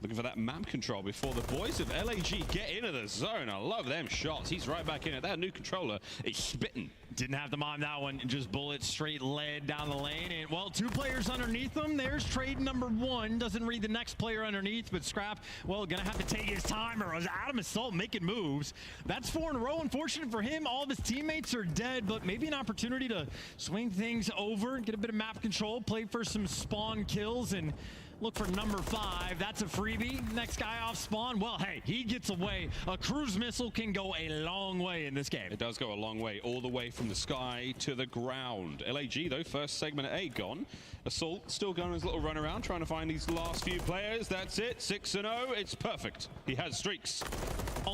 [SPEAKER 6] Looking for that map control before the boys of LAG get into the zone. I love them shots. He's right back in it. That new controller is spitting.
[SPEAKER 2] Didn't have to mime that one. Just bullets straight lead down the lane. And, well, 2 players underneath them. There's trade number 1. Doesn't read the next player underneath, but Scrap, well, gonna have to take his time, or Adam Assault making moves. That's 4 in a row. Unfortunate for him, all of his teammates are dead, but maybe an opportunity to swing things over, get a bit of map control, play for some spawn kills, and look for number 5. That's a freebie. Next guy off spawn, well, hey, he gets away. A cruise missile can go a long way in this game.
[SPEAKER 6] It does go a long way, all the way from the sky to the ground. LAG, though, first segment at A gone. Assault still going his little run around, trying to find these last few players. That's it, 6-0. It's perfect. He has streaks.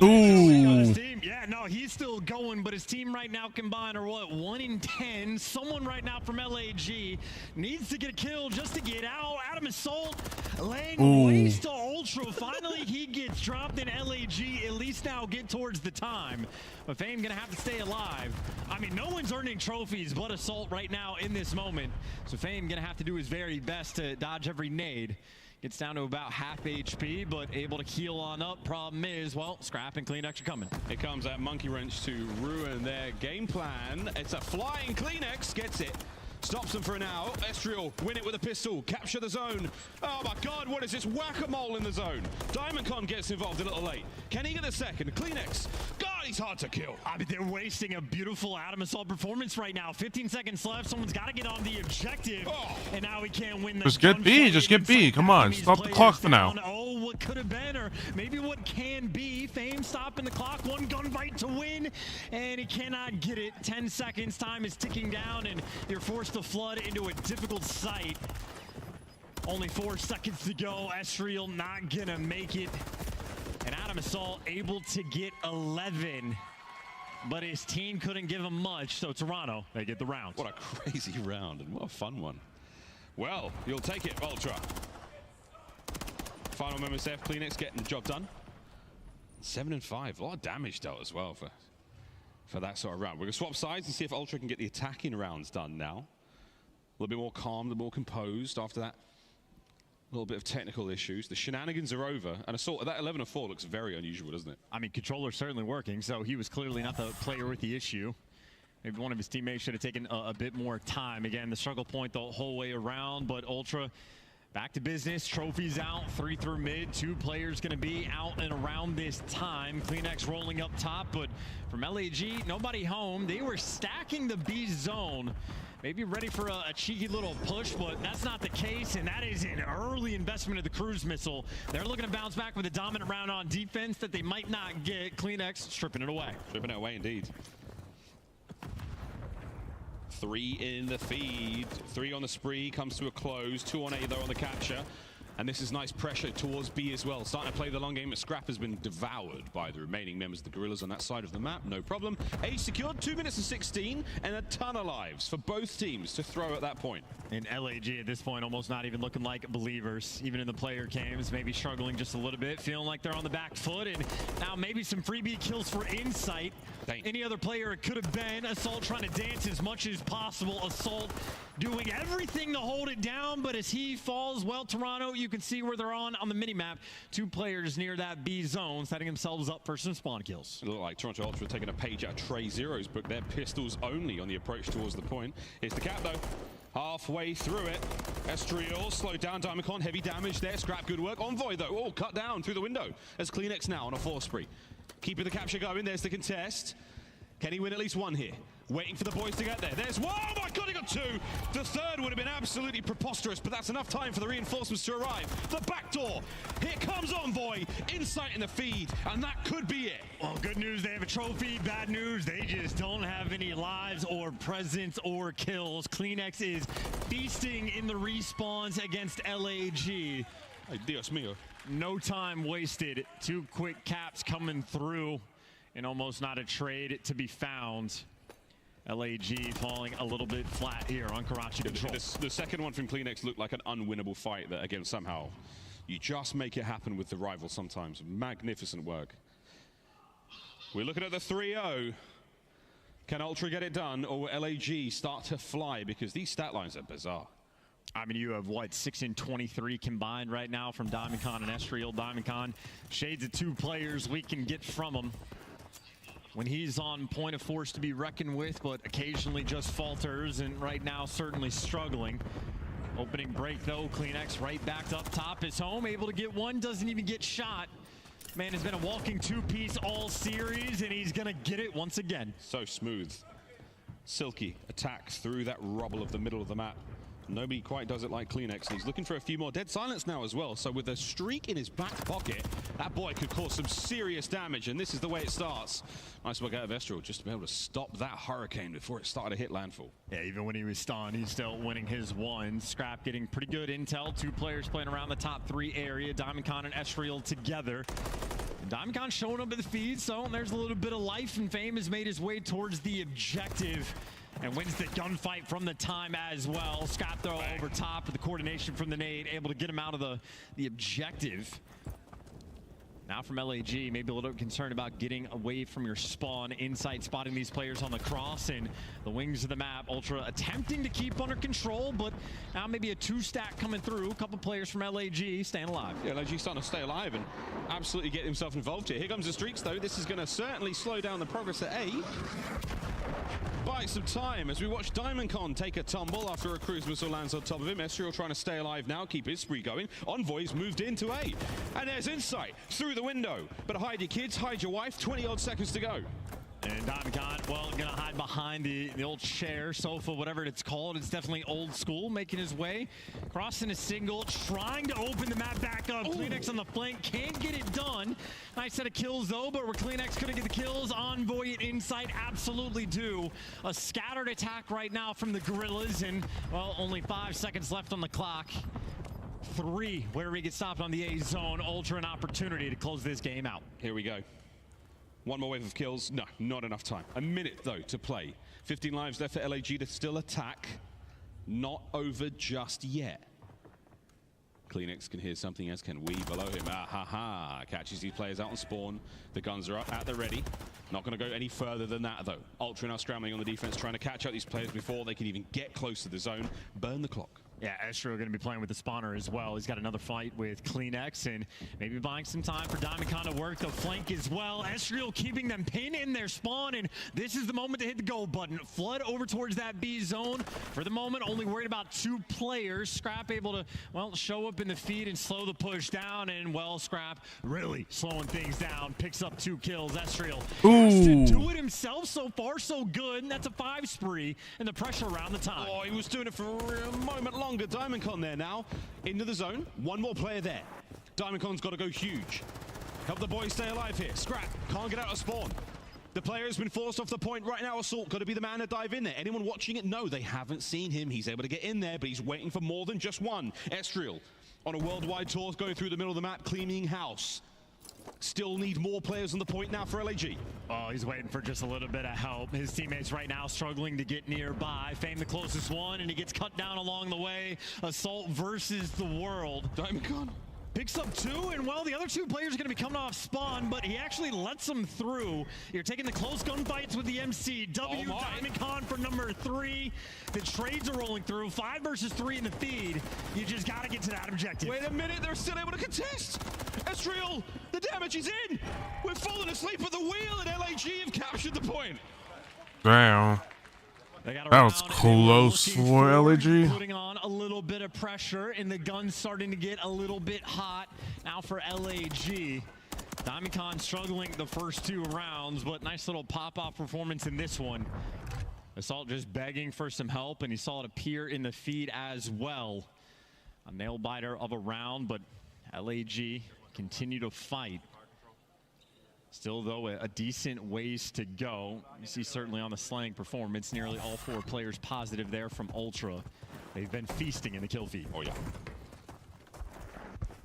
[SPEAKER 2] Ooh. Yeah, no, he's still going, but his team right now combined are what, 1 in 10. Someone right now from LAG needs to get a kill just to get out. Adam Assault laying waste to Ultra. Finally, he gets dropped in LAG. At least now get towards the time. But Fame gonna have to stay alive. I mean, no one's earning trophies but Assault right now in this moment. So Fame gonna have to do his very best to dodge every nade. Gets down to about half HP, but able to heal on up. Problem is, well, Scrap and Kleenex are coming.
[SPEAKER 6] Here comes that monkey wrench to ruin their game plan. It's a flying Kleenex, gets it. Stops them for now. Estriel win it with a pistol. Capture the zone. Oh my God, what is this? Whack-a-mole in the zone. DiamondCon gets involved a little late. Can he get a second? Kleenex. God, he's hard to kill.
[SPEAKER 2] I mean, they're wasting a beautiful Adam Assault performance right now. 15 seconds left. Someone's got to get on the objective. And now we can't win the
[SPEAKER 7] Just get B. Just get B. Come on. Stop the clock for now.
[SPEAKER 2] Oh, what could have been, or maybe what can be. Fame stopping the clock. 1 gunfight to win, and he cannot get it. 10 seconds. Time is ticking down, and you're forced to flood into a difficult site. Only 4 seconds to go. Estriel not gonna make it. And Adam Assault able to get 11. But his team couldn't give him much, so Toronto, they get the round.
[SPEAKER 6] What a crazy round, and what a fun one. Well, you'll take it, Ultra. Final moments there, Kleenex getting the job done. 7 and 5. A lot of damage dealt as well for that sort of round. We're gonna swap sides and see if Ultra can get the attacking rounds done now. A little bit more calm, a little more composed after that little bit of technical issues. The shenanigans are over, and Assault, that 11-4 looks very unusual, doesn't it?
[SPEAKER 2] I mean, controller's certainly working, so he was clearly not the player with the issue. Maybe one of his teammates should have taken a bit more time. Again, the struggle point the whole way around, but Ultra back to business. Trophies out, 3 through mid. 2 players going to be out and around this time. Kleenex rolling up top, but from LAG, nobody home. They were stacking the B zone. Maybe ready for a cheeky little push, but that's not the case, and that is an early investment of the cruise missile. They're looking to bounce back with a dominant round on defense that they might not get. Kleenex stripping it away.
[SPEAKER 6] Stripping it away, indeed. 3 in the feed. 3 on the spree, comes to a close. 2 on A, though, on the capture. And this is nice pressure towards B as well. Starting to play the long game, but Scrap has been devoured by the remaining members of the Gorillas on that side of the map. No problem. A secured, 2 minutes and 16, and a ton of lives for both teams to throw at that point.
[SPEAKER 2] And LAG at this point almost not even looking like believers, even in the player cams, maybe struggling just a little bit, feeling like they're on the back foot. And now maybe some freebie kills for Insight. Any other player it could have been. Assault trying to dance as much as possible. Assault doing everything to hold it down, but as he falls, well, Toronto, you can see where they're on the minimap. 2 players near that B zone, setting themselves up for some spawn kills.
[SPEAKER 6] It looked like Toronto Ultra taking a page out of Trey Zero's book. They're pistols only on the approach towards the point. Here's the cap, though. Halfway through it. Estriol slowed down Diamond. Heavy damage there. Scrap, good work. Envoy, though, all cut down through the window as Kleenex now on a 4 spree. Keeping the capture going. There's the contest. Can he win at least 1 here? Waiting for the boys to get there. There's one. Oh my God, he got 2. The third would have been absolutely preposterous, but that's enough time for the reinforcements to arrive. The back door. Here comes Envoy. Insight in the feed, and that could be it.
[SPEAKER 2] Well, good news, they have a trophy. Bad news, they just don't have any lives or presence or kills. Kleenex is feasting in the respawns against LAG.
[SPEAKER 6] Ay, Dios mío.
[SPEAKER 2] No time wasted. 2 quick caps coming through, and almost not a trade to be found. LAG falling a little bit flat here on Karachi control.
[SPEAKER 6] The second one from Kleenex looked like an unwinnable fight that, again, somehow you just make it happen with the rival sometimes. Magnificent work. We're looking at the 3-0. Can Ultra get it done, or will LAG start to fly? Because these stat lines are bizarre.
[SPEAKER 2] I mean, you have, what, 6 and 23 combined right now from Diamondcon and Estriel. Diamondcon, shades of 2 players we can get from him when he's on point of force to be reckoned with, but occasionally just falters, and right now certainly struggling. Opening break, though. Kleenex right back up top. Is home, able to get 1, doesn't even get shot. Man has been a walking 2-piece all series, and he's going to get it once again.
[SPEAKER 6] So smooth. Silky attack through that rubble of the middle of the map. Nobody quite does it like Kleenex. He's looking for a few more. Dead silence now as well. So with a streak in his back pocket, that boy could cause some serious damage, and this is the way it starts. Nice work out of Estriel just to be able to stop that hurricane before it started to hit landfall.
[SPEAKER 2] Yeah, even when he was stunned, he's still winning his 1. Scrap getting pretty good intel. 2 players playing around the top 3 area. Diamondcon and Estriel together. And Diamondcon showing up at the feed, so there's a little bit of life, and Fame has made his way towards the objective and wins the gunfight from the time as well. Scott throw over top with the coordination from the nade, able to get him out of the objective. Now from LAG, maybe a little concerned about getting away from your spawn. Insight spotting these players on the cross and the wings of the map. Ultra attempting to keep under control, but now maybe a 2-stack coming through. A couple players from LAG staying alive.
[SPEAKER 6] Yeah, LAG starting to stay alive and absolutely get himself involved here. Here comes the streaks, though. This is going to certainly slow down the progress at A. Buy some time as we watch Diamondcon take a tumble after a cruise missile lands on top of him. Estriel trying to stay alive now, keep his spree going. Envoy's moved into A. And there's Insight through the window. But hide your kids, hide your wife, 20-odd seconds to go.
[SPEAKER 2] And Diamondcon, well, gonna hide behind the old chair, sofa, whatever it's called. It's definitely old school, making his way. Crossing a single, trying to open the map back up. Kleenex on the flank, can't get it done. Nice set of kills, though, but where Kleenex couldn't get the kills, Envoy and Insight absolutely do. A scattered attack right now from the Gorillas, and, well, only 5 seconds left on the clock. 3, where we get stopped on the A zone. Ultra an opportunity to close this game out.
[SPEAKER 6] Here we go. 1 more wave of kills. No, not enough time. A minute, though, to play. 15 lives left for LAG to still attack. Not over just yet. Kleenex can hear something, as can we below him. Ah, ha, ha. Catches these players out on spawn. The guns are up at the ready. Not going to go any further than that, though. Ultra now scrambling on the defense, trying to catch out these players before they can even get close to the zone. Burn the clock.
[SPEAKER 2] Yeah, Estriel going to be playing with the spawner as well. He's got another fight with Kleenex and maybe buying some time for Diamondcon to work the flank as well. Estriel keeping them pinned in their spawn, and this is the moment to hit the go button. Flood over towards that B zone. For the moment, only worried about 2 players. Scrap able to, well, show up in the feed and slow the push down, and, well, Scrap really slowing things down. Picks up 2 kills. Estriel has to do it himself. So far, so good, and that's a 5 spree, and the pressure around the time.
[SPEAKER 6] Oh, he was doing it for a moment longer. Diamondcon there now, into the zone. 1 more player there. Diamondcon's got to go huge. Help the boys stay alive here. Scrap, can't get out of spawn. The player has been forced off the point right now. Assault got to be the man to dive in there. Anyone watching it? No, they haven't seen him. He's able to get in there, but he's waiting for more than just 1. Estriel on a worldwide tour, going through the middle of the map, cleaning house. Still need more players on the point now for LAG.
[SPEAKER 2] Oh, he's waiting for just a little bit of help. His teammates right now struggling to get nearby. Fame the closest one, and he gets cut down along the way. Assault versus the world.
[SPEAKER 6] Diamond
[SPEAKER 2] picks up 2, and well, the other 2 players are going to be coming off spawn, but he actually lets them through. You're taking the close gunfights with the MCW. Diamond Con for number 3. The trades are rolling through. 5 versus 3 in the feed. You just got to get to that objective.
[SPEAKER 6] Wait a minute, they're still able to contest. Ezreal, the damage is in. We're falling asleep at the wheel, and LAG have captured the point.
[SPEAKER 7] Damn. That was close for LG.
[SPEAKER 2] Putting on a little bit of pressure, and the gun's starting to get a little bit hot now for LAG. Diamond Con struggling the first 2 rounds, but nice little pop-off performance in this one. Assault just begging for some help, and he saw it appear in the feed as well. A nail-biter of a round, but LAG continue to fight. Still, though, a decent ways to go. You see certainly on the slang performance, nearly all 4 players positive there from Ultra. They've been feasting in the kill feed.
[SPEAKER 6] Oh, yeah.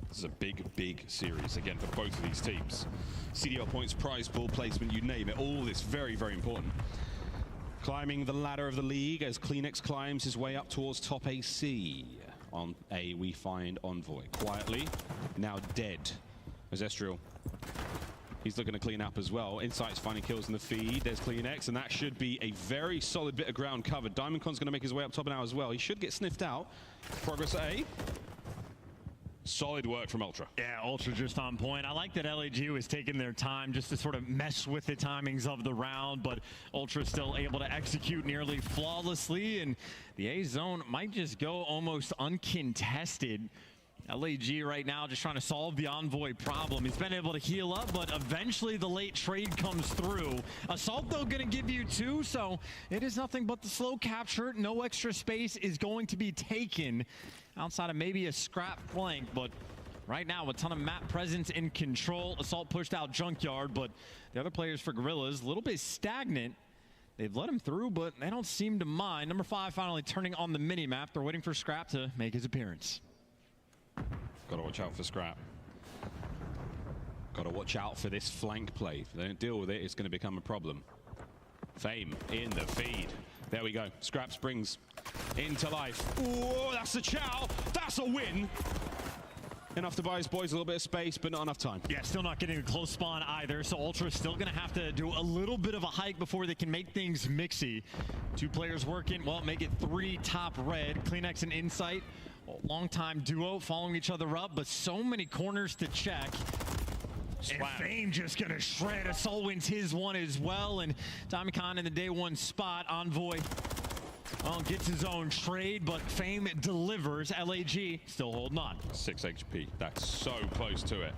[SPEAKER 6] This is a big, big series, again, for both of these teams. CDL points, prize pool placement, you name it. All this very, very important. Climbing the ladder of the league as Kleenex climbs his way up towards top AC. On A, we find Envoy. Quietly, now dead. As Ezreal. He's looking to clean up as well. Insight's finding kills in the feed. There's CleanX, and that should be a very solid bit of ground covered. Diamond Con's going to make his way up top now as well. He should get sniffed out. Progress at A. Solid work from Ultra.
[SPEAKER 2] Yeah, Ultra just on point. I like that LAG was taking their time just to sort of mess with the timings of the round, but Ultra still able to execute nearly flawlessly, and the A zone might just go almost uncontested. LAG right now just trying to solve the Envoy problem. He's been able to heal up, but eventually the late trade comes through. Assault, though, going to give you 2, so it is nothing but the slow capture. No extra space is going to be taken outside of maybe a scrap flank, but right now a ton of map presence in control. Assault pushed out Junkyard, but the other players for Gorillas a little bit stagnant. They've let him through, but they don't seem to mind. Number 5 finally turning on the mini-map. They're waiting for Scrap to make his appearance.
[SPEAKER 6] Gotta watch out for Scrap. Gotta watch out for this flank play. If they don't deal with it, it's gonna become a problem. Fame in the feed. There we go. Scrap springs into life. Whoa, that's a chow. That's a win. Enough to buy his boys a little bit of space, but not enough time.
[SPEAKER 2] Yeah, still not getting a close spawn either, so Ultra's still going to have to do a little bit of a hike before they can make things mixy. 2 players working, well, make it 3 top red. CleanX and Insight, long-time duo following each other up, but so many corners to check. And Fame just going to shred. Assault wins his one as well, and Diamond Con in the day 1 spot. Envoy gets his own trade, but Fame delivers. LAG still holding on.
[SPEAKER 6] 6 HP. That's so close to it.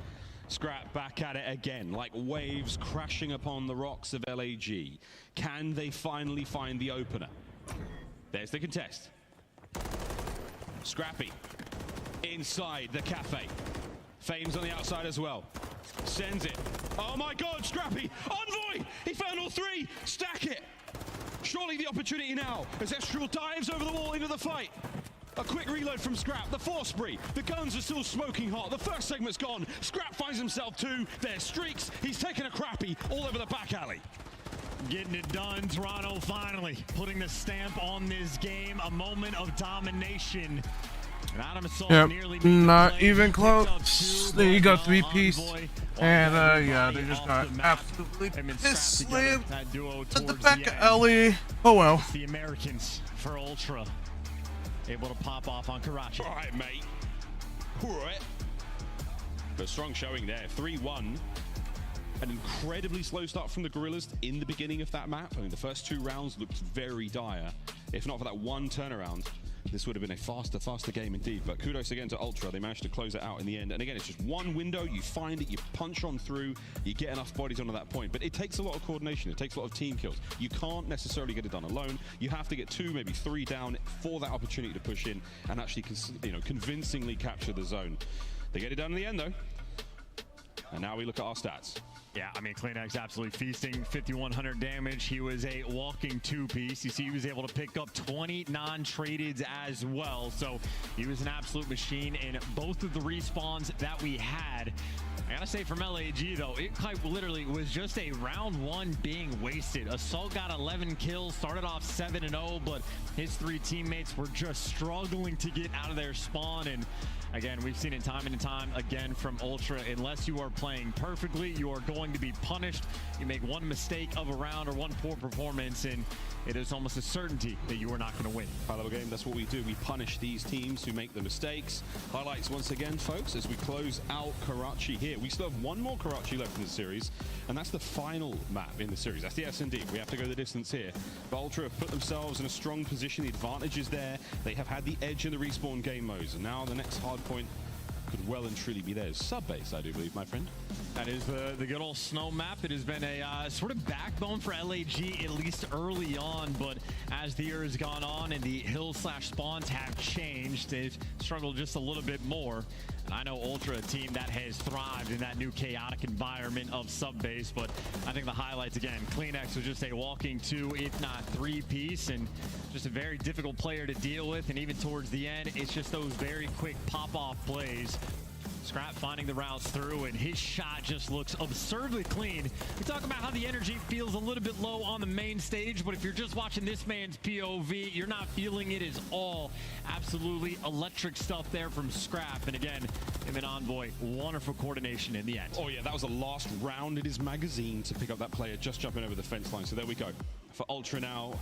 [SPEAKER 6] Scrap back at it again, like waves crashing upon the rocks of LAG. Can they finally find the opener? There's the contest. Scrappy inside the cafe. Fame's on the outside as well. Sends it. Oh my God, Scrappy! Envoy! He found all 3! Stack it! Surely the opportunity now as Ezreal dives over the wall into the fight. A quick reload from Scrap. The force spree. The guns are still smoking hot. The first segment's gone. Scrap finds himself 2. There's streaks. He's taking a crappy all over the back alley.
[SPEAKER 2] Getting it done. Toronto finally putting the stamp on this game. A moment of domination.
[SPEAKER 7] Yep, not even close. They got 3 pieces. And yeah, they just got absolutely slammed at the back of Ellie. Oh well.
[SPEAKER 2] The Americans for Ultra able to pop off on Karachi.
[SPEAKER 6] All right, mate. All right. But strong showing there. 3-1. An incredibly slow start from the Gorillas in the beginning of that map. I mean, the first 2 rounds looked very dire. If not for that one turnaround, this would have been a faster game indeed. But kudos again to Ultra. They managed to close it out in the end. And again, it's just one window. You find it, you punch on through, you get enough bodies onto that point. But it takes a lot of coordination. It takes a lot of team kills. You can't necessarily get it done alone. You have to get 2, maybe 3 down for that opportunity to push in and actually, convincingly capture the zone. They get it done in the end, though. And now we look at our stats.
[SPEAKER 2] Yeah, I mean, Kleenex absolutely feasting. 5,100 damage. He was a walking two-piece. You see, he was able to pick up 20 non-tradeds as well. So he was an absolute machine in both of the respawns that we had. I gotta say, from LAG, though, it quite literally was just a round one being wasted. Assault got 11 kills, started off 7-0, but his 3 teammates were just struggling to get out of their spawn. And again, we've seen it time and time again from Ultra. Unless you are playing perfectly, you are going to be punished. You make one mistake of a round or one poor performance, and it is almost a certainty that you are not going to win.
[SPEAKER 6] High-level game, that's what we do. We punish these teams who make the mistakes. Highlights once again, folks, as we close out Karachi here. We still have one more Karachi left in the series, and that's the final map in the series. That's the S&D. We have to go the distance here. But Ultra have put themselves in a strong position. The advantage is there. They have had the edge in the respawn game modes, and now the next hard point could well and truly be theirs. Sub-base, I do believe, my friend.
[SPEAKER 2] That is the good old snow map. It has been a sort of backbone for LAG, at least early on, but as the year has gone on and the hill/spawns have changed, they've struggled just a little bit more. And I know Ultra, a team that has thrived in that new chaotic environment of sub-base, but I think the highlights, again, Kleenex was just a walking 2, if not 3-piece, and just a very difficult player to deal with. And even towards the end, it's just those very quick pop-off plays. Scrap finding the routes through, and his shot just looks absurdly clean. We talk about how the energy feels a little bit low on the main stage, but if you're just watching this man's POV, you're not feeling it. Is all absolutely electric stuff there from Scrap. And again, him and Envoy, wonderful coordination in the end.
[SPEAKER 6] Oh yeah, that was the last round in his magazine to pick up that player just jumping over the fence line. So there we go. For Ultra now,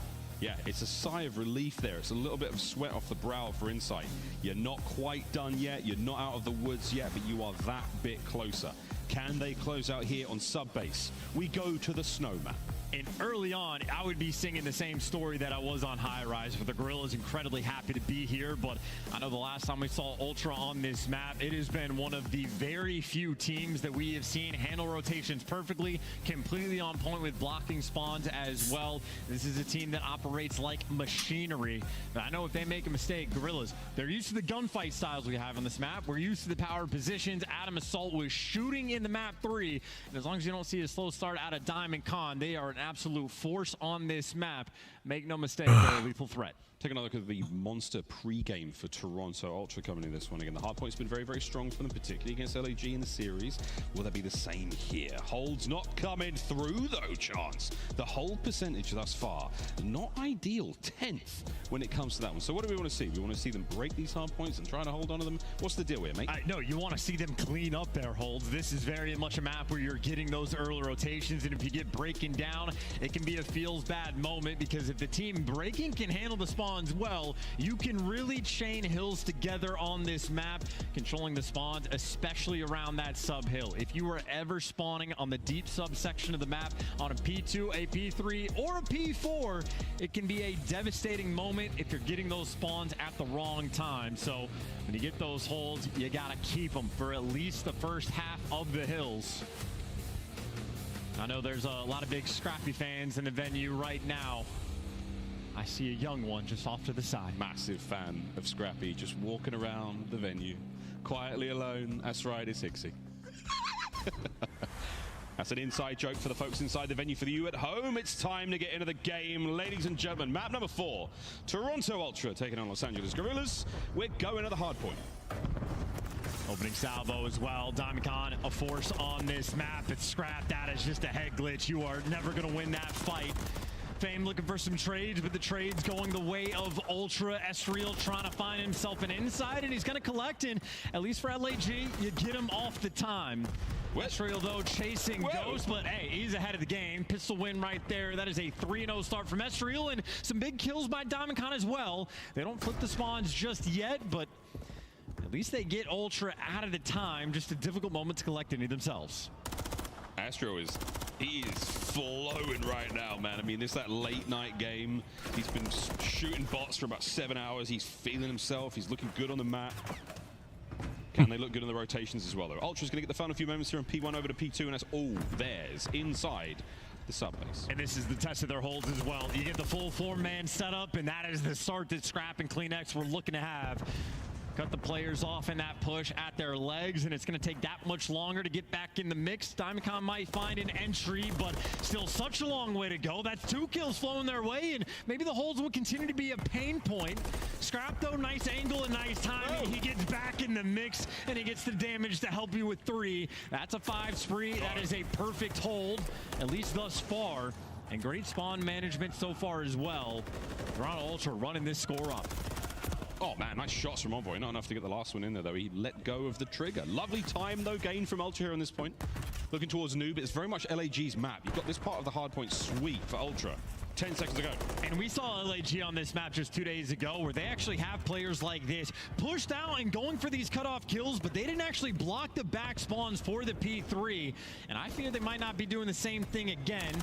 [SPEAKER 6] yeah, it's a sigh of relief there. It's a little bit of sweat off the brow for Insight. You're not quite done yet. You're not out of the woods yet, but you are that bit closer. Can they close out here on sub-base? We go to the snow map.
[SPEAKER 2] And early on, I would be singing the same story that I was on High Rise, but the Guerrillas incredibly happy to be here. But I know the last time we saw Ultra on this map, it has been one of the very few teams that we have seen handle rotations perfectly, completely on point with blocking spawns as well. This is a team that operates like machinery. But I know if they make a mistake, Guerrillas, they're used to the gunfight styles we have on this map. We're used to the power positions. Adam Assault was shooting in the map 3. And as long as you don't see a slow start out of Diamond Con, they are an absolute force on this map. Make no mistake, they're a lethal threat.
[SPEAKER 6] Take another look at the monster pre-game for Toronto. Ultra coming in this one again. The hard point's been very, very strong for them, particularly against LAG in the series. Will that be the same here? Holds not coming through, though, Chance. The hold percentage thus far, not ideal. 10th when it comes to that one. So what do we want to see? We want to see them break these hard points and try to hold on to them. What's the deal here, mate?
[SPEAKER 2] No, you want to see them clean up their holds. This is very much a map where you're getting those early rotations, and if you get breaking down, it can be a feels bad moment, because if the team breaking can handle the spawns well, you can really chain hills together on this map, controlling the spawns, especially around that sub hill. If you are ever spawning on the deep subsection of the map on a P2, a P3, or a P4, it can be a devastating moment if you're getting those spawns at the wrong time. So when you get those holes, you gotta keep them for at least the first half of the hills. I know there's a lot of big Scrappy fans in the venue right now. I see a young one just off to the side.
[SPEAKER 6] Massive fan of Scrappy, just walking around the venue, quietly alone. That's right, it's Hixie. That's an inside joke for the folks inside the venue. For you at home, it's time to get into the game. Ladies and gentlemen, map number 4, Toronto Ultra taking on Los Angeles Guerrillas. We're going to the hard point.
[SPEAKER 2] Opening salvo as well. Diamond Con, a force on this map. It's Scrap. That is just a head glitch. You are never going to win that fight. Fame looking for some trades, but the trades going the way of Ultra. Esriel trying to find himself an inside, and he's going to collect in. At least for LAG, you get him off the time. Esriel, though, chasing Ghost, but hey, he's ahead of the game. Pistol win right there. That is a 3-0 start from Esriel, and some big kills by Diamond Con as well. They don't flip the spawns just yet, but at least they get Ultra out of the time. Just a difficult moment to collect any themselves.
[SPEAKER 6] Astro he is flowing right now, man. I mean, this that late night game. He's been shooting bots for about 7 hours. He's feeling himself. He's looking good on the map. Can they look good in the rotations as well, though? Ultra's going to get the final few moments here on P1 over to P2, and that's all theirs inside the sub-base.
[SPEAKER 2] And this is the test of their holds as well. You get the full 4-man setup, and that is the start that Scrap and Kleenex were looking to have. cut the players off in that push at their legs, and it's going to take that much longer to get back in the mix. Diamond might find an entry, but still such a long way to go. That's 2 kills flowing their way, and maybe the holds will continue to be a pain point. Scrap, though, nice angle and nice timing. He gets back in the mix, and he gets the damage to help you with 3. That's a 5 spree. That is a perfect hold, at least thus far. And great spawn management so far as well. Toronto Ultra running this score up.
[SPEAKER 6] Oh man, nice shots from Envoy. Not enough to get the last one in there though. He let go of the trigger. Lovely time though gained from Ultra here on this point. Looking towards Noob, it's very much LAG's map. You've got this part of the hard point sweet for Ultra. 10 seconds to go.
[SPEAKER 2] And we saw LAG on this map just 2 days ago where they actually have players like this pushed out and going for these cutoff kills, but they didn't actually block the back spawns for the P3. And I fear they might not be doing the same thing again.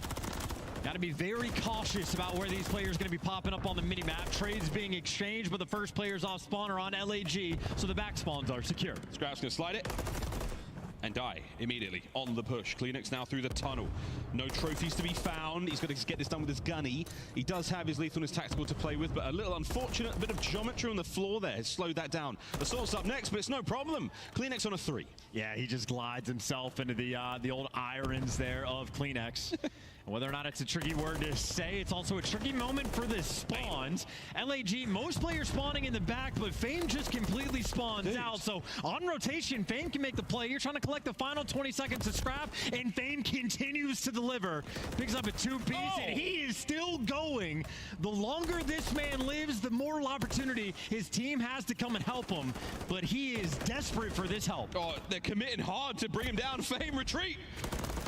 [SPEAKER 2] Got to be very cautious about where these players are going to be popping up on the minimap. Trades being exchanged, but the first players off spawn are on LAG, so the back spawns are secure.
[SPEAKER 6] Scrap's going to slide it and die immediately on the push. Kleenex now through the tunnel. No trophies to be found. He's got to get this done with his gunny. He does have his lethal and his tactical to play with, but a little unfortunate bit of geometry on the floor there has slowed that down. Assault's up next, but it's no problem. Kleenex on a 3.
[SPEAKER 2] Yeah, he just glides himself into the old irons there of Kleenex. Whether or not it's a tricky word to say, it's also a tricky moment for the spawns. LAG, most players spawning in the back, but Fame just completely spawns out. So on rotation, Fame can make the play. You're trying to collect the final 20 seconds of Scrap, and Fame continues to deliver. Picks up a 2-piece, and he is still going. The longer this man lives, the more opportunity his team has to come and help him. But he is desperate for this help.
[SPEAKER 6] Oh, they're committing hard to bring him down. Fame retreat.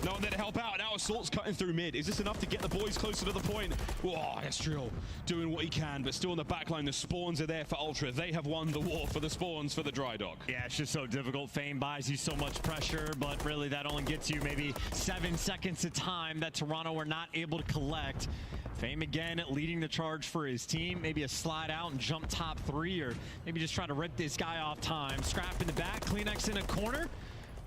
[SPEAKER 6] No one there to help out. Now Assault's cutting through mid. Is this enough to get the boys closer to the point? Oh, Estriel doing what he can, but still in the backline. The spawns are there for Ultra. They have won the war for the spawns for the dry dock.
[SPEAKER 2] Yeah, it's just so difficult. Fame buys you so much pressure, but really that only gets you maybe 7 seconds of time that Toronto are not able to collect. Fame again leading the charge for his team. Maybe a slide out and jump top 3, or maybe just try to rip this guy off time. Scrap in the back, Kleenex in a corner.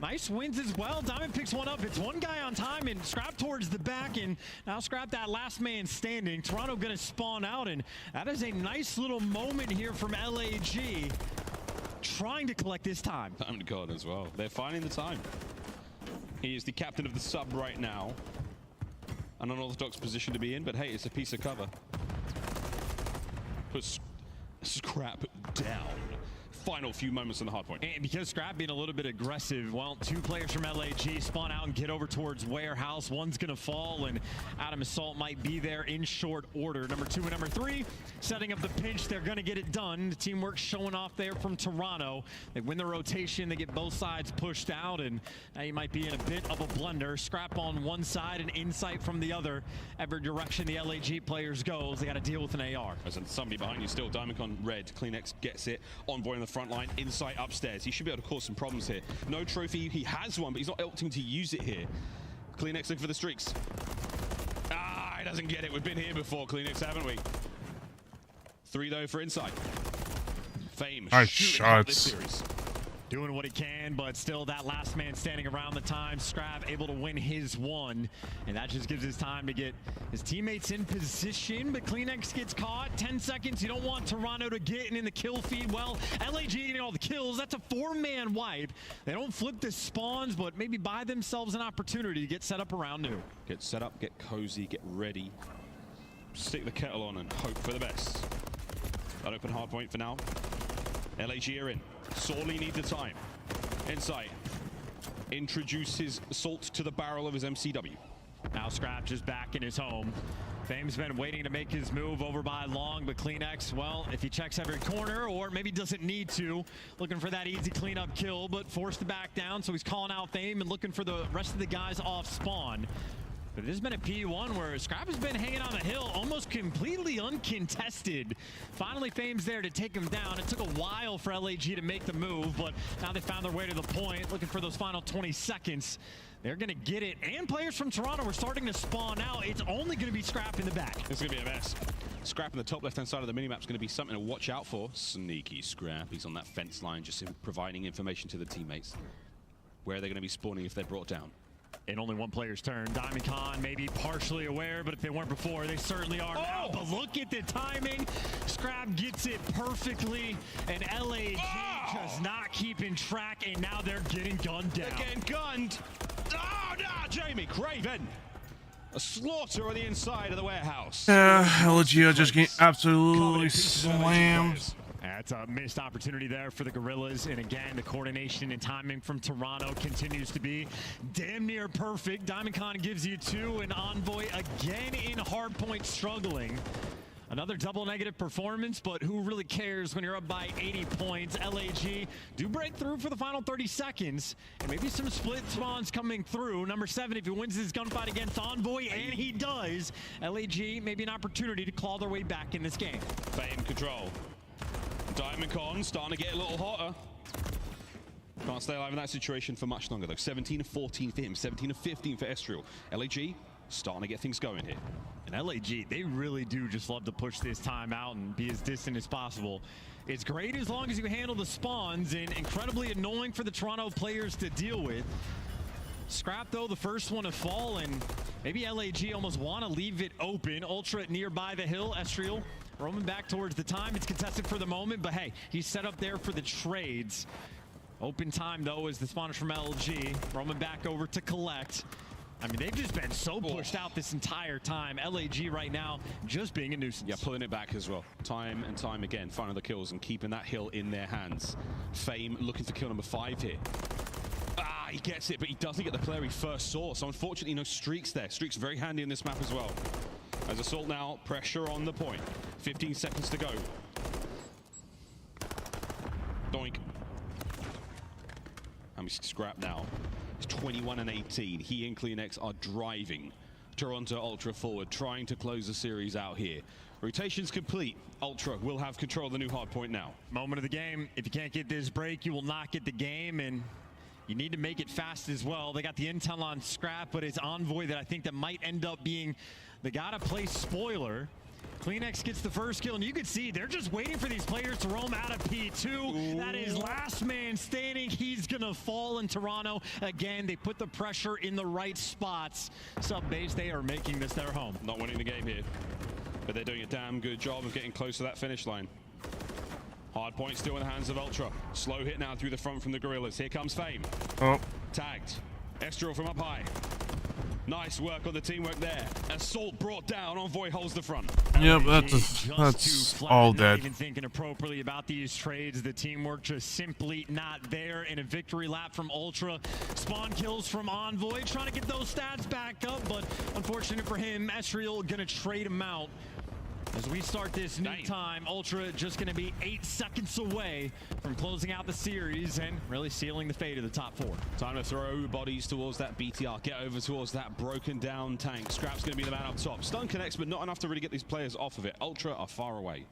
[SPEAKER 2] Nice wins as well. Diamond picks one up. It's one guy on time, and Scrap towards the back, and now Scrap that last man standing. Toronto gonna spawn out, and that is a nice little moment here from LAG. Trying to collect this time.
[SPEAKER 6] Diamond God as well. They're finding the time. He is the captain of the sub right now. An unorthodox position to be in, but hey, it's a piece of cover. Put Scrap down. Final few moments on the hard point.
[SPEAKER 2] And because Scrap being a little bit aggressive, well, 2 players from LAG spawn out and get over towards Warehouse. One's going to fall, and Adam Assault might be there in short order. Number 2 and number 3 setting up the pinch. They're going to get it done. The teamwork showing off there from Toronto. They win the rotation. They get both sides pushed out, and now you might be in a bit of a blunder. Scrap on one side and Insight from the other. Every direction the LAG players goes, they got to deal with an AR.
[SPEAKER 6] There's somebody behind you still. Diamond red. Kleenex gets it. Envoy on the front line. Insight upstairs. He should be able to cause some problems here. No trophy. He has one, but he's not opting to use it here. Kleenex looking for the streaks. Ah, he doesn't get it. We've been here before, Kleenex, haven't we? 3 though for Insight. Fame.
[SPEAKER 7] Nice shots.
[SPEAKER 6] Series.
[SPEAKER 2] Doing what he can, but still that last man standing around the time. Scrap able to win his one, and that just gives his time to get his teammates in position, but Kleenex gets caught. 10 seconds. You don't want Toronto to get in the kill feed. Well, LAG getting all the kills. That's a 4-man wipe. They don't flip the spawns, but maybe buy themselves an opportunity to get set up around new.
[SPEAKER 6] Get set up, get cozy, get ready. Stick the kettle on and hope for the best. An open hard point for now. LAG are in. Sorely need the time. Insight introduces Assault to the barrel of his MCW.
[SPEAKER 2] Now Scrap just back in his home. Fame's been waiting to make his move over by Long, but Kleenex, well, if he checks every corner or maybe doesn't need to, looking for that easy cleanup kill, but forced to back down, so he's calling out Fame and looking for the rest of the guys off spawn. But this has been a P1 where Scrap has been hanging on the hill almost completely uncontested. Finally, Fame's there to take him down. It took a while for LAG to make the move, but now they found their way to the point, looking for those final 20 seconds. They're going to get it, and players from Toronto are starting to spawn out. It's only going to be Scrap in the back.
[SPEAKER 6] It's going to be a mess. Scrap in the top left-hand side of the minimap is going to be something to watch out for. Sneaky Scrap. He's on that fence line, just providing information to the teammates. Where are they going to be spawning if they're brought down?
[SPEAKER 2] And only one player's turn. Diamond Con maybe partially aware, but if they weren't before, they certainly are now. But look at the timing. Scrap gets it perfectly, and LAG just not keeping track, and now they're getting gunned down.
[SPEAKER 6] Again, gunned. Oh, no, Jamie Craven. A slaughter on the inside of the warehouse.
[SPEAKER 7] LG are just getting absolutely slammed.
[SPEAKER 2] That's a missed opportunity there for the Gorillas. And again, the coordination and timing from Toronto continues to be damn near perfect. Diamond Con gives you 2, and Envoy again in hardpoint struggling. Another double negative performance, but who really cares when you're up by 80 points? LAG do break through for the final 30 seconds, and maybe some split spawns coming through. Number 7, if he wins his gunfight against Envoy, and he does, LAG maybe an opportunity to claw their way back in this game.
[SPEAKER 6] Fame control. Diamond Con starting to get a little hotter. Can't stay alive in that situation for much longer though. 17 of 14 for him, 17 of 15 for Estriel. LAG starting to get things going here.
[SPEAKER 2] And LAG, they really do just love to push this time out and be as distant as possible. It's great as long as you handle the spawns, and incredibly annoying for the Toronto players to deal with. Scrap though, the first one to fall, and maybe LAG almost want to leave it open. Ultra nearby the hill. Estriel roaming back towards the time. It's contested for the moment, but hey, he's set up there for the trades. Open time though as the spawners from LG roaming back over to collect. I mean, they've just been so pushed out this entire time. LAG right now just being a nuisance.
[SPEAKER 6] Yeah, pulling it back as well. Time and time again, finding the kills and keeping that hill in their hands. Fame looking for kill number 5 here. Ah, he gets it, but he doesn't get the player he first saw. So unfortunately, no streaks there. Streaks very handy in this map as well. As Assault now, pressure on the point. 15 seconds to go. Doink. And we Scrap now. It's 21 and 18. He and CleanX are driving Toronto Ultra forward, trying to close the series out here. Rotation's complete. Ultra will have control of the new hard point now.
[SPEAKER 2] Moment of the game. If you can't get this break, you will not get the game, and you need to make it fast as well. They got the intel on Scrap, but it's Envoy that I think that might end up being the gotta play spoiler. CleanX gets the first kill, and you can see they're just waiting for these players to roam out of P2. Ooh. That is last man standing. He's gonna fall in Toronto. Again, they put the pressure in the right spots. Sub-base, they are making this their home.
[SPEAKER 6] Not winning the game here, but they're doing a damn good job of getting close to that finish line. Hard point still in the hands of Ultra. Slow hit now through the front from the Gorillas. Here comes Fame.
[SPEAKER 7] Oh.
[SPEAKER 6] Tagged. Estriel from up high. Nice work on the teamwork there. Assault brought down. Envoy holds the front.
[SPEAKER 7] Yep, that's all dead.
[SPEAKER 2] Even thinking appropriately about these trades, the teamwork just simply not there. In a victory lap from Ultra, spawn kills from Envoy, trying to get those stats back up, but unfortunate for him, Estriel gonna trade him out. As we start this new time, Ultra just going to be 8 seconds away from closing out the series and really sealing the fate of the top 4.
[SPEAKER 6] Time to throw bodies towards that BTR, get over towards that broken down tank. Scrap's going to be the man up top. Stun connects, but not enough to really get these players off of it. Ultra are far away.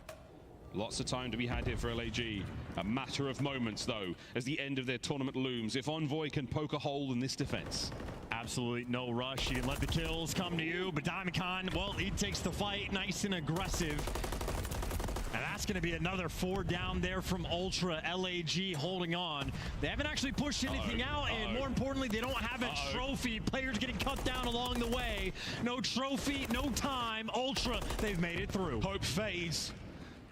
[SPEAKER 6] Lots of time to be had here for LAG. A matter of moments, though, as the end of their tournament looms. If Envoy can poke a hole in this defense.
[SPEAKER 2] Absolutely no rush. You can let the kills come to you, but Diamond Con, well, he takes the fight nice and aggressive. And that's going to be another 4 down there from Ultra. LAG holding on. They haven't actually pushed anything out, and more importantly, they don't have a trophy. Players getting cut down along the way. No trophy, no time. Ultra, they've made it through.
[SPEAKER 6] Hope fades.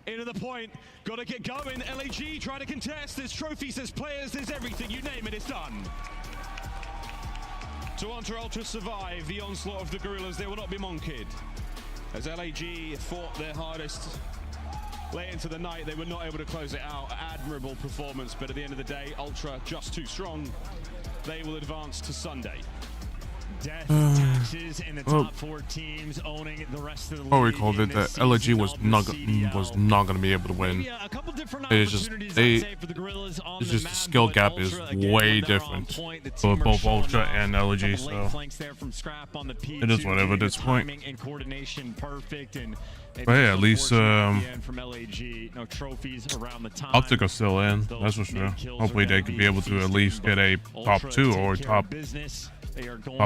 [SPEAKER 6] Into the point, gotta get going. LAG trying to contest. There's trophies, there's players, there's everything. You name it, it's done. Toronto Ultra survive the onslaught of the Gorillas. They will not be monkeyed. As LAG fought their hardest late into the night, they were not able to close it out. Admirable performance, but at the end of the day, Ultra just too strong. They will advance to Sunday.
[SPEAKER 2] Death, taxes, and the top 4 teams owning the rest of the league.
[SPEAKER 7] Oh, we called it that LG was not going to be able to win. It's just the skill gap is way different for both Ultra and LG. So it is whatever at this point. But yeah, at least Optic are still in. That's for sure. Hopefully they could be able to at least get a top 2 or top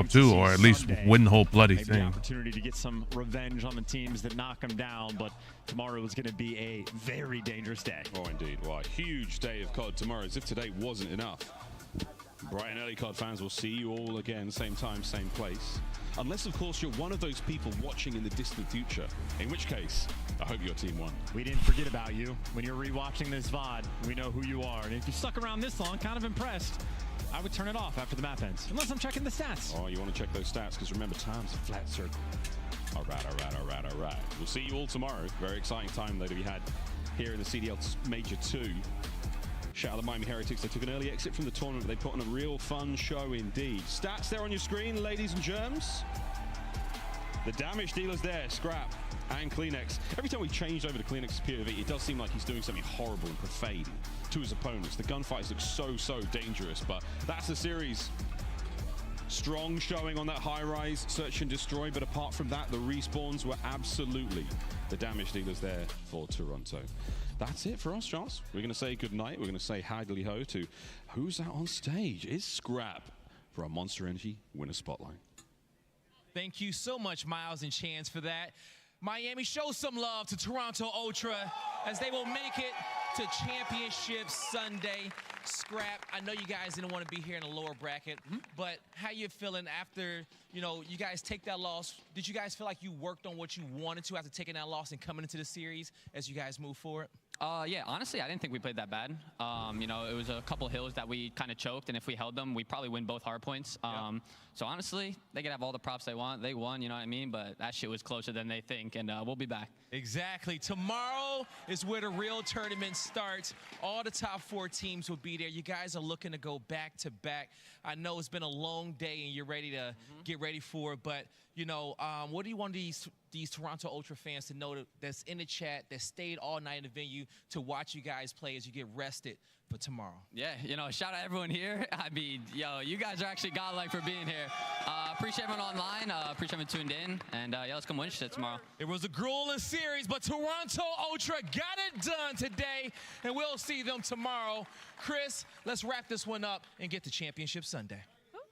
[SPEAKER 7] 2, or at least win the whole bloody thing.
[SPEAKER 2] Opportunity to get some revenge on the teams that knock them down, but tomorrow is going to be a very dangerous day.
[SPEAKER 6] Oh, indeed. Well, a huge day of COD tomorrow, as if today wasn't enough. Bright and early card fans will see you all again, same time, same place. Unless, of course, you're one of those people watching in the distant future, in which case, I hope your team won.
[SPEAKER 2] We didn't forget about you. When you're rewatching this VOD, we know who you are. And if you stuck around this long, kind of impressed, I would turn it off after the map ends. Unless I'm checking the stats.
[SPEAKER 6] Oh, you want to check those stats, because remember, time's a flat circle. All right. We'll see you all tomorrow. Very exciting time, though, to be had here in the CDL Major 2. Shout out to Miami Heretics. They took an early exit from the tournament, but they put on a real fun show indeed. Stats there on your screen, ladies and germs. The damage dealers there, Scrap and Kleenex. Every time we changed over to Kleenex's POV, it does seem like he's doing something horrible and profane to his opponents. The gunfights look so dangerous, but that's the series. Strong showing on that high-rise search and destroy, but apart from that, the respawns were absolutely the damage dealers there for Toronto. That's it for us, Charles. We're going to say goodnight. We're going to say hidely ho to who's out on stage. It's Scrap for our Monster Energy Winner Spotlight.
[SPEAKER 10] Thank you so much, Miles and Chance, for that. Miami, show some love to Toronto Ultra as they will make it to Championship Sunday. Scrap, I know you guys didn't want to be here in a lower bracket, but how you feeling after, you guys take that loss? Did you guys feel like you worked on what you wanted to after taking that loss and coming into the series as you guys move forward?
[SPEAKER 13] Yeah, honestly, I didn't think we played that bad. It was a couple hills that we kind of choked, and if we held them, we'd probably win both hard points. So honestly, they could have all the props they want. They won, you know what I mean? But that shit was closer than they think, and we'll be back.
[SPEAKER 10] Exactly. Tomorrow is where the real tournament starts. All the top 4 teams will be there. You guys are looking to go back-to-back. I know it's been a long day, and you're ready to get ready for it, but, what do you want these Toronto Ultra fans to know that's in the chat, that stayed all night in the venue to watch you guys play as you get rested for tomorrow?
[SPEAKER 13] Yeah, shout out everyone here. I mean, you guys are actually godlike for being here. Appreciate everyone online. Appreciate everyone tuned in. And, let's come win shit tomorrow.
[SPEAKER 10] It was a grueling series, but Toronto Ultra got it done today, and we'll see them tomorrow. Chris, let's wrap this one up and get to Championship Sunday.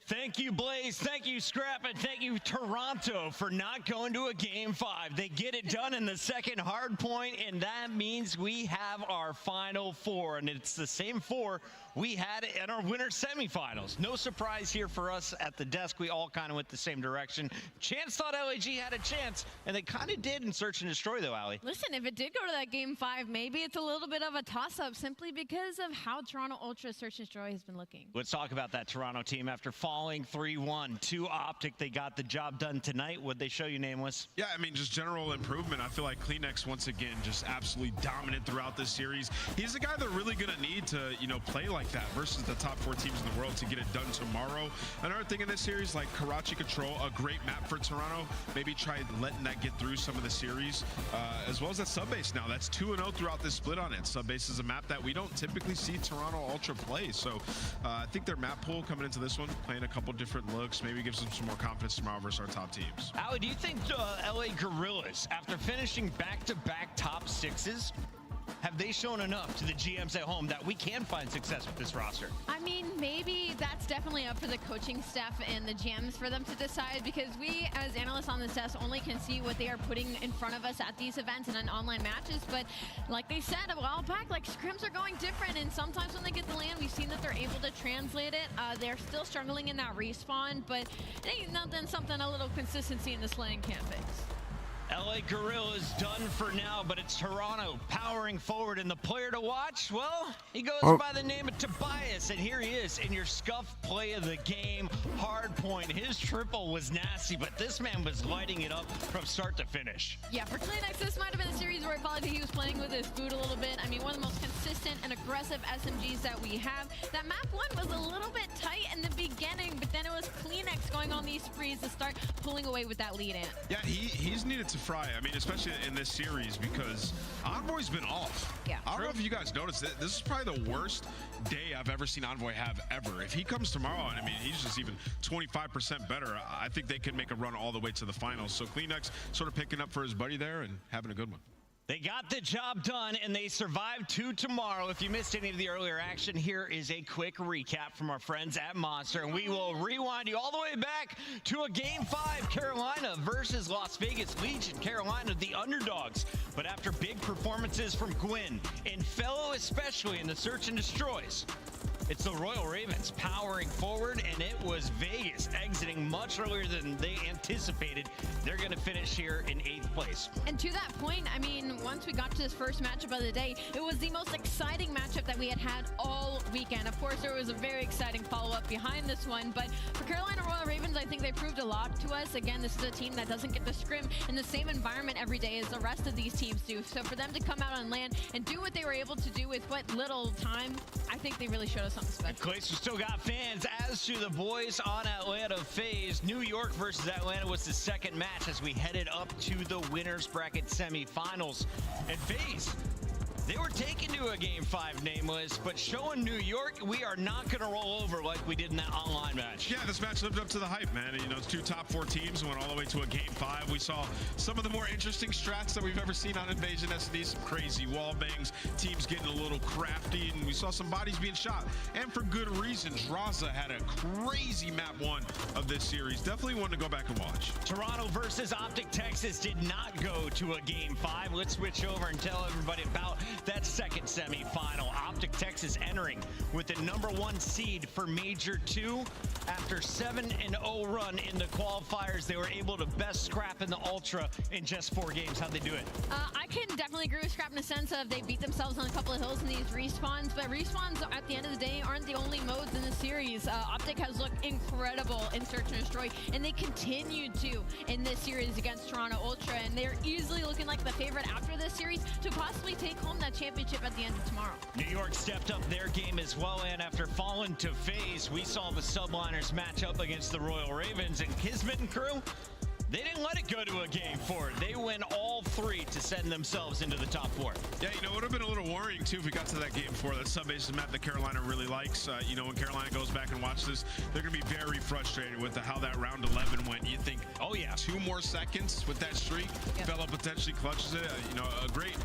[SPEAKER 12] Thank you, Blaze. Thank you, Scrap. And thank you, Toronto, for not going to a Game 5. They get it done in the second hard point, and that means we have our Final 4. And it's the same 4 we had in our winter semifinals. No surprise here for us at the desk. We all kind of went the same direction. Chance thought LAG had a chance, and they kind of did in Search and Destroy, though, Allie.
[SPEAKER 9] Listen, if it did go to that Game 5, maybe it's a little bit of a toss-up simply because of how Toronto Ultra Search and Destroy has been looking.
[SPEAKER 12] Let's talk about that Toronto team after falling 3-1 to Optic. They got the job done tonight. What'd they show you, Nameless?
[SPEAKER 5] Yeah, I mean, just general improvement. I feel like Kleenex, once again, just absolutely dominant throughout this series. He's the guy they're really going to need to, play like that versus the top 4 teams in the world to get it done tomorrow. Another thing in this series, like Karachi Control, a great map for Toronto. Maybe try letting that get through some of the series, as well as that Subbase now. That's 2-0 throughout this split on it. Subbase is a map that we don't typically see Toronto Ultra play. So I think their map pool coming into this one, playing a couple different looks, maybe gives them some more confidence tomorrow versus our top teams.
[SPEAKER 12] Allie, do you think LA Gorillas, after finishing back-to-back top 6s, have they shown enough to the GMs at home that we can find success with this roster?
[SPEAKER 9] I mean, maybe that's definitely up for the coaching staff and the GMs for them to decide, because we, as analysts on this desk, only can see what they are putting in front of us at these events and in online matches. But like they said a while back, like, scrims are going different, and sometimes when they get the land, we've seen that they're able to translate it. They're still struggling in that respawn, but it ain't nothing, a little consistency in this lane can't fix.
[SPEAKER 12] LA Gorillas done for now, but it's Toronto powering forward, and the player to watch, well, he goes by the name of Tobias, and here he is in your scuff play of the game, hard point. His triple was nasty, but this man was lighting it up from start to finish.
[SPEAKER 9] Yeah, for Kleenex, this might have been a series where it felt like he was playing with his food a little bit. I mean, one of the most consistent and aggressive SMGs that we have. That map 1 was a little bit tight in the beginning, but then it was Kleenex going on these sprees to start pulling away with that lead in.
[SPEAKER 5] Yeah, he's needed to fry. I mean, especially in this series, because Envoy's been off.
[SPEAKER 9] Yeah.
[SPEAKER 5] I don't know if you guys noticed it. This is probably the worst day I've ever seen Envoy have ever. If he comes tomorrow, and I mean, he's just even 25% better, I think they can make a run all the way to the finals. So Kleenex sort of picking up for his buddy there and having a good one.
[SPEAKER 12] They got the job done, and they survived to tomorrow. If you missed any of the earlier action, here is a quick recap from our friends at Monster, and we will rewind you all the way back to a Game 5, Carolina versus Las Vegas Legion. Carolina, the underdogs, but after big performances from Gwyn and Fellow, especially in the Search and Destroys, It's the Royal Ravens powering forward, and it was Vegas exiting much earlier than they anticipated. They're going to finish here in 8th place.
[SPEAKER 9] And to that point, I mean, once we got to this first matchup of the day, it was the most exciting matchup that we had all weekend. Of course, there was a very exciting follow-up behind this one, but for Carolina Royal Ravens, I think they proved a lot to us. Again, this is a team that doesn't get to scrim in the same environment every day as the rest of these teams do. So for them to come out on land and do what they were able to do with what little time, I think they really showed us something special.
[SPEAKER 12] Clayson still got fans, as to the boys on Atlanta FaZe. New York versus Atlanta was the second match as we headed up to the winners bracket semifinals. And FaZe, they were taken to a Game 5 nameless, but showing New York we are not going to roll over like we did in that online match.
[SPEAKER 5] Yeah, this match lived up to the hype, man. You know, it's 2 top 4 teams went all the way to a Game 5. We saw some of the more interesting strats that we've ever seen on Invasion SD, some crazy wall bangs, teams getting a little crafty, and we saw some bodies being shot. And for good reasons. Raza had a crazy map 1 of this series. Definitely one to go back and watch.
[SPEAKER 12] Toronto versus Optic Texas did not go to a Game 5. Let's switch over and tell everybody about that second semifinal. Optic Texas entering with the #1 seed for Major 2. After 7-0 run in the qualifiers, they were able to best Scrap in the Ultra in just 4 games. How'd they do it?
[SPEAKER 9] I can definitely agree with Scrap in the sense of they beat themselves on a couple of hills in these respawns, but respawns at the end of the day aren't the only modes in the series. Optic has looked incredible in Search and Destroy, and they continued to in this series against Toronto Ultra, and they're easily looking like the favorite after this series to possibly take home that championship at the end of tomorrow.
[SPEAKER 12] New York stepped up their game as well, and after falling to FaZe, we saw the Subliners match up against the Royal Ravens, and Kismet and crew, they didn't let it go to a Game 4. They win all 3 to send themselves into the top 4.
[SPEAKER 5] Yeah, you know, it would have been a little worrying, too, if we got to that Game 4. That sub-base is a map that Carolina really likes. You know, when Carolina goes back and watches this, they're going to be very frustrated with how that round 11 went. You think, oh, yeah, 2 more seconds with that streak. Yep. Fellow potentially clutches it. You know, a great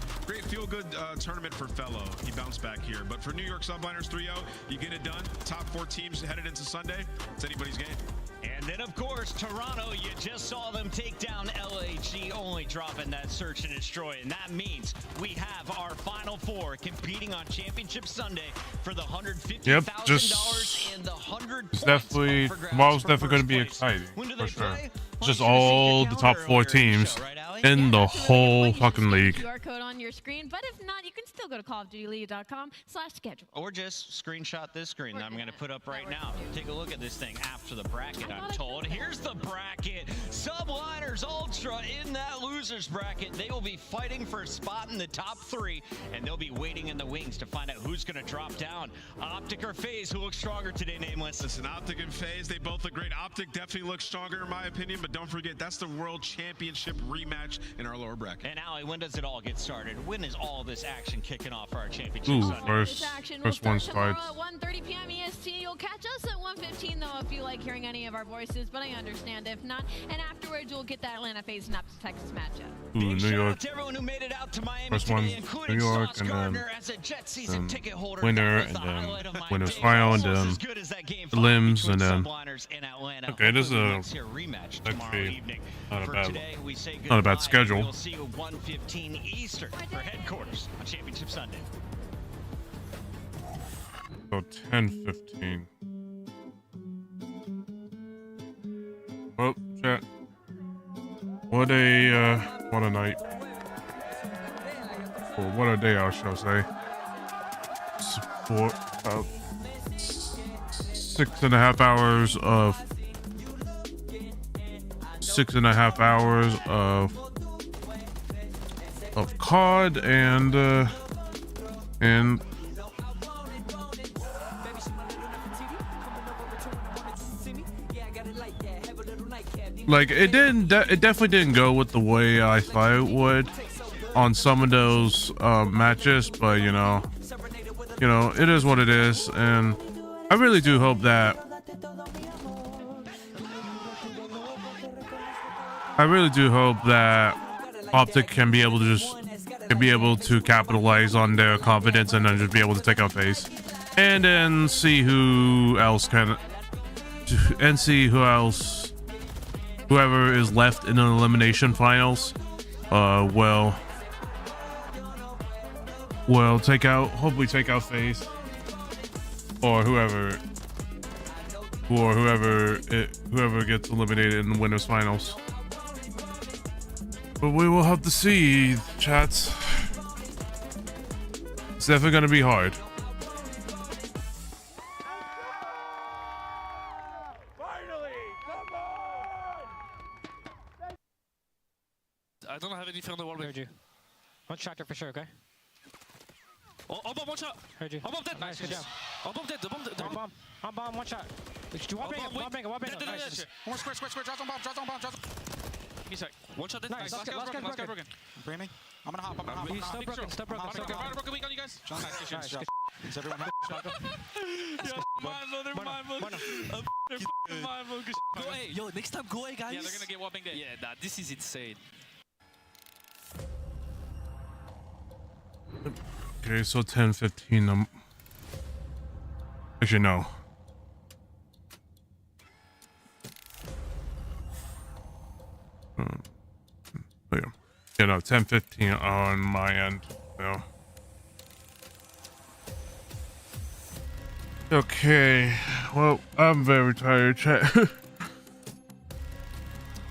[SPEAKER 5] feel-good tournament for Fellow. He bounced back here. But for New York Subliners 3-0, you get it done. Top 4 teams headed into Sunday. It's anybody's game.
[SPEAKER 12] And then, of course, Toronto, you just saw them take down LAG, only dropping that Search and Destroy. And that means we have our Final 4 competing on Championship Sunday for the $150,000 and the 100 points.
[SPEAKER 7] Definitely, tomorrow's definitely going to be exciting, for sure. Just all the top 4 teams in the whole fucking league.
[SPEAKER 9] QR code on your screen, but if not, you can still go to callofdutyleague.com/schedule.
[SPEAKER 12] Or just screenshot this screen that I'm going to put up right now. Take a look at this thing after the bracket, I'm told. Here's the bracket. Subliners Ultra in that losers bracket. They will be fighting for a spot in the top 3, and they'll be waiting in the wings to find out who's going to drop down. Optic or FaZe, who looks stronger today, Nameless?
[SPEAKER 5] Listen, Optic and FaZe, they both look great. Optic definitely looks stronger in my opinion, but don't forget, that's the World Championship rematch in our lower bracket.
[SPEAKER 12] And Ali, when does it all get started? When is all this action kicking off for our championship?
[SPEAKER 7] Ooh,
[SPEAKER 12] Sunday?
[SPEAKER 7] first one starts.
[SPEAKER 9] At 1:30 p.m. EST. You'll catch us at 1:15 though if you like hearing any of our voices, but I understand if not. And afterwards, we'll get that Atlanta FaZe and Optic Texas matchup.
[SPEAKER 7] Ooh, New York.
[SPEAKER 12] To everyone who made it out to Miami
[SPEAKER 7] First
[SPEAKER 12] today,
[SPEAKER 7] one,
[SPEAKER 12] including
[SPEAKER 7] New York,
[SPEAKER 12] Sauce
[SPEAKER 7] and
[SPEAKER 12] Gardner as a Jet season ticket holder.
[SPEAKER 7] winner, and then winner's final, and then the limbs, and then. Okay, this is actually not a bad schedule.
[SPEAKER 12] We'll see you 1:15 Eastern for headquarters on Championship Sunday.
[SPEAKER 7] So 10:15. Oh, chat. What a night. Or what a day, I shall say. For 6.5 hours of 6.5 hours of COD and like it definitely didn't go with the way I thought it would on some of those matches, but you know it is what it is, and I really do hope that Optic can be able to capitalize on their confidence and then just be able to take out FaZe, and then see who else whoever is left in an elimination finals will hopefully take out FaZe, or whoever gets eliminated in the winners finals. But we will have to see, chats. It's definitely gonna be hard.
[SPEAKER 14] I don't have anything on the wall. Heard you. One tractor for sure, okay? Oh, bomb, one shot. Heard you. Bomb dead. Nice, good job. Bomb dead. Bomb. I'm bomb, one shot. Bomb bang. Nice.
[SPEAKER 18] More square. Drop on bomb. Give me a sec. One shot dead.
[SPEAKER 14] Nice. Last guy broken.
[SPEAKER 18] I'm framing. I'm gonna hop.
[SPEAKER 14] He's still broken.
[SPEAKER 18] Broken weak on you guys.
[SPEAKER 14] Nice.
[SPEAKER 18] Is everyone
[SPEAKER 14] They're mindful.
[SPEAKER 18] Go A. Yo, next time go A, guys.
[SPEAKER 14] Yeah, they're gonna get whopping dead.
[SPEAKER 18] Yeah, nah, this is insane.
[SPEAKER 7] Okay, so 10-15. Actually, no. Yeah, no, 10-15 on my end. No. Okay, well, I'm very tired, chat.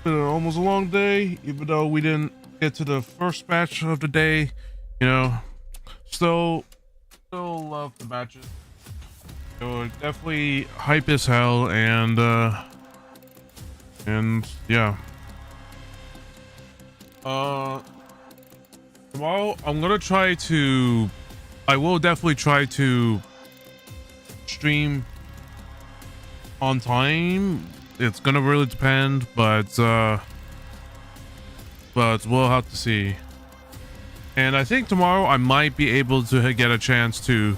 [SPEAKER 7] Been almost a long day, even though we didn't get to the first match of the day. You know, still love the matches. They were definitely hype as hell, and yeah. Tomorrow I will definitely try to stream on time. It's gonna really depend, but we'll have to see. And I think tomorrow I might be able to get a chance to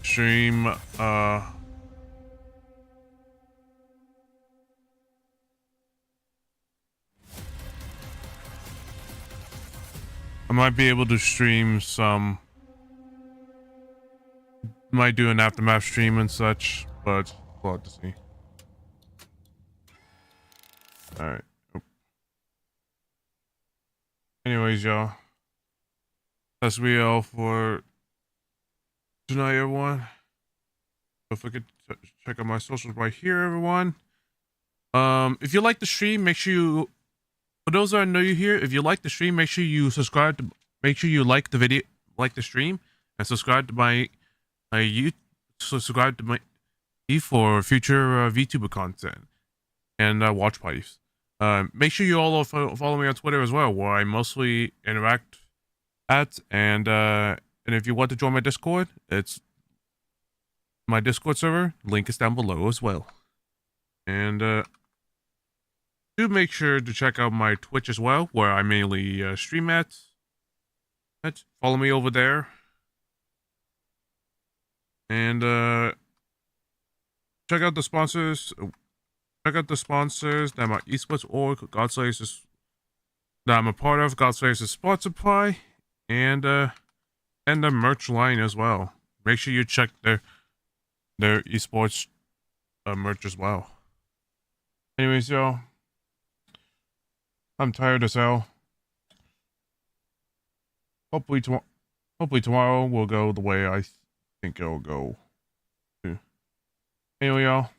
[SPEAKER 7] stream I might be able to stream some, might do an aftermath stream and such, but we'll have to see. All right. Anyways, y'all, that's we all for tonight, everyone. Don't forget to check out my socials right here, everyone. If you like the stream, make sure you, for those that are new here, if you like the stream, make sure you subscribe to, make sure you like the video, like the stream, and subscribe to my subscribe to my for future VTuber content and watch parties. Make sure you all follow me on Twitter as well, where I mostly interact at, and if you want to join my Discord, it's my Discord server. Link is down below as well. And do make sure to check out my Twitch as well, where I mainly stream at. Follow me over there. And check out the sponsors. Check out the sponsors that my esports org, Godslayers, that I'm a part of, Godslayers Sport Supply, and the merch line as well. Make sure you check their esports merch as well. Anyways, y'all, I'm tired as hell. Hopefully tomorrow will go the way I think it'll go. Anyway, y'all.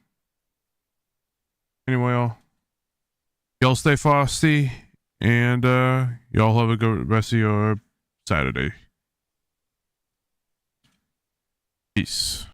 [SPEAKER 7] Y'all stay frosty, and y'all have a good rest of your Saturday. Peace.